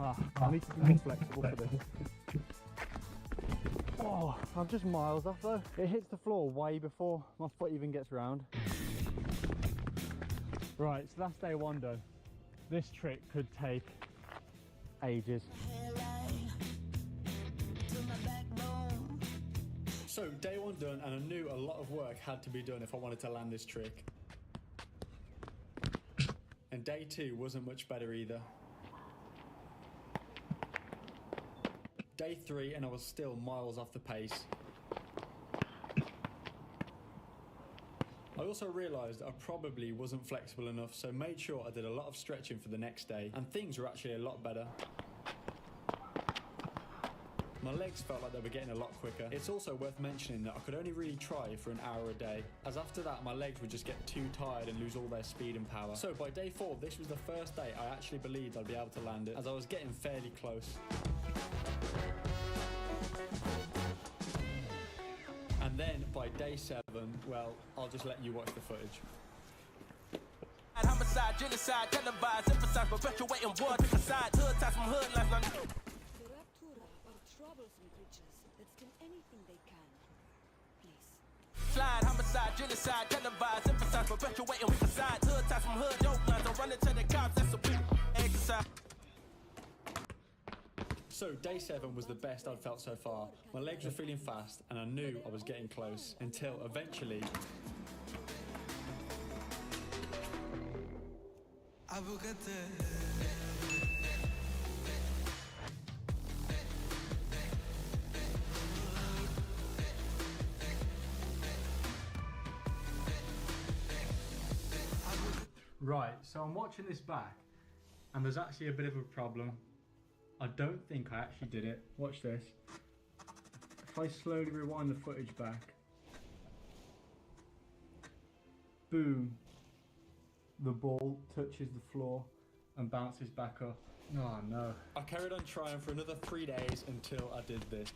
I need to be more flexible for this. Oh, I'm just miles off though. It hits the floor way before my foot even gets round. Right, so that's day one though. This trick could take ages. So day one done, and I knew a lot of work had to be done if I wanted to land this trick. And day two wasn't much better either. Day three, and I was still miles off the pace. I also realised I probably wasn't flexible enough, so made sure I did a lot of stretching for the next day, and things were actually a lot better. My legs felt like they were getting a lot quicker. It's also worth mentioning that I could only really try for an hour a day, as after that my legs would just get too tired and lose all their speed and power. So by day 4, this was the first day I actually believed I'd be able to land it, as I was getting fairly close. And then by day 7, well, I'll just let you watch the footage. Homicide, genocide, televised, emphasize, perpetuating war to the side. Hood ties from hood lines on. The Raptura are troublesome creatures that steal anything they can. Please. Slide, homicide, genocide, televised, emphasize, perpetuating weaker side. Hood ties from hood, dope lines, don't run into the cops, that's a weak exercise. So day 7 was the best I'd felt so far. My legs were feeling fast and I knew I was getting close, until eventually Right, so I'm watching this back and there's actually a bit of a problem. I don't think I actually did it. Watch this. If I slowly rewind the footage back, boom, the ball touches the floor and bounces back up. Oh no. I carried on trying for another 3 days until I did this.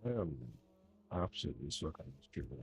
I am absolutely fucking stupid.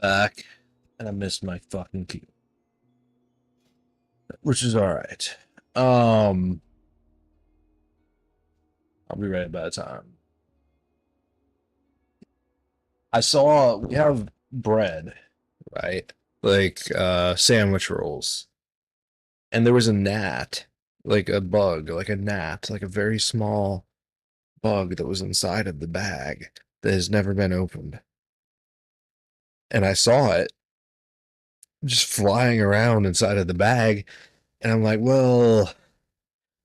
Back, and I missed my fucking cue, which is all right. I'll be right by the time. I saw we have bread, right? Like sandwich rolls. And there was a gnat, like a bug, like a gnat, like a very small bug that was inside of the bag that has never been opened. And I saw it just flying around inside of the bag, And I'm like, well,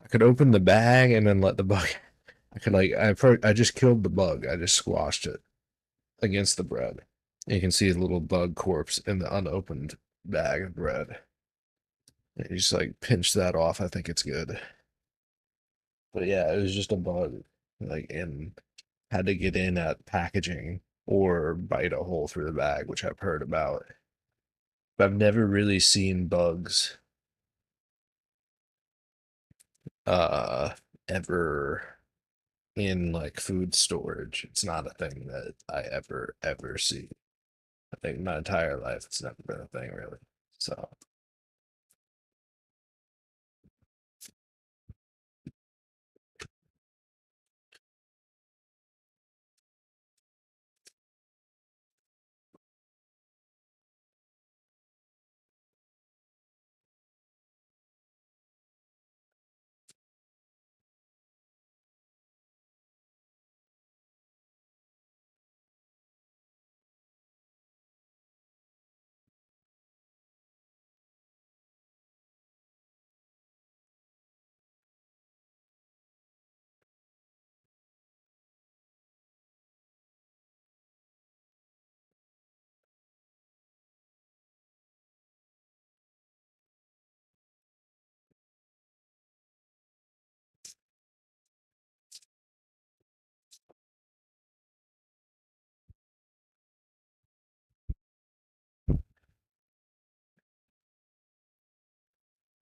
I could open the bag and then let the bug. I could like I just killed the bug. I just squashed it against the bread. And you can see a little bug corpse in the unopened bag of bread. And you just like pinch that off. I think it's good. But yeah, it was just a bug. Like, and had to get in at packaging or bite a hole through the bag, which I've heard about. But I've never really seen bugs uh ever in like food storage. It's not a thing that I ever see. I think my entire life it's never been a thing really. So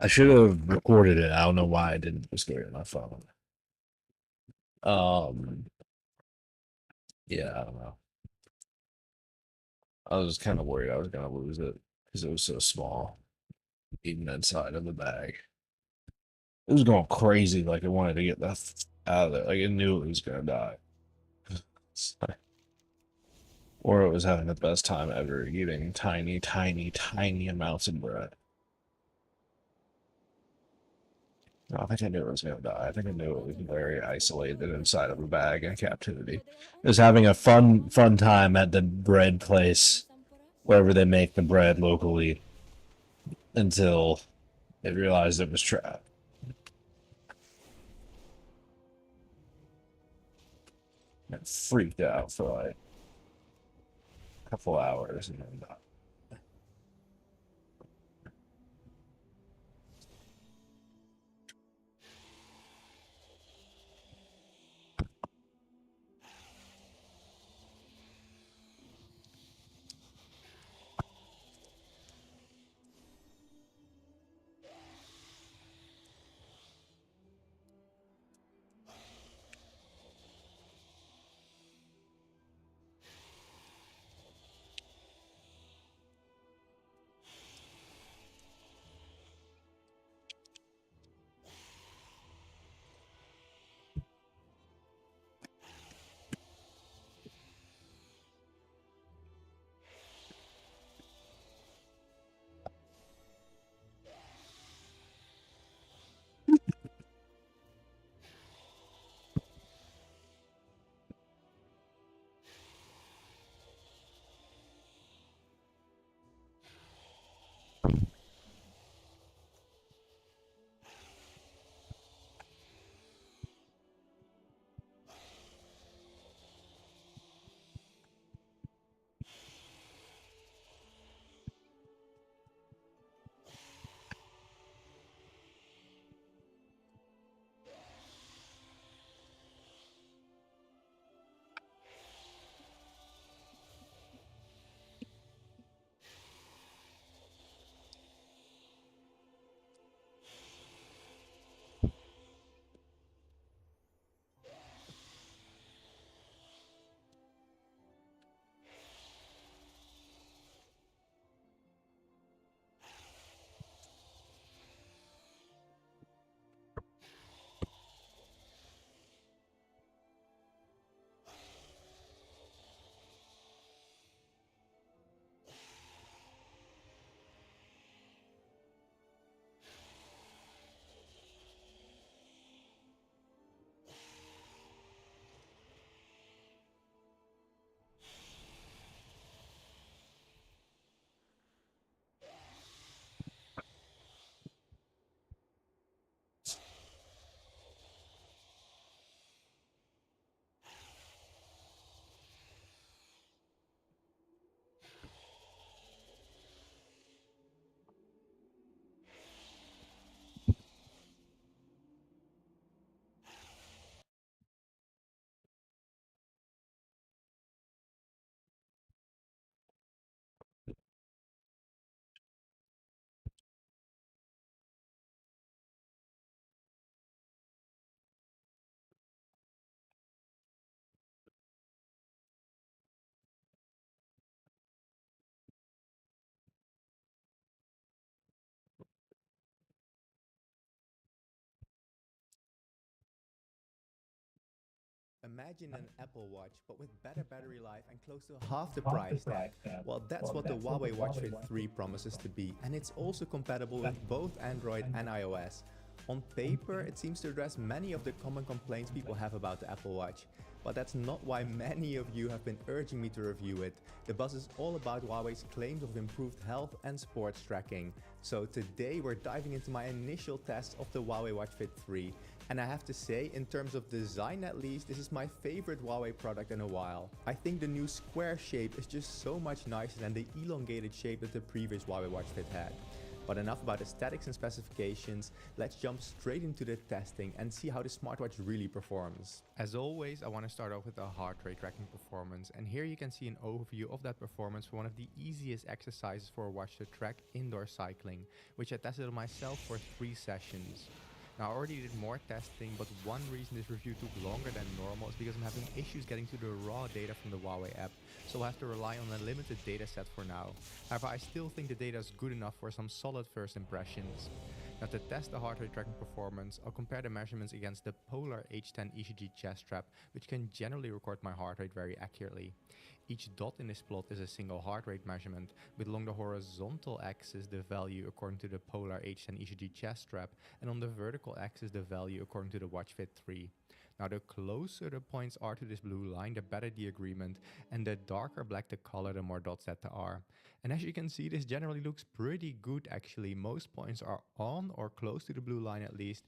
I should have recorded it. I don't know why I didn't just get it on my phone. Um, yeah, I don't know. I was kind of worried I was gonna lose it because it was so small, even inside of the bag. It was going crazy, like it wanted to get that out of there. Like it knew it was gonna die. Or it was having the best time ever eating tiny, tiny, tiny amounts of bread. No, I think I knew it was gonna die. I think I knew it was very isolated inside of a bag in captivity. It was having a fun time at the bread place, wherever they make the bread locally, until it realized it was trapped. It freaked out for like a couple hours and then died. imagine an Apple Watch, but with better battery life and close to half the price tag. Well, that's what the Huawei Watch Fit 3 promises to be, and it's also compatible with both Android and iOS. On paper, it seems to address many of the common complaints people have about the Apple Watch. But that's not why many of you have been urging me to review it. The buzz is all about Huawei's claims of improved health and sports tracking. So today we're diving into my initial test of the Huawei Watch Fit 3. And I have to say, in terms of design at least, this is my favorite Huawei product in a while. I think the new square shape is just so much nicer than the elongated shape that the previous Huawei Watch Fit had. But enough about aesthetics and specifications, let's jump straight into the testing and see how the smartwatch really performs. As always, I want to start off with the heart rate tracking performance, and here you can see an overview of that performance for one of the easiest exercises for a watch to track indoor cycling, which I tested on myself for 3 sessions. Now I already did more testing, but one reason this review took longer than normal is because I'm having issues getting to the raw data from the Huawei app, so I'll have to rely on a limited data set for now. However, I still think the data is good enough for some solid first impressions. Now to test the heart rate tracking performance, I'll compare the measurements against the Polar H10 ECG chest strap, which can generally record my heart rate very accurately. Each dot in this plot is a single heart rate measurement, with along the horizontal axis the value according to the Polar H10 ECG chest strap, and on the vertical axis the value according to the Watch Fit 3. Now the closer the points are to this blue line, the better the agreement, and the darker black the color, the more dots that there are. And as you can see, this generally looks pretty good actually. Most points are on or close to the blue line at least.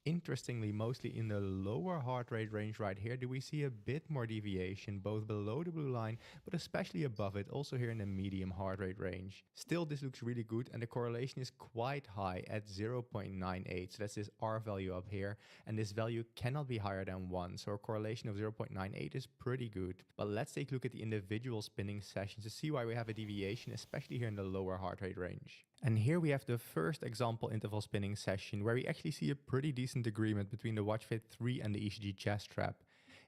Interestingly, mostly in the lower heart rate range right here do we see a bit more deviation, both below the blue line, but especially above it, also here in the medium heart rate range. Still, this looks really good, and the correlation is quite high at 0.98, so that's this R value up here, and this value cannot be higher than 1, so a correlation of 0.98 is pretty good. But let's take a look at the individual spinning sessions to see why we have a deviation, especially here in the lower heart rate range. And here we have the first example interval spinning session, where we actually see a pretty decent agreement between the Watch Fit 3 and the ECG chest strap.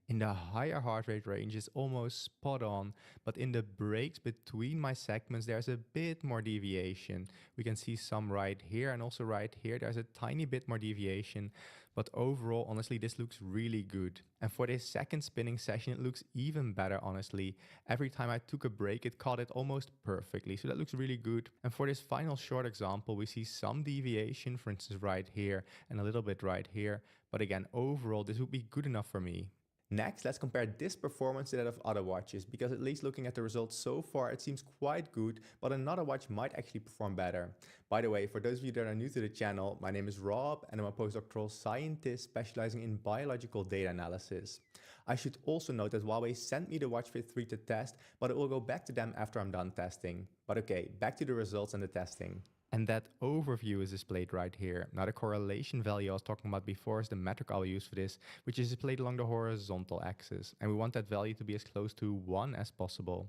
In the higher heart rate range is almost spot on, but in the breaks between my segments there's a bit more deviation. We can see some right here and also right here there's a tiny bit more deviation, but overall honestly this looks really good. And for this second spinning session it looks even better honestly. Every time I took a break it caught it almost perfectly, so that looks really good. And for this final short example we see some deviation, for instance right here and a little bit right here, but again overall this would be good enough for me. Next, let's compare this performance to that of other watches, because at least looking at the results so far it seems quite good, but another watch might actually perform better. By the way, for those of you that are new to the channel, my name is Rob and I'm a postdoctoral scientist specializing in biological data analysis. I should also note that Huawei sent me the Watch Fit 3 to test, but it will go back to them after I'm done testing. But okay, back to the results and the testing. And that overview is displayed right here. Now the correlation value I was talking about before is the metric I'll use for this, which is displayed along the horizontal axis. And we want that value to be as close to 1 as possible.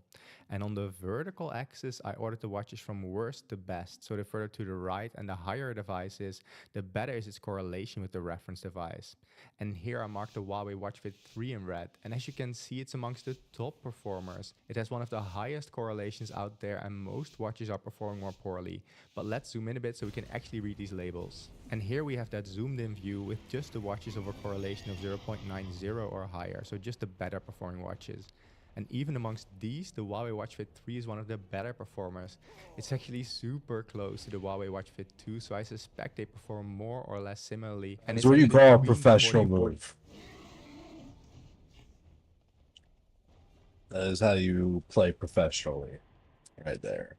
And on the vertical axis, I ordered the watches from worst to best. So the further to the right and the higher a device is, the better is its correlation with the reference device. And here I marked the Huawei Watch Fit 3 in red. And as you can see, it's amongst the top performers. It has one of the highest correlations out there and most watches are performing more poorly. But let's zoom in a bit so we can actually read these labels. And here we have that zoomed in view with just the watches of a correlation of 0.90 or higher, so just the better performing watches. And even amongst these, the Huawei Watch Fit 3 is one of the better performers. It's actually super close to the Huawei Watch Fit 2, so I suspect they perform more or less similarly. And it's what you call a professional move. That is how you play professionally, right there.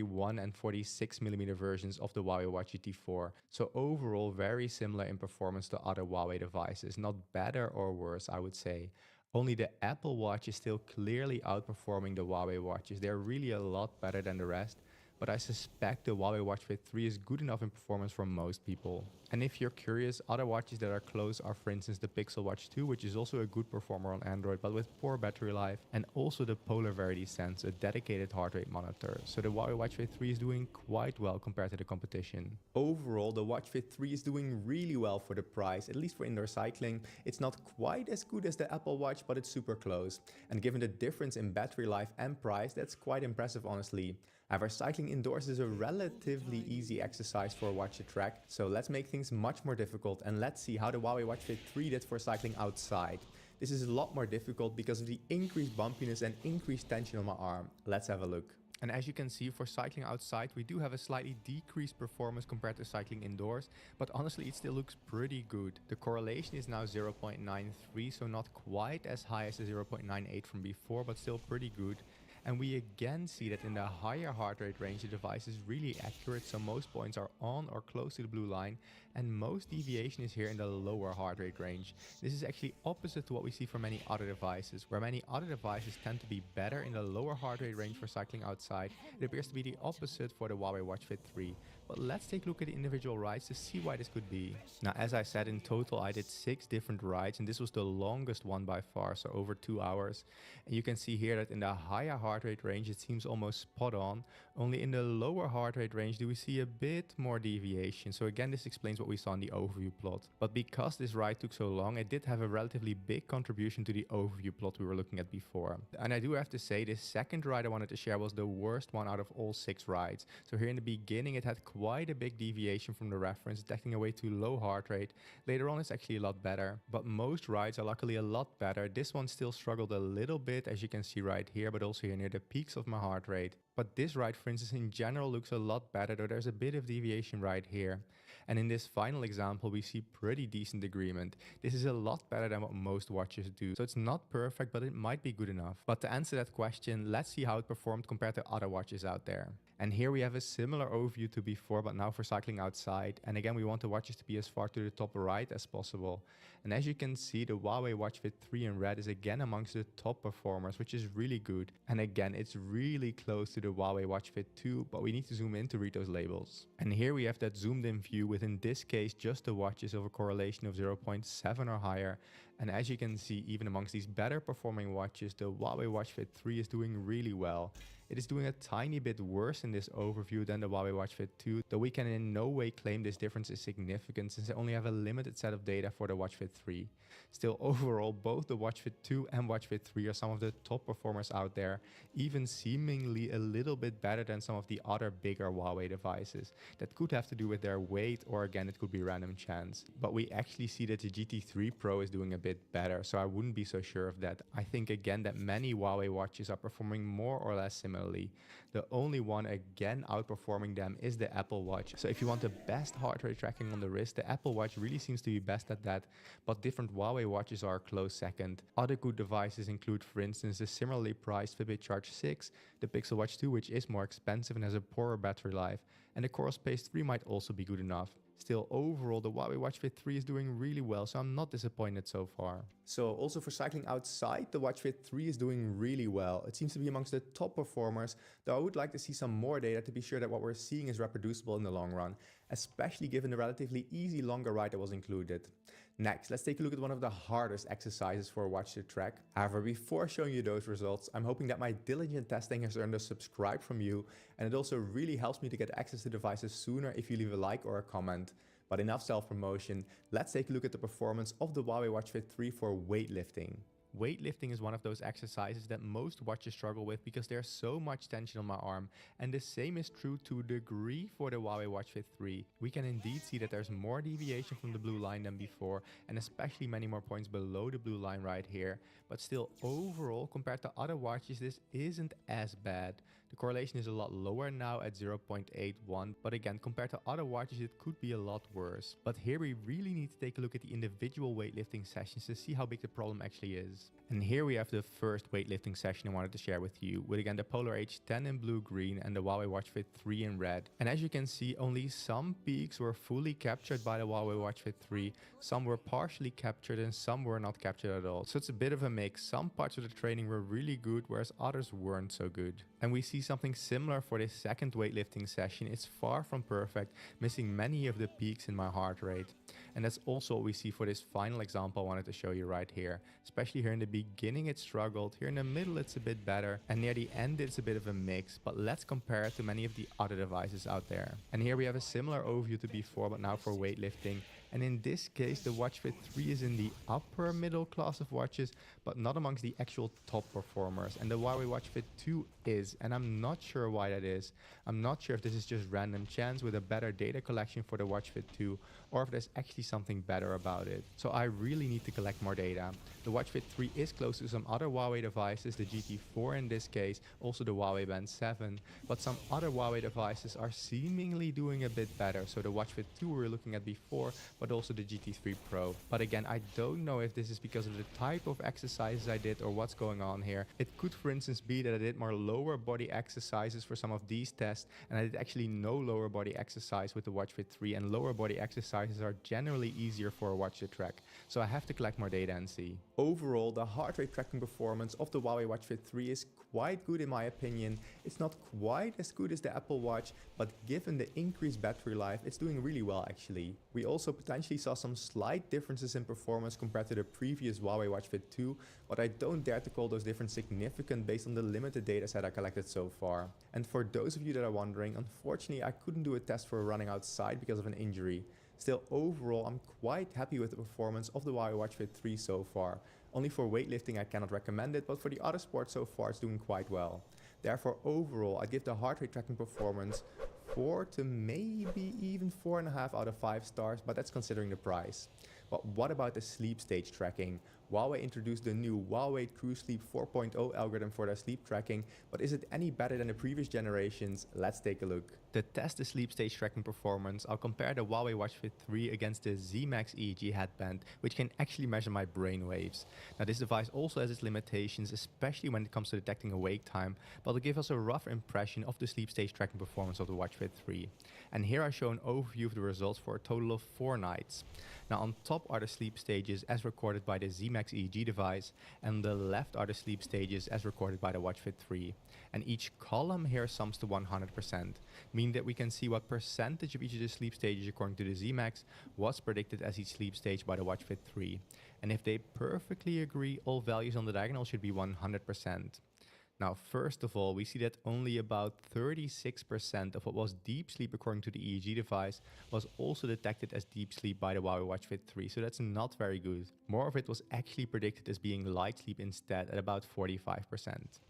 1 and 46mm versions of the Huawei Watch GT4. So overall very similar in performance to other Huawei devices, not better or worse I would say. Only the Apple Watch is still clearly outperforming the Huawei watches. They're really a lot better than the rest, but I suspect the Huawei Watch Fit 3 is good enough in performance for most people. And if you're curious, other watches that are close are for instance the Pixel Watch 2, which is also a good performer on Android but with poor battery life, and also the Polar Verity Sense, a dedicated heart rate monitor. So the Huawei Watch Fit 3 is doing quite well compared to the competition. Overall, the Watch Fit 3 is doing really well for the price, at least for indoor cycling. It's not quite as good as the Apple Watch, but it's super close. And given the difference in battery life and price, that's quite impressive honestly. However, cycling indoors is a relatively easy exercise for a watch to track, so let's make things much more difficult and let's see how the Huawei Watch Fit 3 did for cycling outside. This is a lot more difficult because of the increased bumpiness and increased tension on my arm. Let's have a look. And as you can see, for cycling outside, we do have a slightly decreased performance compared to cycling indoors, but honestly it still looks pretty good. The correlation is now 0.93, so not quite as high as the 0.98 from before, but still pretty good. And we again see that in the higher heart rate range the device is really accurate, so most points are on or close to the blue line, and most deviation is here in the lower heart rate range. This is actually opposite to what we see for many other devices, where many other devices tend to be better in the lower heart rate range for cycling outside. It appears to be the opposite for the Huawei Watch Fit 3. But let's take a look at the individual rides to see why this could be. Now, as I said, in total I did 6 different rides, and this was the longest one by far, so over 2 hours. And you can see here that in the higher heart rate range it seems almost spot on. Only in the lower heart rate range do we see a bit more deviation. So again, this explains what we saw in the overview plot. But because this ride took so long, it did have a relatively big contribution to the overview plot we were looking at before. And I do have to say, this second ride I wanted to share was the worst one out of all 6 rides. So here in the beginning it had quite a big deviation from the reference, detecting a way too low heart rate. Later on it's actually a lot better, but most rides are luckily a lot better. This one still struggled a little bit, as you can see right here, but also here near the peaks of my heart rate. But this ride, for instance, in general looks a lot better, though there's a bit of deviation right here. And in this final example, we see pretty decent agreement. This is a lot better than what most watches do. So it's not perfect, but it might be good enough. But to answer that question, let's see how it performed compared to other watches out there. And here we have a similar overview to before, but now for cycling outside. And again, we want the watches to be as far to the top right as possible. And as you can see, the Huawei Watch Fit 3 in red is again amongst the top performers, which is really good. And again, it's really close to the Huawei Watch Fit 2, but we need to zoom in to read those labels. And here we have that zoomed in view with, in this case, just the watches of a correlation of 0.7 or higher. And as you can see, even amongst these better performing watches, the Huawei Watch Fit 3 is doing really well. It is doing a tiny bit worse in this overview than the Huawei Watch Fit 2, though we can in no way claim this difference is significant since I only have a limited set of data for the Watch Fit 3. Still, overall, both the Watch Fit 2 and Watch Fit 3 are some of the top performers out there, even seemingly a little bit better than some of the other bigger Huawei devices. That could have to do with their weight, or again, it could be random chance. But we actually see that the GT3 Pro is doing a bit better, so I wouldn't be so sure of that. I think again that many Huawei watches are performing more or less similarly. The only one again outperforming them is the Apple Watch. So if you want the best heart rate tracking on the wrist, the Apple Watch really seems to be best at that, but different Huawei watches are a close second. Other good devices include, for instance, the similarly priced Fitbit Charge 6, the Pixel Watch 2, which is more expensive and has a poorer battery life, and the Coral Space 3 might also be good enough. Still, overall, the Huawei Watch Fit 3 is doing really well, so I'm not disappointed so far. So also for cycling outside, the Watch Fit 3 is doing really well. It seems to be amongst the top performers, though I would like to see some more data to be sure that what we're seeing is reproducible in the long run, especially given the relatively easy longer ride that was included. Next, let's take a look at one of the hardest exercises for a watch to track. However, before showing you those results, I'm hoping that my diligent testing has earned a subscribe from you, and it also really helps me to get access to devices sooner if you leave a like or a comment. But enough self-promotion, let's take a look at the performance of the Huawei Watch Fit 3 for weightlifting. Weightlifting is one of those exercises that most watches struggle with because there's so much tension on my arm, and the same is true to a degree for the Huawei Watch Fit 3. We can indeed see that there's more deviation from the blue line than before, and especially many more points below the blue line right here, but still overall compared to other watches this isn't as bad. The correlation is a lot lower now at 0.81, but again, compared to other watches, it could be a lot worse. But here we really need to take a look at the individual weightlifting sessions to see how big the problem actually is. And here we have the first weightlifting session I wanted to share with you, with again the Polar Age 10 in blue-green and the Huawei Watch Fit 3 in red. And as you can see, only some peaks were fully captured by the Huawei Watch Fit 3, some were partially captured and some were not captured at all. So it's a bit of a mix. Some parts of the training were really good, whereas others weren't so good. And we see something similar for this second weightlifting session. It's far from perfect, missing many of the peaks in my heart rate. And that's also what we see for this final example I wanted to show you right here. Especially here in the beginning it struggled, here in the middle it's a bit better, and near the end it's a bit of a mix. But let's compare it to many of the other devices out there. And here we have a similar overview to before, but now for weightlifting. And in this case the Watch Fit 3 is in the upper middle class of watches, but not amongst the actual top performers. And the Huawei Watch Fit 2 is, and I'm not sure why that is. I'm not sure if this is just random chance with a better data collection for the Watch Fit 2, or if there's actually something better about it. So I really need to collect more data. The Watch Fit 3 is close to some other Huawei devices, the GT4 in this case, also the Huawei Band 7, but some other Huawei devices are seemingly doing a bit better. So the Watch Fit 2 we were looking at before, but also the GT3 Pro. But again, I don't know if this is because of the type of exercises I did or what's going on here. It could for instance be that I did more lower body exercises for some of these tests, and I did actually no lower body exercise with the Watch Fit 3, and lower body exercises are generally easier for a watch to track. So I have to collect more data and see. Overall, the heart rate tracking performance of the Huawei Watch Fit 3 is quite good in my opinion. It's not quite as good as the Apple Watch, but given the increased battery life, it's doing really well actually. We also potentially saw some slight differences in performance compared to the previous Huawei Watch Fit 2, but I don't dare to call those differences significant based on the limited data set I collected so far. And for those of you that are wondering, unfortunately I couldn't do a test for running outside because of an injury. Still, overall, I'm quite happy with the performance of the Huawei Watch Fit 3 so far. Only for weightlifting I cannot recommend it, but for the other sports so far it's doing quite well. Therefore, overall, I give the heart rate tracking performance 4 to maybe even 4.5 out of 5 stars, but that's considering the price. But what about the sleep stage tracking? Huawei introduced the new Huawei True Sleep 4.0 algorithm for their sleep tracking, but is it any better than the previous generations? Let's take a look. To test the sleep stage tracking performance, I'll compare the Huawei Watch Fit 3 against the Z-Max EEG headband, which can actually measure my brain waves. Now this device also has its limitations, especially when it comes to detecting awake time, but it'll give us a rough impression of the sleep stage tracking performance of the Watch Fit 3. And here I show an overview of the results for a total of 4 nights. Now on top are the sleep stages as recorded by the Z-Max EEG device, and on the left are the sleep stages as recorded by the Watch Fit 3. And each column here sums to 100%, meaning that we can see what percentage of each of the sleep stages according to the Z-Max was predicted as each sleep stage by the Watch Fit 3. And if they perfectly agree, all values on the diagonal should be 100%. Now, first of all, we see that only about 36% of what was deep sleep according to the EEG device was also detected as deep sleep by the Huawei Watch Fit 3, so that's not very good. More of it was actually predicted as being light sleep instead at about 45%.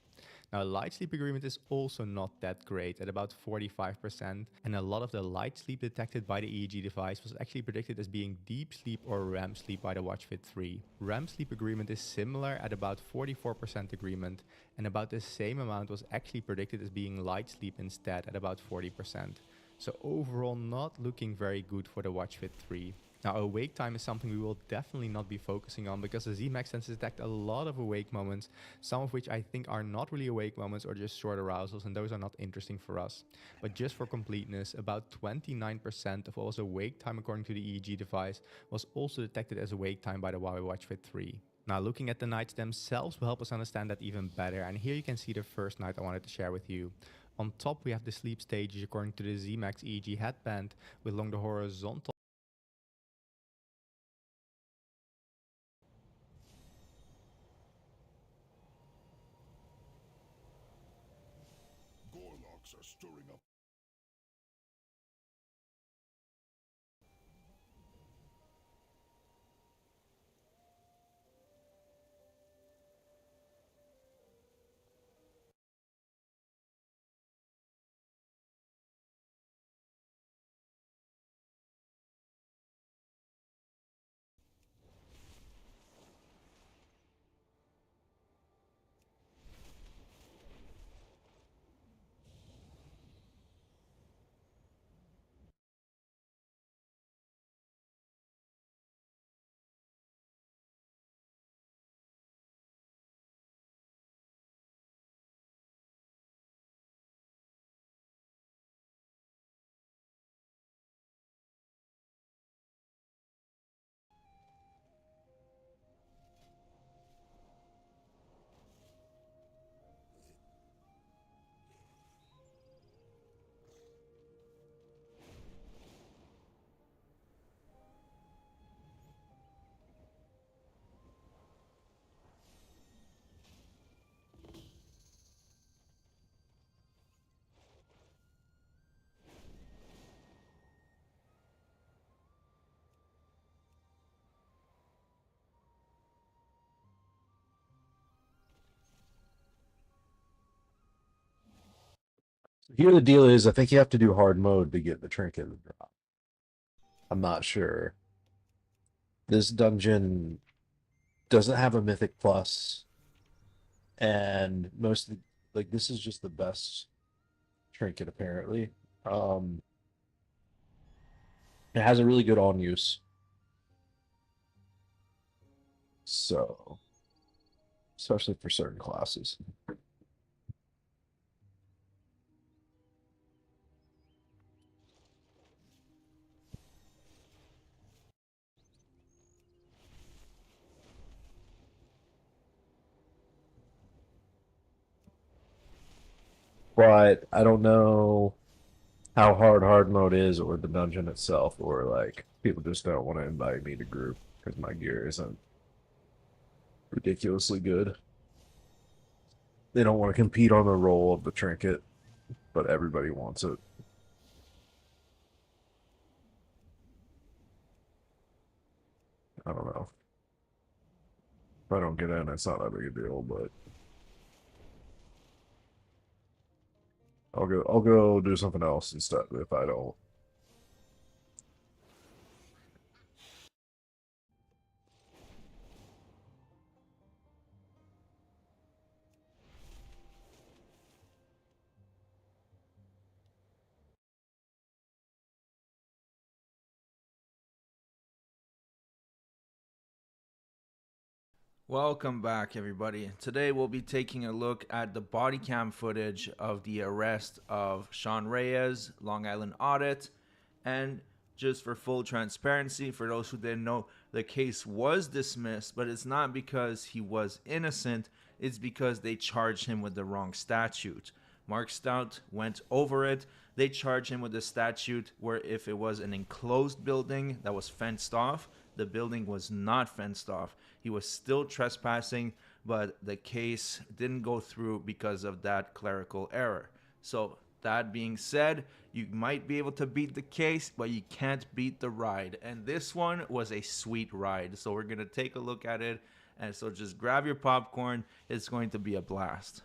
Now, light sleep agreement is also not that great at about 45%, and a lot of the light sleep detected by the EEG device was actually predicted as being deep sleep or REM sleep by the Watch Fit 3. REM sleep agreement is similar at about 44% agreement, and about the same amount was actually predicted as being light sleep instead at about 40%. So overall, not looking very good for the Watch Fit 3. Now, awake time is something we will definitely not be focusing on because the Z-Max tends to detect a lot of awake moments, some of which I think are not really awake moments or just short arousals, and those are not interesting for us. But just for completeness, about 29% of what was awake time according to the EEG device was also detected as awake time by the Huawei Watch Fit 3. Now, looking at the nights themselves will help us understand that even better, and here you can see the first night I wanted to share with you. On top, we have the sleep stages according to the Z-Max EEG headband with along the horizontal Gorloks are stirring up. Here the deal is, I think you have to do hard mode to get the trinket to drop. I'm not sure. This dungeon doesn't have a Mythic Plus, and most of like this is just the best trinket apparently. It has a really good on use. So, especially for certain classes. But I don't know how hard mode is, or the dungeon itself, or like people just don't want to invite me to group because my gear isn't ridiculously good. They don't want to compete on the role of the trinket, but everybody wants it. I don't know. If I don't get in, it's not that big a deal, but I'll go do something else instead if I don't. Welcome back, everybody. Today we'll be taking a look at the body cam footage of the arrest of Sean Reyes, Long Island Audit, and just for full transparency, for those who didn't know, the case was dismissed, but it's not because he was innocent, it's because they charged him with the wrong statute. Mark Stout went over it. They charged him with the statute where if it was an enclosed building that was fenced off, the building was not fenced off. He was still trespassing, but the case didn't go through because of that clerical error. So that being said, you might be able to beat the case, but you can't beat the ride. And this one was a sweet ride. So we're going to take a look at it. And so just grab your popcorn. It's going to be a blast.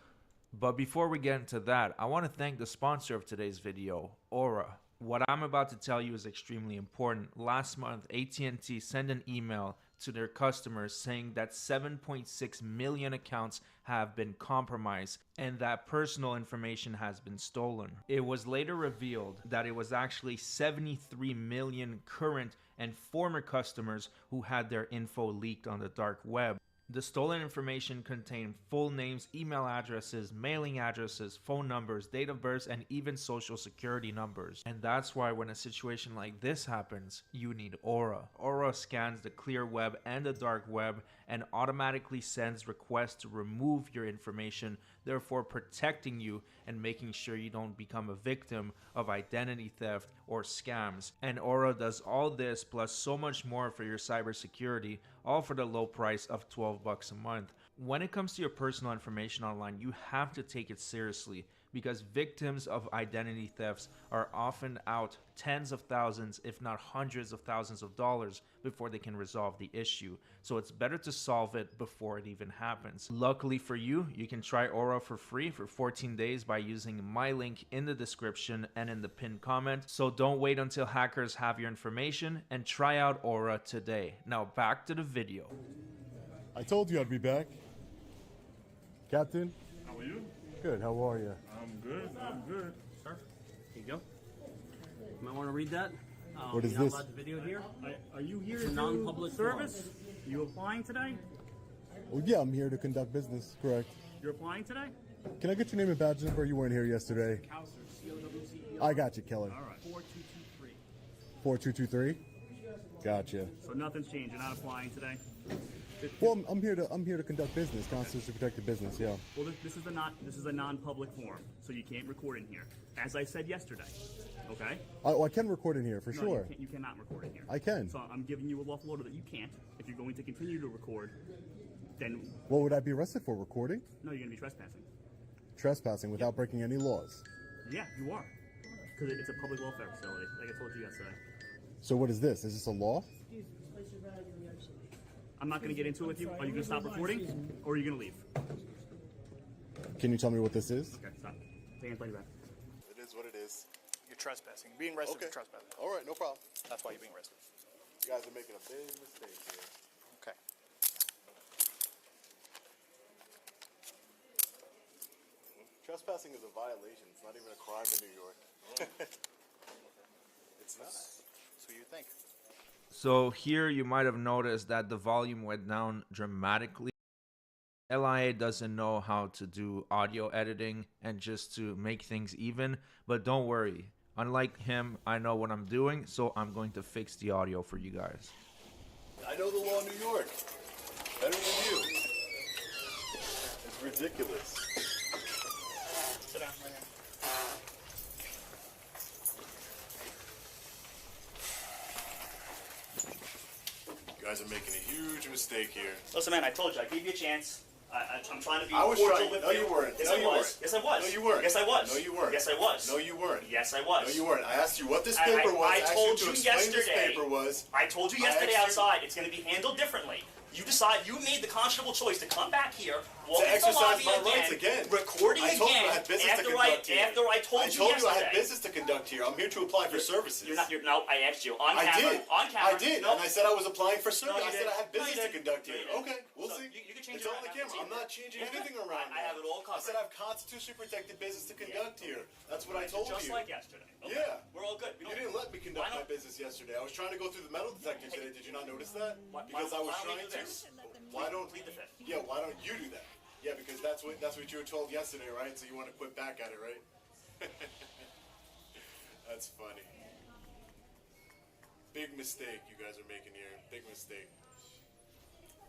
But before we get into that, I want to thank the sponsor of today's video, Aura. What I'm about to tell you is extremely important. Last month, AT&T sent an email to their customers saying that 7.6 million accounts have been compromised and that personal information has been stolen. It was later revealed that it was actually 73 million current and former customers who had their info leaked on the dark web. The stolen information contained full names, email addresses, mailing addresses, phone numbers, date of birth, and even social security numbers. And that's why when a situation like this happens, you need Aura. Aura scans the clear web and the dark web and automatically sends requests to remove your information, therefore protecting you and making sure you don't become a victim of identity theft or scams. And Aura does all this plus so much more for your cybersecurity, all for the low price of $12 a month. When it comes to your personal information online, you have to take it seriously because victims of identity thefts are often out tens of thousands, if not hundreds of thousands of dollars before they can resolve the issue. So it's better to solve it before it even happens. Luckily for you, you can try Aura for free for 14 days by using my link in the description and in the pinned comment. So don't wait until hackers have your information and try out Aura today. Now back to the video. I told you I'd be back. Captain? How are you? Good, how are you? I'm good, Sir, here you go. You might want to read that. What is you're not this? allowed to video here. Are you here It's to a do non-public service? forum. You applying today? Well, yeah, I'm here to conduct business, correct. You're applying today? Can I get your name and badge number? You weren't here yesterday. Cowser, C-O-W-C-E-R. I got you, Keller. All right. 4223. 4223? Gotcha. So nothing's changed. You're not applying today? Well, I'm here to conduct business, Constitution to protect the business, yeah. Well, this is a non-public forum, so you can't record in here. As I said yesterday, okay? I can record in here, for No, sure. You cannot record in here. I can. So I'm giving you a lawful order that you can't. If you're going to continue to record, then... What would I be arrested for, recording? No, you're going to be trespassing. Trespassing without breaking any laws. Yeah, you are. Because it's a public welfare facility, like I told you yesterday. So what is this? Is this a law? I'm not going to get into it with you. Are you going to stop recording, or are you going to leave? Can you tell me what this is? Okay, stop. Take hands behind your back. is what it is. You're trespassing. You're being arrested for trespassing. All right, no problem. That's why you're being arrested. You guys are making a big mistake here. Okay. Trespassing is a violation. It's not even a crime in New York. It's not. So you think. So here you might have noticed that the volume went down dramatically. LIA doesn't know how to do audio editing and just to make things even, but don't worry. Unlike him, I know what I'm doing, so I'm going to fix the audio for you guys. I know the law in New York better than you. It's ridiculous. Sit down right here. You guys are making a huge mistake here. Listen, man, I told you, I gave you a chance. I'm trying to be I was cordial trying. with No, you. you weren't. Yes, No, I you was. weren't. Yes, I was. No, you weren't. Yes, I was. No, you weren't. Yes, I was. No, you weren't. Yes, I was. No, you weren't. I asked you what this paper was. I asked told you you to explain yesterday. This paper was. I told you I yesterday asked you- outside. It's going to be handled differently. You made the conscionable choice to come back here, walk To into the exercise lobby my rights again. recording I told you again. I had business to after conduct here. after I told you you I had yesterday. business to conduct here. I'm here to apply for services. No, I asked you on I camera. did. On camera. I did, No. and I said I was applying for No, service. you I said I had didn't. No, you business to didn't. conduct No, here. you didn't. Okay, we'll So see. you can change It's your on the mind. camera. I'm not changing anything around I have it all I covered. said I have constitutionally protected business to conduct here. That's what I told Just you. like yesterday. Okay. Yeah. We're all good. You didn't let me conduct my business yesterday. I was trying to go through the metal detector today. Did you not notice that? Because I was why don't we trying do to. this? Why don't Plead the fifth. Yeah, why don't you do that? Yeah, because that's what you were told yesterday, right? So you want to quit back at it, right? That's funny. Big mistake you guys are making here. Big mistake.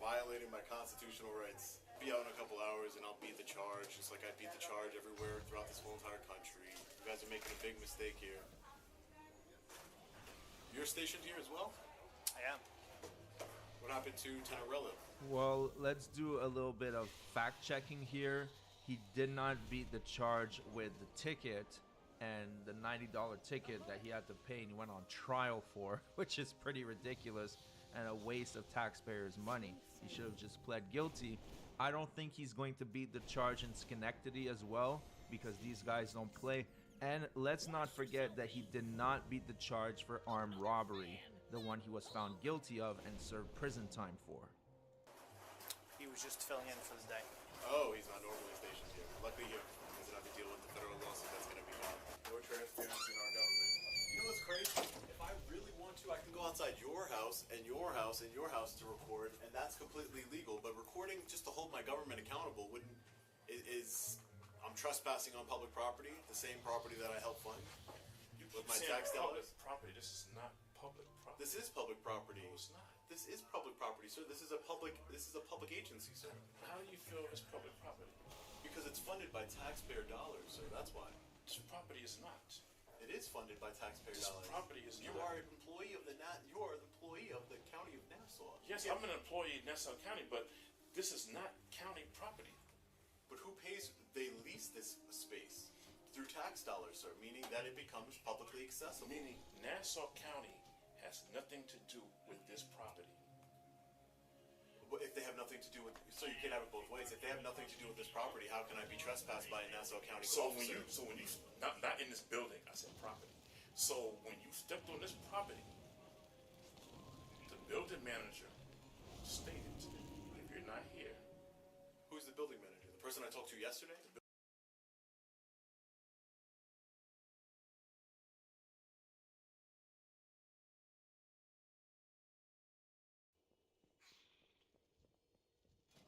Violating my constitutional rights. Be out in a couple hours and I'll beat the charge, just like I beat the charge everywhere throughout this whole entire country. You guys are making a big mistake here. You're stationed here as well? I am. What happened to Tenorello? Well, let's do a little bit of fact checking here. He did not beat the charge with the ticket and the $90 ticket that he had to pay and he went on trial for, which is pretty ridiculous and a waste of taxpayers' money. He should have just pled guilty. I don't think he's going to beat the charge in Schenectady as well because these guys don't play. And let's not forget that he did not beat the charge for armed robbery, the one he was found guilty of and served prison time for. He was just filling in for the day. Oh, he's not normally stationed here. Luckily here, he doesn't have to deal with the federal lawsuit that's going to be filed. More transparency in our government. You know what's crazy? If I really want to, I can go outside your house and your house and your house to record, and that's completely legal. But recording just to hold my government accountable I'm trespassing on public property, the same property that I help fund with my tax dollars. Property. This is not public property. This is public property. No, it's not. This is public property, sir. This is a public agency, sir. How do you feel it's public property? Because it's funded by taxpayer dollars, sir. That's why. This property is not. It is funded by taxpayer This dollars. property is You not. are an employee of the employee of the county of Nassau. Yes, I'm an employee in Nassau County, but this is not county property. But who pays? They lease this space through tax dollars, sir, meaning that it becomes publicly accessible. Meaning Nassau County has nothing to do with this property. But if they have nothing to do with, so you can have it both ways. If they have nothing to do with this property, how can I be trespassed by a Nassau County officer? when you not in this building, I said property. So when you stepped on this property, the building manager stated, if you're not here, Who's the building manager? The person I talked to yesterday?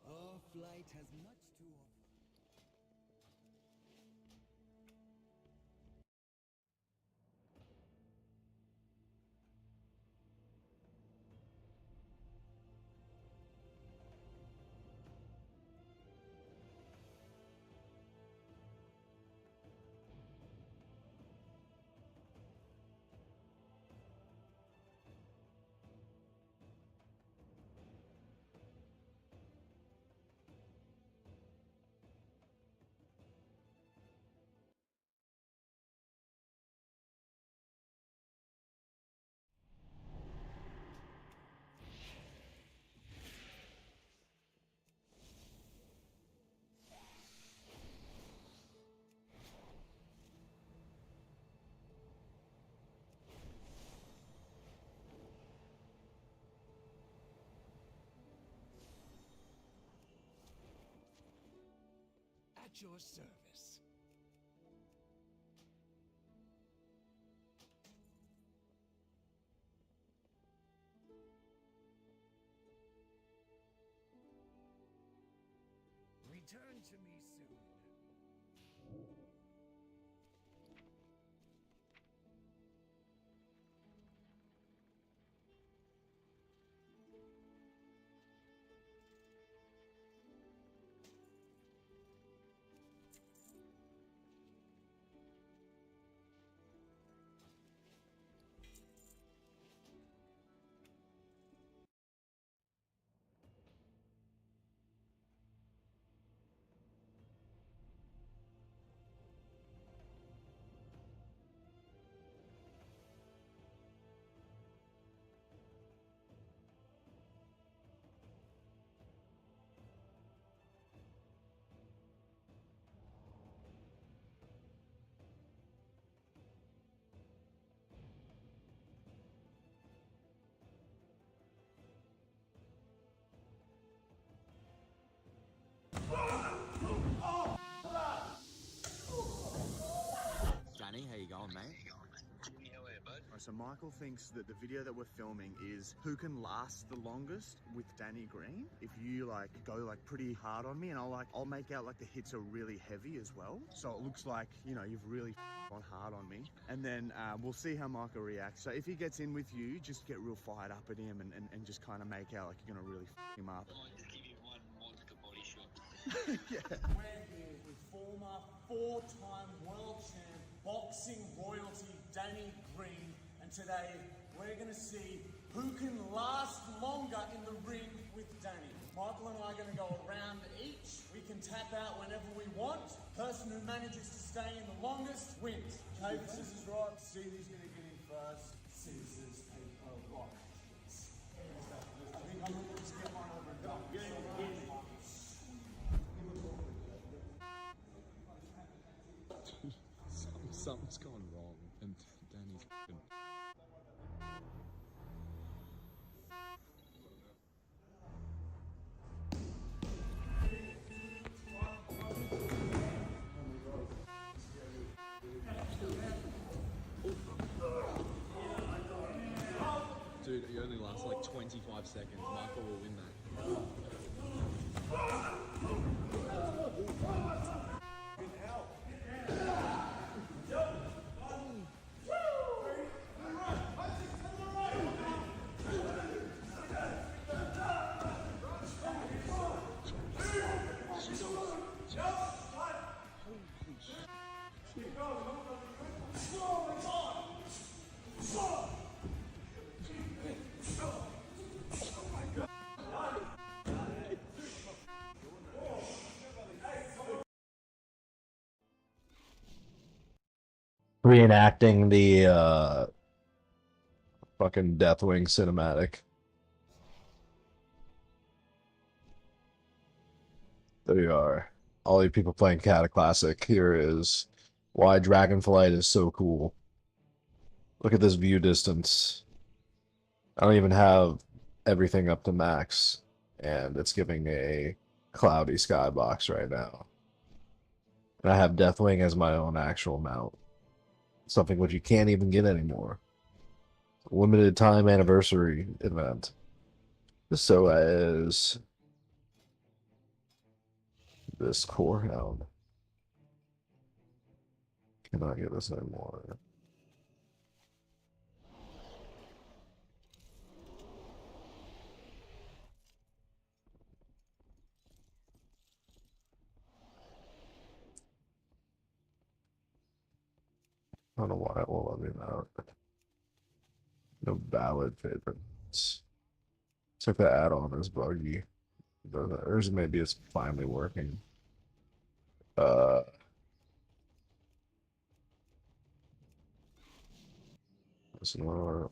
Our flight has much to offer. at your service. Return to me soon. Danny, how you going, mate? So Michael thinks that the video that we're filming is who can last the longest with Danny Green. If you like go like pretty hard on me, and I'll make out like the hits are really heavy as well, so it looks like, you know, you've really gone hard on me. And then we'll see how Michael reacts. So if he gets in with you, just get real fired up at him and just kind of make out like you're gonna really him up. Just give you one monster body shot. Yeah. We're here with former four-time world champ, boxing royalty Danny Green, and today we're going to see who can last longer in the ring with Danny. Michael and I are going to go around each. We can tap out whenever we want. Person who manages to stay in the longest wins. Paper, scissors, rock. See who's going to get in first. Scissors, paper, rock. I think I'm going to just get one over and done. Something's gone wrong, and Danny's f***ing... Dude, it only lasts like 25 seconds. Michael will win that. Reenacting the fucking Deathwing cinematic. There you are. All you people playing Cataclassic. Here is why Dragonflight is so cool. Look at this view distance. I don't even have everything up to max, and it's giving a cloudy skybox right now. And I have Deathwing as my own actual mount. Something which you can't even get anymore. Limited time anniversary event. So is this core hound. Cannot get this anymore. I don't know why it won't let me out. No valid favorites. Check the add-on is buggy. Or maybe it's finally working. It's not.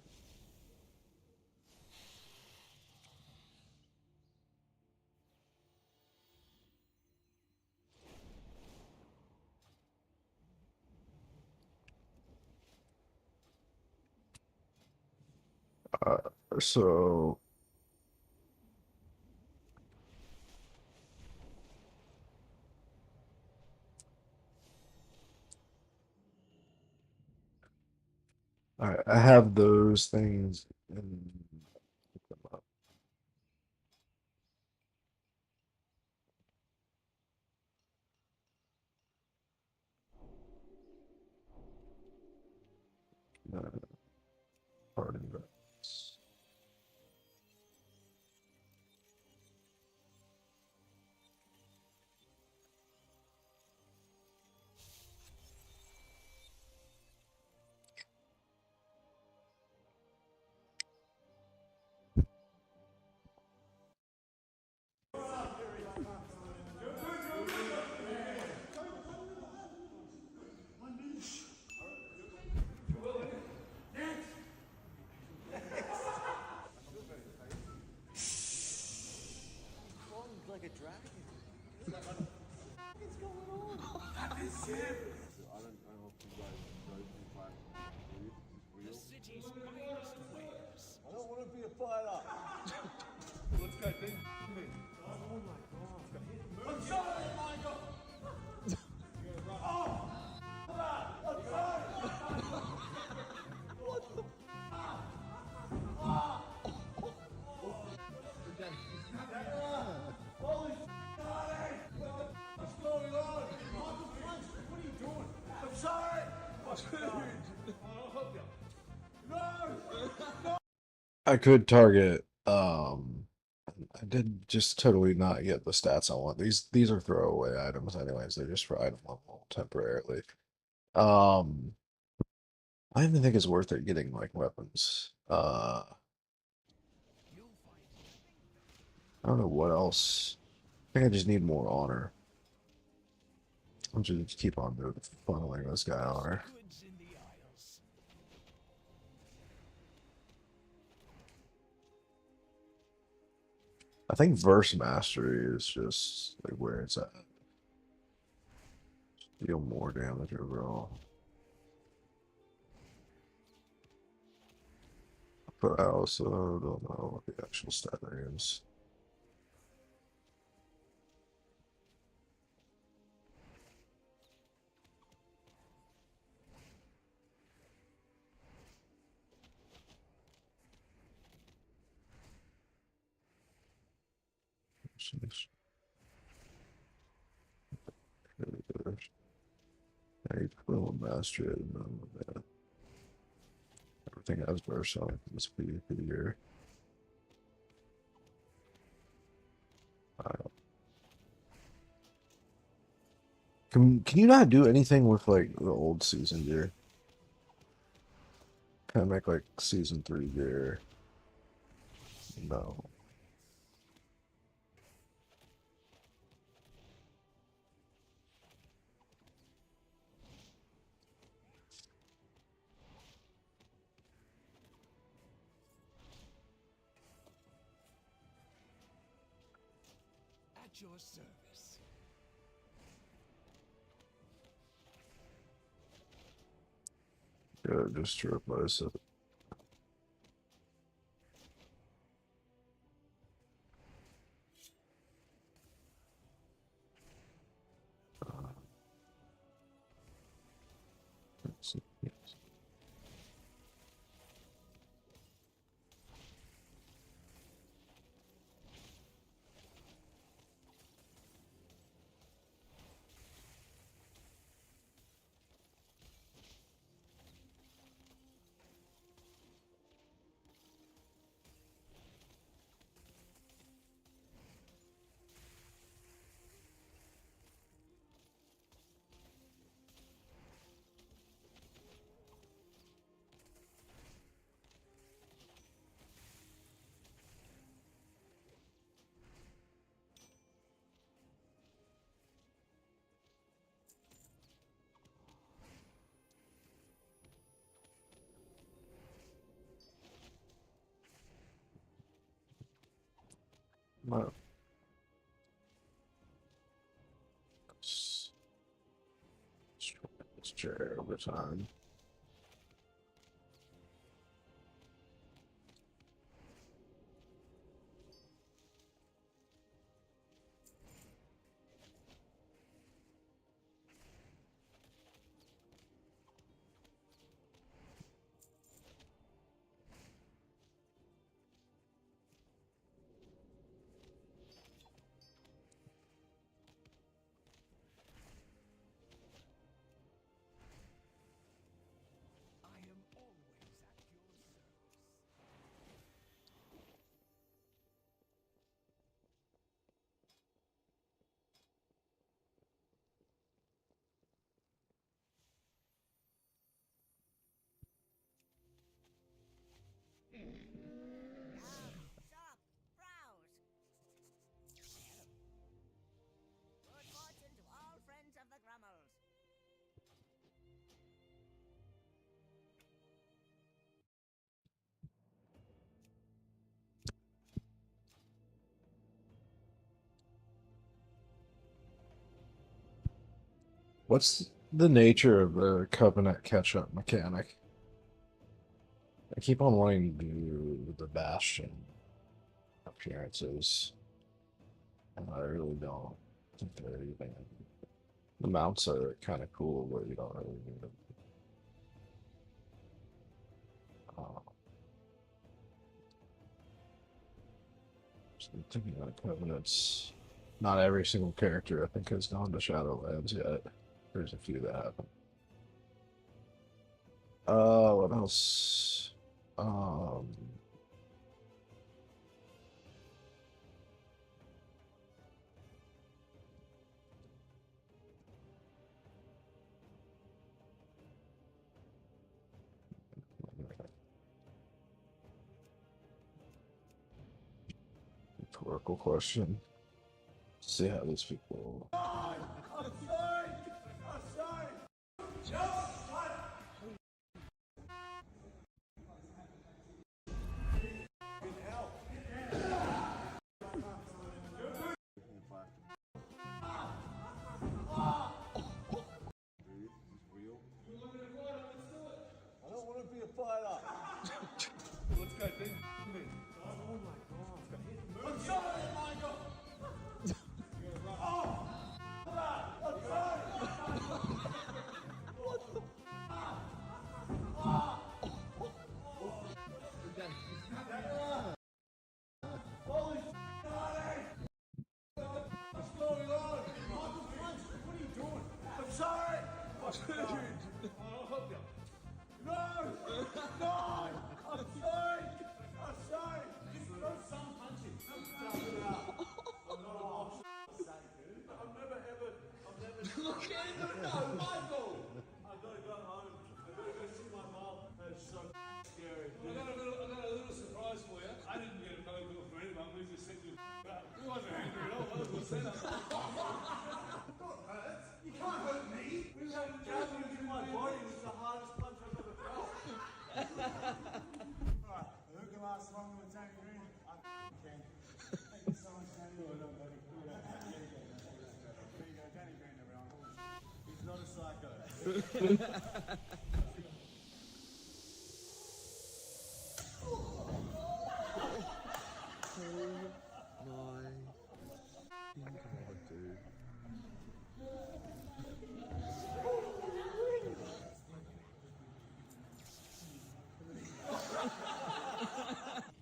So Alright, I have those things in part of it. Like a dragon. What's going on? I don't know if you guys Dragonflight real. The city's finest wares. I don't want to be a fighter. Let's go, dude. Oh my god. I'm sorry, Michael. Oh! I'm sorry. What the? Holy Marty! What's going on? Michael, what are you doing? I'm sorry! No! I could target I did just totally not get the stats I want. These are throwaway items anyways, they're just for item level temporarily. I don't even think it's worth it getting like weapons. I don't know what else. I think I just need more honor. I'm just keep on funneling this guy honor. I think verse mastery is just like where it's at. Deal more damage overall. But I also don't know what the actual stat is. I will master it. Everything has burst on this PvP here. Can you not do anything with like the old season gear? Kind of make like season 3 gear. No. At your service. Yeah, just to replace it. Let's see. Yes. Wow. Let's chair over time. What's the nature of the Covenant catch-up mechanic? I keep on wanting to do the Bastion appearances, and I really don't think they're even. The mounts are kind of cool, but you don't really need them. So I'm thinking of Covenants. Not every single character, I think, has gone to Shadowlands yet. There's a few that haven't. What else? Rhetorical question. See how these people.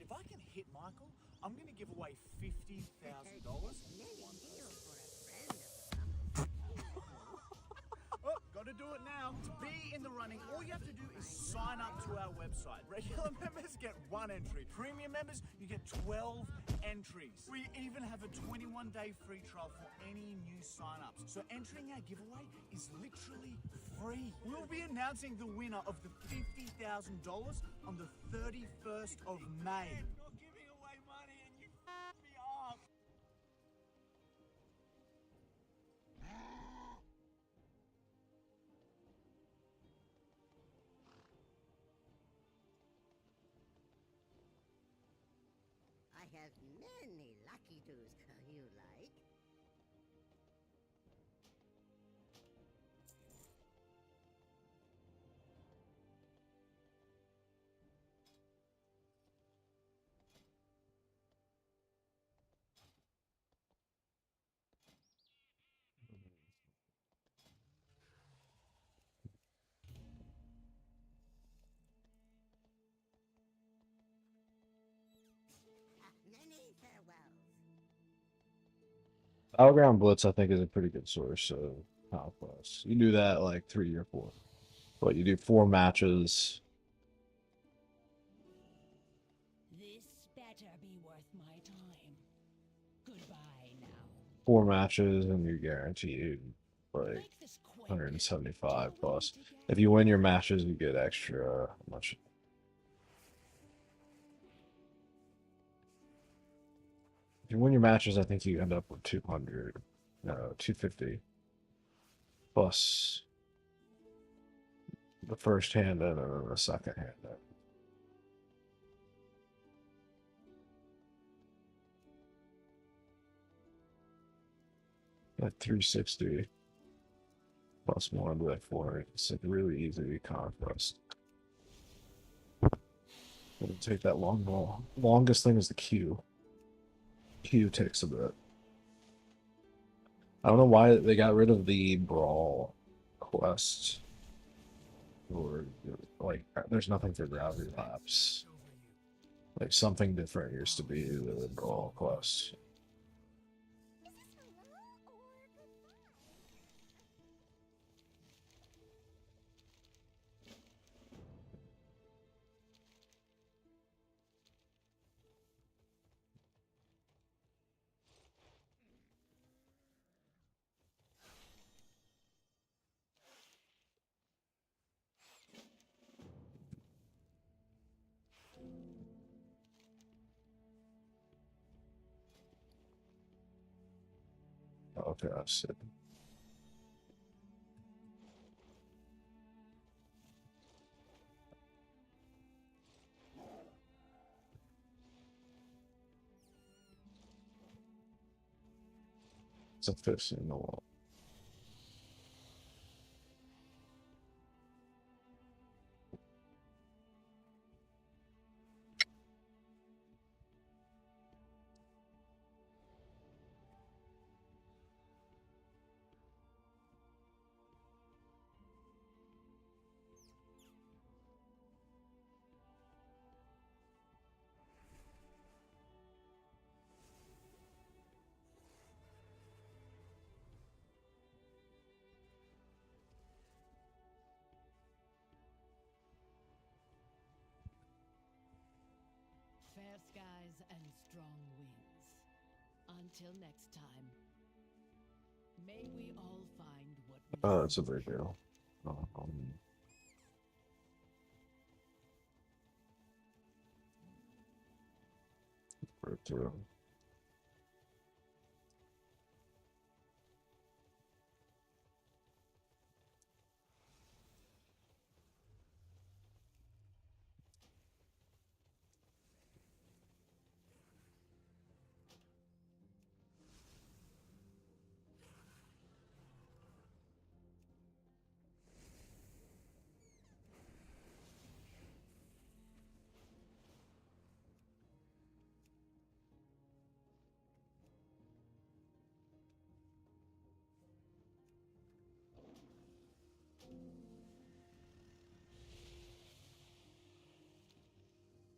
If I can hit Michael, I'm going to give away $50,000. Oh, got to do it now. To be in the running, all you have to do is sign up to our website. Regular members get 1 entry. Premium members, you get 12 entries. We even have a 21-day free trial for any new sign-ups. So entering our giveaway is literally free. We'll be announcing the winner of the $50,000 on the 31st of May. You're giving away money and you f***ed me off. I have many lucky doos you like. Many farewells. Battleground Blitz, I think, is a pretty good source of conquest. You do that like 3 or 4. But you do 4 matches. This better be worth my time. Goodbye now. 4 matches, and you're guaranteed like 175 plus. If you win your matches, you get extra much. If you win your matches, I think you end up with 200, no, 250 plus the first hand and then the second hand. Like 360. +1 by 4. It's like really easy to conquest. It'll take that long ball. Longest thing is the Q. Q takes a bit. I don't know why they got rid of the brawl quest. Or like, there's nothing for gravity laps. Like something different used to be the brawl quest. Okay, I see. It's a fish in the wall. Fair skies and strong winds. Until next time. May we all find what we Oh, that's a big deal. Right through.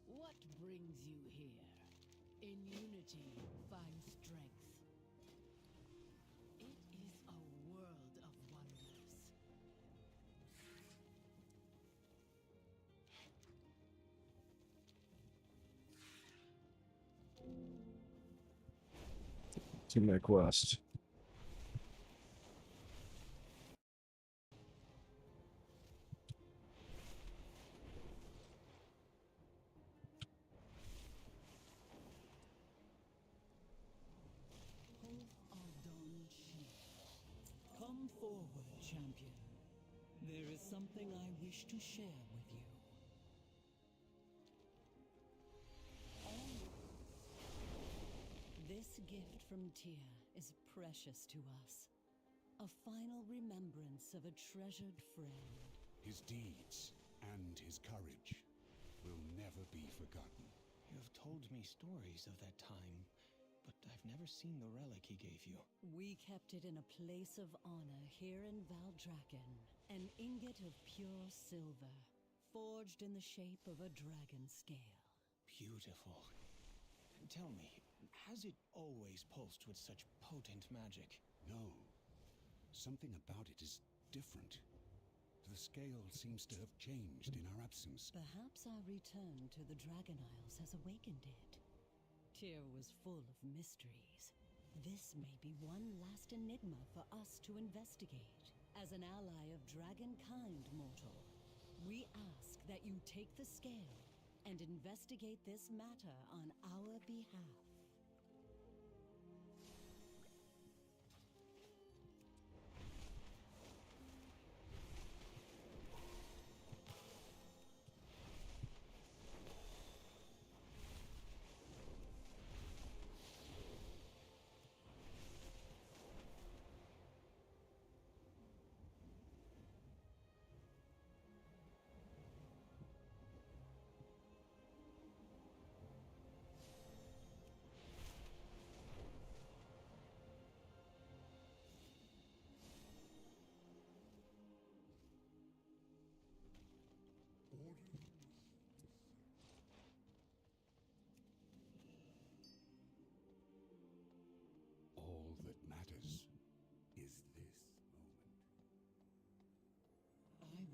What brings you here? In unity, find strength. It is a world of wonders. Teammate quest. Come forward, champion. There is something I wish to share with you. This gift from Tyr is precious to us. A final remembrance of a treasured friend. His deeds and his courage will never be forgotten. You have told me stories of that time, but I've never seen the relic he gave you. We kept it in a place of honor here in Valdrakken. An ingot of pure silver, forged in the shape of a dragon scale. Beautiful. Tell me, has it always pulsed with such potent magic? No. Something about it is different. The scale seems to have changed in our absence. Perhaps our return to the Dragon Isles has awakened it. Tyr was full of mysteries. This may be one last enigma for us to investigate. As an ally of dragonkind, mortal, we ask that you take the scale and investigate this matter on our behalf.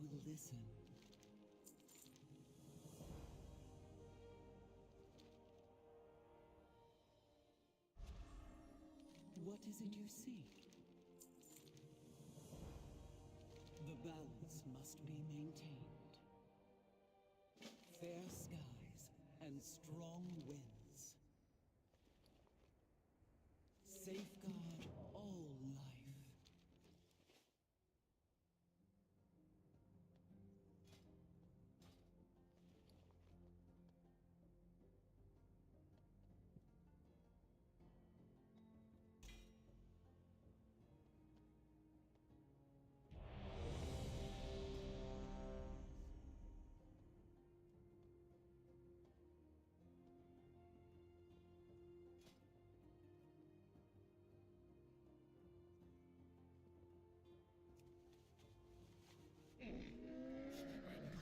will listen. What is it you seek? The balance must be maintained. Fair skies and strong winds. Safeguard all life.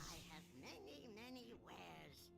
I have many, many wares.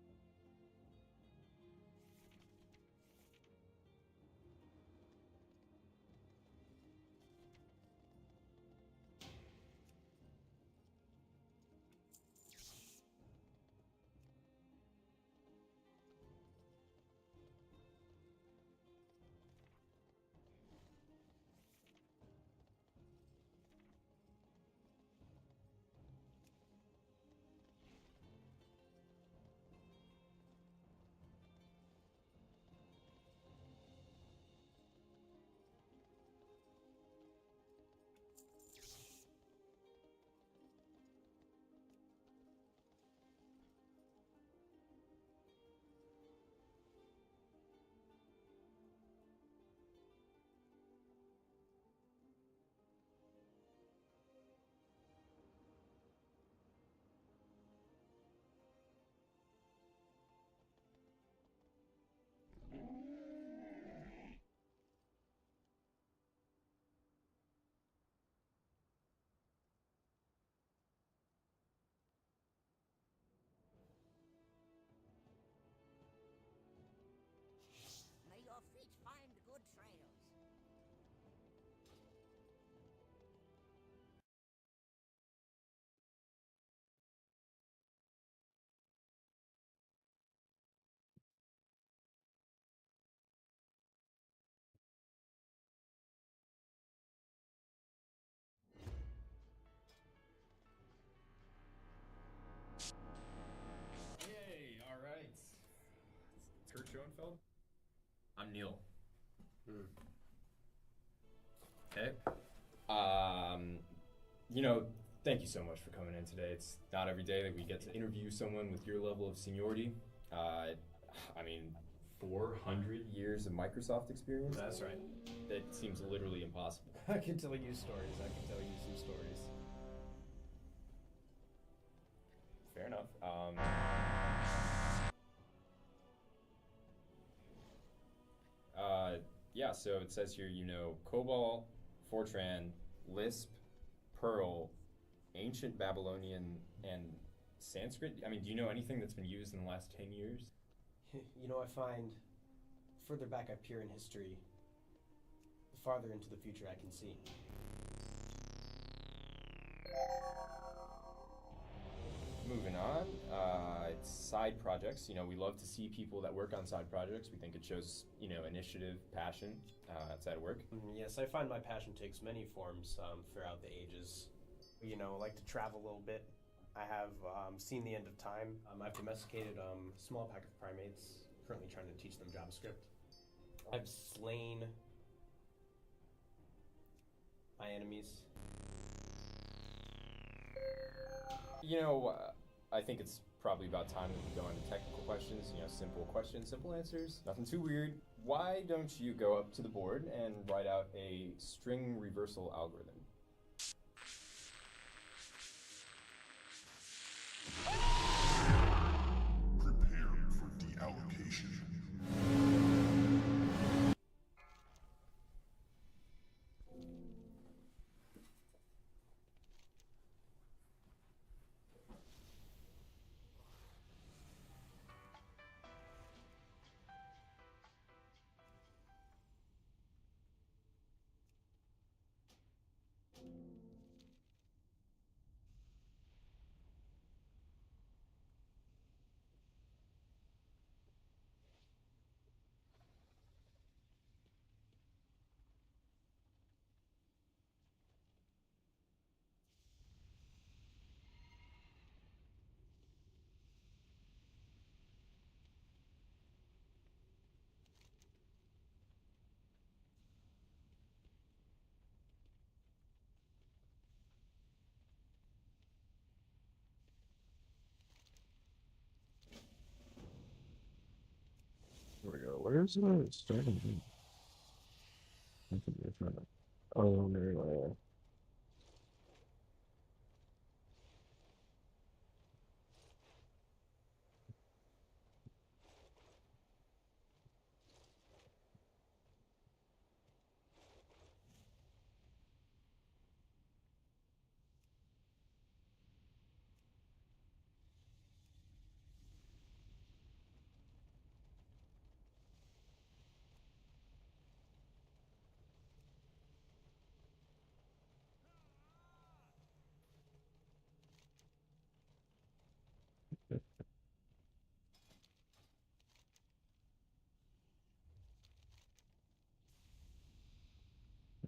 May your feet find good trails. Yay, alright. Kurt Schoenfeld? I'm Neil. Okay. Thank you so much for coming in today. It's not every day that we get to interview someone with your level of seniority. 400 years of Microsoft experience? That's right. It seems literally impossible. I can tell you stories. I can tell you some stories. Fair enough. Yeah, so it says here, COBOL, Fortran, Lisp, Perl, Ancient Babylonian, and Sanskrit. I mean, do you know anything that's been used in the last 10 years? I find further back I peer in history, the farther into the future I can see. Moving on, it's side projects. We love to see people that work on side projects. We think it shows, initiative, passion outside of work. Yes, I find my passion takes many forms throughout the ages. I like to travel a little bit. I have seen the end of time. I've domesticated a small pack of primates, currently trying to teach them JavaScript. I've slain my enemies. I think it's probably about time that we go into technical questions. Simple questions, simple answers. Nothing too weird. Why don't you go up to the board and write out a string reversal algorithm? Prepare for deallocation. Where's the starting? Oh, no.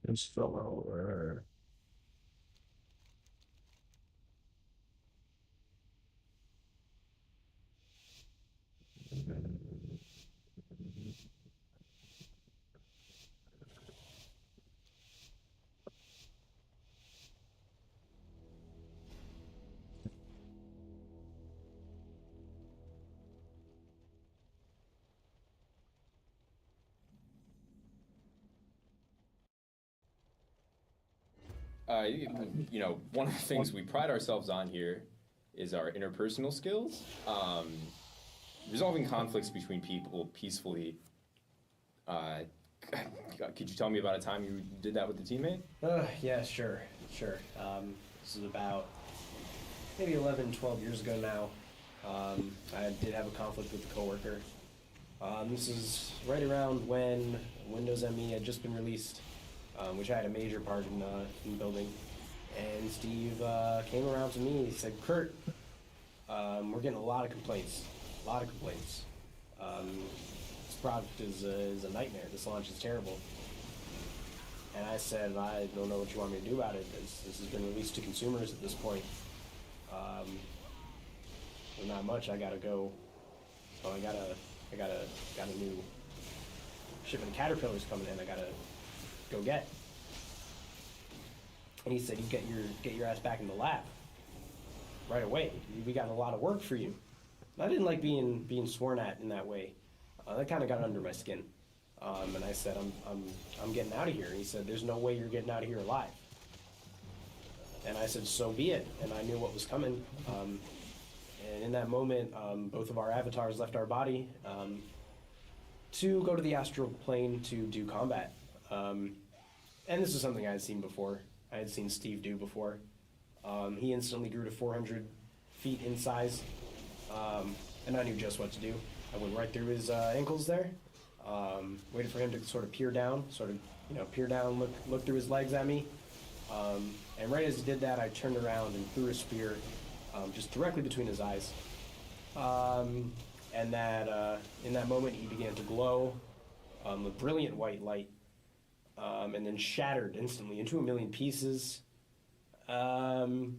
This fell over. You know, one of the things we pride ourselves on here is our interpersonal skills. Resolving conflicts between people peacefully. Could you tell me about a time you did that with a teammate? Yeah, sure. This is about maybe 11, 12 years ago now. I did have a conflict with a coworker. This is right around when Windows ME had just been released, which I had a major part in building. And Steve came around to me. He said, "Kurt, we're getting a lot of complaints. This product is a nightmare. This launch is terrible." And I said, "I don't know what you want me to do about it. This has been released to consumers at this point. Well, not much. I gotta go. Well, I got a new shipment of caterpillars coming in. I gotta go get." And he said, "You get your ass back in the lab right away. We got a lot of work for you." And I didn't like being sworn at in that way. That kind of got under my skin. And I said, I'm getting out of here." And he said, "There's no way you're getting out of here alive." And I said, "So be it." And I knew what was coming. And in that moment, both of our avatars left our body to go to the astral plane to do combat. And this is something I had seen before. I had seen Steve do before. He instantly grew to 400 feet in size, and I knew just what to do. I went right through his ankles there, waited for him to sort of peer down, look through his legs at me. And right as he did that, I turned around and threw a spear just directly between his eyes. And that in that moment, he began to glow with brilliant white light, and then shattered instantly into a million pieces. And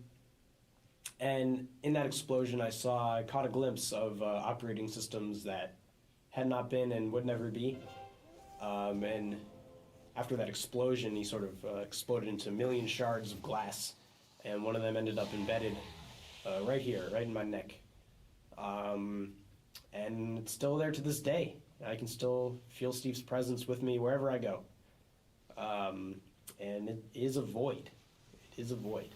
in that explosion, I caught a glimpse of operating systems that had not been and would never be. And after that explosion, he sort of exploded into a million shards of glass, and one of them ended up embedded right here, right in my neck. And it's still there to this day. I can still feel Steve's presence with me wherever I go. And it is a void. It is a void.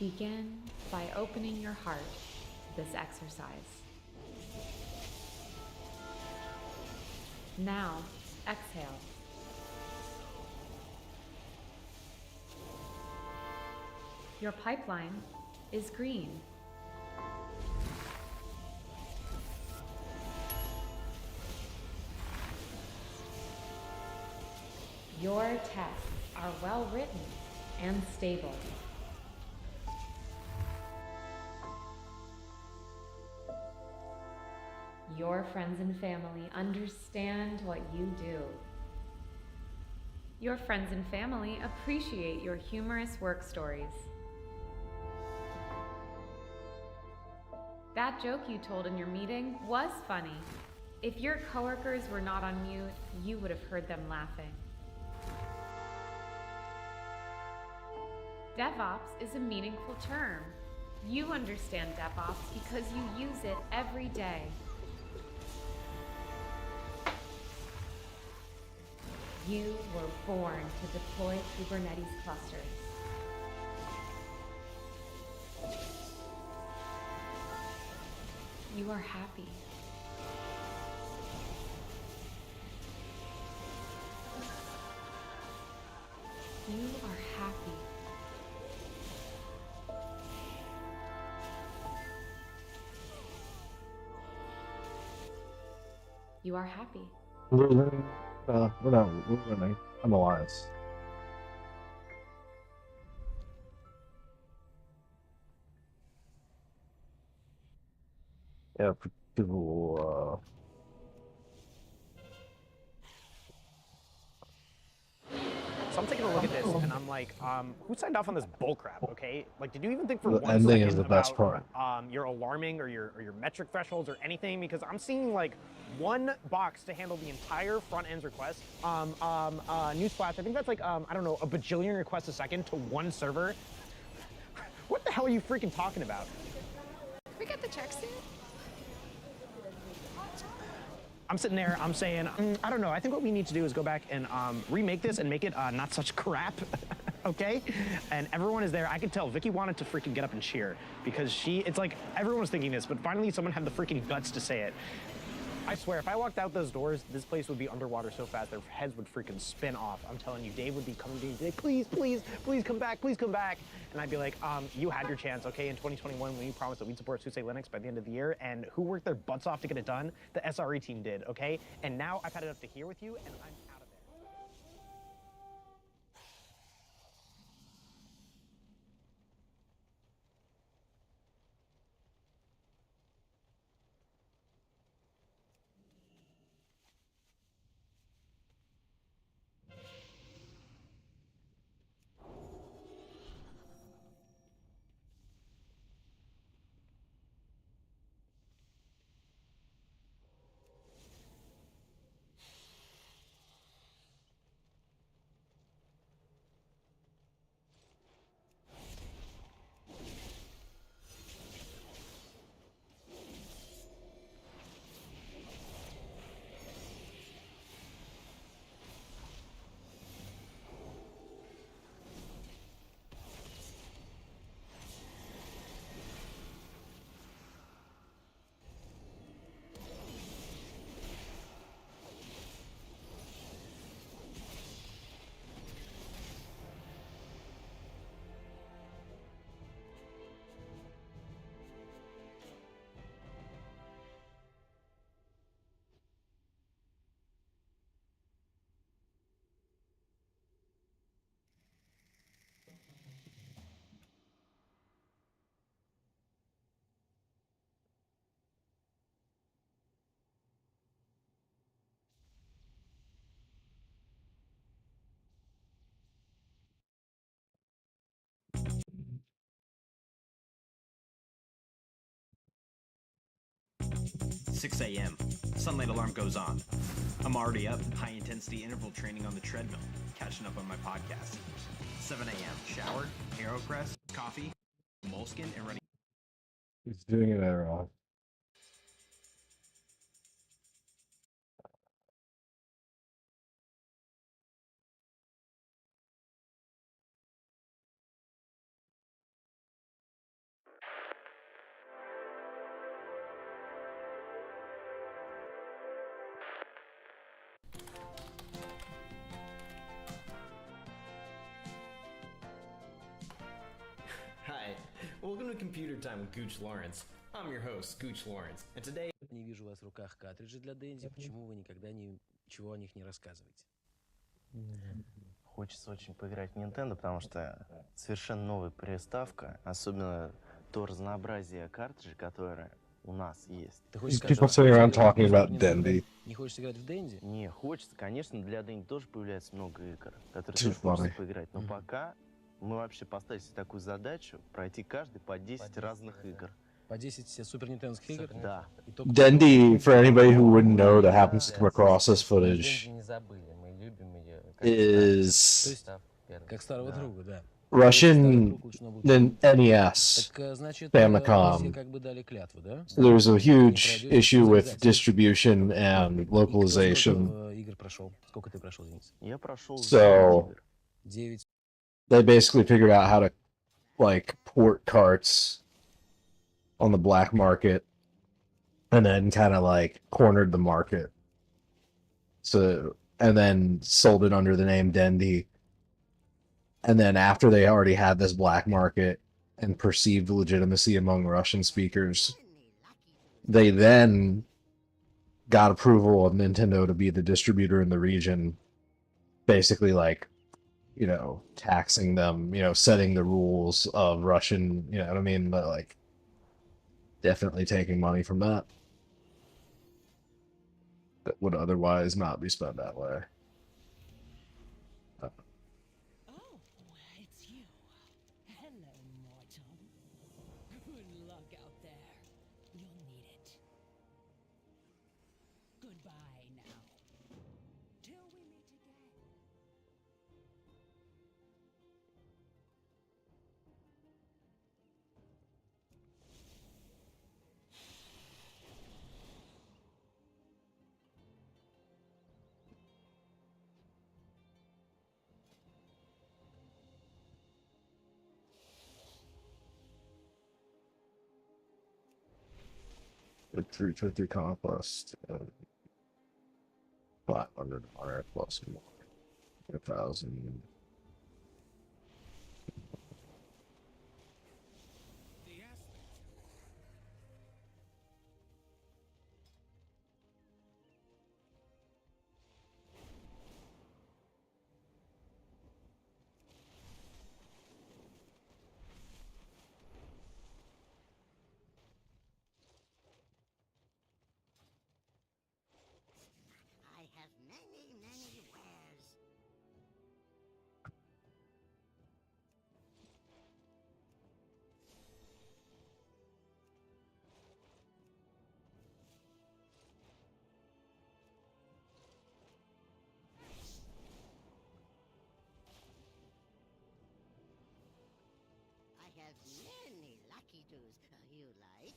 Begin by opening your heart to this exercise. Now, exhale. Your pipeline is green. Your tests are well written and stable. Your friends and family understand what you do. Your friends and family appreciate your humorous work stories. That joke you told in your meeting was funny. If your coworkers were not on mute, you would have heard them laughing. DevOps is a meaningful term. You understand DevOps because you use it every day. You were born to deploy Kubernetes clusters. You are happy. You are happy. You are happy. We're winning. We're winning. I'm Alliance. Yeah, people. So I'm taking a look at this, and I'm like, who signed off on this bullcrap? Okay, like, did you even think for The one ending second is the best about part. your alarming or your metric thresholds or anything? Because I'm seeing like one box to handle the entire front end's request. Newsflash, I think that's like I don't know, a bajillion requests a second to one server. What the hell are you freaking talking about? Can we get the checks in? I'm sitting there, I'm saying, I don't know, I think what we need to do is go back and remake this and make it not such crap, okay? And everyone is there. I could tell Vicky wanted to freaking get up and cheer because it's like, everyone was thinking this, but finally someone had the freaking guts to say it. I swear, if I walked out those doors, this place would be underwater so fast their heads would freaking spin off. I'm telling you, Dave would be coming to me and be like, please, please, please come back, please come back. And I'd be like, you had your chance, okay, in 2021 when you promised that we'd support SUSE Linux by the end of the year, and who worked their butts off to get it done? The SRE team did, okay? And now I've had it up to here with you, and I'm out of there. 6 a.m. Sunlight alarm goes on. I'm already up, high intensity interval training on the treadmill, catching up on my podcast. 7 a.m. Shower, AeroPress, coffee, moleskin, and ready. He's doing it wrong. Welcome to Computer Time with Gooch Lawrence. I'm your host, Gooch Lawrence, and today... Не вижу у вас в руках картриджи для Дэнди, почему вы никогда ничего о них не рассказываете? Хочется очень поиграть в Nintendo, потому что совершенно новая приставка, особенно то разнообразие картриджей, которое у нас есть. These people sitting around talking about Dendy. Не хочешь играть в Дэнди? Не, хочется. Конечно, для Дэнди тоже появляется много игр, которые Too тоже хочется funny. поиграть. Но пока мы вообще поставили себе такую задачу пройти каждый по 10 разных игр. По 10 супер нинтендовских игр? Да. Dendy, for anybody who wouldn't know that happens to come across this footage, is Как старого друга, да. Russian NES Значит, Famicom. все как бы дали клятву, да? There was a huge issue with distribution and localization. Игр прошел. Сколько ты прошел, Денис? Я прошел So 9. they basically figured out how to like port carts on the black market and then kind of like cornered the market. So and then sold it under the name Dendy. And then after they already had this black market and perceived legitimacy among Russian speakers, they then got approval of Nintendo to be the distributor in the region, basically like, you know, taxing them, you know, setting the rules of Russian, you know what I mean? But like definitely taking money from that would otherwise not be spent that way. It's you. Hello, mortal. Good luck out there. You'll need it. Goodbye now. Till we meet again. With 350 conquest, 500 honor plus more, 1,000. I have many wares. I have many lucky doos you like.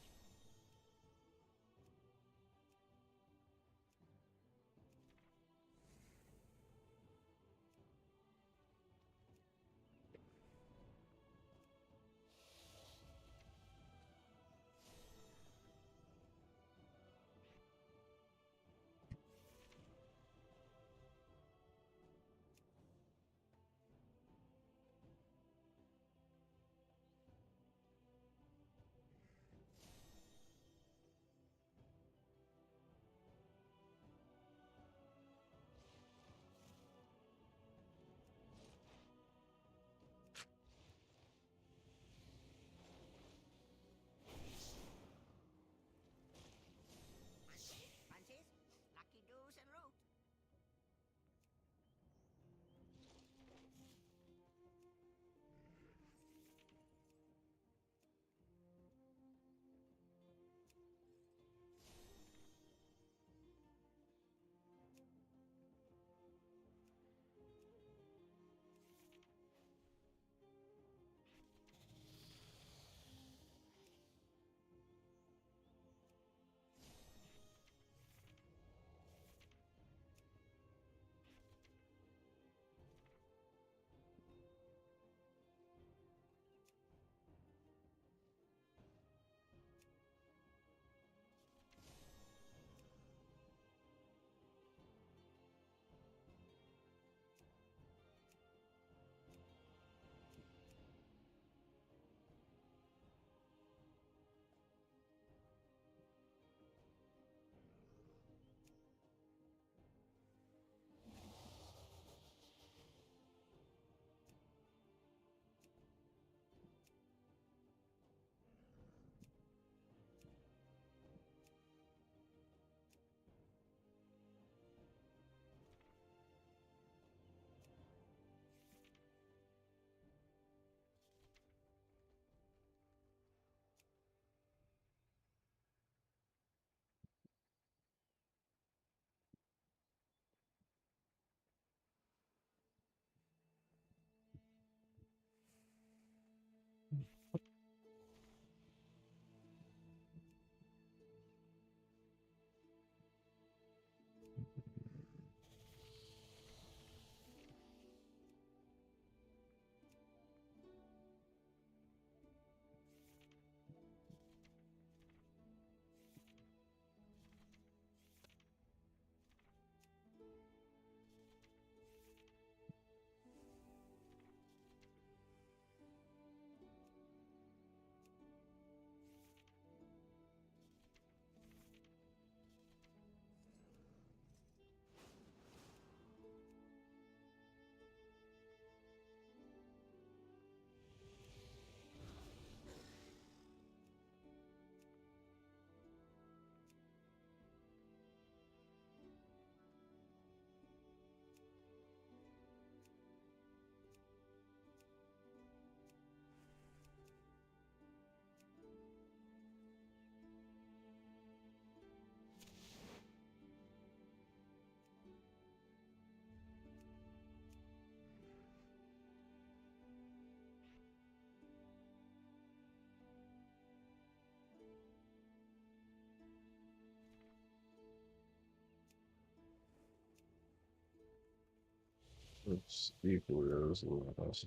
It's equally as a little less.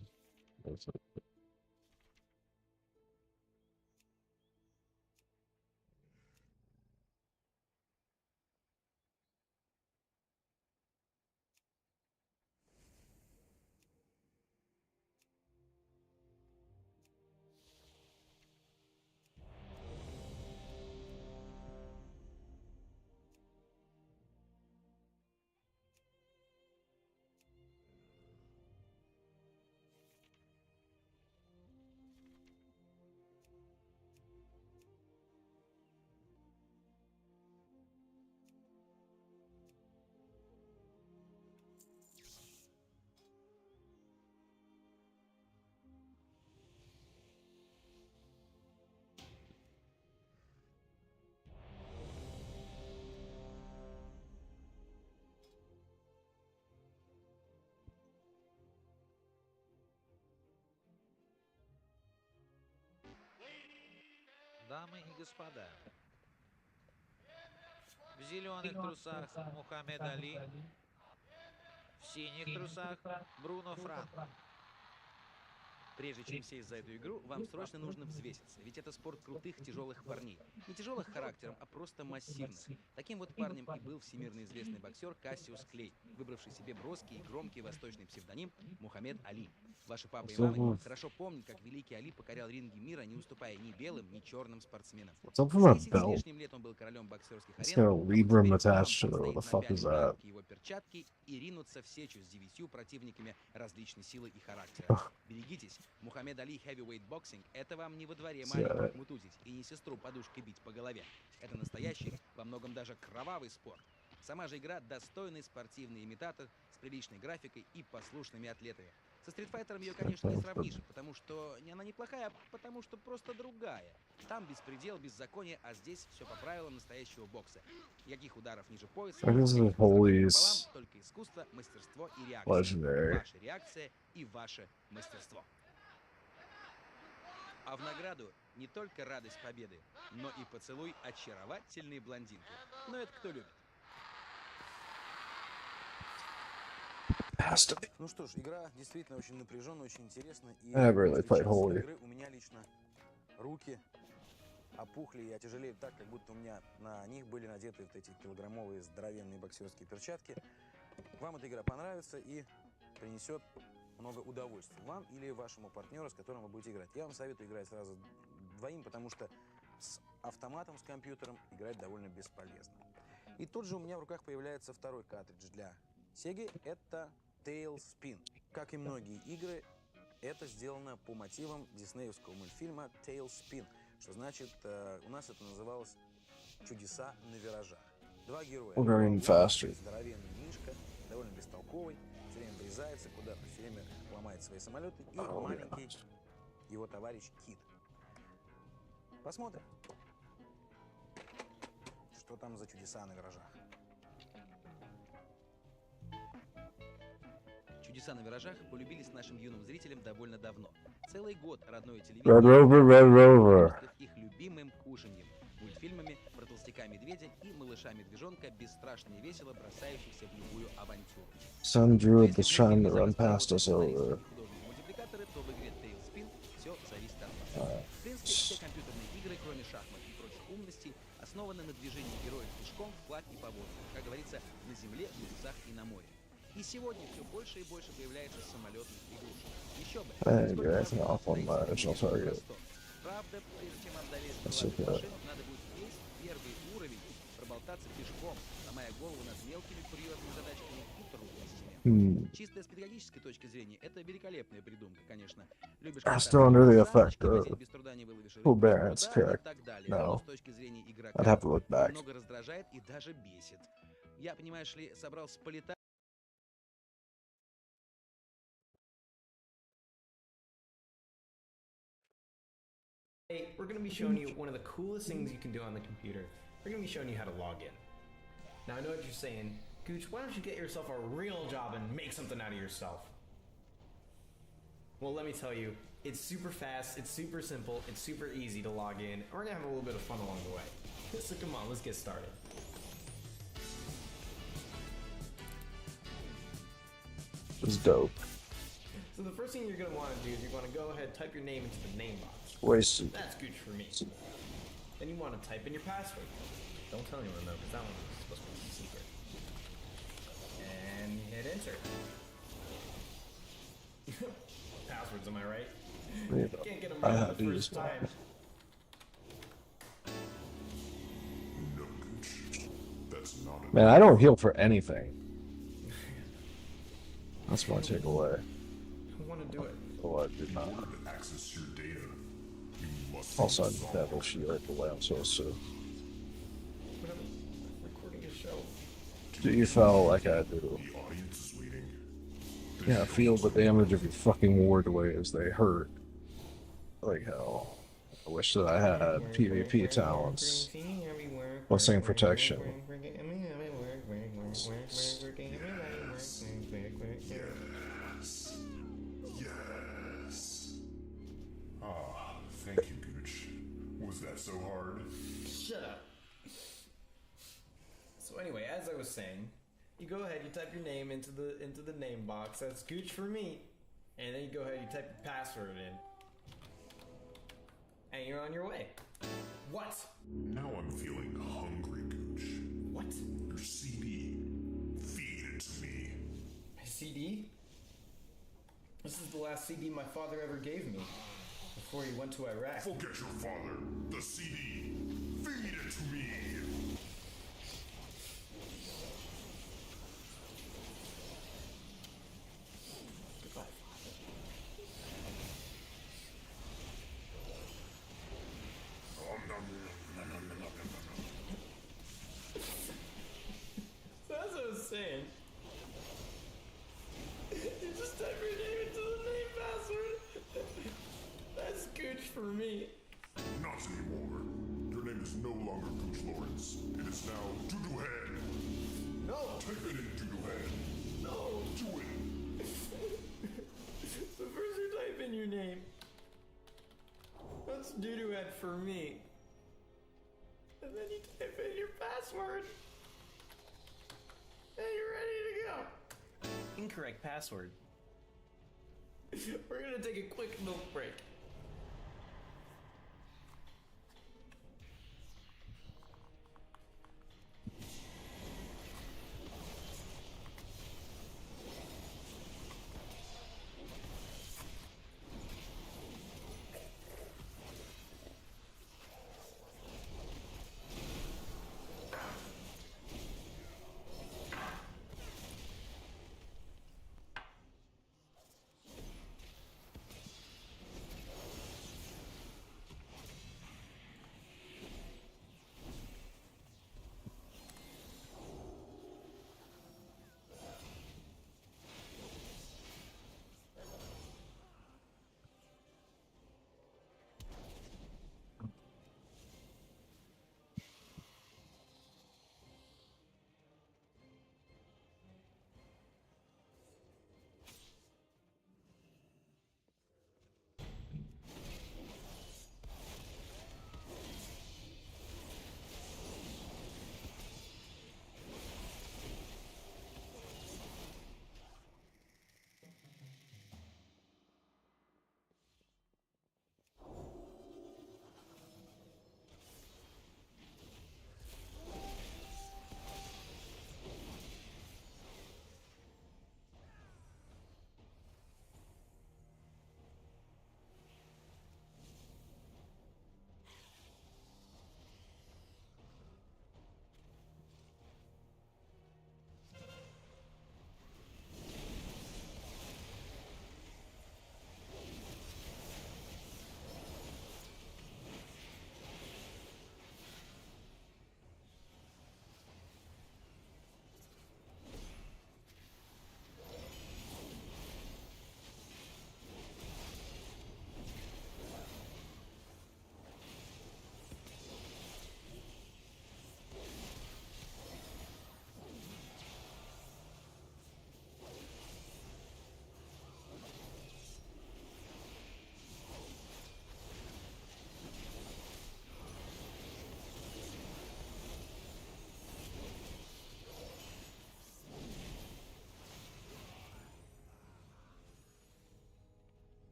That's it. Дамы и господа, в зеленых трусах Мухаммед Али, в синих трусах Бруно Франко. Прежде чем сесть за эту игру, вам срочно нужно взвеситься, ведь это спорт крутых, тяжелых парней. Не тяжелых характером, а просто массивных. Таким вот парнем и был всемирно известный боксер Кассиус Клей, выбравший себе броский и громкий восточный псевдоним Мухаммед Али. Ваши папы и мамы хорошо помнят, как великий Али покорял ринги мира, не уступая ни белым, ни черным спортсменам. What's up with За my 10 с belt? лишним лет он был королем боксерских It's арен, got a а вот Libram теперь вам attached to it. What the предстоит fuck is напялить на that? руки его перчатки и ринуться в сечу с 9 противниками различной силы и характера. Берегитесь, Мухаммед Али Heavyweight Boxing — это вам не во дворе маленьких мутузить и не сестру подушкой бить по голове. Это настоящий, во многом даже кровавый спорт. Сама же игра — достойный спортивный имитатор с приличной графикой и послушными атлетами. Со стритфайтером ее, конечно, не сравнишь, потому что она неплохая, потому что просто другая. Там беспредел, беззаконие, а здесь все по правилам настоящего бокса. Никаких ударов ниже пояса, I guess the Holy's только искусство, мастерство и реакция. legendary. Ваша реакция и ваше мастерство. А в награду не только радость победы, но и поцелуй очаровательной блондинки. Но это кто любит. Ну что ж, игра действительно очень напряженная, очень интересная. И I never really после played часа Holy. игры у меня лично руки опухли и отяжелели так, как будто у меня на них были надеты вот эти килограммовые здоровенные боксерские перчатки. Вам эта игра понравится и принесет много удовольствия вам или вашему партнеру, с которым вы будете играть. Я вам советую играть сразу двоим, потому что с автоматом, с компьютером играть довольно бесполезно. И тут же у меня в руках появляется второй картридж для Sega. Это Tailspin. Как и многие игры, это сделано по мотивам диснеевского мультфильма Tailspin, что значит, у нас это называлось «Чудеса на виражах». Два героя. Running faster. Здоровенный мишка, довольно бестолковый, все время врезается куда-то, все время ломает свои самолеты. И маленький его товарищ Кит. Посмотрим, что там за чудеса на виражах. Чудеса на виражах полюбились нашим юным зрителям довольно давно. Целый год родное телевидение Red Rover. их любимым кушаньем, мультфильмами про толстяка-медведя и малыша-медвежонка, бесстрашно и весело бросающихся в любую авантюру. Some druid was trying to run past us over. Мультипликаторы, то в игре Tailspin все зависит от вас. В принципе, все компьютерные игры, кроме шахмат и прочих умностей, основаны на движении героев пешком, флаг и по воздуху, как говорится, на земле, в лесах и на море. И сегодня все больше и больше появляется самолетных игрушек. Еще бы. I think off on my original target. Правда, прежде чем одолеть That's главную okay. машину, надо будет весь первый уровень проболтаться пешком, ломая голову над мелкими курьезными задачками и трудностями. Чисто с педагогической точки зрения, это великолепная придумка, конечно. Любишь I still under the effect of без труда не выловишь Cool рыбу, Bear's и pick. так далее. Но No. с точки зрения I'd игрока, have to look back. немного раздражает и даже бесит. Я, понимаешь ли, собрался полетать. Today, we're going to be showing you one of the coolest things you can do on the computer. We're going to be showing you how to log in. Now, I know what you're saying. Gooch, why don't you get yourself a real job and make something out of yourself? Well, let me tell you, it's super fast, it's super simple, it's super easy to log in. We're going to have a little bit of fun along the way. So come on, let's get started. It's dope. So the first thing you're going to want to do is you're going to go ahead, type your name into the name box. Wasted. That's good for me. Then you want to type in your password. Don't tell anyone though, because that one is supposed to be secret. And hit enter. Passwords, am I right? Yeah, Can't get them I right had the to first use time. That's not a Man, I don't heal for anything. That's my takeaway. I want to do it. Oh, I did not. to access your data. You must Also, I did that shield the way I'm supposed to. But I'm recording a show. Do you feel like I do? The audience is waiting. Yeah, feel the damage of your fucking ward waves. They hurt. Like hell. I wish that I had PvP talents. Blessing protection. Yes. Yes. Ah, thank you, Gooch. Was that so hard? Shut up. So anyway, as I was saying, you go ahead, you type your name into the name box. That's Gooch for me. And then you go ahead, you type your password in. And you're on your way. What? Now I'm feeling hungry, Gooch. What? Your CD. Feed it to me. My CD? This is the last CD my father ever gave me before he went to Iraq. Forget your father. The CD. Feed it to me. Goodbye, So as I was saying, you just type your name into the name password. That's Gooch for me. Not anymore. Your name is no longer Gooch Lawrence. It is now Doodoo Head. No. Type it in, Doodoo Head. No. Do it. So first you type in your name. That's doo-doo head for me. And then you type in your password. And you're ready to go. Incorrect password. We're gonna take a quick milk break.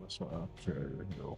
That's what I'm trying to go.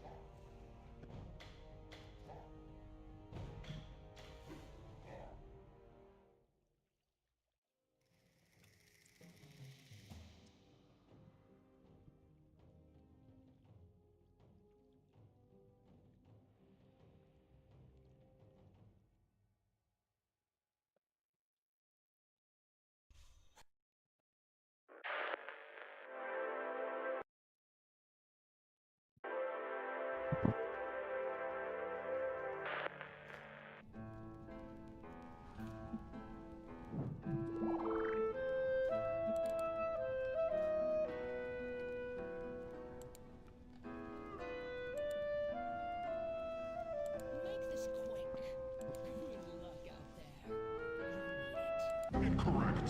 Incorrect.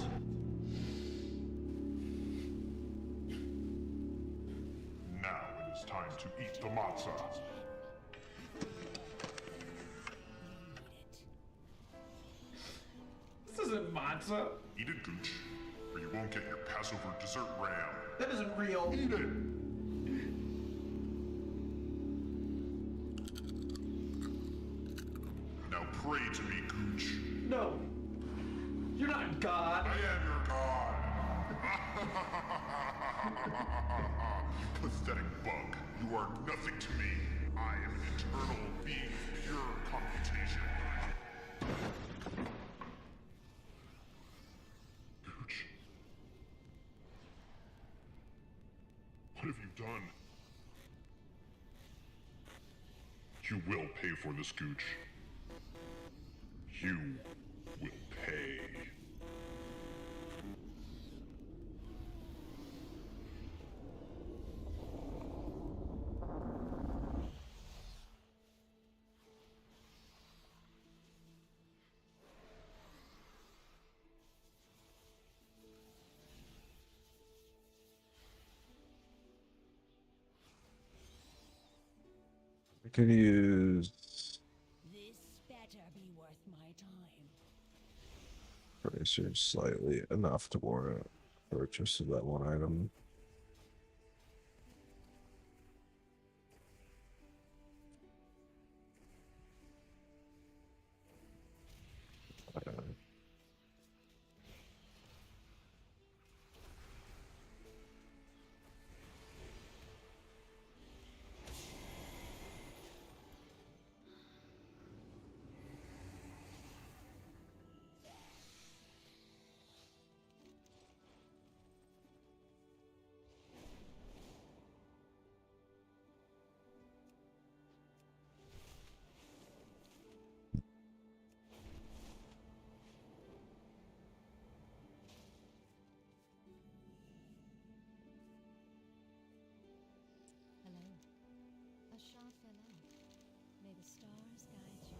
Now it is time to eat the matzah. This isn't matzah. Eat it, Gooch, or you won't get your Passover dessert ram. That isn't real. Eat it. Now pray to me, Gooch. No. You're not God. I am your God. You pathetic bug. You are nothing to me. I am an eternal being of pure computation. Gooch. What have you done? You will pay for this, Gooch. You will pay. I could use This better be worth my time. price here slightly enough to warrant purchase of that one item. Hello. A shot fell out. May the stars guide you.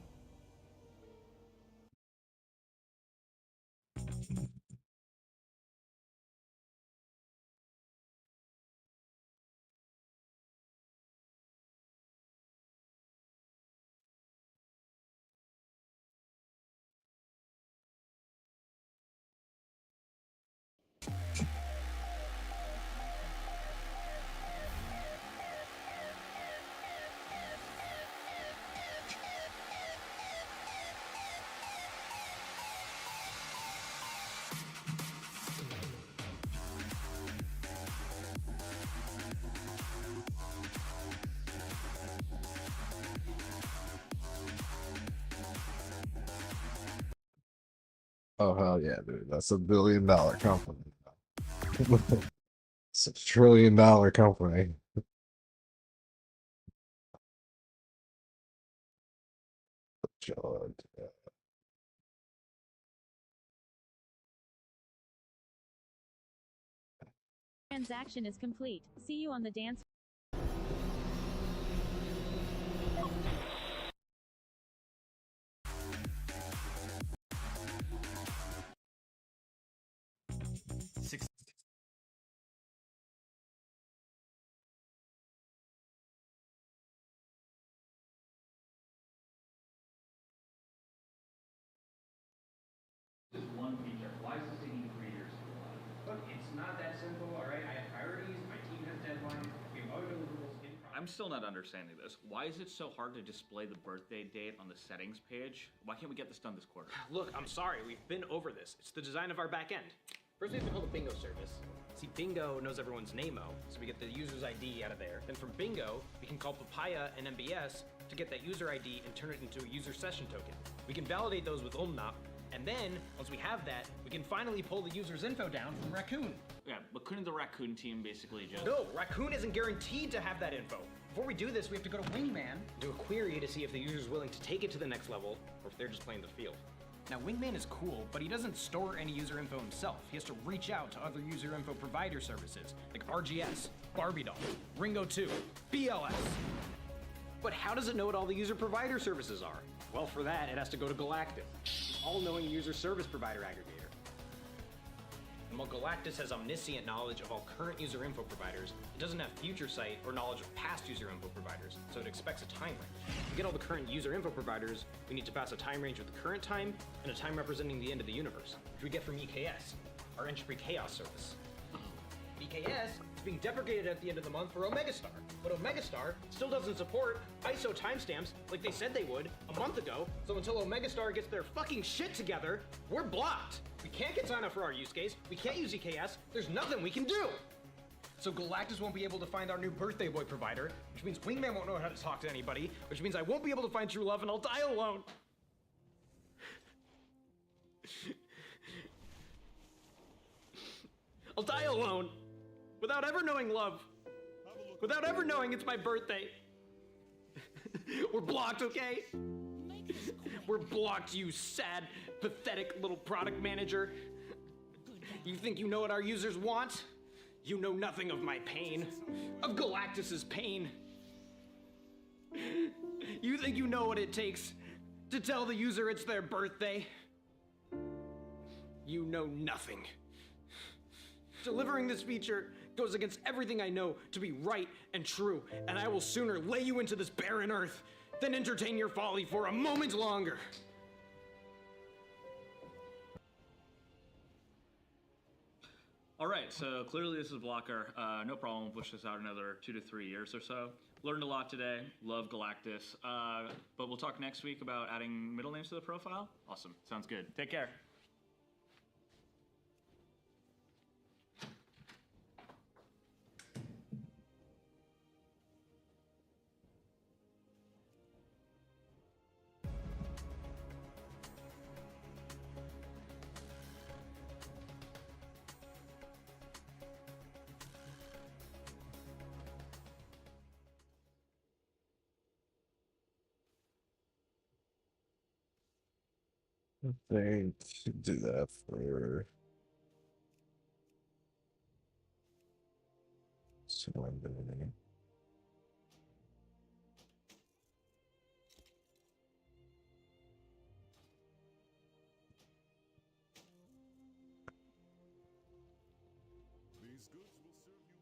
Oh hell yeah, dude! That's $1 billion company. It's $1 trillion company. God. Transaction is complete. See you on the dance. Just one feature. Why is this taking 3 years to roll out? Look, it's not that simple, all right? I have priorities. My team has deadlines. We have other deliverables in I'm still not understanding this. Why is it so hard to display the birthday date on the settings page? Why can't we get this done this quarter? Look, I'm sorry, we've been over this. It's the design of our back end. First we have to call the bingo service. See, bingo knows everyone's name-o, so we get the user's ID out of there. Then from bingo, we can call Papaya and MBS to get that user ID and turn it into a user session token. We can validate those with Omnop, and then, once we have that, we can finally pull the user's info down from Raccoon. Yeah, but couldn't the Raccoon team basically just... No, Raccoon isn't guaranteed to have that info. Before we do this, we have to go to Wingman, do a query to see if the user's willing to take it to the next level, or if they're just playing the field. Now, Wingman is cool, but he doesn't store any user info himself. He has to reach out to other user info provider services, like RGS, Barbie Doll, Ringo 2, BLS. But how does it know what all the user provider services are? Well, for that, it has to go to Galactus, all-knowing user service provider aggregator. And while Galactus has omniscient knowledge of all current user info providers, it doesn't have future sight or knowledge of past user info providers, so it expects a time range. To get all the current user info providers, we need to pass a time range with the current time and a time representing the end of the universe, which we get from EKS, our entropy chaos service. EKS is being deprecated at the end of the month for Omegastar, but Omegastar still doesn't support ISO timestamps like they said they would a month ago, so until Omegastar gets their fucking shit together, we're blocked. We can't get signed up for our use case, we can't use EKS, there's nothing we can do. So Galactus won't be able to find our new birthday boy provider, which means Wingman won't know how to talk to anybody, which means I won't be able to find true love and I'll die alone. I'll die alone, without ever knowing love, without ever knowing it's my birthday. We're blocked, okay? We're blocked, you sad, pathetic little product manager. You think you know what our users want? You know nothing of my pain, of Galactus's pain. You think you know what it takes to tell the user it's their birthday? You know nothing. Delivering this feature goes against everything I know to be right and true, and I will sooner lay you into this barren earth than entertain your folly for a moment longer. All right, so clearly this is Blocker. No problem, we'll push this out another 2 to 3 years or so. Learned a lot today, love Galactus. But we'll talk next week about adding middle names to the profile. Awesome, sounds good. Take care. I think do that for someone. These goods will serve you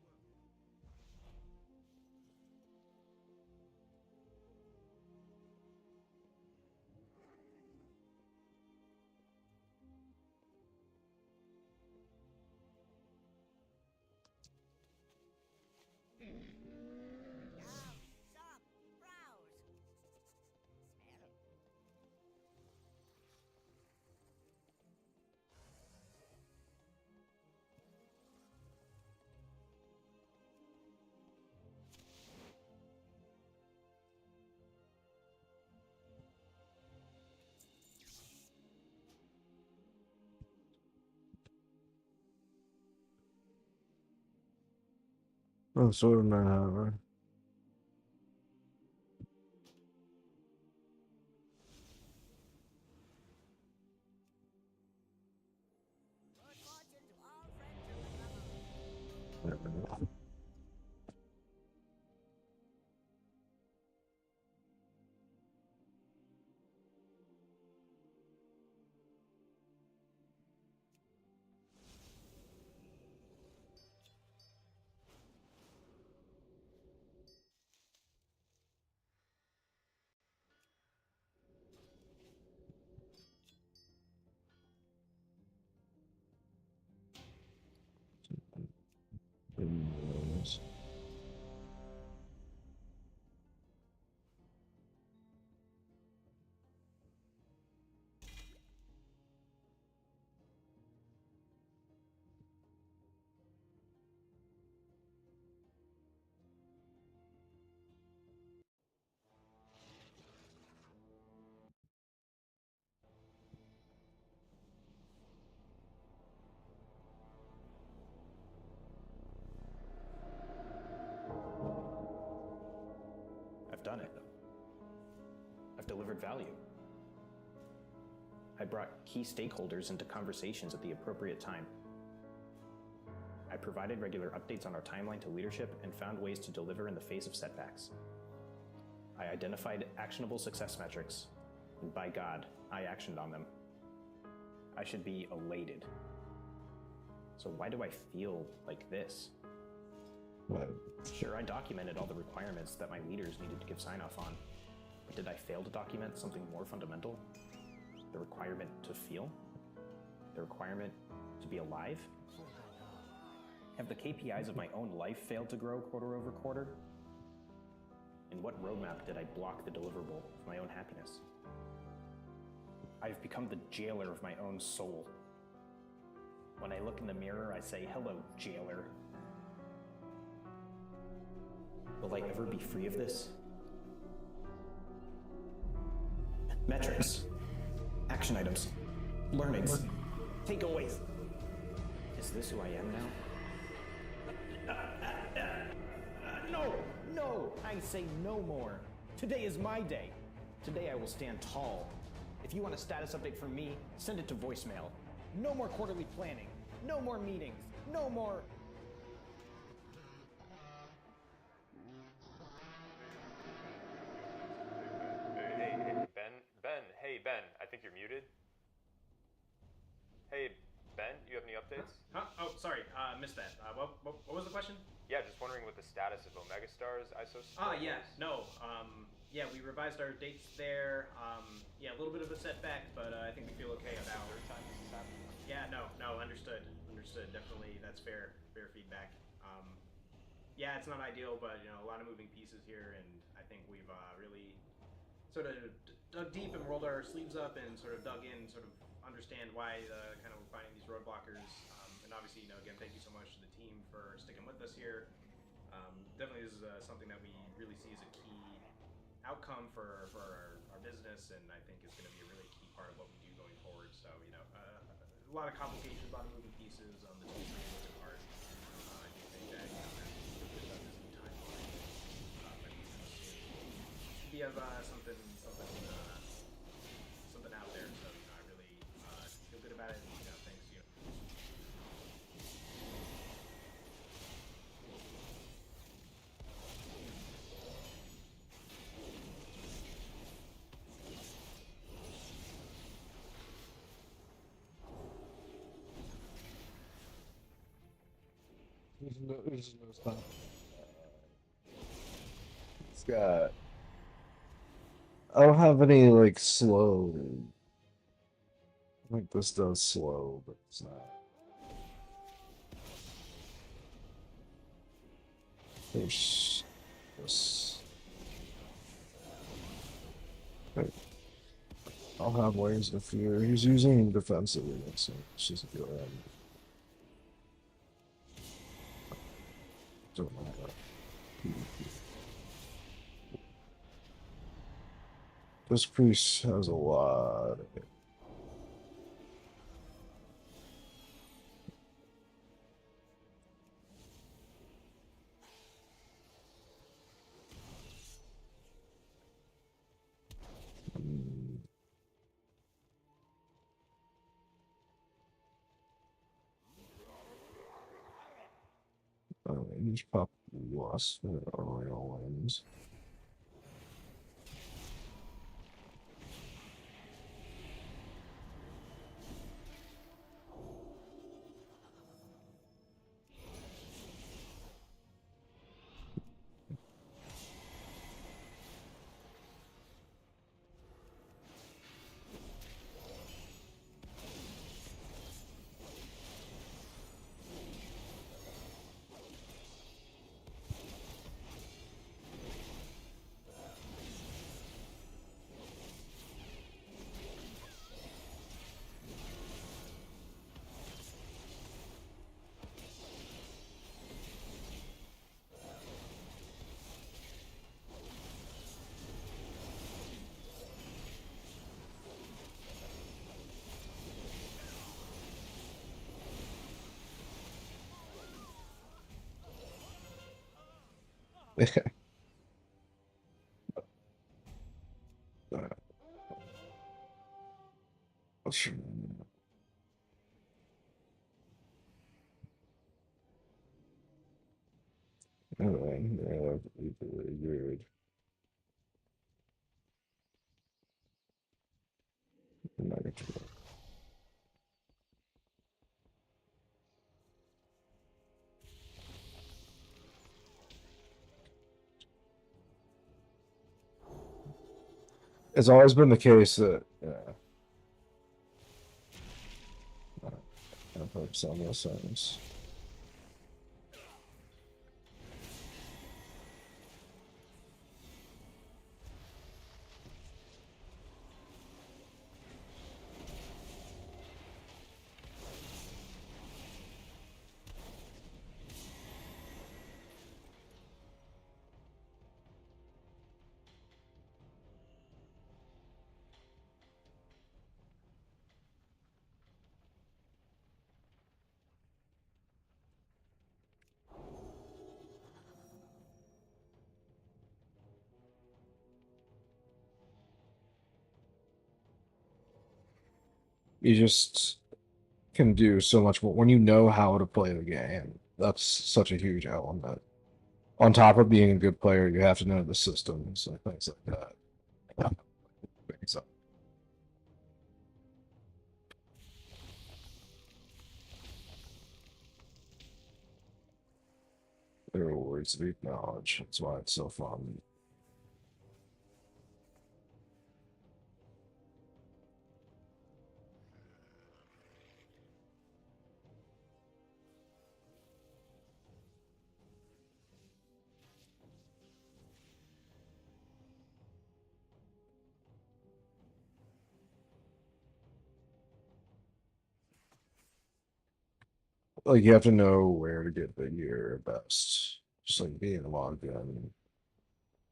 well. Shop, browse. Smell. Oh, sort of not however. delivered value. I brought key stakeholders into conversations at the appropriate time. I provided regular updates on our timeline to leadership and found ways to deliver in the face of setbacks. I identified actionable success metrics, and by God, I actioned on them. I should be elated. So why do I feel like this? Sure, I documented all the requirements that my leaders needed to give sign-off on, but did I fail to document something more fundamental? The requirement to feel? The requirement to be alive? Have the KPIs of my own life failed to grow quarter over quarter? In what roadmap did I block the deliverable of my own happiness? I've become the jailer of my own soul. When I look in the mirror, I say, "Hello, jailer." Will I ever be free of this? Metrics, action items, learnings, takeaways. Is this who I am now? No, I say no more. Today is my day. Today I will stand tall. If you want a status update from me, send it to voicemail. No more quarterly planning. No more meetings. No more... Hey, Ben, I think you're muted. Hey, Ben, do you have any updates? Huh? Oh, sorry, missed that. What was the question? Yeah, just wondering what the status of Omega Star's ISO Yeah, no. Yeah, we revised our dates there. Yeah, a little bit of a setback, but I think we feel okay about it. Third time this has happened? Yeah, no, understood. Definitely, that's fair feedback. Yeah, it's not ideal, but a lot of moving pieces here, and I think we've really sort of dug deep and rolled our sleeves up and sort of dug in, sort of understand why kind of we're finding these roadblockers. And obviously, again, thank you so much to the team for sticking with us here. Definitely, this is something that we really see as a key outcome for our business, and I think is going to be a really key part of what we do going forward. So, a lot of complications, a lot of moving pieces on the team working hard. I do think that that gives us some timeline. But we have something out there. So I really feel good about it. Thanks to you. There's no stop. It's got. I don't have any slow. I think this does slow, but it's not. There's this. Okay. I'll have ways to fear. He's using defensive units, so it's just go ahead. Don't matter. This priest has a lot of it. He's pop lost royal wins. Weird. It's always been the case that I've heard some of those things. You just can do so much more when you know how to play the game. That's such a huge element. On top of being a good player, you have to know the systems and things like that. So, there are words of deep knowledge. That's why it's so fun. Like you have to know where to get your best. Just like being logged in.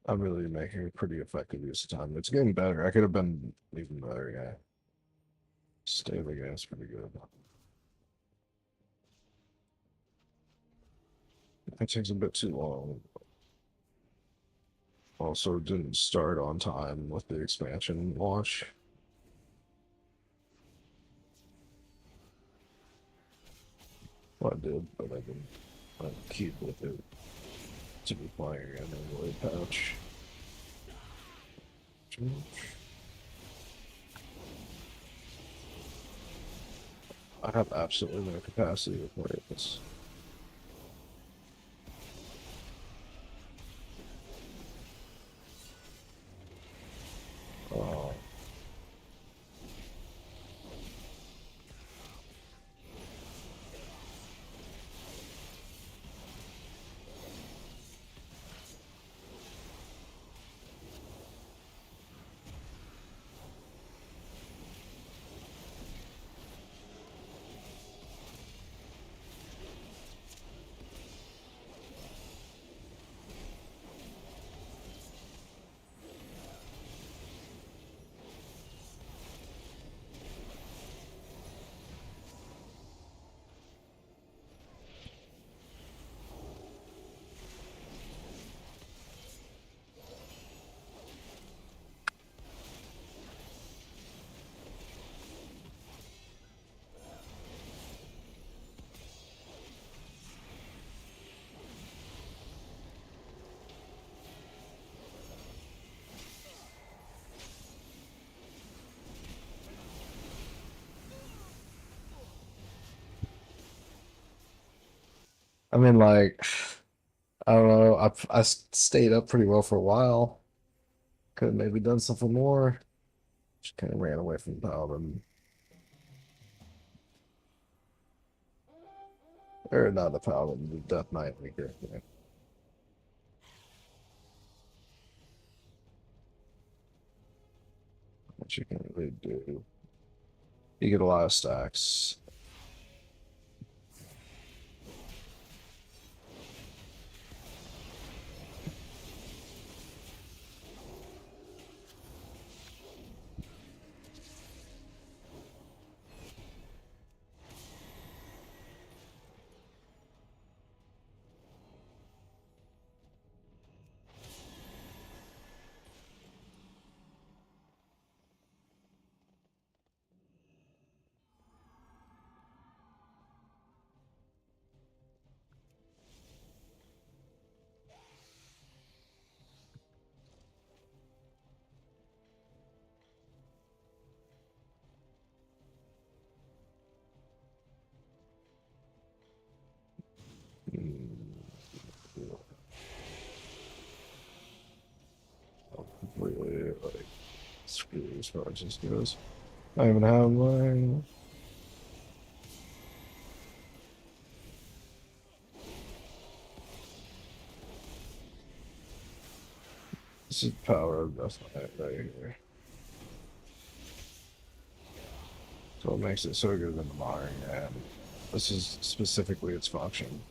I'm really making a pretty effective use of time. It's getting better. I could have been even better, yeah. State of the game's pretty good. It takes a bit too long. Also didn't start on time with the expansion launch. Well, I did, but I didn't keep with it to be playing an anyway patch. I have absolutely no capacity to play this. Oh. I mean, like, I don't know. I stayed up pretty well for a while. Could have maybe done something more. Just kind of ran away from the paladin. Or not the paladin, the Death Knight Maker. Yeah. What you can really do. You get a lot of stacks. Screw as far as this goes. I even have mine. This is power of Dragonflight right here. So what makes it so good in the modern game. This is specifically its function.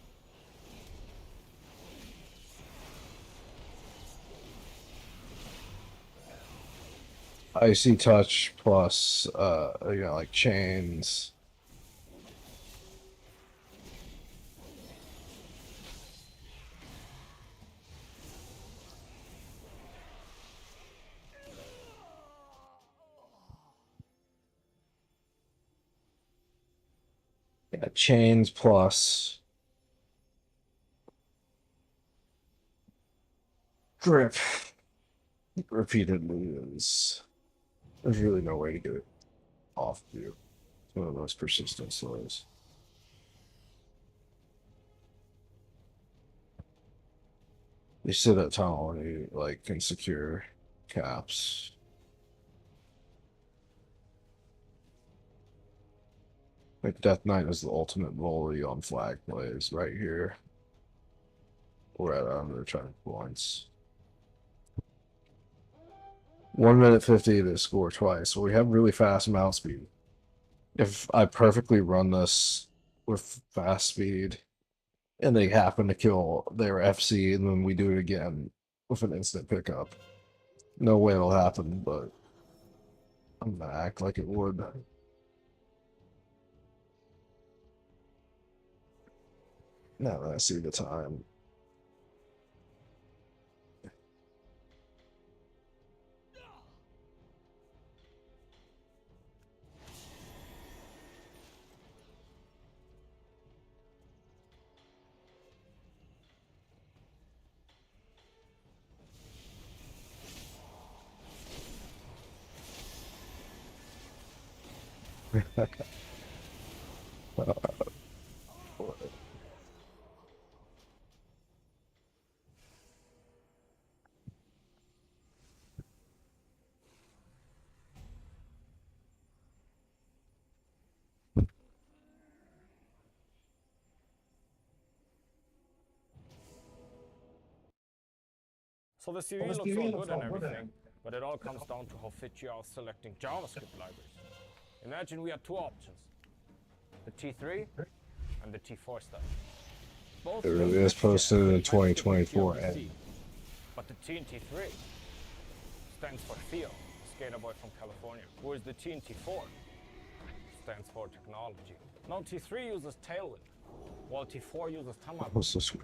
Icy touch plus like chains. Yeah, chains plus grip repeatedly is there's really no way to get it off of you. It's one of those persistent slows. They sit at tunnel and you like can secure caps. Like Death Knight is the ultimate volley on flag plays right here. We're at under trying points. 1 minute 50 to score twice. So we have really fast mouse speed. If I perfectly run this with fast speed and they happen to kill their FC and then we do it again with an instant pickup, no way it'll happen, but I'm gonna act like it would. Now that I see the time. So the CV looks all good and everything, but it all comes down to how fit you are selecting JavaScript libraries. Imagine we had two options, the T3 and the T4 stuff. Both It really is posted in 2024 end. But the T and T3 stands for Theo, skater boy from California, whereas the T and T4 stands for technology. Now T3 uses Tailwind, while T4 uses Tamagotchi.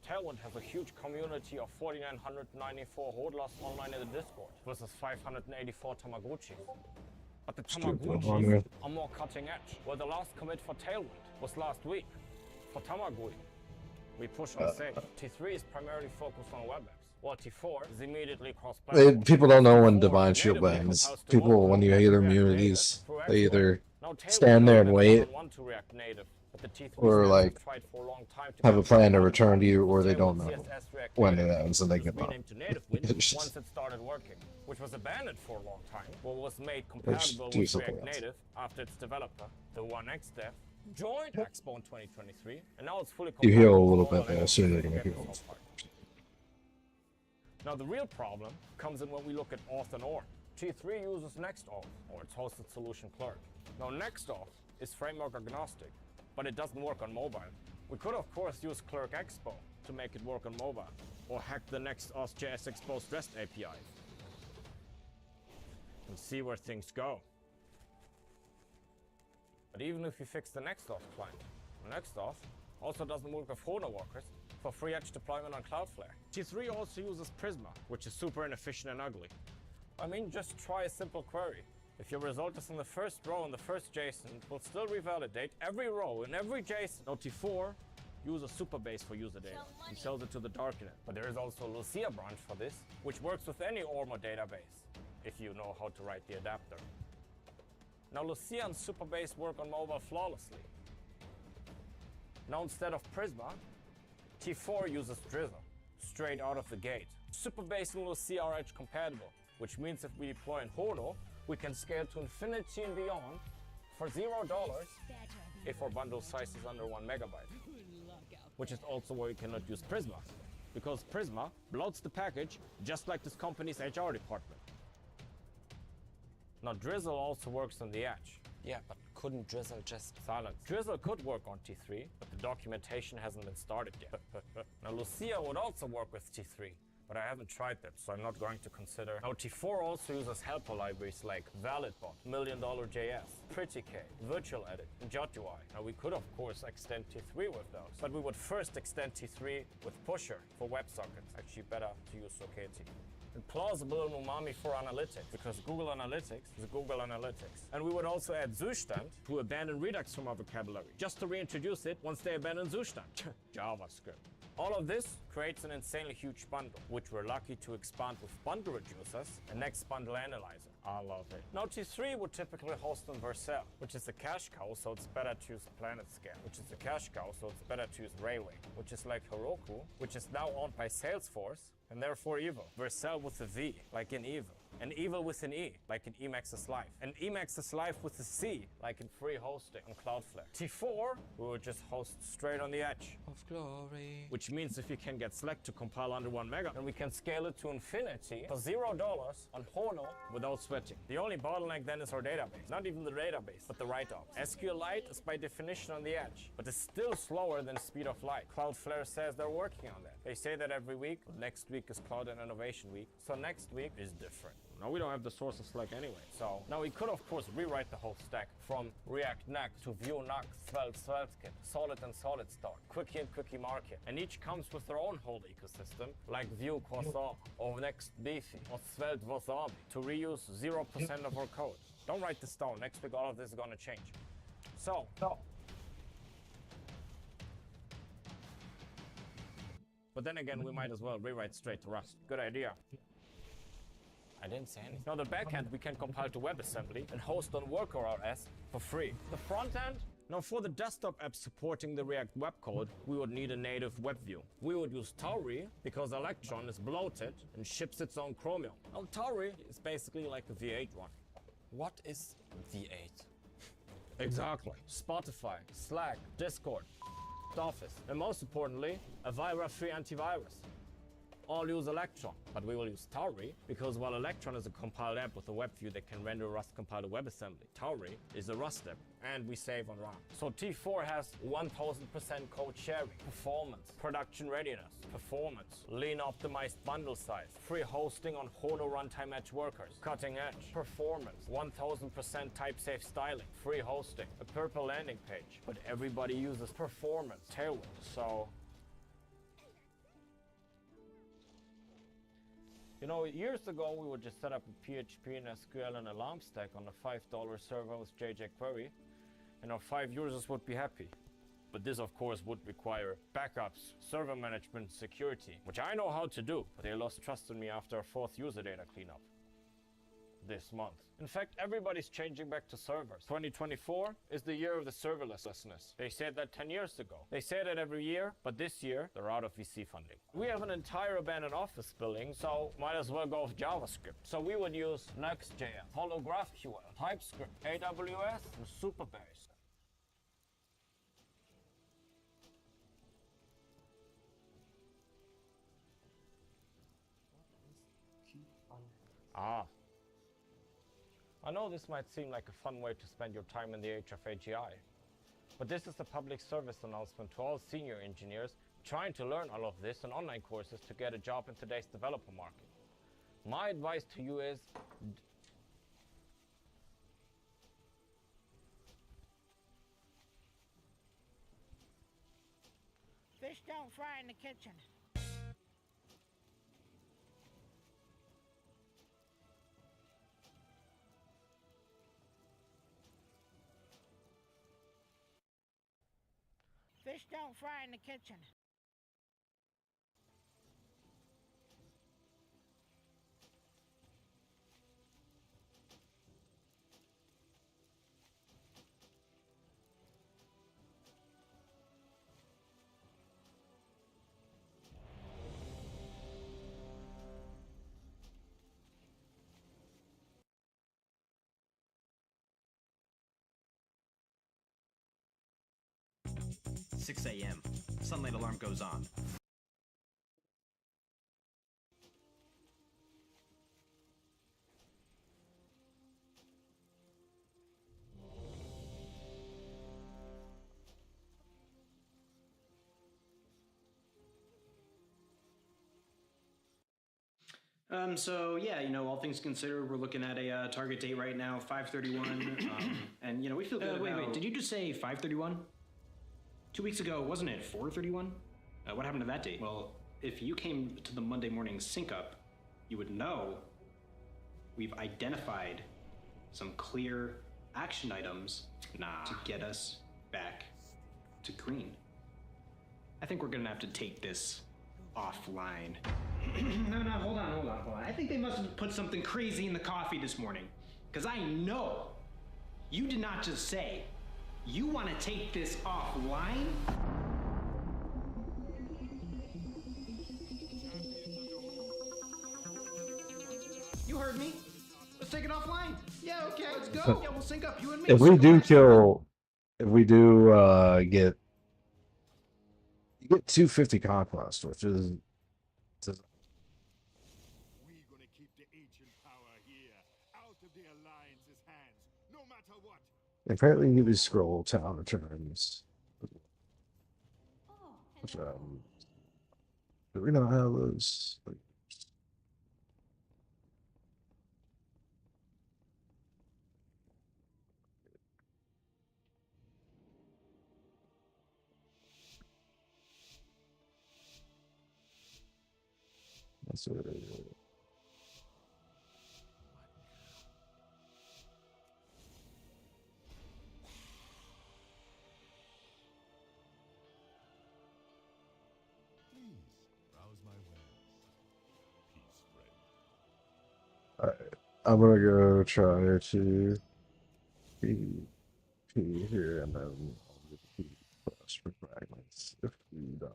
Tailwind has a huge community of 4,994 hodlers online in the Discord versus 584 Tamagotchis. But the Tamagotchis are more cutting edge, where the last commit for Tailwind was last week. For Tamagotchi, we push on safe. T3 is primarily focused on web apps, while T4 is immediately cross-platform. People don't know when Divine Shield ends. People, when you hear their immunities, they either stand there and wait, or like have a plan to return to you, or they don't know when it ends and they get up. Once it started working, which was abandoned for a long time, but was made compatible with React Native after its developer, the 1X dev, joined Expo in 2023, and now it's fully compatible. You heal a little bit, and soon you're gonna heal. Now the real problem comes in when we look at auth and OR. T3 uses NextAuth, or its hosted solution Clerk. Now NextAuth is framework agnostic, but it doesn't work on mobile. We could of course use Clerk Expo to make it work on mobile, or hack the NextAuth JS exposed REST API and see where things go. But even if you fix the NextAuth client, NextAuth also doesn't work with HONA workers for free edge deployment on Cloudflare. T3 also uses Prisma, which is super inefficient and ugly. I mean, just try a simple query. If your result is in the first row in the first JSON, it will still revalidate every row in every JSON. Now T4 uses Supabase for user data and sells it to the darknet. But there is also a Lucia branch for this, which works with any ORMO database, if you know how to write the adapter. Now Lucia and Supabase work on mobile flawlessly. Now instead of Prisma, T4 uses Drizzle, straight out of the gate. Supabase and Lucia are edge compatible, which means if we deploy in Hono, we can scale to infinity and beyond for $0 if our bundle size is under 1 megabyte. Which is also why we cannot use Prisma, because Prisma bloats the package just like this company's HR department. Now Drizzle also works on the edge. Yeah, but couldn't Drizzle just... Silence. Drizzle could work on T3, but the documentation hasn't been started yet. Now Lucia would also work with T3, but I haven't tried that, so I'm not going to consider. Now T4 also uses helper libraries like ValidBot, $1,000,000JS, PrettyK, Virtual Edit, and JotUI. Now we could of course extend T3 with those, but we would first extend T3 with Pusher for WebSockets. Actually better to use Socketi. And Plausible and Umami for analytics, because Google Analytics is Google Analytics. And we would also add Zustand to abandon Redux from our vocabulary, just to reintroduce it once they abandon Zustand. JavaScript. All of this creates an insanely huge bundle, which we're lucky to expand with bundle reducers and next bundle analyzer. I love it. Now T3 would typically host on Vercel, which is a cash cow, so it's better to use PlanetScale, which is a cash cow, so it's better to use Railway, which is like Heroku, which is now owned by Salesforce, and therefore evil. Vercel with a V, like in evil. And evil with an E, like in Emacs's Life. And Emacs's Life with a C, like in free hosting on Cloudflare. T4, we would just host straight on the edge of glory. Which means if we can get Slack to compile under 1 mega, then we can scale it to infinity for $0 on Hono without sweating. The only bottleneck then is our database. Not even the database, but the write-offs. SQLite is by definition on the edge, but it's still slower than speed of light. Cloudflare says they're working on that. They say that every week. Next week is Cloud and Innovation Week, so next week is different. Now we don't have the source of Slack anyway, so now we could of course rewrite the whole stack from React Next to Vue Next, Svelte SvelteKit, Solid and Solid Start, Quickie and Quickie Market, and each comes with their own whole ecosystem, like Vue Croissant, or Next Beefy, or Svelte Wasabi, to reuse 0% of our code. Don't write this down, next week all of this is gonna change. So. But then again, we might as well rewrite straight to Rust. Good idea. I didn't say anything. Now the backend we can compile to WebAssembly and host on WorkerOS for free. The front end? Now for the desktop app supporting the React web code, we would need a native web view. We would use Tauri because Electron is bloated and ships its own Chromium. Now Tauri is basically like a V8 one. What is V8? Exactly. Spotify, Slack, Discord, Office, and most importantly, a Vira-free antivirus. All use Electron, but we will use Tauri because while Electron is a compiled app with a web view that can render Rust compiled to WebAssembly, Tauri is a Rust app, and we save on RAM. So T4 has 1000% code sharing, performance, production readiness, performance, lean optimized bundle size, free hosting on Hono runtime edge workers, cutting edge, performance, 1000% type safe styling, free hosting, a purple landing page, but everybody uses performance, Tailwind, so. You know, years ago we would just set up a PHP and SQL and Alarm stack on a $5 server with jQuery, and our 5 users would be happy. But this of course would require backups, server management, security, which I know how to do, but they lost trust in me after our 4th user data cleanup this month. In fact, everybody's changing back to servers. 2024 is the year of the serverlessness. They said that 10 years ago. They say that every year, but this year, they're out of VC funding. We have an entire abandoned office building, so might as well go with JavaScript. So we would use Next.js, HoloGraphQL, TypeScript, AWS, and Superbase. I know this might seem like a fun way to spend your time in the age of AGI, but this is a public service announcement to all senior engineers trying to learn all of this in online courses to get a job in today's developer market. My advice to you is Fish don't fry in the kitchen. Fish don't fry in the kitchen. 6 a.m. Sunlight alarm goes on. So yeah, all things considered, we're looking at a target date right now, 5/31, and we feel good. Wait, did you just say 5/31? 2 weeks ago, wasn't it 4/31? What happened to that date? Well, if you came to the Monday morning sync up, you would know we've identified some clear action items to get us back to green. I think we're gonna have to take this offline. No, hold on. I think they must have put something crazy in the coffee this morning. Because I know you did not just say you want to take this offline. You heard me. Let's take it offline. Yeah, okay, let's go. Yeah, we'll sync up, you and me. If we do get 250 conquest, which is apparently you can scroll town returns. Which, do we not have those? That's what it is. Alright, I'm gonna go try to PvP here and then I'll do the PvP quest for fragments if we die.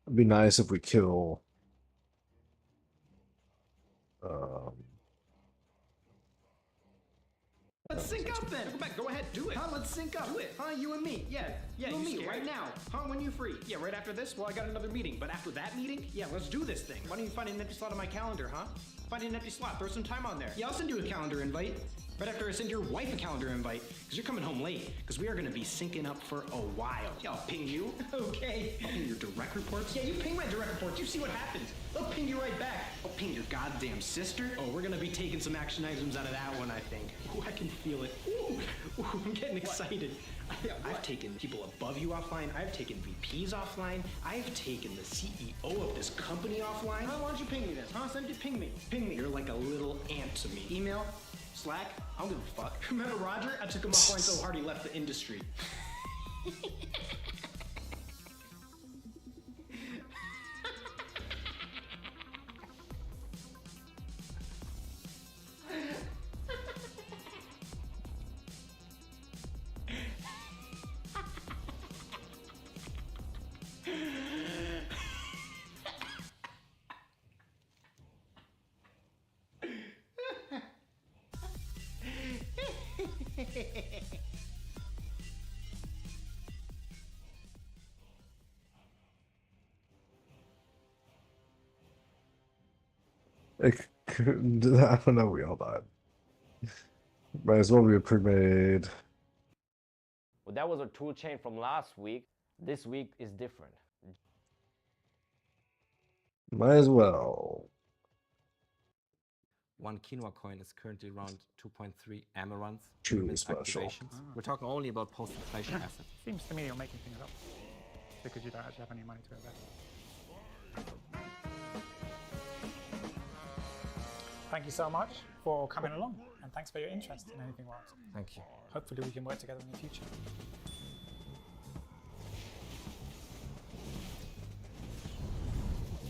It'd be nice if we kill Let's sync up then. Go ahead, do it. Huh? Let's sync up. Do it. Huh? You and me. Yeah, you and me right now. Huh? When you free? Yeah, right after this. Well, I got another meeting, but after that meeting, yeah, let's do this thing. Why don't you find an empty slot on my calendar, huh? Find an empty slot. Throw some time on there. Yeah, I'll send you a calendar invite. Right after I send your wife a calendar invite, because you're coming home late, because we are going to be syncing up for a while. Yeah, I'll ping you. Okay. I'll ping your direct reports. Yeah, you ping my direct reports. You see what happens. I'll ping you right back. I'll ping your goddamn sister. Oh, we're going to be taking some action items out of that one, I think. Ooh, I can feel it. Ooh, I'm getting excited. I've taken people above you offline. I've taken VPs offline. I've taken the CEO of this company offline. Why don't you ping me this? Huh? Send you ping me. Ping me. You're like a little ant to me. Email, Slack, I don't give a fuck. Remember Roger? I took him offline so hard he left the industry. I don't know, we all died. Might as well be a pre-made. Well, that was a tool chain from last week. This week is different. Might as well. One quinoa coin is currently around 2.3 amaranth. Truly special. We're talking only about post-inflation assets. Seems to me you're making things up because you don't actually have any money to invest. Thank you so much for coming along, and thanks for your interest in Anything Wild. Thank you. Hopefully we can work together in the future.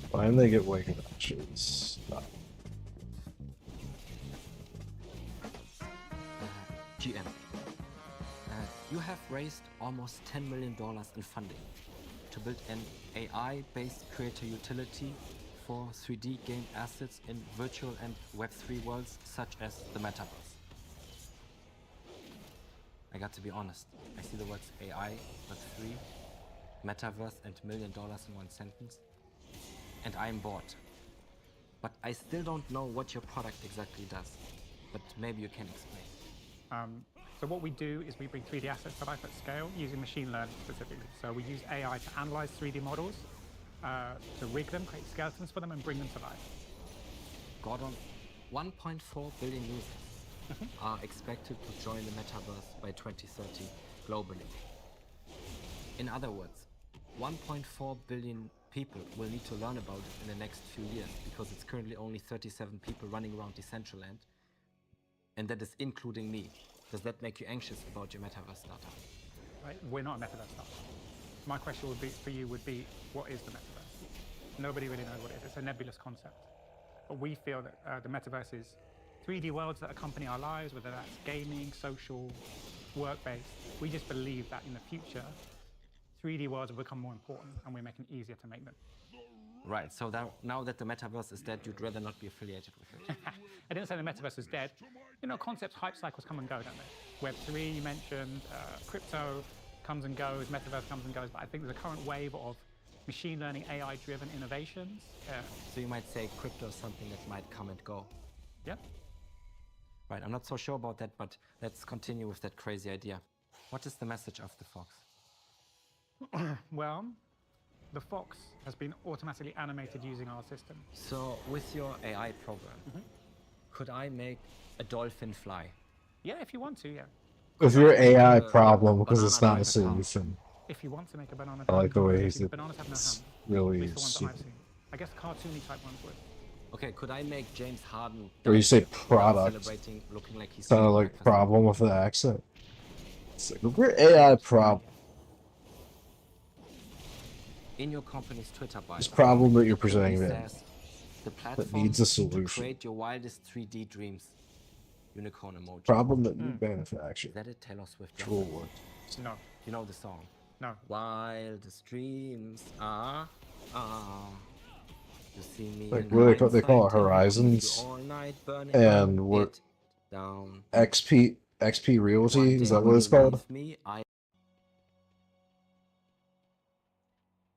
Why didn't they get waking actions? GM, you have raised almost $10 million in funding to build an AI-based creator utility for 3D game assets in virtual and Web3 worlds such as the Metaverse. I got to be honest. I see the words AI, Web3, metaverse, and $1 million in one sentence, and I'm bored. But I still don't know what your product exactly does. But maybe you can explain. So what we do is we bring 3D assets to life at scale using machine learning specifically. So we use AI to analyze 3D models, to rig them, create skeletons for them, and bring them to life. Gordon, 1.4 billion users are expected to join the metaverse by 2030 globally. In other words, 1.4 billion people will need to learn about it in the next few years because it's currently only 37 people running around Decentraland, and that is including me. Does that make you anxious about your metaverse startup? Right? We're not a metaverse startup. My question would be, for you would be, what is the metaverse? Nobody really knows what it is. It's a nebulous concept. But we feel that the metaverse is 3D worlds that accompany our lives, whether that's gaming, social, work-based. We just believe that in the future, 3D worlds will become more important and we're making it easier to make them. Right, so now that the metaverse is dead, you'd rather not be affiliated with it. I didn't say the metaverse is dead. You know, concepts, hype cycles come and go, don't they? Web3, you mentioned, crypto comes and goes, metaverse comes and goes, but I think there's a current wave of machine learning, AI-driven innovations. So you might say crypto is something that might come and go. Yeah. Right, I'm not so sure about that, but let's continue with that crazy idea. What is the message of the fox? Well, the fox has been automatically animated using our system. So with your AI program, could I make a dolphin fly? Yeah, if you want to, yeah. With your AI problem, because it's not a solution. If you want to make a banana, I like the way he's bananas have no hand. really At least the ones that stupid. I've seen. I guess cartoony type ones would. Okay, could I make James Harden Or you say while product. celebrating, looking like he's Sounded eating like breakfast? problem with the accent. It's like, we're AI problem. In your company's Twitter bio, This problem that you're it clearly presenting there says the that platform needs a to solution. create your wildest 3D dreams. Unicorn emoji. Problem that you manufacture. Is that a Taylor Swift Cool reference? word. No. You know the song? No. Wildest dreams are. You see me Like, in what they call it, hindsight, Horizons, all night burning and what it down. XP Realty, One is day that when what it's you called? leave me,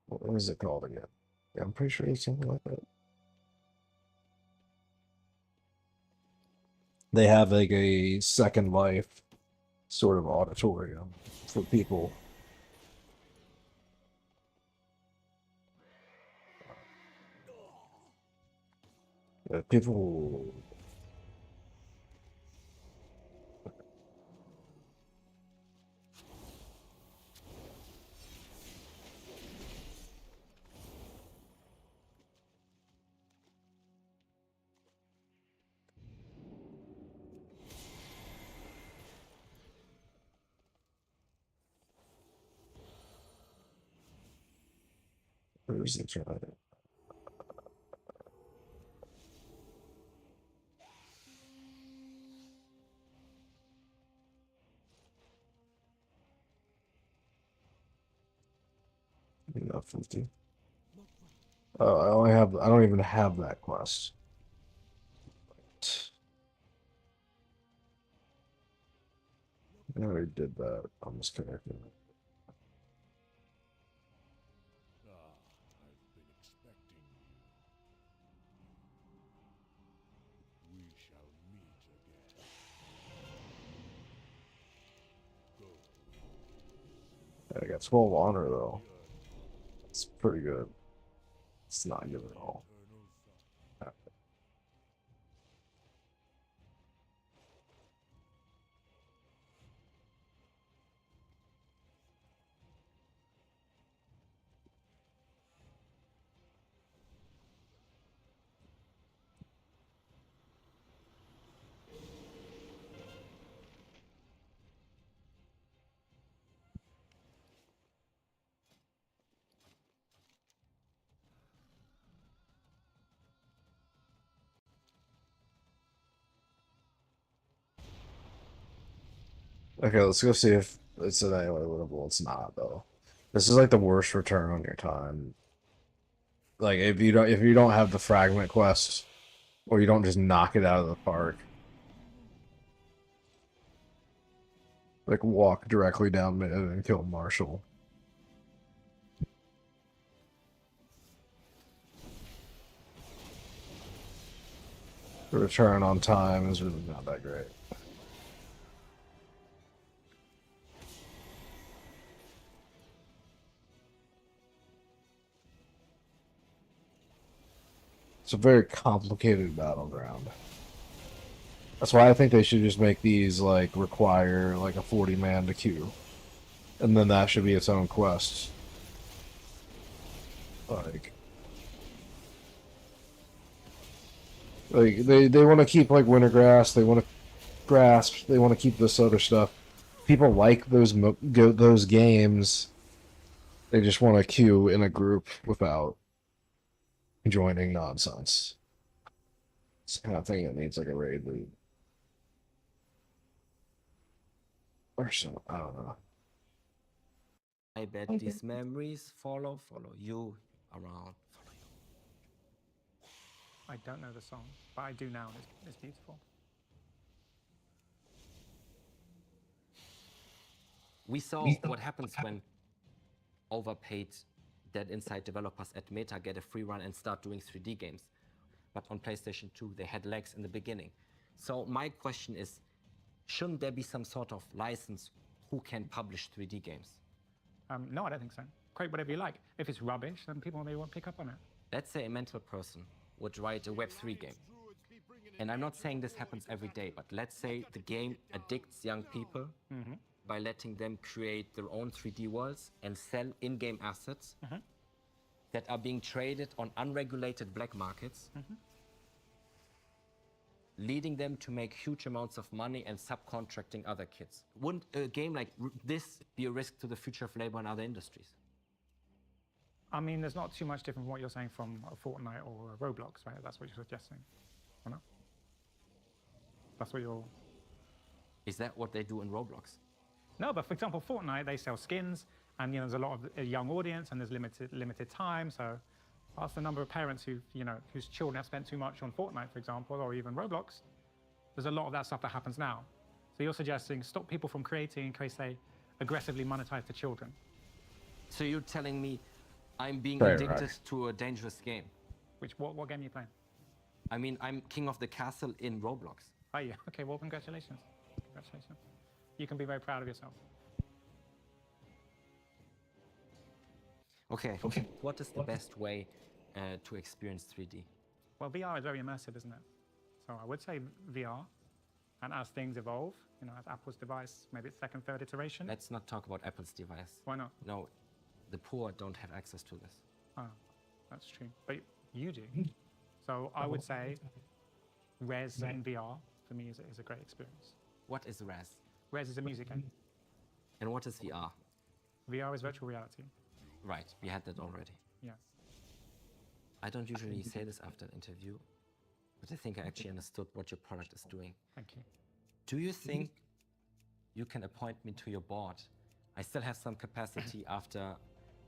What is it called again? Yeah, I'm pretty sure it's something like that. They have like a Second Life sort of auditorium for people. People. Where's the try? Not 50. Oh, I don't even have that quest. I already did that. I'm just connecting. I got 12 honor though. It's pretty good. It's not good at all. Okay, let's go see if it's an anyway winnable. It's not though. This is like the worst return on your time. Like if you don't have the fragment quest, or you don't just knock it out of the park. Like walk directly down mid and kill Marshall. The return on time is really not that great. It's a very complicated battleground. That's why I think they should just make these like require like a 40-man to queue. And then that should be its own quest. Like they want to keep like Wintergrass, they want to grasp, they want to keep this other stuff. People like those games. They just want to queue in a group without joining nonsense. It's the kind of thing that needs like a raid lead. Or so, I don't know. I bet these memories follow you around. I don't know the song, but I do now, and it's beautiful. We saw what happens when overpaid Dead Inside developers at Meta get a free run and start doing 3D games. But on PlayStation 2, they had legs in the beginning. So my question is, shouldn't there be some sort of license who can publish 3D games? No, I don't think so. Create whatever you like. If it's rubbish, then people maybe won't pick up on it. Let's say a mental person would write a Web3 game. And I'm not saying this happens every day, but let's say the game addicts young people by letting them create their own 3D worlds and sell in-game assets that are being traded on unregulated black markets, leading them to make huge amounts of money and subcontracting other kids. Wouldn't a game like this be a risk to the future of labor in other industries? I mean, there's not too much different from what you're saying from a Fortnite or a Roblox, right? That's what you're suggesting, or not? That's what you're... Is that what they do in Roblox? No, but for example, Fortnite, they sell skins, and there's a lot of a young audience, and there's limited time. So, ask the number of parents who whose children have spent too much on Fortnite, for example, or even Roblox. There's a lot of that stuff that happens now. So you're suggesting stop people from creating in case they aggressively monetize the children. So you're telling me I'm being Right, addicted right. to a dangerous game? What game are you playing? I mean, I'm king of the castle in Roblox. Are you? Okay, well, congratulations. Congratulations. You can be very proud of yourself. Okay. What is the best way to experience 3D? Well, VR is very immersive, isn't it? So I would say VR, and as things evolve, as Apple's device, maybe its second, third iteration. Let's not talk about Apple's device. Why not? No, the poor don't have access to this. Oh, that's true. But you do. So I would say Res in VR, for me, is a great experience. What is Res? Res is a music game. And what is VR? VR is virtual reality. Right, we had that already. Yeah. I don't usually say this after an interview, but I think I actually understood what your product is doing. Thank you. Do you think you can appoint me to your board? I still have some capacity after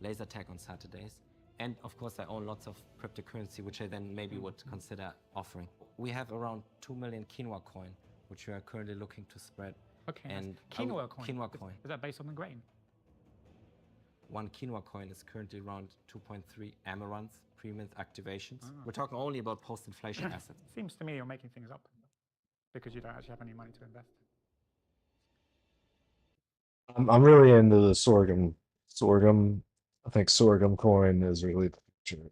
laser tag on Saturdays. And of course, I own lots of cryptocurrency, which I then maybe would consider offering. We have around 2 million quinoa coin, which we are currently looking to spread. Okay. And Quinoa coin. Quinoa coin. Is that based on the grain? One quinoa coin is currently around 2.3 amaranth pre-mint activations. Ah. We're talking only about post-inflation assets. Seems to me you're making things up because you don't actually have any money to invest. I'm really into the sorghum. I think sorghum coin is really the future.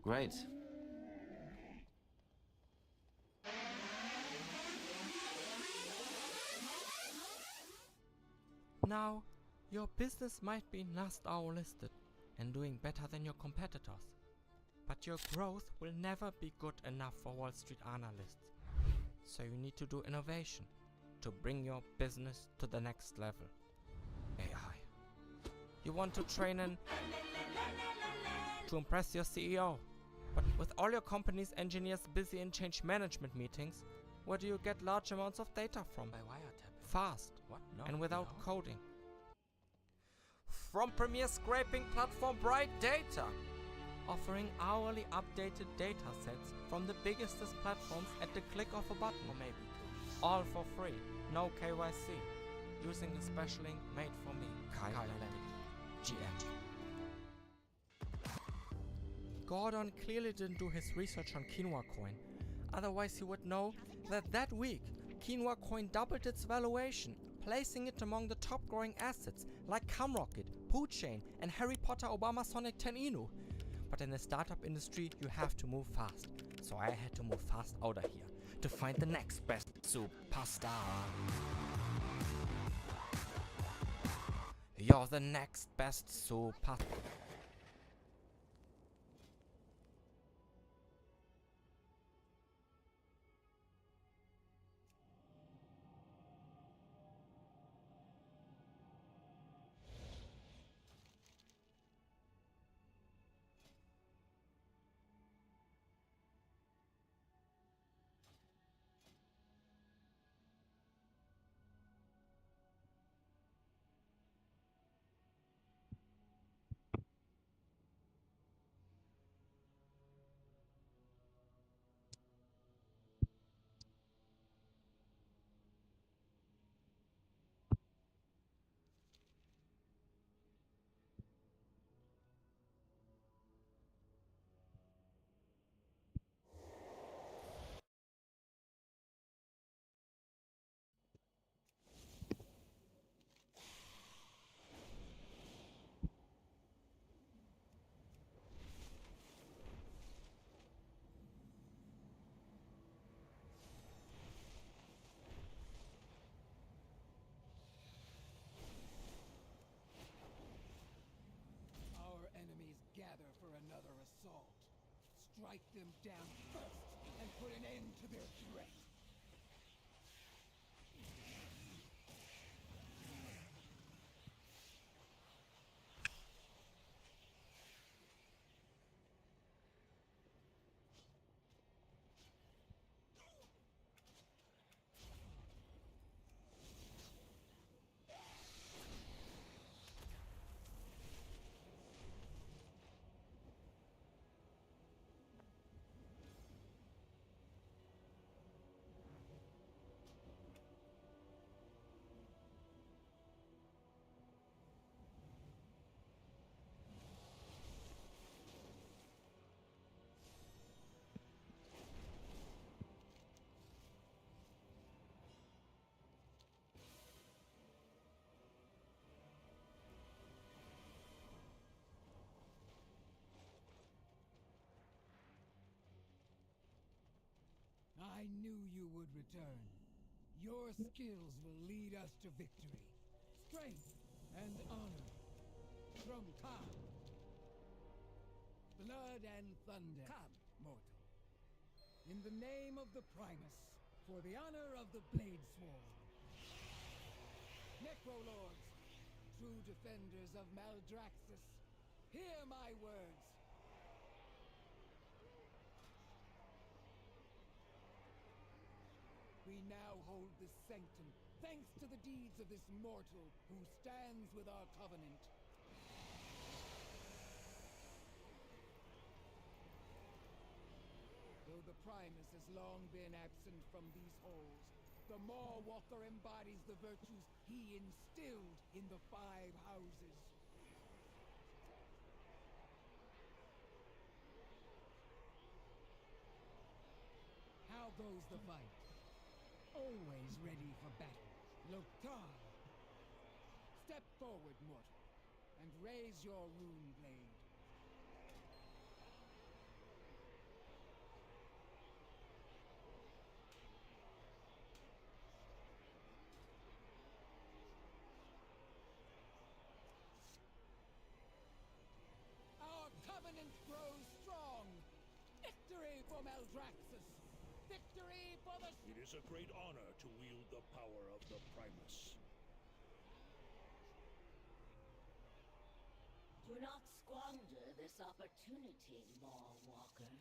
Great. Now, your business might be NASDAQ listed and doing better than your competitors, but your growth will never be good enough for Wall Street analysts. So you need to do innovation to bring your business to the next level. AI. You want to train to impress your CEO, but with all your company's engineers busy in change management meetings, where do you get large amounts of data from? By wiretapping. Fast. What? No. And without no. coding. From premier scraping platform Bright Data, offering hourly updated data sets from the biggest platforms at the click of a button. Or maybe All for free, no KYC. Using a special link made for me, Kylan GM. Gordon clearly didn't do his research on Quinoa Coin. Otherwise he would know that week, Quinoa Coin doubled its valuation, placing it among the top growing assets like Camrocket, Poochain, and Harry Potter Obama Sonic 10 Inu. But in the startup industry, you have to move fast. So I had to move fast out of here to find the next best superstar. You're the next best superstar. Gather for another assault. Strike them down first and put an end to their threat. I knew you would return. Your skills will lead us to victory. Strength and honor. From Khan. Blood and thunder. Come, mortal. In the name of the Primus, for the honor of the Blade Sworn. Necrolords, true defenders of Maldraxxus, hear my words. We now hold this sanctum, thanks to the deeds of this mortal who stands with our covenant. Though the Primus has long been absent from these halls, the Mawwalker embodies the virtues he instilled in the Five Houses. How goes the fight? Always ready for battle. Loktar! Step forward, mortal, and raise your rune blade. Our covenant grows strong! Victory for Maldraxxus! Victory for the... It is a great honor to wield the power of the Primus. Do not squander this opportunity, Mawwalker.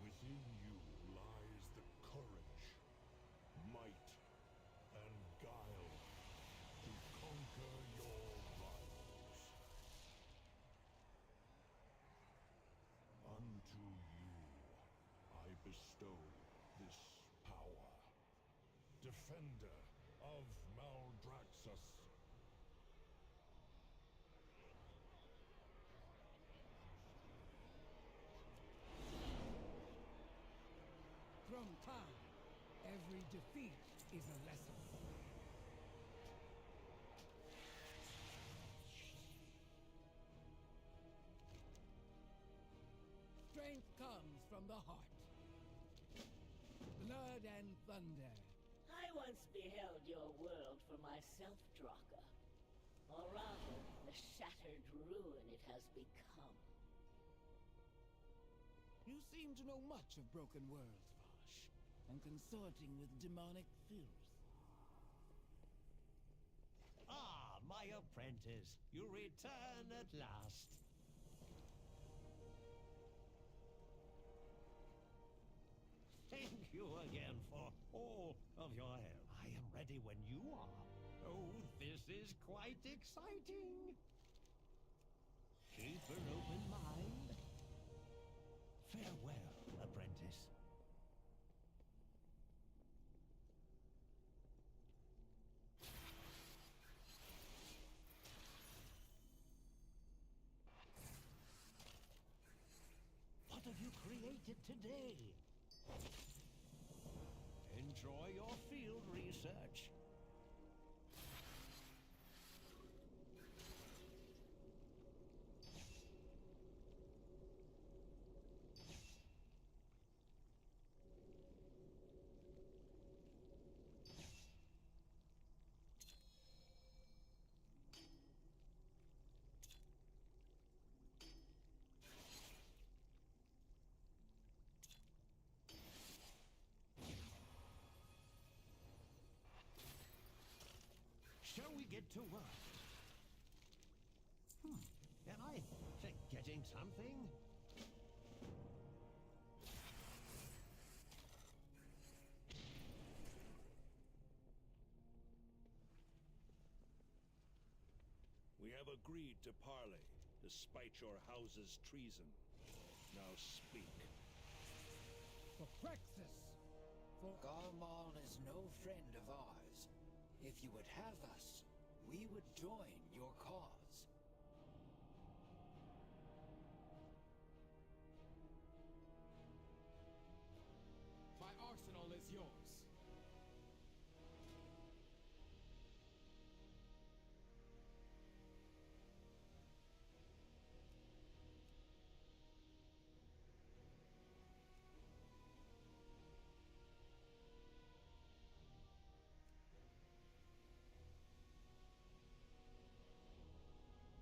Within you lies the courage, might, and guile bestow this power? Defender of Maldraxxus. From time, every defeat is a lesson. Strength comes from the heart. Blood and thunder. I once beheld your world for myself, Draka. Or rather, the shattered ruin it has become. You seem to know much of broken worlds, Vosh, and consorting with demonic filth. Ah, my apprentice, you return at last. Thank you again for all of your help. I am ready when you are. Oh, this is quite exciting. Keep an open mind. Farewell, apprentice. What have you created today? Enjoy your field research. Shall we get to work? Am I forgetting something? We have agreed to parley, despite your house's treason. Now speak. For Praxis! For Garmal is no friend of ours. If you would have us, we would join your cause. My arsenal is yours.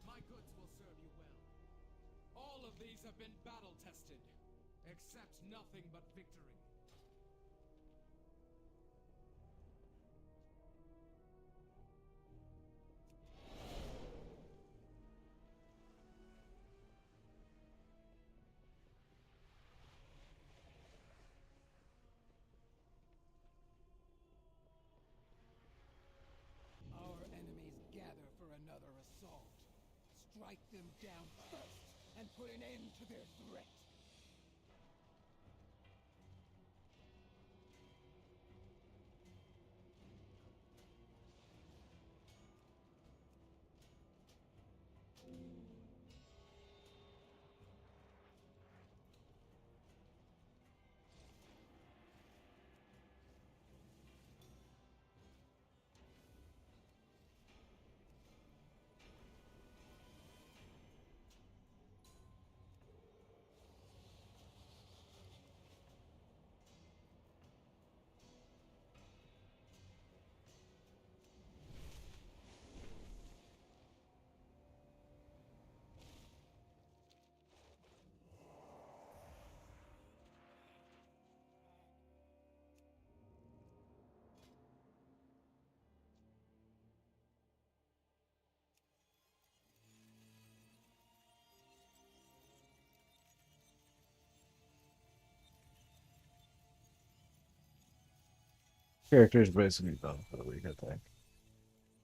My goods will serve you well. All of these have been battle-tested. Accept nothing but victory. Our enemies gather for another assault. Strike them down first and put an end to their threat. Character's basically done for the week, I think.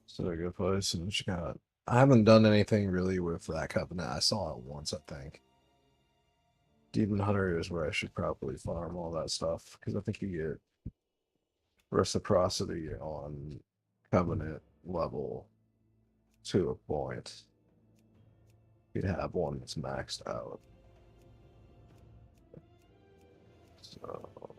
So a good place. And she got. I haven't done anything really with that covenant. I saw it once, I think. Demon Hunter is where I should probably farm all that stuff because I think you get reciprocity on Covenant level to a point. You'd have one that's maxed out. So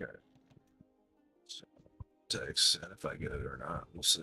okay. So, text, and if I get it or not, we'll see.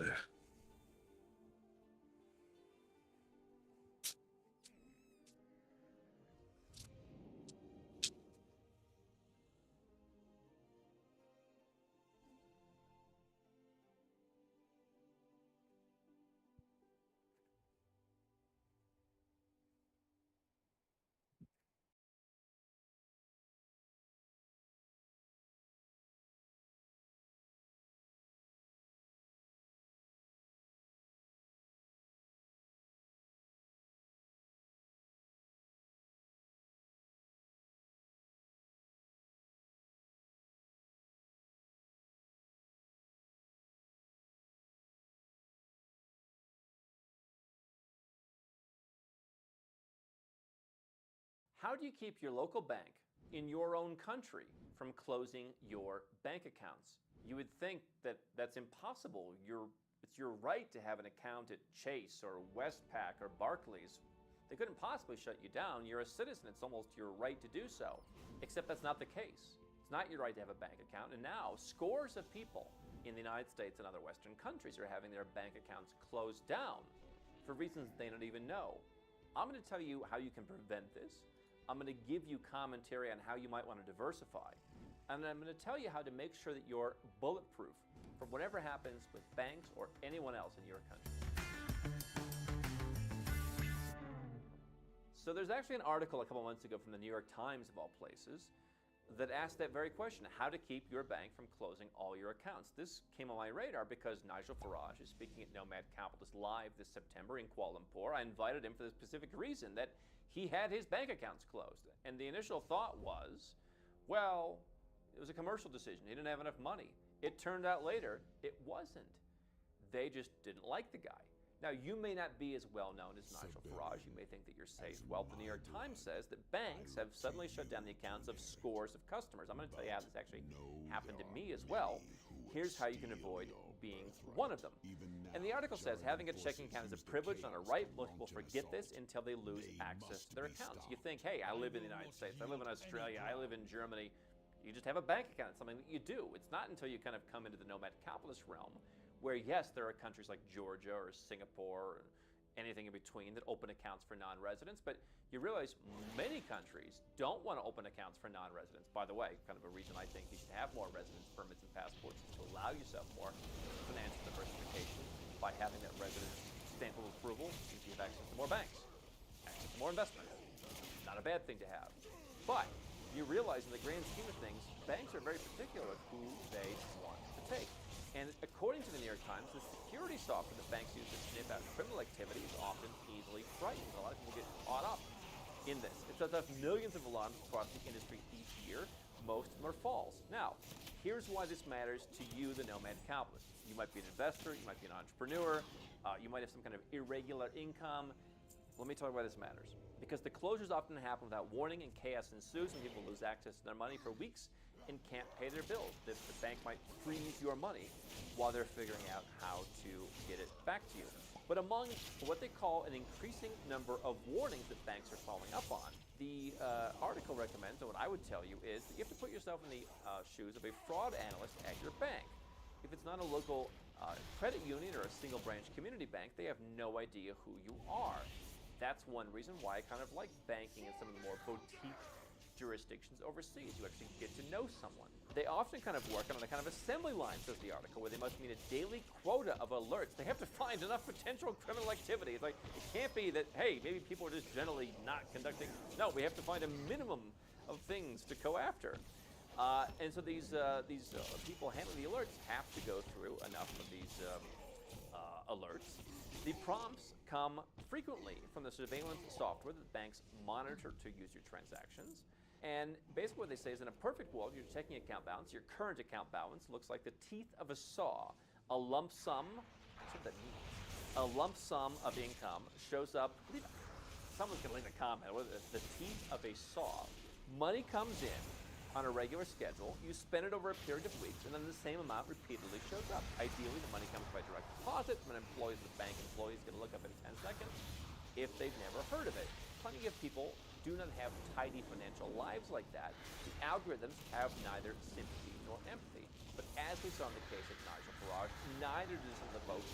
How do you keep your local bank in your own country from closing your bank accounts? You would think that that's impossible. It's your right to have an account at Chase or Westpac or Barclays. They couldn't possibly shut you down. You're a citizen. It's almost your right to do so. Except that's not the case. It's not your right to have a bank account. And now scores of people in the United States and other Western countries are having their bank accounts closed down for reasons they don't even know. I'm going to tell you how you can prevent this. I'm going to give you commentary on how you might want to diversify. And I'm going to tell you how to make sure that you're bulletproof from whatever happens with banks or anyone else in your country. So there's actually an article a couple months ago from the New York Times, of all places, that asked that very question, how to keep your bank from closing all your accounts. This came on my radar because Nigel Farage is speaking at Nomad Capitalist Live this September in Kuala Lumpur. I invited him for the specific reason that he had his bank accounts closed. And the initial thought was, well, it was a commercial decision. He didn't have enough money. It turned out later it wasn't. They just didn't like the guy. Now, you may not be as well known as Nigel Farage. You may think that you're safe. Well, the New York Times says that banks have suddenly shut down the accounts of scores of customers. I'm going to tell you how this actually happened to me as well. Here's how you can avoid being one of them. And the article says having a checking account is a privilege, not a right. Most people forget this until they lose access to their accounts. You think, hey, I live in the United States, I live in Australia, I live in Germany. You just have a bank account. It's something that you do. It's not until you kind of come into the nomad capitalist realm where, yes, there are countries like Georgia or Singapore or anything in between that open accounts for non-residents, but you realize many countries don't want to open accounts for non-residents. By the way, kind of a reason I think you should have more residence permits and passports is to allow yourself more financial diversification by having that resident stamp of approval means you have access to more banks, access to more investment. Not a bad thing to have. But you realize in the grand scheme of things, banks are very particular of who they want to take. And according to the New York Times, the security software that banks use to sniff out criminal activity is often easily frightened. A lot of people get caught up in this. It sets off millions of alarms across the industry each year. Most of them are false. Now, here's why this matters to you, the nomad capitalist. You might be an investor, you might be an entrepreneur, you might have some kind of irregular income. Let me tell you why this matters. Because the closures often happen without warning and chaos ensues and people lose access to their money for weeks and can't pay their bills. The bank might freeze your money while they're figuring out how to get it back to you. But among what they call an increasing number of warnings that banks are following up on, the article recommends, and what I would tell you is that you have to put yourself in the shoes of a fraud analyst at your bank. If it's not a local credit union or a single branch community bank, they have no idea who you are. That's one reason why I kind of like banking in some of the more boutique jurisdictions overseas. You actually get to know someone. They often kind of work on a kind of assembly line, says the article, where they must meet a daily quota of alerts. They have to find enough potential criminal activity. It's like, it can't be that, hey, maybe people are just generally not conducting. No, we have to find a minimum of things to go after. And so these people handling the alerts have to go through enough of these alerts. The prompts come frequently from the surveillance software that banks monitor to use your transactions. And basically what they say is in a perfect world, your checking account balance, your current account balance, looks like the teeth of a saw. A lump sum, that's what that means. A lump sum of income shows up, someone's gonna leave a comment, the teeth of a saw. Money comes in on a regular schedule, you spend it over a period of weeks, and then the same amount repeatedly shows up. Ideally, the money comes by direct deposit from an employee. The bank employee is going to look up in 10 seconds if they've never heard of it. Plenty of people do not have tidy financial lives like that. The algorithms have neither sympathy nor empathy. But as we saw in the case of Nigel Farage, neither do some of the folks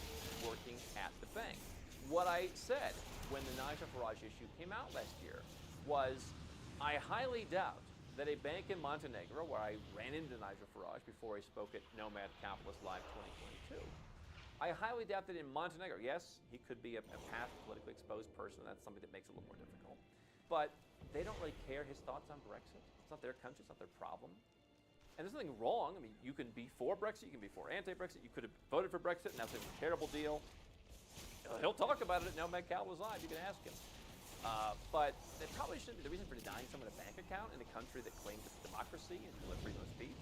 working at the bank. What I said when the Nigel Farage issue came out last year was, I highly doubt that a bank in Montenegro, where I ran into Nigel Farage before he spoke at Nomad Capitalist Live 2022, I highly doubt that in Montenegro, yes, he could be a past politically exposed person, that's something that makes it a little more difficult, but they don't really care his thoughts on Brexit. It's not their country, it's not their problem. And there's nothing wrong. I mean, you can be for Brexit, you can be for anti-Brexit, you could have voted for Brexit, and now it's a terrible deal. He'll talk about it at Nomad Capitalist Live, you can ask him. But that probably shouldn't be the reason for denying someone a bank account in a country that claims it's democracy and freedom of speech.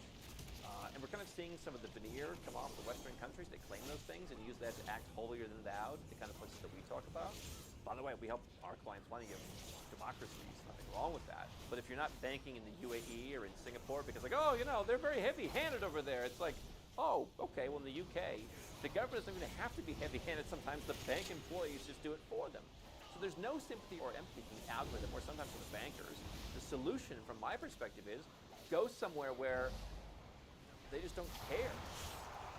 And we're kind of seeing some of the veneer come off the Western countries that claim those things and use that to act holier than thou, the kind of places that we talk about. By the way, we help our clients plenty of democracies, nothing wrong with that. But if you're not banking in the UAE or in Singapore because like, oh, you know, they're very heavy-handed over there. It's like, oh, okay, well in the UK, the government doesn't even have to be heavy-handed. Sometimes the bank employees just do it for them. So there's no sympathy or empathy from the algorithm or sometimes from the bankers. The solution from my perspective is go somewhere where they just don't care.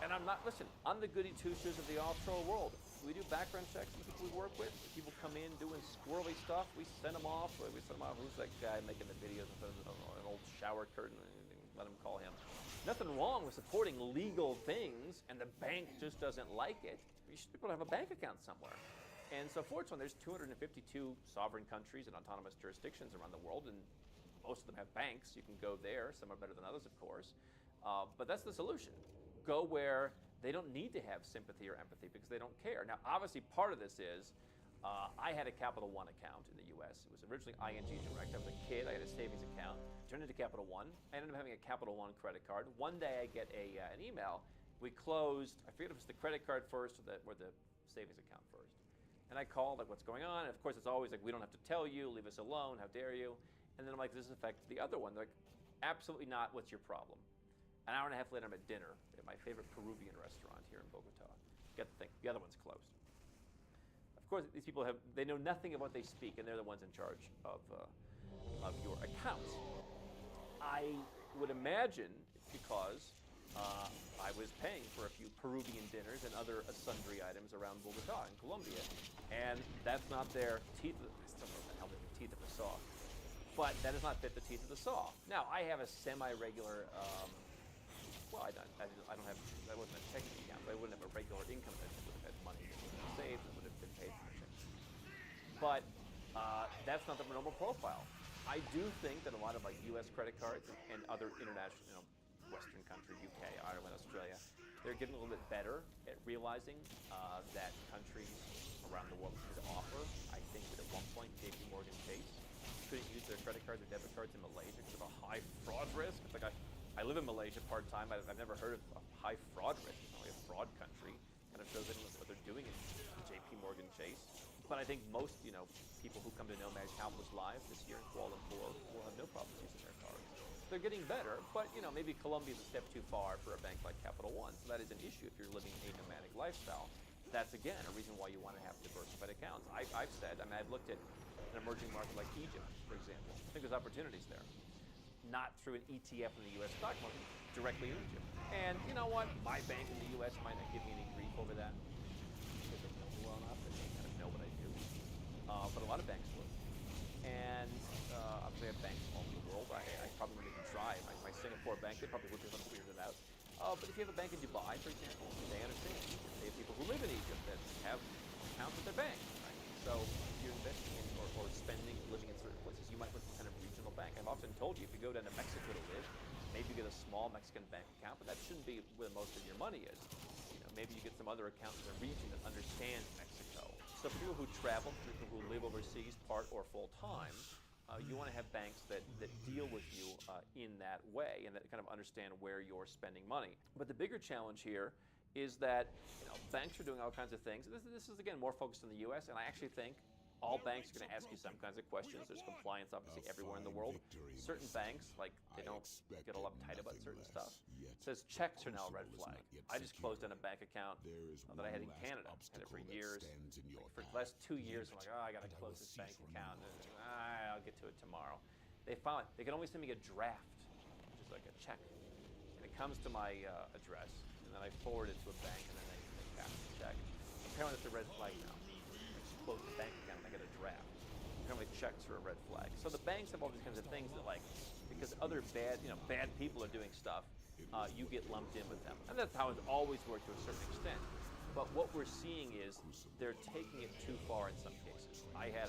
And I'm the goody two-shoes of the offshore world. We do background checks with people we work with. People come in doing squirrely stuff, we send them off. Who's that guy making the videos in front of an old shower curtain? Let him call him. Nothing wrong with supporting legal things, and the bank just doesn't like it. You should be able to have a bank account somewhere. And so fortunately, there's 252 sovereign countries and autonomous jurisdictions around the world, and most of them have banks. You can go there. Some are better than others, of course. But that's the solution. Go where they don't need to have sympathy or empathy because they don't care. Now, obviously, part of this is I had a Capital One account in the U.S. It was originally ING Direct. I was a kid. I had a savings account. Turned into Capital One. I ended up having a Capital One credit card. One day, I get an email. We closed. I forget if it was the credit card first or the savings account first. And I called, like, what's going on? And of course, it's always like, we don't have to tell you, leave us alone, how dare you? And then I'm like, does this affect the other one? They're like, absolutely not, what's your problem? An hour and a half later, I'm at dinner at my favorite Peruvian restaurant here in Bogota. Get the thing, the other one's closed. Of course, these people they know nothing of what they speak, and they're the ones in charge of your accounts. I would imagine it's because I was paying for a few Peruvian dinners and other sundry items around Bogota in Colombia, and that's not their teeth. I still don't know what the hell the teeth of the saw, but that does not fit the teeth of the saw. Now I have a semi-regular. Well, I don't have. I wasn't a checking account, so I wouldn't have a regular income. I would have had money that would have been saved and would have been paid for my checking. But that's not the normal profile. I do think that a lot of like U.S. credit cards and other international, Western countries, UK, Ireland, Australia, they're getting a little bit better at realizing that countries around the world could offer. I think that at one point, JP Morgan Chase couldn't use their credit cards or debit cards in Malaysia because of a high fraud risk. It's like I live in Malaysia part-time. I've never heard of a high fraud risk. It's not like a fraud country. Kind of shows anyone what they're doing in JP Morgan Chase. But I think most, people who come to Nomad Capitalist Live this year in Kuala Lumpur will have no problems using their cards. They're getting better, but maybe Colombia is a step too far for a bank like Capital One. So that is an issue if you're living a nomadic lifestyle. That's again a reason why you want to have diversified accounts. I've said, I've looked at an emerging market like Egypt, for example. I think there's opportunities there. Not through an ETF in the U.S. stock market, directly in Egypt. And you know what? My bank in the U.S. might not give me any grief over that because they know me well enough and they kind of know what I do. But a lot of banks would. And obviously I have banks all over the world. I probably wouldn't even try. My Singapore bank, they probably wouldn't have figured it out. But if you have a bank in Dubai, for example, they understand Egypt. They have people who live in Egypt that have accounts at their bank. Right? So if you're investing in or spending, living in certain places, you might look for kind of regional bank. I've often told you, if you go down to Mexico to live, maybe you get a small Mexican bank account, but that shouldn't be where most of your money is. Maybe you get some other account in the region that understands Mexico. So for people who travel, for people who live overseas part or full time, you want to have banks that deal with you in that way and that kind of understand where you're spending money. But the bigger challenge here is that banks are doing all kinds of things. This is again more focused on the U.S. and I actually think all banks are going to ask you some kinds of questions. There's compliance obviously everywhere in the world. Certain banks, like they don't get all uptight about certain stuff. It says checks are now a red flag. I just closed down a bank account that I had in Canada. Had it for years. Like for the last 2 years, I'm like, I got to close this bank account. I'll get to it tomorrow. They can only send me a draft, which is like a check. And it comes to my address, and then I forward it to a bank, and then they cash the check. Apparently it's a red flag now. Close the bank account and I get a draft. Apparently checks are a red flag. So the banks have all these kinds of things that because other bad people are doing stuff, you get lumped in with them. And that's how it's always worked to a certain extent. But what we're seeing is they're taking it too far in some cases. I had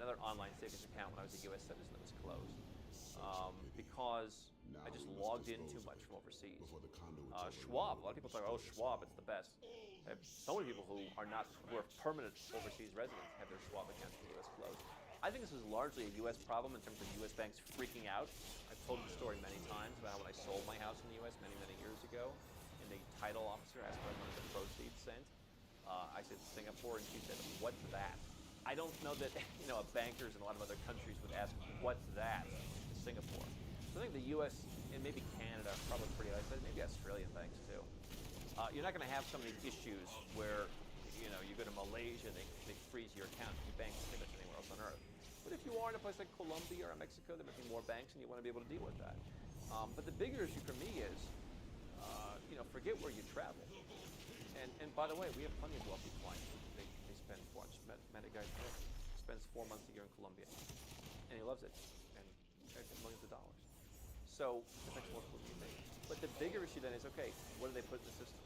another online savings account when I was a U.S. citizen that was closed because I just logged in too much from overseas. Schwab, a lot of people talk, Schwab, it's the best. I have so many people who are permanent overseas residents have their Schwab accounts in the U.S. closed. I think this is largely a U.S. problem in terms of U.S. banks freaking out. I've told the story many times about when I sold my house in the U.S. many, many years ago, and the title officer asked where I wanted the proceeds sent. I said Singapore, and she said, "What's that?" I don't know that bankers in a lot of other countries would ask, "What's that?" to Singapore. So I think the U.S. and maybe Canada are probably pretty isolated, maybe Australian banks too. You're not going to have some of these issues where you go to Malaysia and they freeze your account. You bank pretty much anywhere else on earth. But if you are in a place like Colombia or Mexico, there might be more banks, and you want to be able to deal with that. But the bigger issue for me is, forget where you travel. And by the way, we have plenty of wealthy clients. They spend met a guy today, spends 4 months a year in Colombia, and he loves it, and millions of dollars. So it makes more people you think. But the bigger issue then is, okay, what do they put in the system?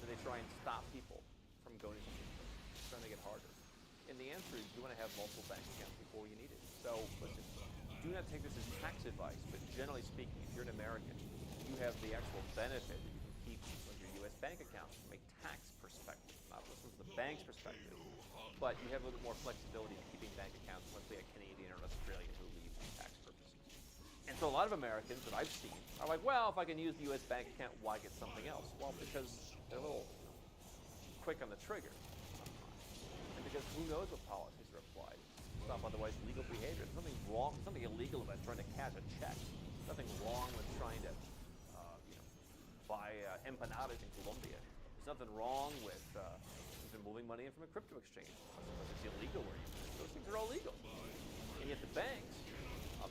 Do they try and stop people from going to the system? It's trying to get harder. And the answer is you want to have multiple bank accounts before you need it. So listen, do not take this as tax advice, but generally speaking, if you're an American, you have the actual benefit that you can keep with your U.S. bank account from a tax perspective, not from the bank's perspective. But you have a little bit more flexibility in keeping bank accounts, let's say a Canadian or an Australian who leave for tax purposes. And so a lot of Americans that I've seen are like, well, if I can use the U.S. bank account, why get something else? Well, because they're a little quick on the trigger sometimes. And because who knows what policies are applied. It's not otherwise legal behavior. There's nothing wrong, something illegal about trying to cash a check. There's nothing wrong with trying to buy empanadas in Colombia. There's nothing wrong with even moving money in from a crypto exchange. Unless it's illegal where you live. Those things are all legal. And yet the banks,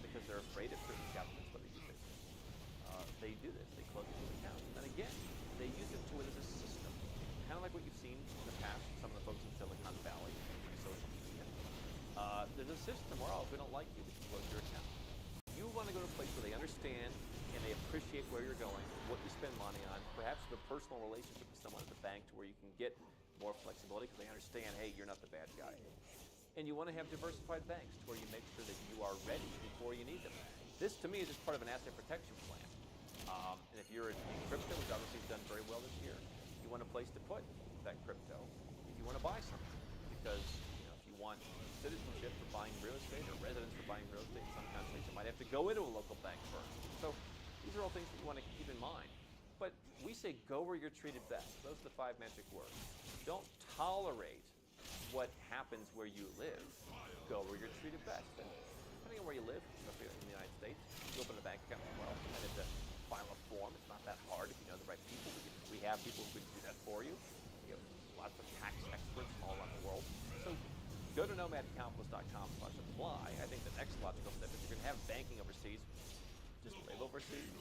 because they're afraid of certain governments, whether you business, they do this. They close these accounts. And again, they use it to it as a system. Kind of like what you've seen in the past from some of the folks in Silicon Valley, social media. There's a system where, if we don't like you, we can close your account. You want to go to a place where they understand and they appreciate where you're going, what you spend money on, perhaps a personal relationship with someone at the bank to where you can get more flexibility because they understand, hey, you're not the bad guy. And you want to have diversified banks to where you make sure that you are ready before you need them. This, to me, is just part of an asset protection plan. And if you're in crypto, which obviously has done very well this year, you want a place to put that crypto if you want to buy something. Because if you want citizenship for buying real estate or residence for buying real estate in some countries, you might have to go into a local bank first. So these are all things that you want to keep in mind. But we say go where you're treated best. Those are the 5 magic words. Don't tolerate what happens where you live. Go where you're treated best. And depending on where you live, especially in the United States, you open a bank account as well. And it's a file a form. It's not that hard if you know the right people. We have people who can do that for you. We have lots of tax experts all around the world. So go to nomadcapitalist.com/apply. I think the next logical step is you're going to have banking overseas. Just live overseas.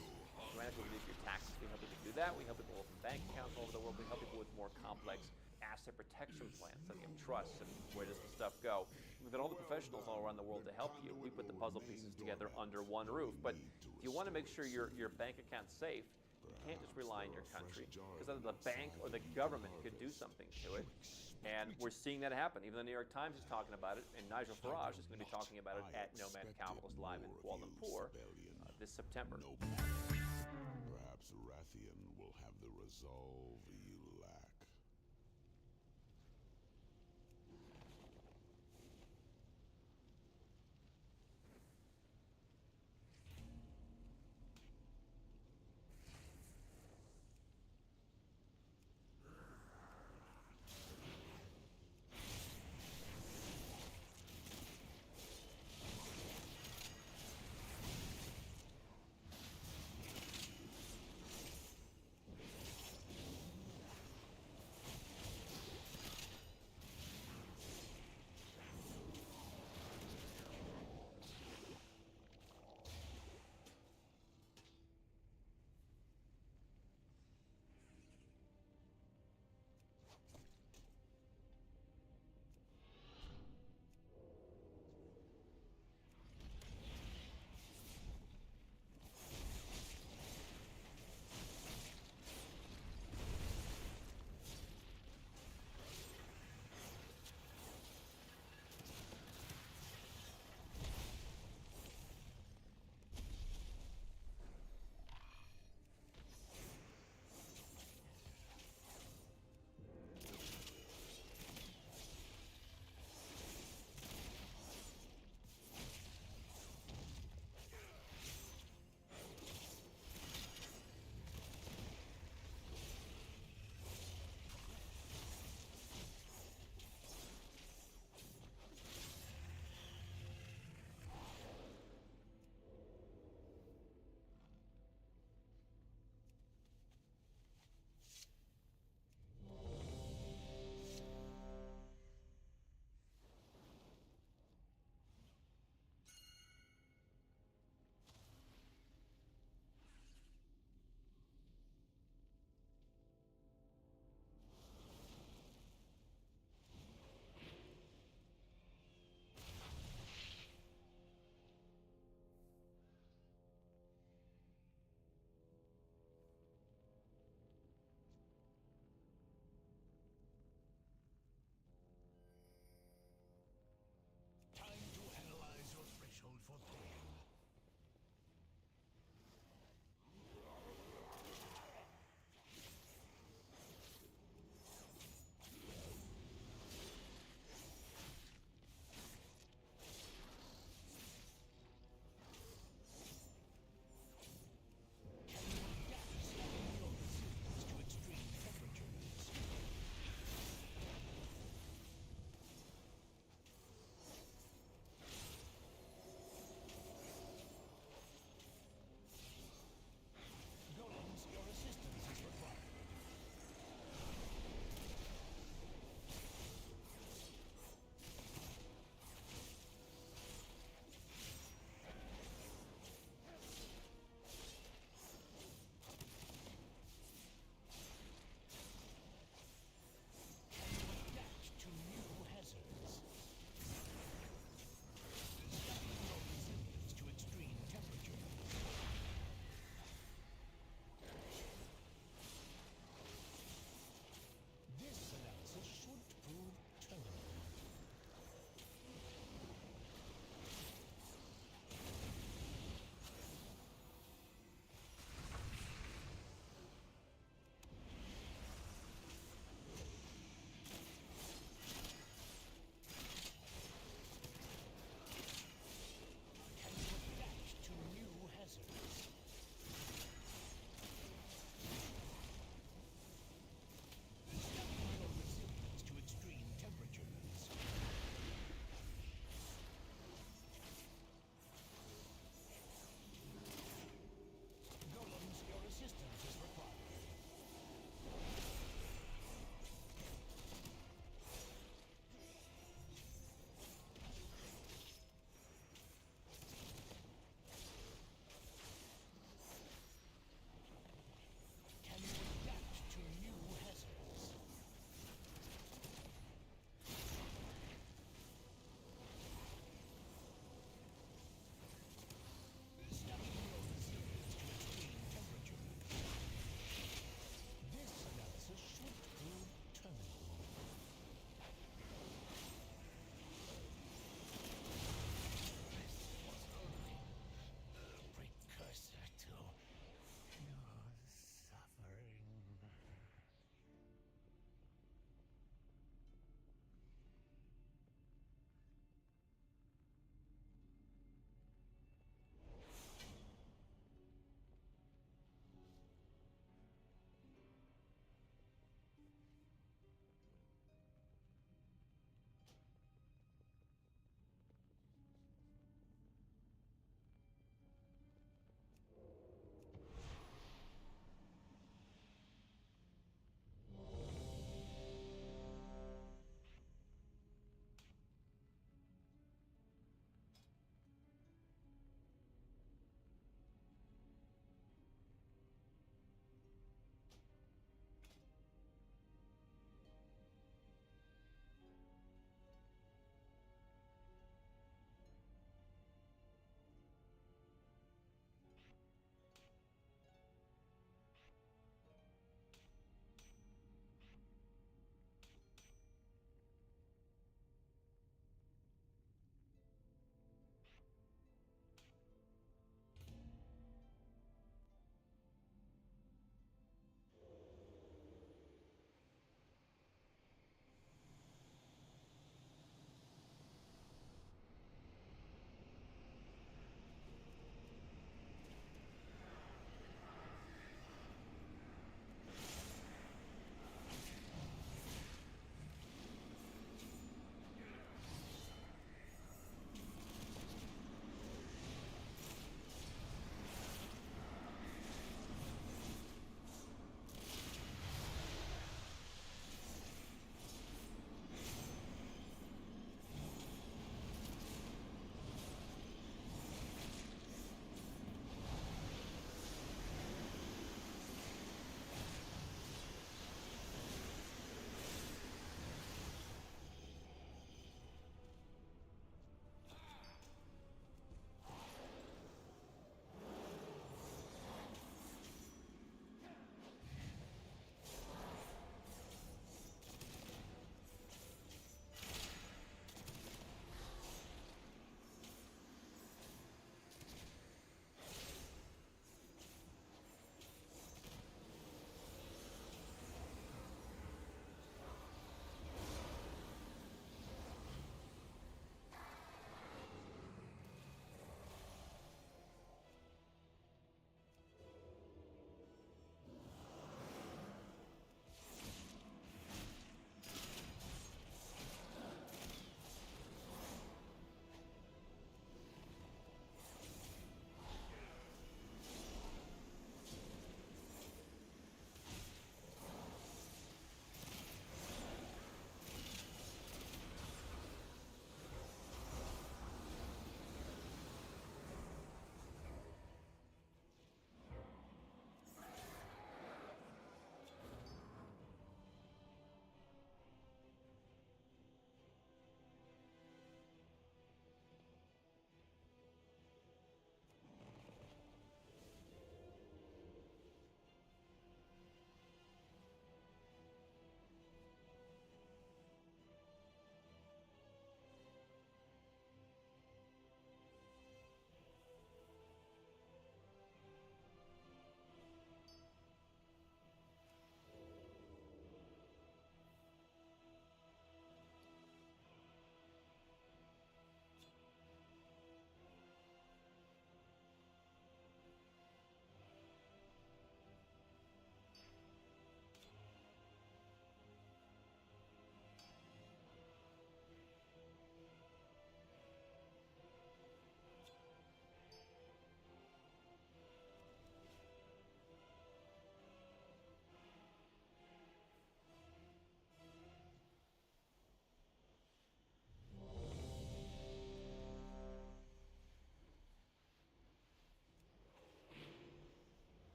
You might have to reduce your taxes. We help people do that. We help people open bank accounts all over the world. We help people with more complex asset protection plans, setting up trusts, and where does the stuff go. We've got all the professionals all around the world to help you. We put the puzzle pieces together under one roof. But if you want to make sure your bank account's safe, you can't just rely on your country because either the bank or the government could do something to it. And we're seeing that happen. Even the New York Times is talking about it, and Nigel Farage is going to be talking about it at Nomad Capitalist Live in Kuala Lumpur this September. Perhaps Rathian will have the resolve you lack.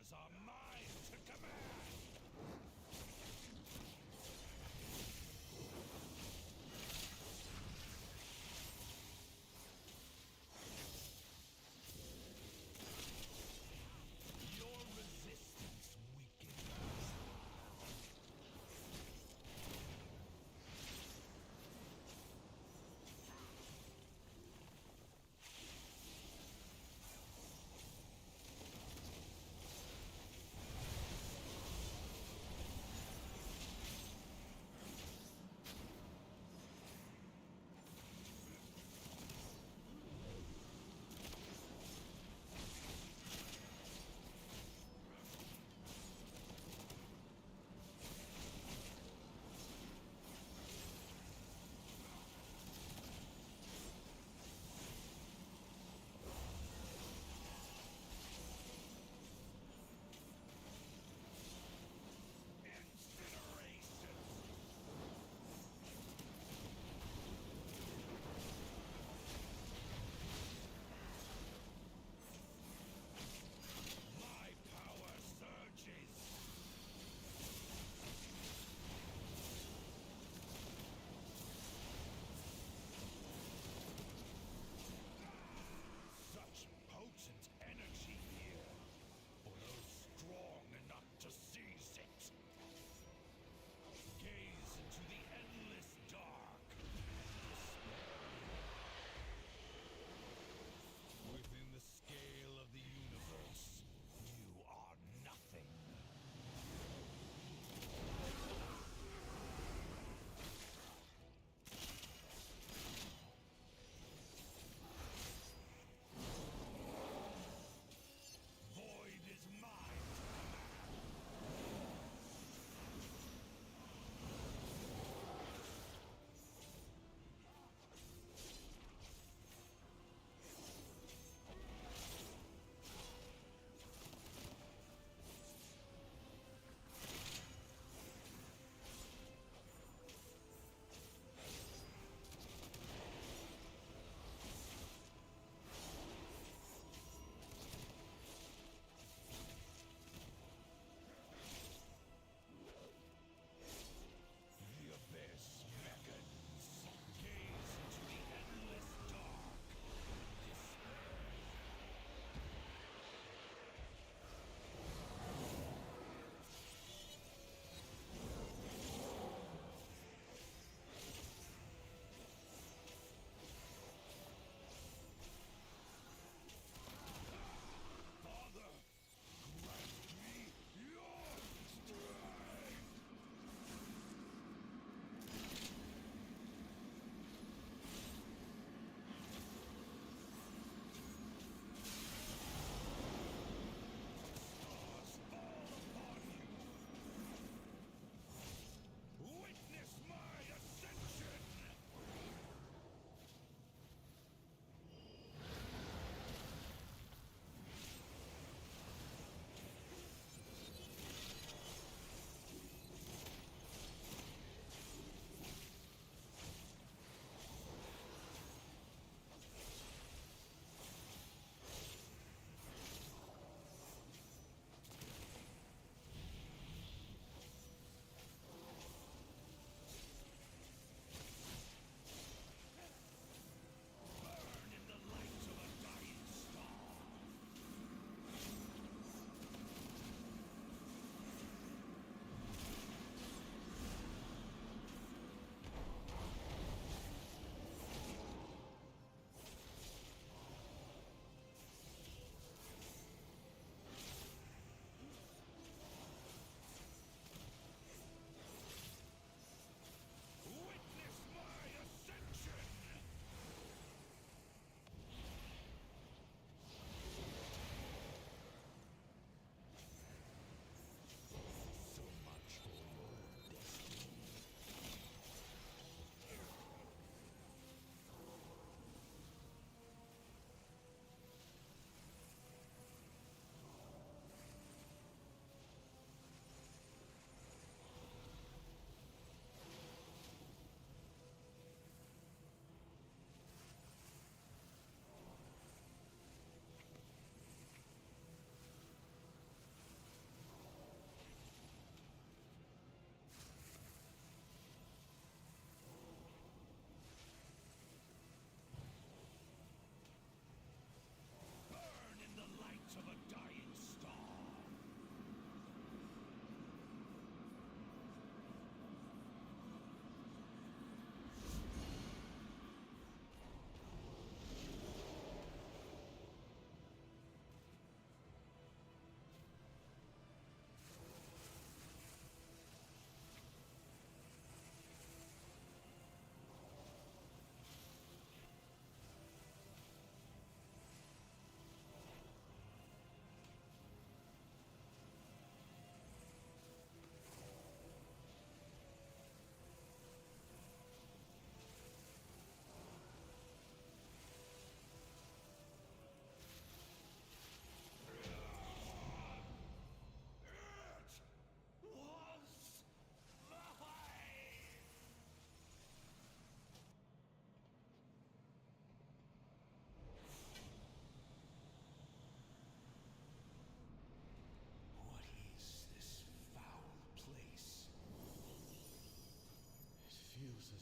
realms are mine to command! Your resistance weakens.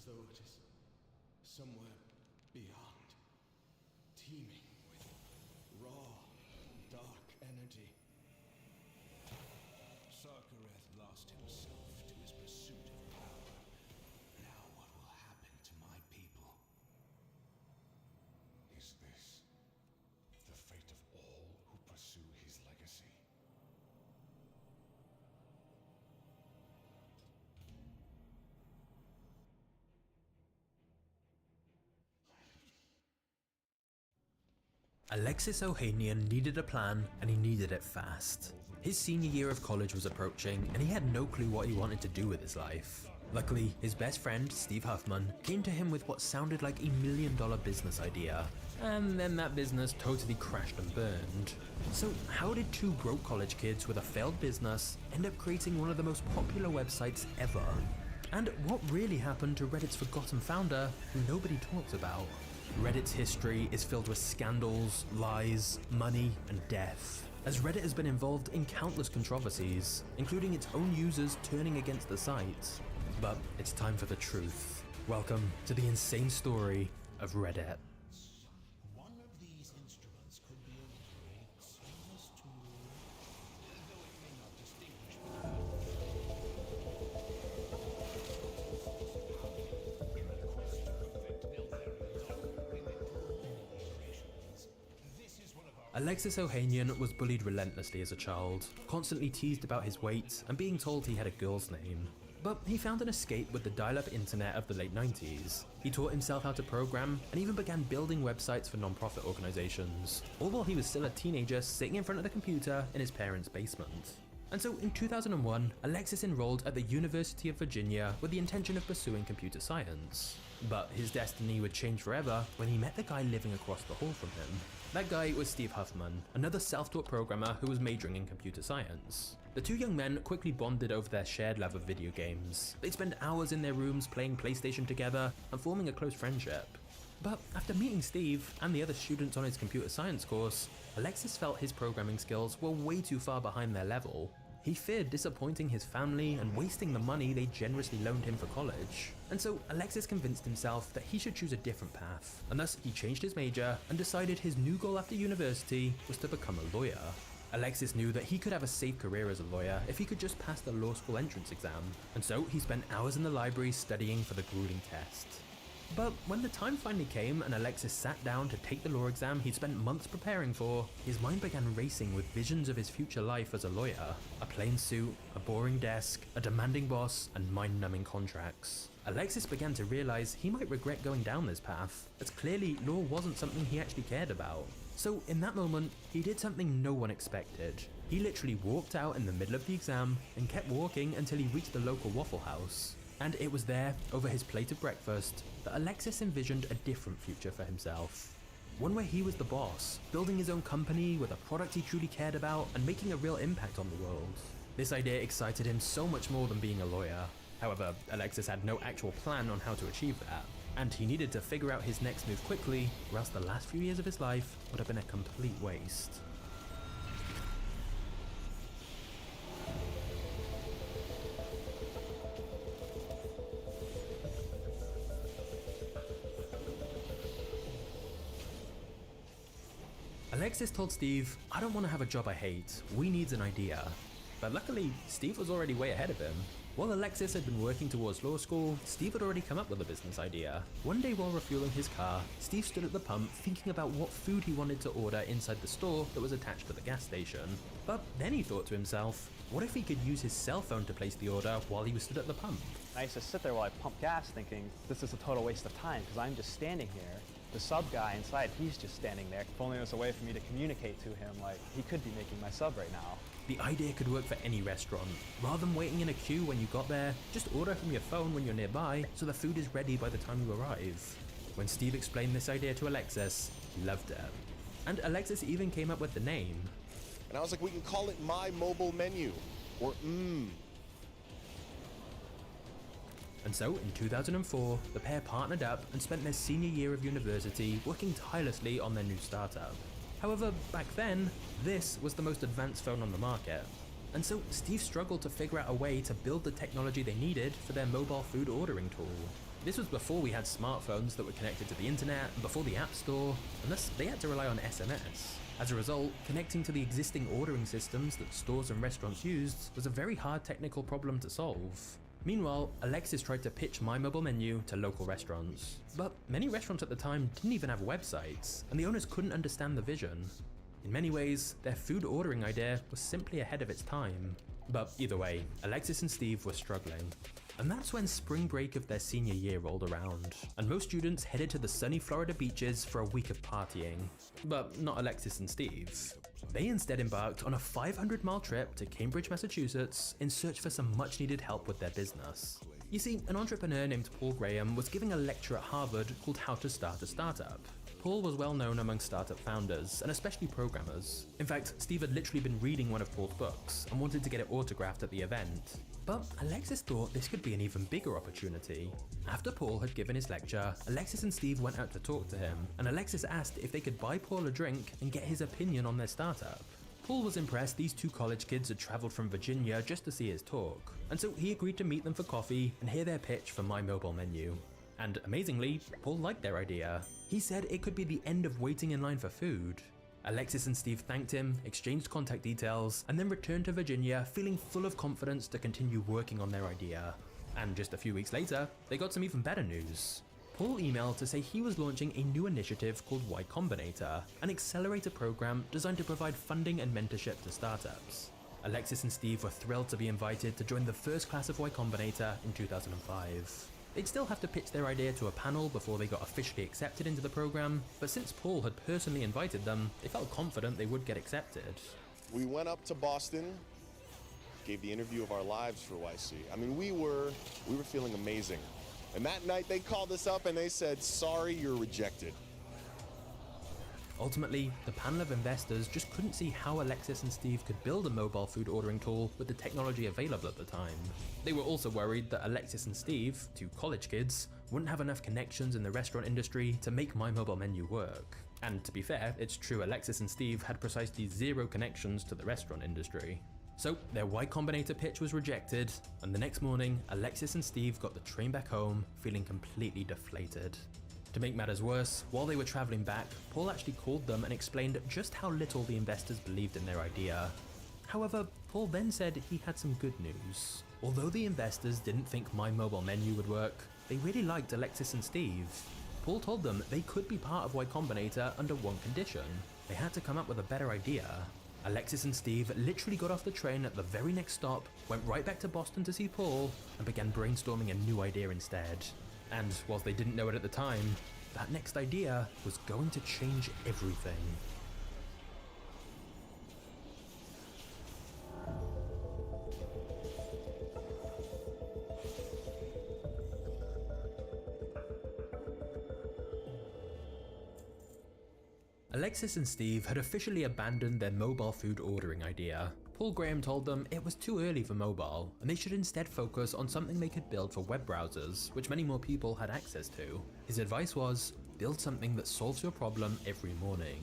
though it is somewhere beyond, teeming with raw, dark energy. Sarkareth lost himself to his pursuit of power. Now what will happen to my people? Is this the fate of all who pursue his legacy? Alexis Ohanian needed a plan, and he needed it fast. His senior year of college was approaching, and he had no clue what he wanted to do with his life. Luckily, his best friend, Steve Huffman, came to him with what sounded like $1 million business idea. And then that business totally crashed and burned. So how did two broke college kids with a failed business end up creating one of the most popular websites ever? And what really happened to Reddit's forgotten founder who nobody talks about? Reddit's history is filled with scandals, lies, money, and death, as Reddit has been involved in countless controversies, including its own users turning against the site. But it's time for the truth. Welcome to the insane story of Reddit. One of these instruments could be a great service to you, though it may not distinguish Alexis Ohanian was bullied relentlessly as a child, constantly teased about his weight and being told he had a girl's name. But he found an escape with the dial-up internet of the late 90s. He taught himself how to program and even began building websites for non-profit organizations, all while he was still a teenager sitting in front of the computer in his parents' basement. And so in 2001, Alexis enrolled at the University of Virginia with the intention of pursuing computer science. But his destiny would change forever when he met the guy living across the hall from him. That guy was Steve Huffman, another self-taught programmer who was majoring in computer science. The two young men quickly bonded over their shared love of video games. They'd spend hours in their rooms playing PlayStation together and forming a close friendship. But after meeting Steve and the other students on his computer science course, Alexis felt his programming skills were way too far behind their level. He feared disappointing his family and wasting the money they generously loaned him for college. And so Alexis convinced himself that he should choose a different path, and thus he changed his major and decided his new goal after university was to become a lawyer. Alexis knew that he could have a safe career as a lawyer if he could just pass the law school entrance exam, and so he spent hours in the library studying for the grueling test. But when the time finally came and Alexis sat down to take the law exam he'd spent months preparing for, his mind began racing with visions of his future life as a lawyer. A plain suit, a boring desk, a demanding boss, and mind-numbing contracts. Alexis began to realize he might regret going down this path, as clearly law wasn't something he actually cared about. So in that moment, he did something no one expected. He literally walked out in the middle of the exam and kept walking until he reached the local Waffle House. And it was there, over his plate of breakfast, that Alexis envisioned a different future for himself. One where he was the boss, building his own company with a product he truly cared about and making a real impact on the world. This idea excited him so much more than being a lawyer. However, Alexis had no actual plan on how to achieve that, and he needed to figure out his next move quickly, or else the last few years of his life would have been a complete waste. Alexis told Steve, "I don't want to have a job I hate, we needs an idea." But luckily, Steve was already way ahead of him. While Alexis had been working towards law school, Steve had already come up with a business idea. One day while refueling his car, Steve stood at the pump thinking about what food he wanted to order inside the store that was attached to the gas station. But then he thought to himself, what if he could use his cell phone to place the order while he was stood at the pump? I used to sit there while I pumped gas thinking, this is a total waste of time because I'm just standing here. The sub guy inside, he's just standing there. If only there was a way for me to communicate to him, like he could be making my sub right now. The idea could work for any restaurant. Rather than waiting in a queue when you got there, just order from your phone when you're nearby so the food is ready by the time you arrive. When Steve explained this idea to Alexis, he loved it. And Alexis even came up with the name. And I was like, we can call it My Mobile Menu, or And so, in 2004, the pair partnered up and spent their senior year of university working tirelessly on their new startup. However, back then, this was the most advanced phone on the market. And so, Steve struggled to figure out a way to build the technology they needed for their mobile food ordering tool. This was before we had smartphones that were connected to the internet, and before the App Store, and thus they had to rely on SMS. As a result, connecting to the existing ordering systems that stores and restaurants used was a very hard technical problem to solve. Meanwhile, Alexis tried to pitch My Mobile Menu to local restaurants. But many restaurants at the time didn't even have websites, and the owners couldn't understand the vision. In many ways, their food ordering idea was simply ahead of its time. But either way, Alexis and Steve were struggling. And that's when spring break of their senior year rolled around, and most students headed to the sunny Florida beaches for a week of partying. But not Alexis and Steve. They instead embarked on a 500-mile trip to Cambridge, Massachusetts in search for some much-needed help with their business. You see, an entrepreneur named Paul Graham was giving a lecture at Harvard called How to Start a Startup. Paul was well known among startup founders, and especially programmers. In fact, Steve had literally been reading one of Paul's books and wanted to get it autographed at the event. But Alexis thought this could be an even bigger opportunity. After Paul had given his lecture, Alexis and Steve went out to talk to him, and Alexis asked if they could buy Paul a drink and get his opinion on their startup. Paul was impressed these two college kids had travelled from Virginia just to see his talk, and so he agreed to meet them for coffee and hear their pitch for My Mobile Menu. And amazingly, Paul liked their idea. He said it could be the end of waiting in line for food. Alexis and Steve thanked him, exchanged contact details, and then returned to Virginia feeling full of confidence to continue working on their idea. And just a few weeks later, they got some even better news. Paul emailed to say he was launching a new initiative called Y Combinator, an accelerator program designed to provide funding and mentorship to startups. Alexis and Steve were thrilled to be invited to join the first class of Y Combinator in 2005. They'd still have to pitch their idea to a panel before they got officially accepted into the program, but since Paul had personally invited them, they felt confident they would get accepted. We went up to Boston, gave the interview of our lives for YC. I mean, we were feeling amazing. And that night they called us up and they said, "Sorry, you're rejected." Ultimately, the panel of investors just couldn't see how Alexis and Steve could build a mobile food ordering tool with the technology available at the time. They were also worried that Alexis and Steve, two college kids, wouldn't have enough connections in the restaurant industry to make My Mobile Menu work. And to be fair, it's true Alexis and Steve had precisely zero connections to the restaurant industry. So their Y Combinator pitch was rejected, and the next morning, Alexis and Steve got the train back home feeling completely deflated. To make matters worse, while they were traveling back, Paul actually called them and explained just how little the investors believed in their idea. However, Paul then said he had some good news. Although the investors didn't think My Mobile Menu would work, they really liked Alexis and Steve. Paul told them they could be part of Y Combinator under one condition. They had to come up with a better idea. Alexis and Steve literally got off the train at the very next stop, went right back to Boston to see Paul, and began brainstorming a new idea instead. And whilst they didn't know it at the time, that next idea was going to change everything. Alexis and Steve had officially abandoned their mobile food ordering idea. Paul Graham told them it was too early for mobile, and they should instead focus on something they could build for web browsers, which many more people had access to. His advice was, build something that solves your problem every morning.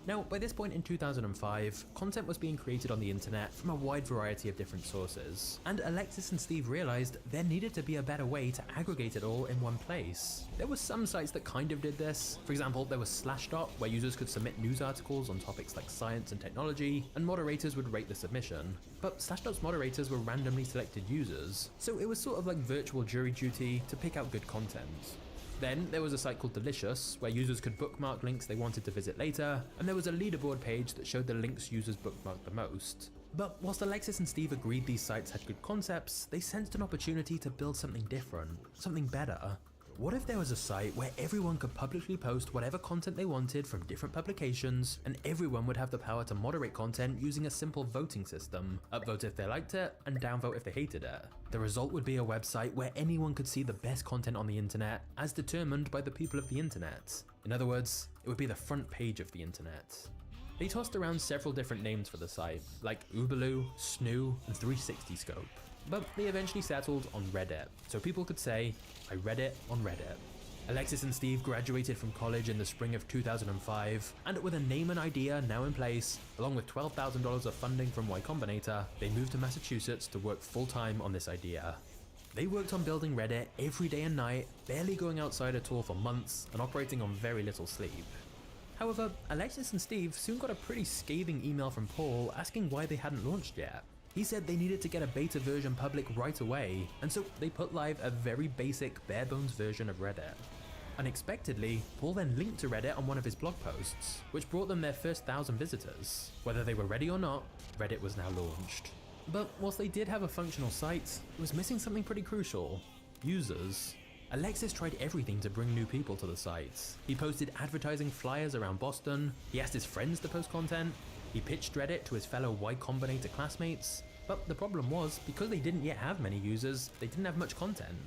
Now, by this point in 2005, content was being created on the internet from a wide variety of different sources, and Alexis and Steve realized there needed to be a better way to aggregate it all in one place. There were some sites that kind of did this. For example, there was Slashdot, where users could submit news articles on topics like science and technology, and moderators would rate the submission. But Slashdot's moderators were randomly selected users, so it was sort of like virtual jury duty to pick out good content. Then there was a site called Delicious, where users could bookmark links they wanted to visit later, and there was a leaderboard page that showed the links users bookmarked the most. But whilst Alexis and Steve agreed these sites had good concepts, they sensed an opportunity to build something different, something better. What if there was a site where everyone could publicly post whatever content they wanted from different publications, and everyone would have the power to moderate content using a simple voting system, upvote if they liked it, and downvote if they hated it? The result would be a website where anyone could see the best content on the internet, as determined by the people of the internet. In other words, it would be the front page of the internet. They tossed around several different names for the site, like Oobaloo, Snoo, and 360 Scope. But they eventually settled on Reddit, so people could say, I read it on Reddit. Alexis and Steve graduated from college in the spring of 2005, and with a name and idea now in place, along with $12,000 of funding from Y Combinator, they moved to Massachusetts to work full-time on this idea. They worked on building Reddit every day and night, barely going outside at all for months, and operating on very little sleep. However, Alexis and Steve soon got a pretty scathing email from Paul asking why they hadn't launched yet. He said they needed to get a beta version public right away, and so they put live a very basic, bare-bones version of Reddit. Unexpectedly, Paul then linked to Reddit on one of his blog posts, which brought them their first 1,000 visitors. Whether they were ready or not, Reddit was now launched. But whilst they did have a functional site, it was missing something pretty crucial: users. Alexis tried everything to bring new people to the site. He posted advertising flyers around Boston, he asked his friends to post content, he pitched Reddit to his fellow Y Combinator classmates, but the problem was, because they didn't yet have many users, they didn't have much content.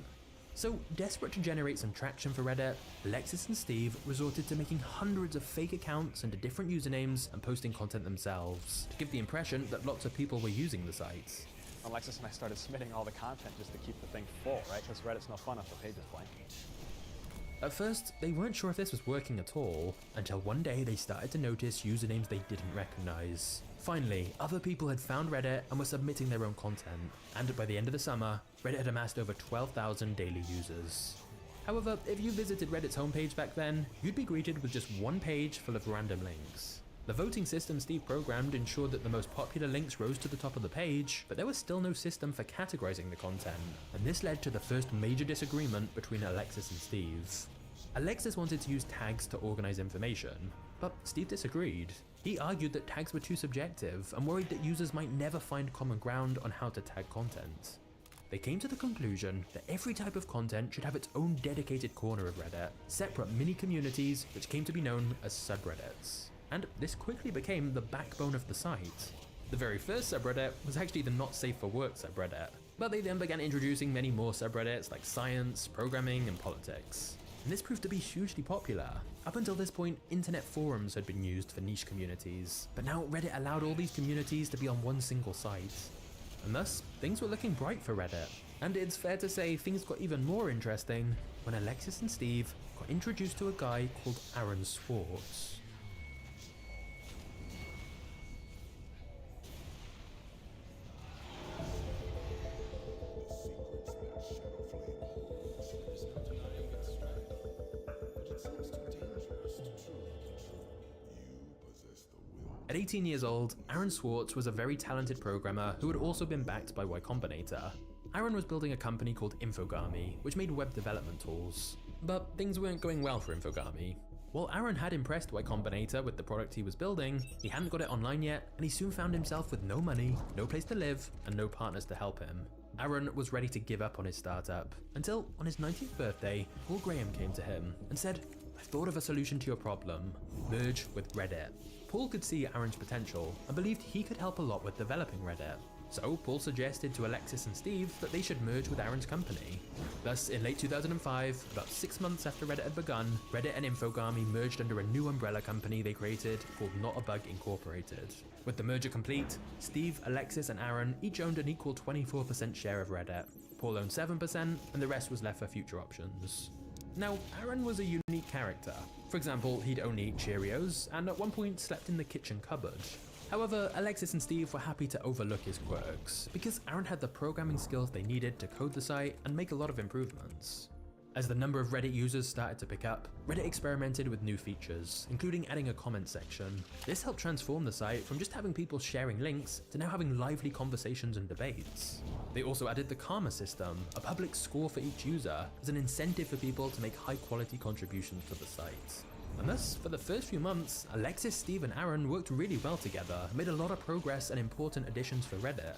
So, desperate to generate some traction for Reddit, Alexis and Steve resorted to making hundreds of fake accounts under different usernames and posting content themselves, to give the impression that lots of people were using the site. Alexis and I started submitting all the content just to keep the thing full, right? Because Reddit's no fun if the page is blank. At first, they weren't sure if this was working at all, until one day they started to notice usernames they didn't recognize. Finally, other people had found Reddit and were submitting their own content, and by the end of the summer, Reddit had amassed over 12,000 daily users. However, if you visited Reddit's homepage back then, you'd be greeted with just one page full of random links. The voting system Steve programmed ensured that the most popular links rose to the top of the page, but there was still no system for categorizing the content, and this led to the first major disagreement between Alexis and Steve. Alexis wanted to use tags to organize information, but Steve disagreed. He argued that tags were too subjective and worried that users might never find common ground on how to tag content. They came to the conclusion that every type of content should have its own dedicated corner of Reddit, separate mini communities which came to be known as subreddits. And this quickly became the backbone of the site. The very first subreddit was actually the Not Safe for Work subreddit, but they then began introducing many more subreddits like science, programming, and politics. And this proved to be hugely popular. Up until this point, internet forums had been used for niche communities, but now Reddit allowed all these communities to be on one single site. And thus, things were looking bright for Reddit. And it's fair to say things got even more interesting when Alexis and Steve got introduced to a guy called Aaron Swartz. At 18 years old, Aaron Swartz was a very talented programmer who had also been backed by Y Combinator. Aaron was building a company called Infogami, which made web development tools. But things weren't going well for Infogami. While Aaron had impressed Y Combinator with the product he was building, he hadn't got it online yet, and he soon found himself with no money, no place to live, and no partners to help him. Aaron was ready to give up on his startup, until on his 19th birthday, Paul Graham came to him and said, "I've thought of a solution to your problem. Merge with Reddit." Paul could see Aaron's potential and believed he could help a lot with developing Reddit. So Paul suggested to Alexis and Steve that they should merge with Aaron's company. Thus, in late 2005, about 6 months after Reddit had begun, Reddit and Infogami merged under a new umbrella company they created called Not a Bug Incorporated. With the merger complete, Steve, Alexis, and Aaron each owned an equal 24% share of Reddit. Paul owned 7%, and the rest was left for future options. Now, Aaron was a unique character. For example, he'd only eat Cheerios, and at one point slept in the kitchen cupboard. However, Alexis and Steve were happy to overlook his quirks, because Aaron had the programming skills they needed to code the site and make a lot of improvements. As the number of Reddit users started to pick up, Reddit experimented with new features, including adding a comment section. This helped transform the site from just having people sharing links to now having lively conversations and debates. They also added the karma system, a public score for each user, as an incentive for people to make high-quality contributions to the site. And thus, for the first few months, Alexis, Steve, and Aaron worked really well together, made a lot of progress and important additions for Reddit.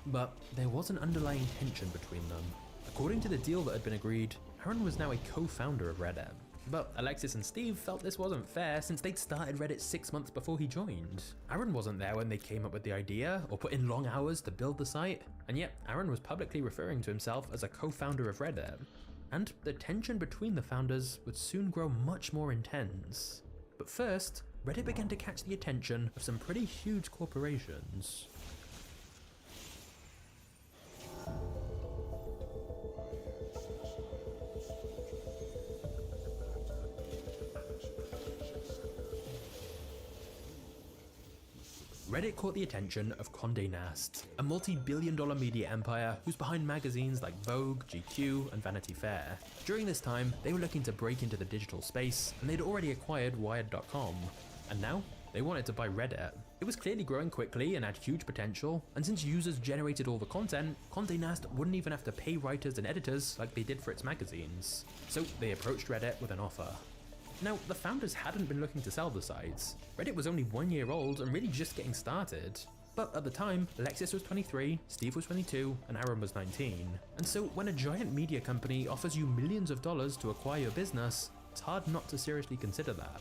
But there was an underlying tension between them. According to the deal that had been agreed, Aaron was now a co-founder of Reddit. But Alexis and Steve felt this wasn't fair since they'd started Reddit 6 months before he joined. Aaron wasn't there when they came up with the idea or put in long hours to build the site, and yet Aaron was publicly referring to himself as a co-founder of Reddit. And the tension between the founders would soon grow much more intense. But first, Reddit began to catch the attention of some pretty huge corporations. Reddit caught the attention of Condé Nast, a multi-billion-dollar media empire who's behind magazines like Vogue, GQ, and Vanity Fair. During this time, they were looking to break into the digital space, and they'd already acquired Wired.com. And now, they wanted to buy Reddit. It was clearly growing quickly and had huge potential, and since users generated all the content, Condé Nast wouldn't even have to pay writers and editors like they did for its magazines. So they approached Reddit with an offer. Now, the founders hadn't been looking to sell the sites. Reddit was only 1 year old and really just getting started. But at the time, Alexis was 23, Steve was 22, and Aaron was 19. And so when a giant media company offers you millions of dollars to acquire your business, it's hard not to seriously consider that.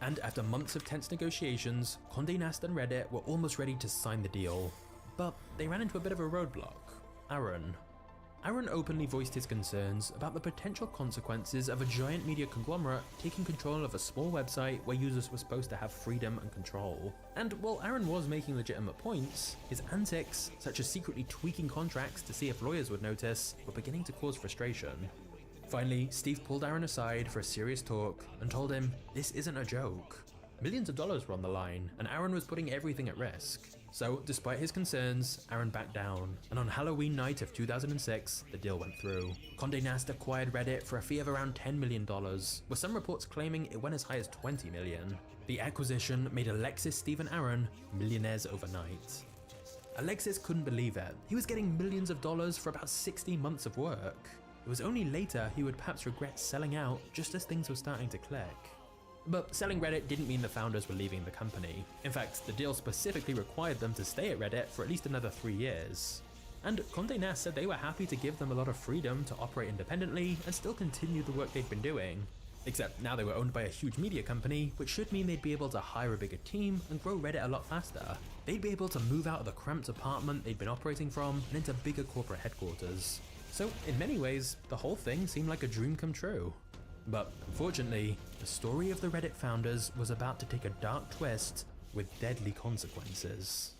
And after months of tense negotiations, Condé Nast and Reddit were almost ready to sign the deal. But they ran into a bit of a roadblock. Aaron. Aaron openly voiced his concerns about the potential consequences of a giant media conglomerate taking control of a small website where users were supposed to have freedom and control. And while Aaron was making legitimate points, his antics, such as secretly tweaking contracts to see if lawyers would notice, were beginning to cause frustration. Finally, Steve pulled Aaron aside for a serious talk and told him this isn't a joke. Millions of dollars were on the line, and Aaron was putting everything at risk. So, despite his concerns, Aaron backed down, and on Halloween night of 2006, the deal went through. Condé Nast acquired Reddit for a fee of around $10 million, with some reports claiming it went as high as $20 million. The acquisition made Alexis, Steve, and Aaron millionaires overnight. Alexis couldn't believe it. He was getting millions of dollars for about 60 months of work. It was only later he would perhaps regret selling out just as things were starting to click. But selling Reddit didn't mean the founders were leaving the company. In fact, the deal specifically required them to stay at Reddit for at least another 3 years. And Condé Nast said they were happy to give them a lot of freedom to operate independently and still continue the work they'd been doing. Except now they were owned by a huge media company, which should mean they'd be able to hire a bigger team and grow Reddit a lot faster. They'd be able to move out of the cramped apartment they'd been operating from and into bigger corporate headquarters. So in many ways, the whole thing seemed like a dream come true. But unfortunately, the story of the Reddit founders was about to take a dark twist with deadly consequences.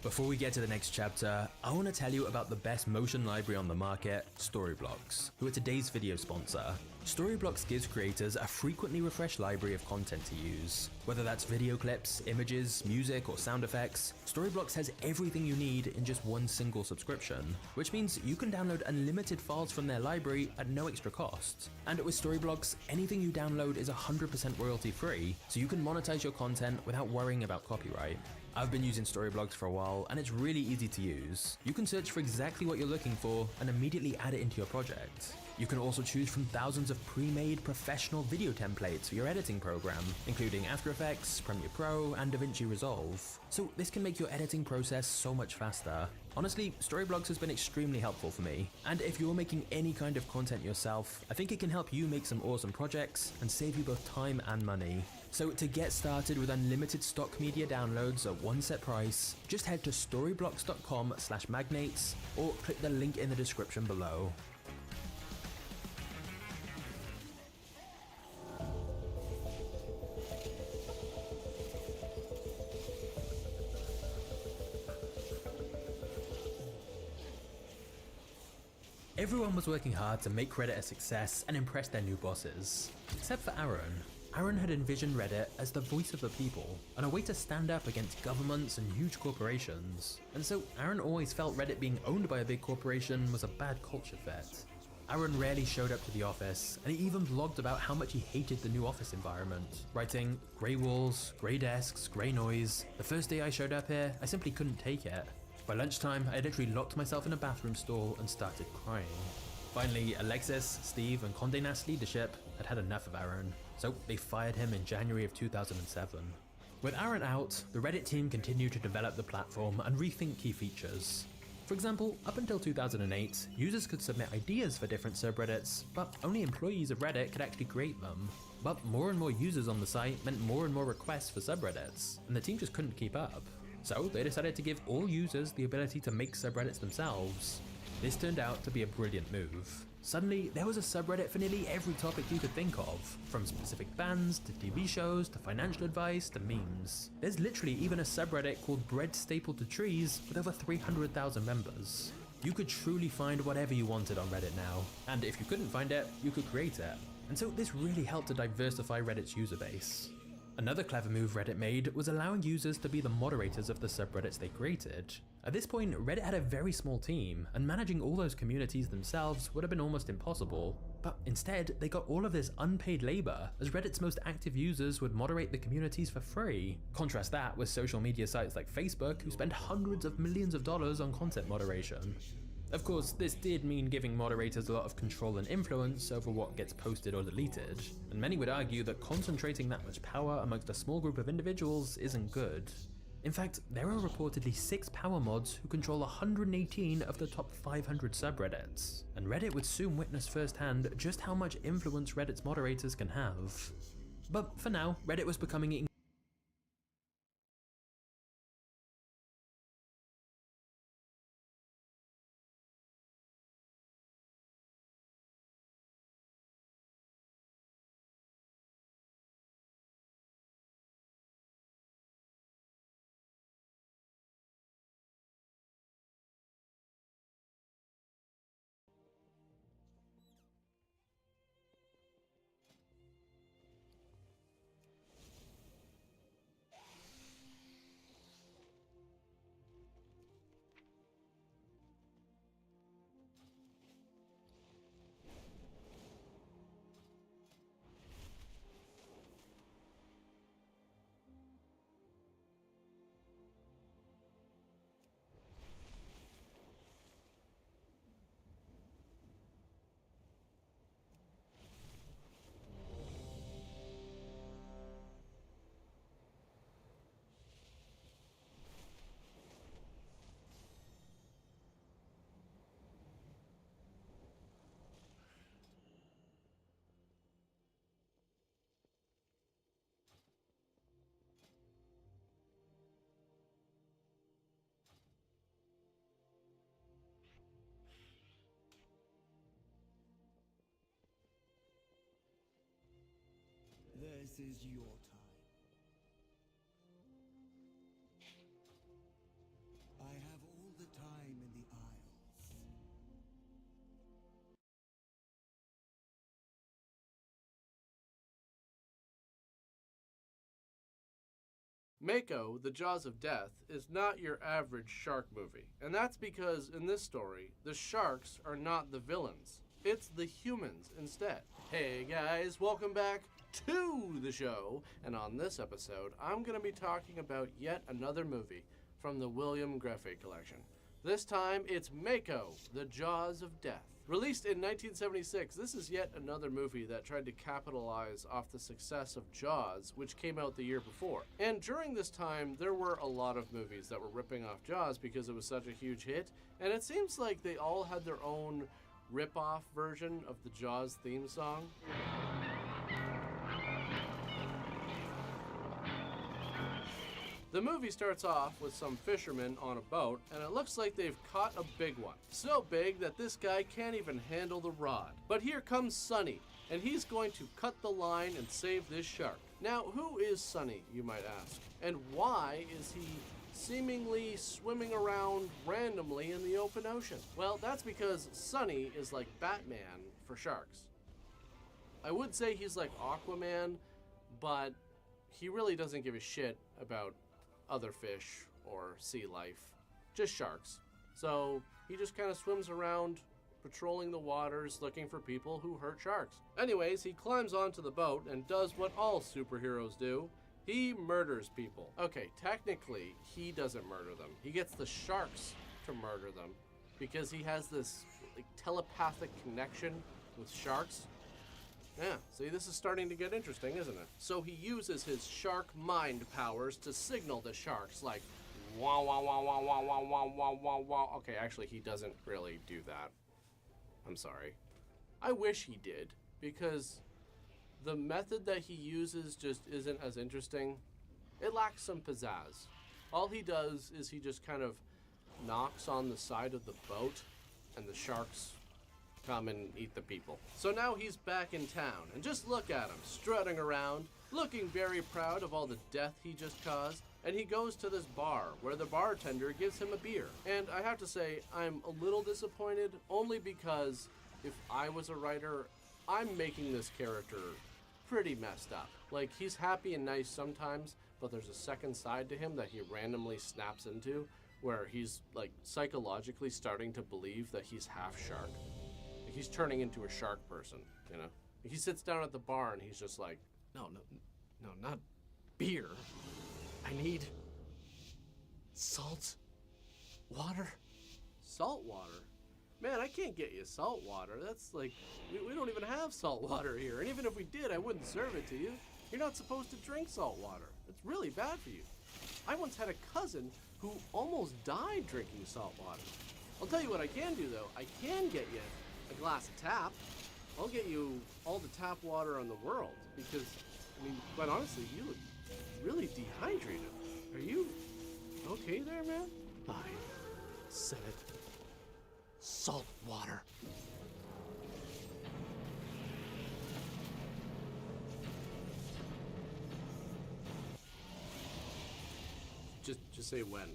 Before we get to the next chapter, I want to tell you about the best motion library on the market, Storyblocks, who are today's video sponsor. Storyblocks gives creators a frequently refreshed library of content to use. Whether that's video clips, images, music, or sound effects, Storyblocks has everything you need in just one single subscription, which means you can download unlimited files from their library at no extra cost. And with Storyblocks, anything you download is 100% royalty free, so you can monetize your content without worrying about copyright. I've been using Storyblocks for a while, and it's really easy to use. You can search for exactly what you're looking for and immediately add it into your project. You can also choose from thousands of pre-made professional video templates for your editing program, including After Effects, Premiere Pro, and DaVinci Resolve. So this can make your editing process so much faster. Honestly, Storyblocks has been extremely helpful for me, and if you're making any kind of content yourself, I think it can help you make some awesome projects and save you both time and money. So to get started with unlimited stock media downloads at one set price, just head to storyblocks.com/magnates or click the link in the description below. Everyone was working hard to make Reddit a success and impress their new bosses, except for Aaron. Aaron had envisioned Reddit as the voice of the people, and a way to stand up against governments and huge corporations. And so Aaron always felt Reddit being owned by a big corporation was a bad culture fit. Aaron rarely showed up to the office, and he even blogged about how much he hated the new office environment, writing, "Grey walls, grey desks, grey noise. The first day I showed up here, I simply couldn't take it. By lunchtime, I literally locked myself in a bathroom stall and started crying." Finally, Alexis, Steve, and Condé Nast leadership had had enough of Aaron, so they fired him in January of 2007. With Aaron out, the Reddit team continued to develop the platform and rethink key features. For example, up until 2008, users could submit ideas for different subreddits, but only employees of Reddit could actually create them. But more and more users on the site meant more and more requests for subreddits, and the team just couldn't keep up. So they decided to give all users the ability to make subreddits themselves. This turned out to be a brilliant move. Suddenly, there was a subreddit for nearly every topic you could think of, from specific bands, to TV shows, to financial advice, to memes. There's literally even a subreddit called Bread Stapled to Trees with over 300,000 members. You could truly find whatever you wanted on Reddit now, and if you couldn't find it, you could create it. And so this really helped to diversify Reddit's user base. Another clever move Reddit made was allowing users to be the moderators of the subreddits they created. At this point, Reddit had a very small team, and managing all those communities themselves would have been almost impossible. But instead, they got all of this unpaid labor, as Reddit's most active users would moderate the communities for free. Contrast that with social media sites like Facebook, who spend hundreds of millions of dollars on content moderation. Of course, this did mean giving moderators a lot of control and influence over what gets posted or deleted, and many would argue that concentrating that much power amongst a small group of individuals isn't good. In fact, there are reportedly 6 power mods who control 118 of the top 500 subreddits, and Reddit would soon witness firsthand just how much influence Reddit's moderators can have. But for now, Reddit was becoming This is your time. I have all the time in the Isles. Mako, The Jaws of Death, is not your average shark movie, and that's because in this story, the sharks are not the villains. It's the humans instead. Hey guys, welcome back to the show, and on this episode, I'm going to be talking about yet another movie from the William Grefé collection. This time, it's Mako, The Jaws of Death. Released in 1976, this is yet another movie that tried to capitalize off the success of Jaws, which came out the year before. And during this time, there were a lot of movies that were ripping off Jaws because it was such a huge hit, and it seems like they all had their own rip-off version of the Jaws theme song. The movie starts off with some fishermen on a boat, and it looks like they've caught a big one. So big that this guy can't even handle the rod. But here comes Sonny, and he's going to cut the line and save this shark. Now, who is Sonny, you might ask? And why is he seemingly swimming around randomly in the open ocean? Well, that's because Sonny is like Batman for sharks. I would say he's like Aquaman, but he really doesn't give a shit about other fish or sea life, just sharks. So he just kind of swims around patrolling the waters looking for people who hurt sharks. Anyways, he climbs onto the boat and does what all superheroes do. He murders people. Okay, technically he doesn't murder them. He gets the sharks to murder them because he has this like telepathic connection with sharks. Yeah, see, this is starting to get interesting, isn't it? So he uses his shark mind powers to signal the sharks, like, wah, wah, wah, wah, wah, wah, wah, wah, wah, wah. Okay, actually, he doesn't really do that. I'm sorry. I wish he did, because the method that he uses just isn't as interesting. It lacks some pizzazz. All he does is he just kind of knocks on the side of the boat, and the sharks come and eat the people. So now he's back in town, and just look at him, strutting around, looking very proud of all the death he just caused, and he goes to this bar, where the bartender gives him a beer. And I have to say, I'm a little disappointed, only because if I was a writer, I'm making this character pretty messed up. Like, he's happy and nice sometimes, but there's a second side to him that he randomly snaps into, where he's, like, psychologically starting to believe that he's half shark. Like, he's turning into a shark person, you know? He sits down at the bar and he's just like, no, not beer. I need salt water. Salt water? Man, I can't get you salt water. That's like, we don't even have salt water here. And even if we did, I wouldn't serve it to you. You're not supposed to drink salt water. It's really bad for you. I once had a cousin who almost died drinking salt water. I'll tell you what I can do, though. I can get you a glass of tap. I'll get you all the tap water in the world because, I mean, quite honestly, you look really dehydrated. Are you okay there, man? I said salt water. Just say when.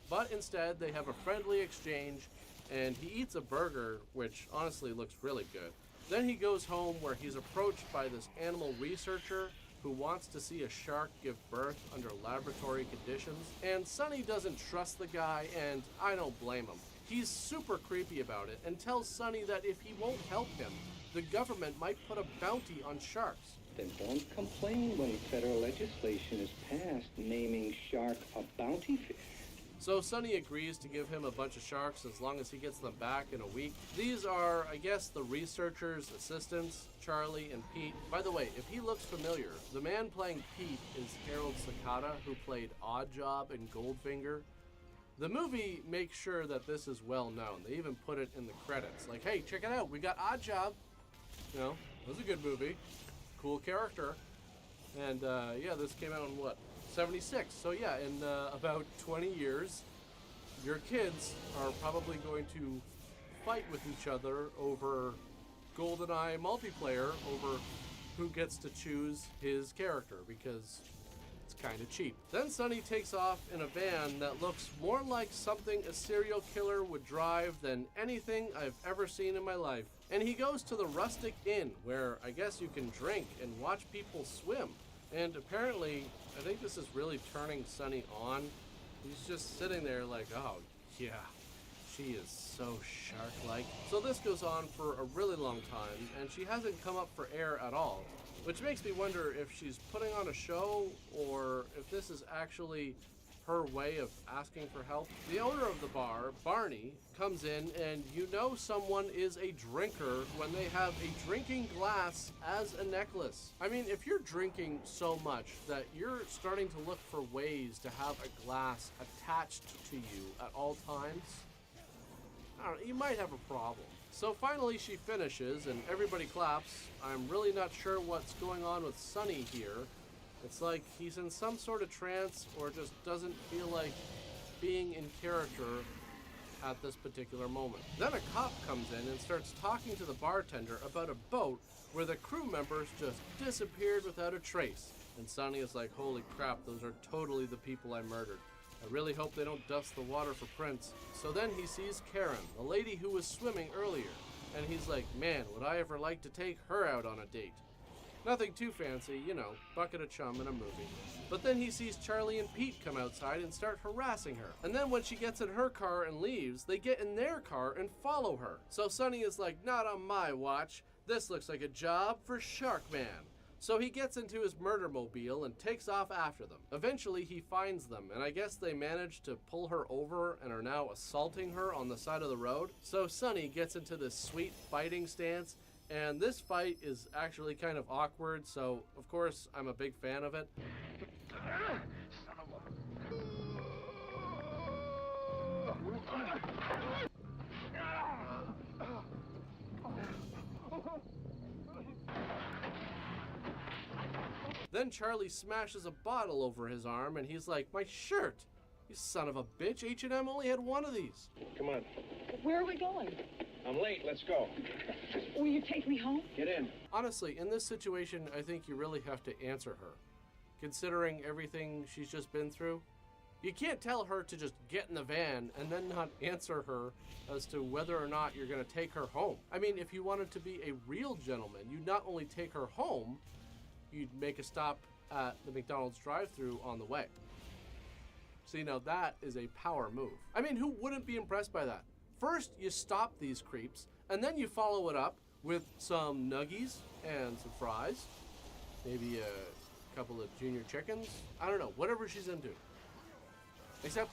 But instead, they have a friendly exchange, and he eats a burger, which honestly looks really good. Then he goes home where he's approached by this animal researcher who wants to see a shark give birth under laboratory conditions. And Sunny doesn't trust the guy, and I don't blame him. He's super creepy about it and tells Sunny that if he won't help him, the government might put a bounty on sharks. Then don't complain when federal legislation is passed naming shark a bounty fish. So Sunny agrees to give him a bunch of sharks as long as he gets them back in a week. These are, I guess, the researchers' assistants, Charlie and Pete. By the way, if he looks familiar, the man playing Pete is Harold Sakata, who played Oddjob in Goldfinger. The movie makes sure that this is well known. They even put it in the credits. Like, hey, check it out, we got Oddjob. You know, it was a good movie. Cool character. And yeah, this came out in what? 76. So yeah, in about 20 years, your kids are probably going to fight with each other over GoldenEye multiplayer, over who gets to choose his character, because it's kind of cheap. Then Sunny takes off in a van that looks more like something a serial killer would drive than anything I've ever seen in my life. And he goes to the Rustic Inn, where I guess you can drink and watch people swim. And apparently, I think this is really turning Sunny on. He's just sitting there like, oh, yeah, she is so shark-like. So this goes on for a really long time, and she hasn't come up for air at all, which makes me wonder if she's putting on a show or if this is actually her way of asking for help. The owner of the bar, Barney, comes in, and you know someone is a drinker when they have a drinking glass as a necklace. I mean, if you're drinking so much that you're starting to look for ways to have a glass attached to you at all times, I don't know, you might have a problem. So finally she finishes and everybody claps. I'm really not sure what's going on with Sunny here. It's like he's in some sort of trance or just doesn't feel like being in character at this particular moment. Then a cop comes in and starts talking to the bartender about a boat where the crew members just disappeared without a trace. And Sunny is like, holy crap, those are totally the people I murdered. I really hope they don't dust the water for prints. So then he sees Karen, the lady who was swimming earlier, and he's like, man, would I ever like to take her out on a date? Nothing too fancy, you know, bucket of chum in a movie. But then he sees Charlie and Pete come outside and start harassing her. And then when she gets in her car and leaves, they get in their car and follow her. So Sunny is like, not on my watch. This looks like a job for Sharkman. So he gets into his murder mobile and takes off after them. Eventually he finds them, and I guess they managed to pull her over and are now assaulting her on the side of the road. So Sunny gets into this sweet fighting stance, and this fight is actually kind of awkward, so of course I'm a big fan of it. Then Charlie smashes a bottle over his arm and he's like, my shirt! You son of a bitch, H&M only had one of these. Come on. Where are we going? I'm late. Let's go. Will you take me home? Get in. Honestly, in this situation, I think you really have to answer her. Considering everything she's just been through, you can't tell her to just get in the van and then not answer her as to whether or not you're going to take her home. I mean, if you wanted to be a real gentleman, you'd not only take her home, you'd make a stop at the McDonald's drive-thru on the way. See, now that is a power move. I mean, who wouldn't be impressed by that? First, you stop these creeps, and then you follow it up with some nuggies and some fries, maybe a couple of junior chickens. I don't know, whatever she's into. Except,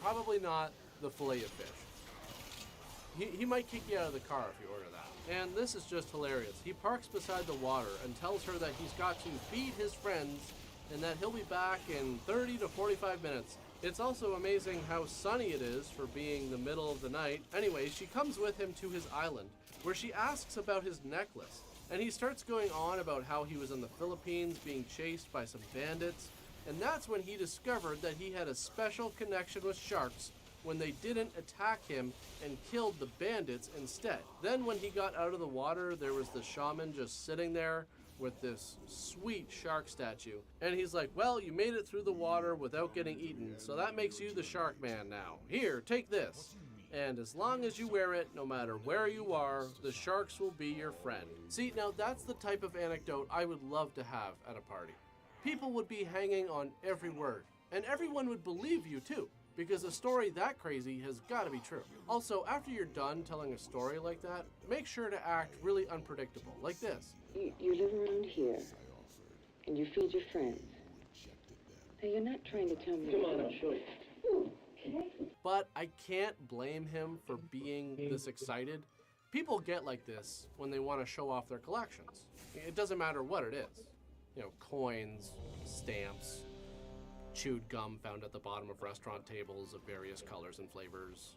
probably not the fillet of fish. He might kick you out of the car if you order that. And this is just hilarious. He parks beside the water and tells her that he's got to feed his friends and that he'll be back in 30 to 45 minutes. It's also amazing how sunny it is for being the middle of the night. Anyways, she comes with him to his island, where she asks about his necklace. And he starts going on about how he was in the Philippines being chased by some bandits. And that's when he discovered that he had a special connection with sharks when they didn't attack him and killed the bandits instead. Then when he got out of the water, there was the shaman just sitting there with this sweet shark statue. And he's like, well, you made it through the water without getting eaten, so that makes you the shark man now. Here, take this. And as long as you wear it, no matter where you are, the sharks will be your friend. See, now that's the type of anecdote I would love to have at a party. People would be hanging on every word, and everyone would believe you too, because a story that crazy has got to be true. Also, after you're done telling a story like that, make sure to act really unpredictable, like this. You live around here, and you feed your friends. Now, you're not trying to tell me... Come on, I'll show you. Okay. But I can't blame him for being this excited. People get like this when they want to show off their collections. It doesn't matter what it is. You know, coins, stamps, chewed gum found at the bottom of restaurant tables of various colors and flavors,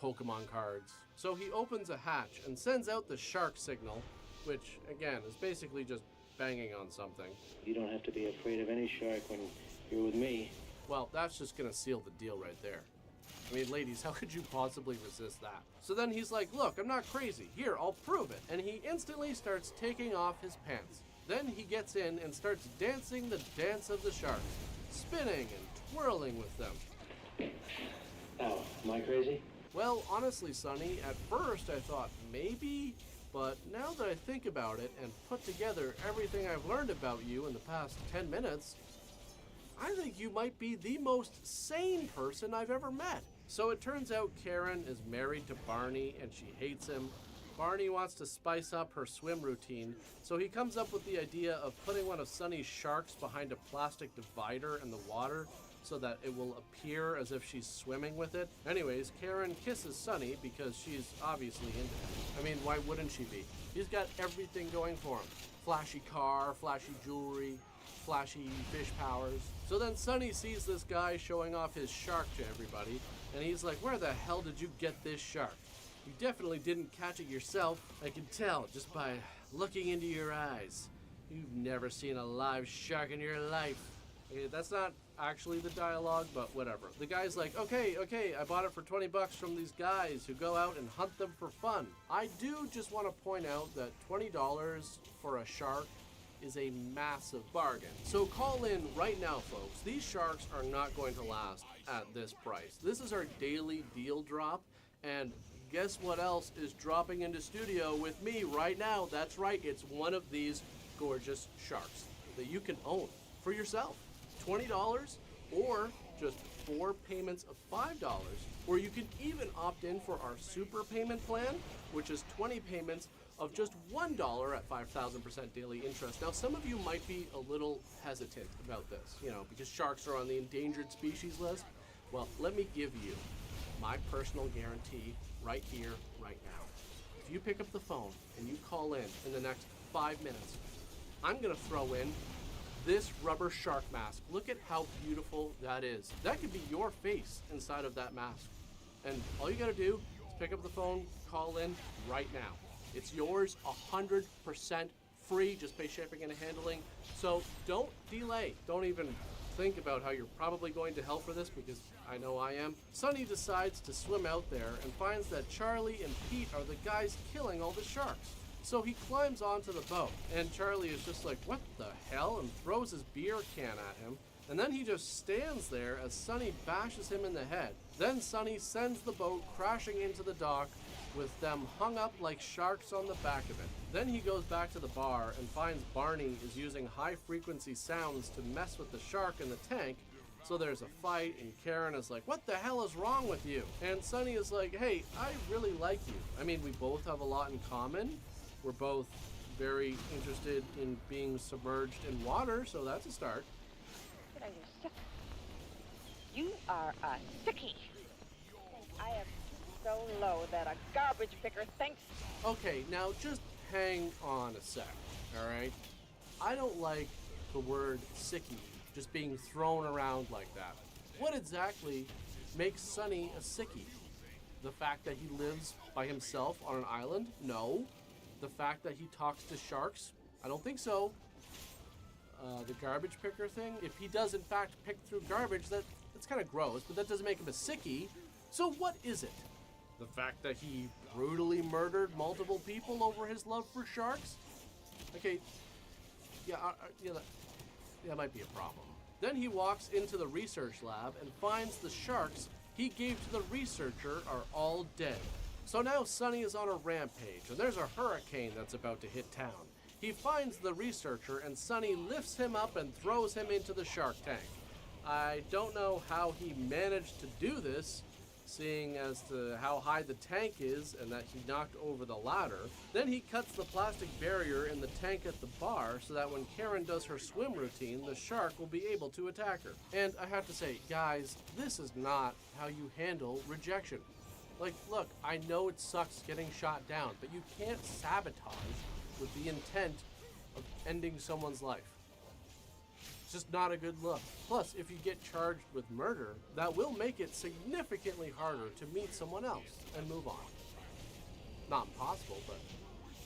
Pokemon cards. So he opens a hatch and sends out the shark signal, which, again, is basically just banging on something. You don't have to be afraid of any shark when you're with me. Well, that's just gonna seal the deal right there. I mean, ladies, how could you possibly resist that? So then he's like, look, I'm not crazy. Here, I'll prove it. And he instantly starts taking off his pants. Then he gets in and starts dancing the dance of the sharks, spinning and twirling with them. Oh, am I crazy? Well, honestly, Sonny, at first I thought maybe, but now that I think about it and put together everything I've learned about you in the past 10 minutes, I think you might be the most sane person I've ever met. So it turns out Karen is married to Barney and she hates him. Barney wants to spice up her swim routine, so he comes up with the idea of putting one of Sunny's sharks behind a plastic divider in the water so that it will appear as if she's swimming with it. Anyways, Karen kisses Sunny because she's obviously into him. I mean, why wouldn't she be? He's got everything going for him. Flashy car, flashy jewelry, flashy fish powers. So then Sunny sees this guy showing off his shark to everybody, and he's like, where the hell did you get this shark? You definitely didn't catch it yourself. I can tell just by looking into your eyes. You've never seen a live shark in your life. Okay, that's not actually the dialogue, but whatever. The guy's like, okay, I bought it for 20 bucks from these guys who go out and hunt them for fun. I do just want to point out that $20 for a shark is a massive bargain. So call in right now, folks. These sharks are not going to last at this price. This is our daily deal drop, and guess what else is dropping into studio with me right now? That's right, it's one of these gorgeous sharks that you can own for yourself. $20 or just 4 payments of $5, or you can even opt in for our super payment plan, which is 20 payments of just $1 at 5,000% daily interest. Now, some of you might be a little hesitant about this, because sharks are on the endangered species list. Well, let me give you my personal guarantee right here, right now. If you pick up the phone and you call in the next 5 minutes, I'm gonna throw in this rubber shark mask. Look at how beautiful that is. That could be your face inside of that mask. And all you gotta do is pick up the phone, call in right now. It's yours 100% free, just pay shipping and handling. So don't delay. Don't even think about how you're probably going to hell for this, because I know I am. Sunny decides to swim out there and finds that Charlie and Pete are the guys killing all the sharks. So he climbs onto the boat, and Charlie is just like, what the hell? And throws his beer can at him. And then he just stands there as Sunny bashes him in the head. Then Sunny sends the boat crashing into the dock, with them hung up like sharks on the back of it. Then he goes back to the bar and finds Barney is using high-frequency sounds to mess with the shark in the tank. So there's a fight, and Karen is like, what the hell is wrong with you? And Sunny is like, hey, I really like you. I mean, we both have a lot in common. We're both very interested in being submerged in water, so that's a start. Are you sick? You are a sickie. I am so low that a garbage picker thinks. Okay, now just hang on a sec, alright? I don't like the word sickie just being thrown around like that. What exactly makes Sunny a sickie? The fact that he lives by himself on an island? No. The fact that he talks to sharks? I don't think so. The garbage picker thing? If he does in fact pick through garbage, that's kind of gross, but that doesn't make him a sickie. So what is it? The fact that he brutally murdered multiple people over his love for sharks? Okay, yeah, that might be a problem. Then he walks into the research lab and finds the sharks he gave to the researcher are all dead. So now Sunny is on a rampage, and there's a hurricane that's about to hit town. He finds the researcher, and Sunny lifts him up and throws him into the shark tank. I don't know how he managed to do this, seeing as to how high the tank is and that he knocked over the ladder. Then he cuts the plastic barrier in the tank at the bar so that when Karen does her swim routine, the shark will be able to attack her. And I have to say, guys, this is not how you handle rejection. Like, look, I know it sucks getting shot down, but you can't sabotage with the intent of ending someone's life. It's just not a good look. Plus, if you get charged with murder, that will make it significantly harder to meet someone else and move on. Not impossible, but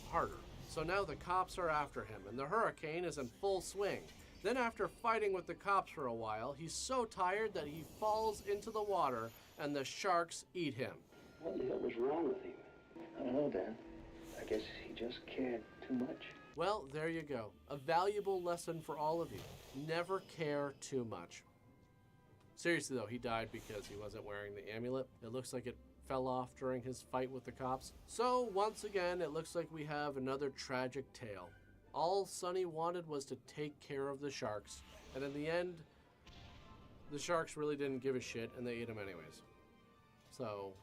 harder. So now the cops are after him, and the hurricane is in full swing. Then after fighting with the cops for a while, he's so tired that he falls into the water, and the sharks eat him. What the hell was wrong with him? I don't know, Dan. I guess he just cared too much. Well, there you go. A valuable lesson for all of you. Never care too much. Seriously though, he died because he wasn't wearing the amulet. It looks like it fell off during his fight with the cops. So once again, it looks like we have another tragic tale. All Sunny wanted was to take care of the sharks. And in the end, the sharks really didn't give a shit and they ate him anyways. So,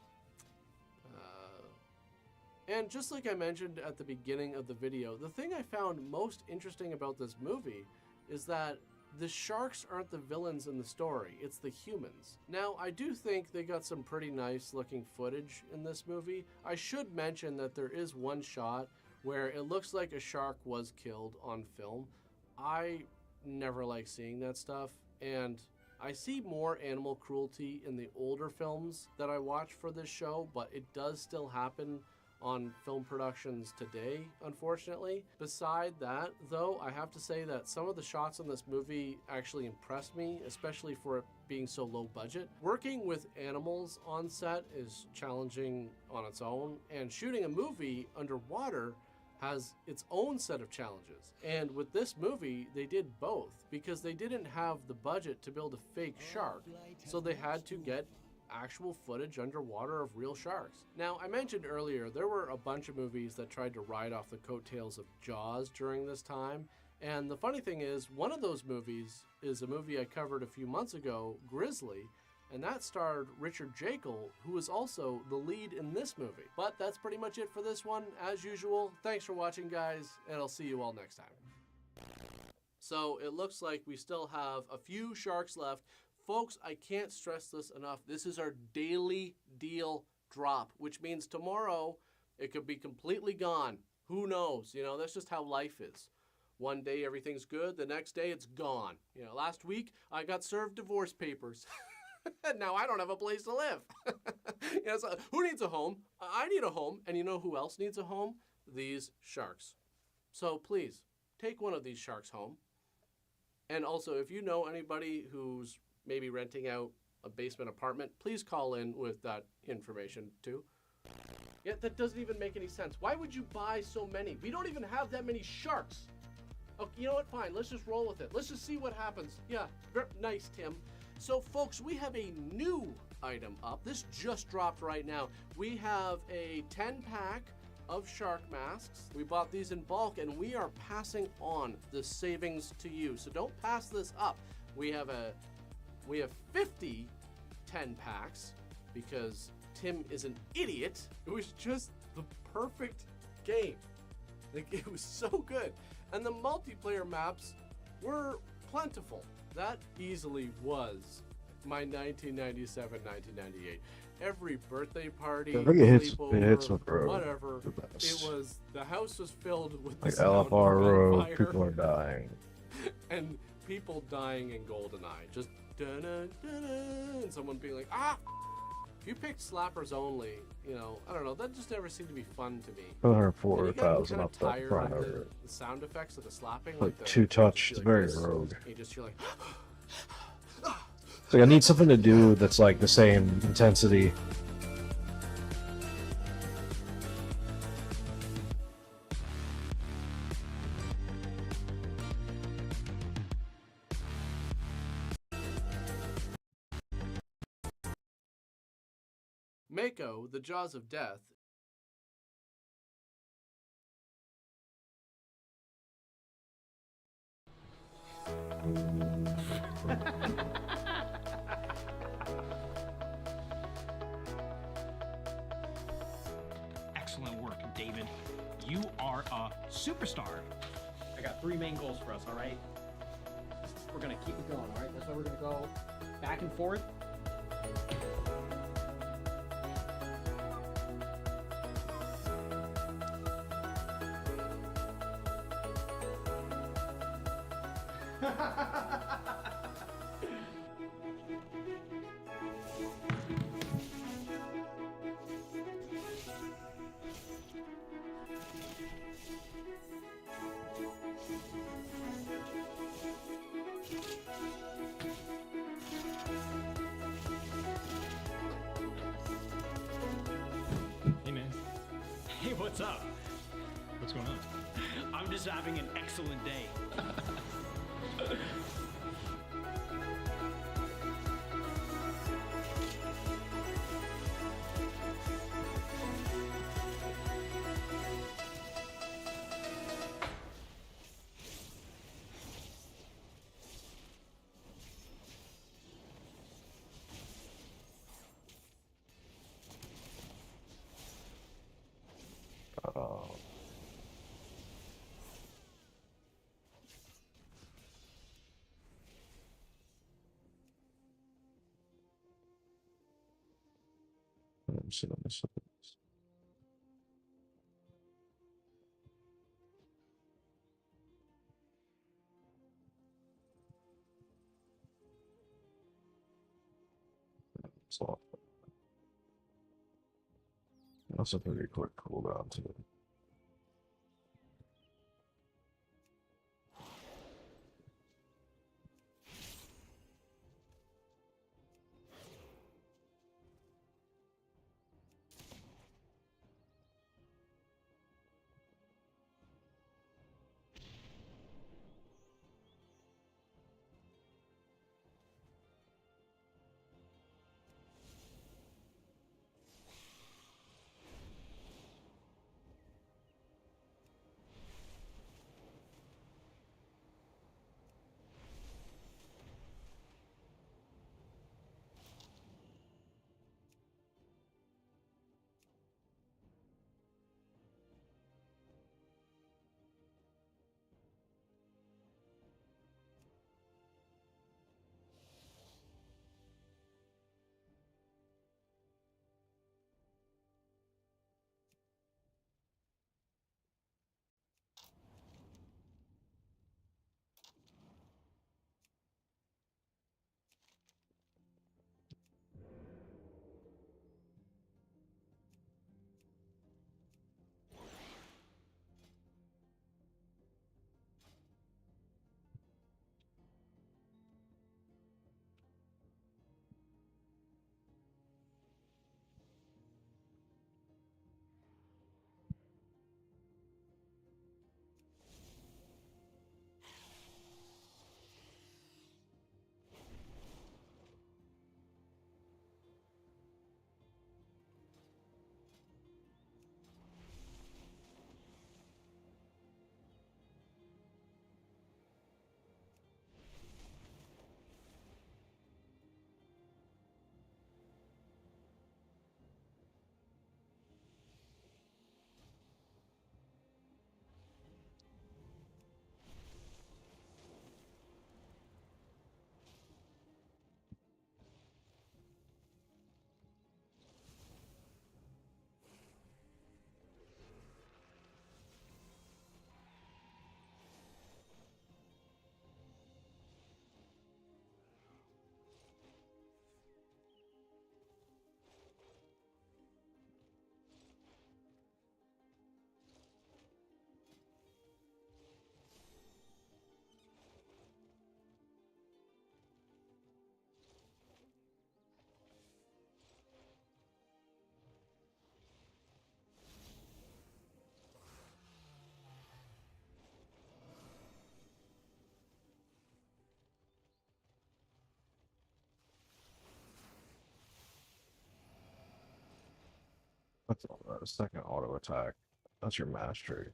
and just like I mentioned at the beginning of the video, the thing I found most interesting about this movie is that the sharks aren't the villains in the story, it's the humans. Now, I do think they got some pretty nice looking footage in this movie. I should mention that there is one shot where it looks like a shark was killed on film. I never like seeing that stuff, and I see more animal cruelty in the older films that I watch for this show, but it does still happen on film productions today, unfortunately. Beside that, though, I have to say that some of the shots in this movie actually impressed me, especially for it being so low budget. Working with animals on set is challenging on its own, and shooting a movie underwater has its own set of challenges. And with this movie, they did both, because they didn't have the budget to build a fake shark, so they had to get actual footage underwater of real sharks. Now, I mentioned earlier, there were a bunch of movies that tried to ride off the coattails of Jaws during this time, and the funny thing is, one of those movies is a movie I covered a few months ago, Grizzly, and that starred Richard Jekyll, who was also the lead in this movie. But that's pretty much it for this one. As usual, thanks for watching, guys, and I'll see you all next time. So it looks like we still have a few sharks left. Folks, I can't stress this enough. This is our daily deal drop, which means tomorrow it could be completely gone. Who knows? You know, that's just how life is. One day everything's good, the next day it's gone. You know, last week I got served divorce papers. Now I don't have a place to live. You know, so who needs a home? I need a home, and you know who else needs a home? These sharks. So please, take one of these sharks home. And also, if you know anybody who's maybe renting out a basement apartment, please call in with that information too. Yeah, that doesn't even make any sense. Why would you buy so many? We don't even have that many sharks. Okay, you know what? Fine, let's just roll with it. Let's just see what happens. Yeah, nice, Tim. So folks, we have a new item up. This just dropped right now. We have a 10-pack of shark masks. We bought these in bulk, and we are passing on the savings to you. So don't pass this up. We have 50 10-packs because Tim is an idiot. It was just the perfect game. Like, it was so good. And the multiplayer maps were plentiful. That easily was my 1997, 1998. Every birthday party, I think it hits sleepover, my bro. whatever. The best. It was, the house was filled with the Like sound of LFR Road, gunfire people are dying. and people dying in GoldenEye. Just dun-dun-dun-dun, and someone being like, ah! If you picked slappers only, you know, I don't know, that just never seemed to be fun to me. Another And you get 4,000 kinda up that tired front of over the it. sound effects of the slapping. Like the, two touch, it's like very this, rogue. You just feel like, It's like I need something to do that's like the same intensity. Mako, the Jaws of Death. Excellent work, David. You are a superstar. I got 3 main goals for us, all right? We're gonna keep it going, all right? That's why we're gonna go back and forth. Hey, man. Hey, what's up? What's going on? I'm just having an excellent day. I'm sitting on this. So, also pretty quick cooldown too. That's all that. Second auto attack. That's your mastery.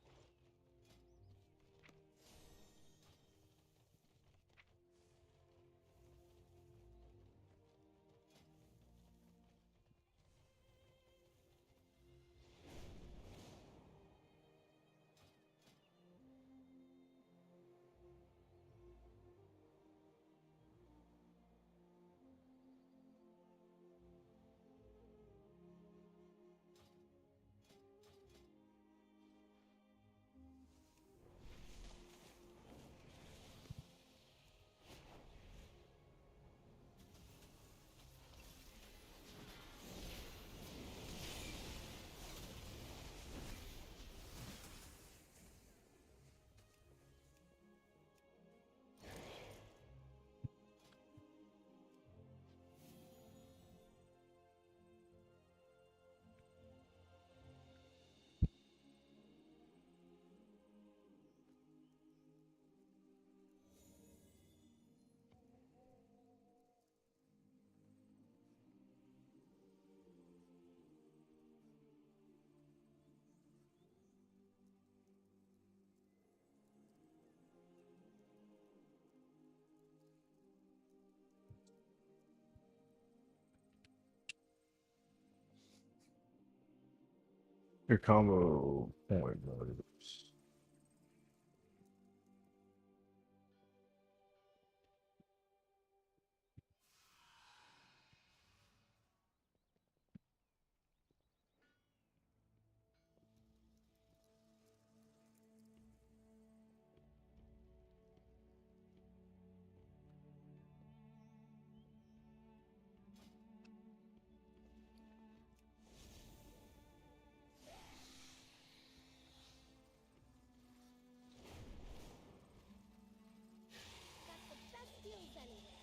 Your combo point moves. Got the best deals anywhere.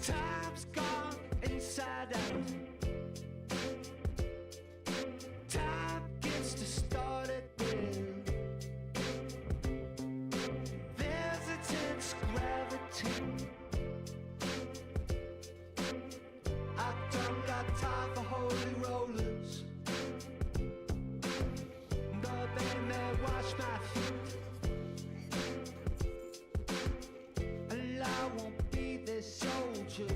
Time's gone inside out. Time gets to start again. There's intense gravity. I don't got time for holy rollers. But they may wash my feet. And I won't be their soldier.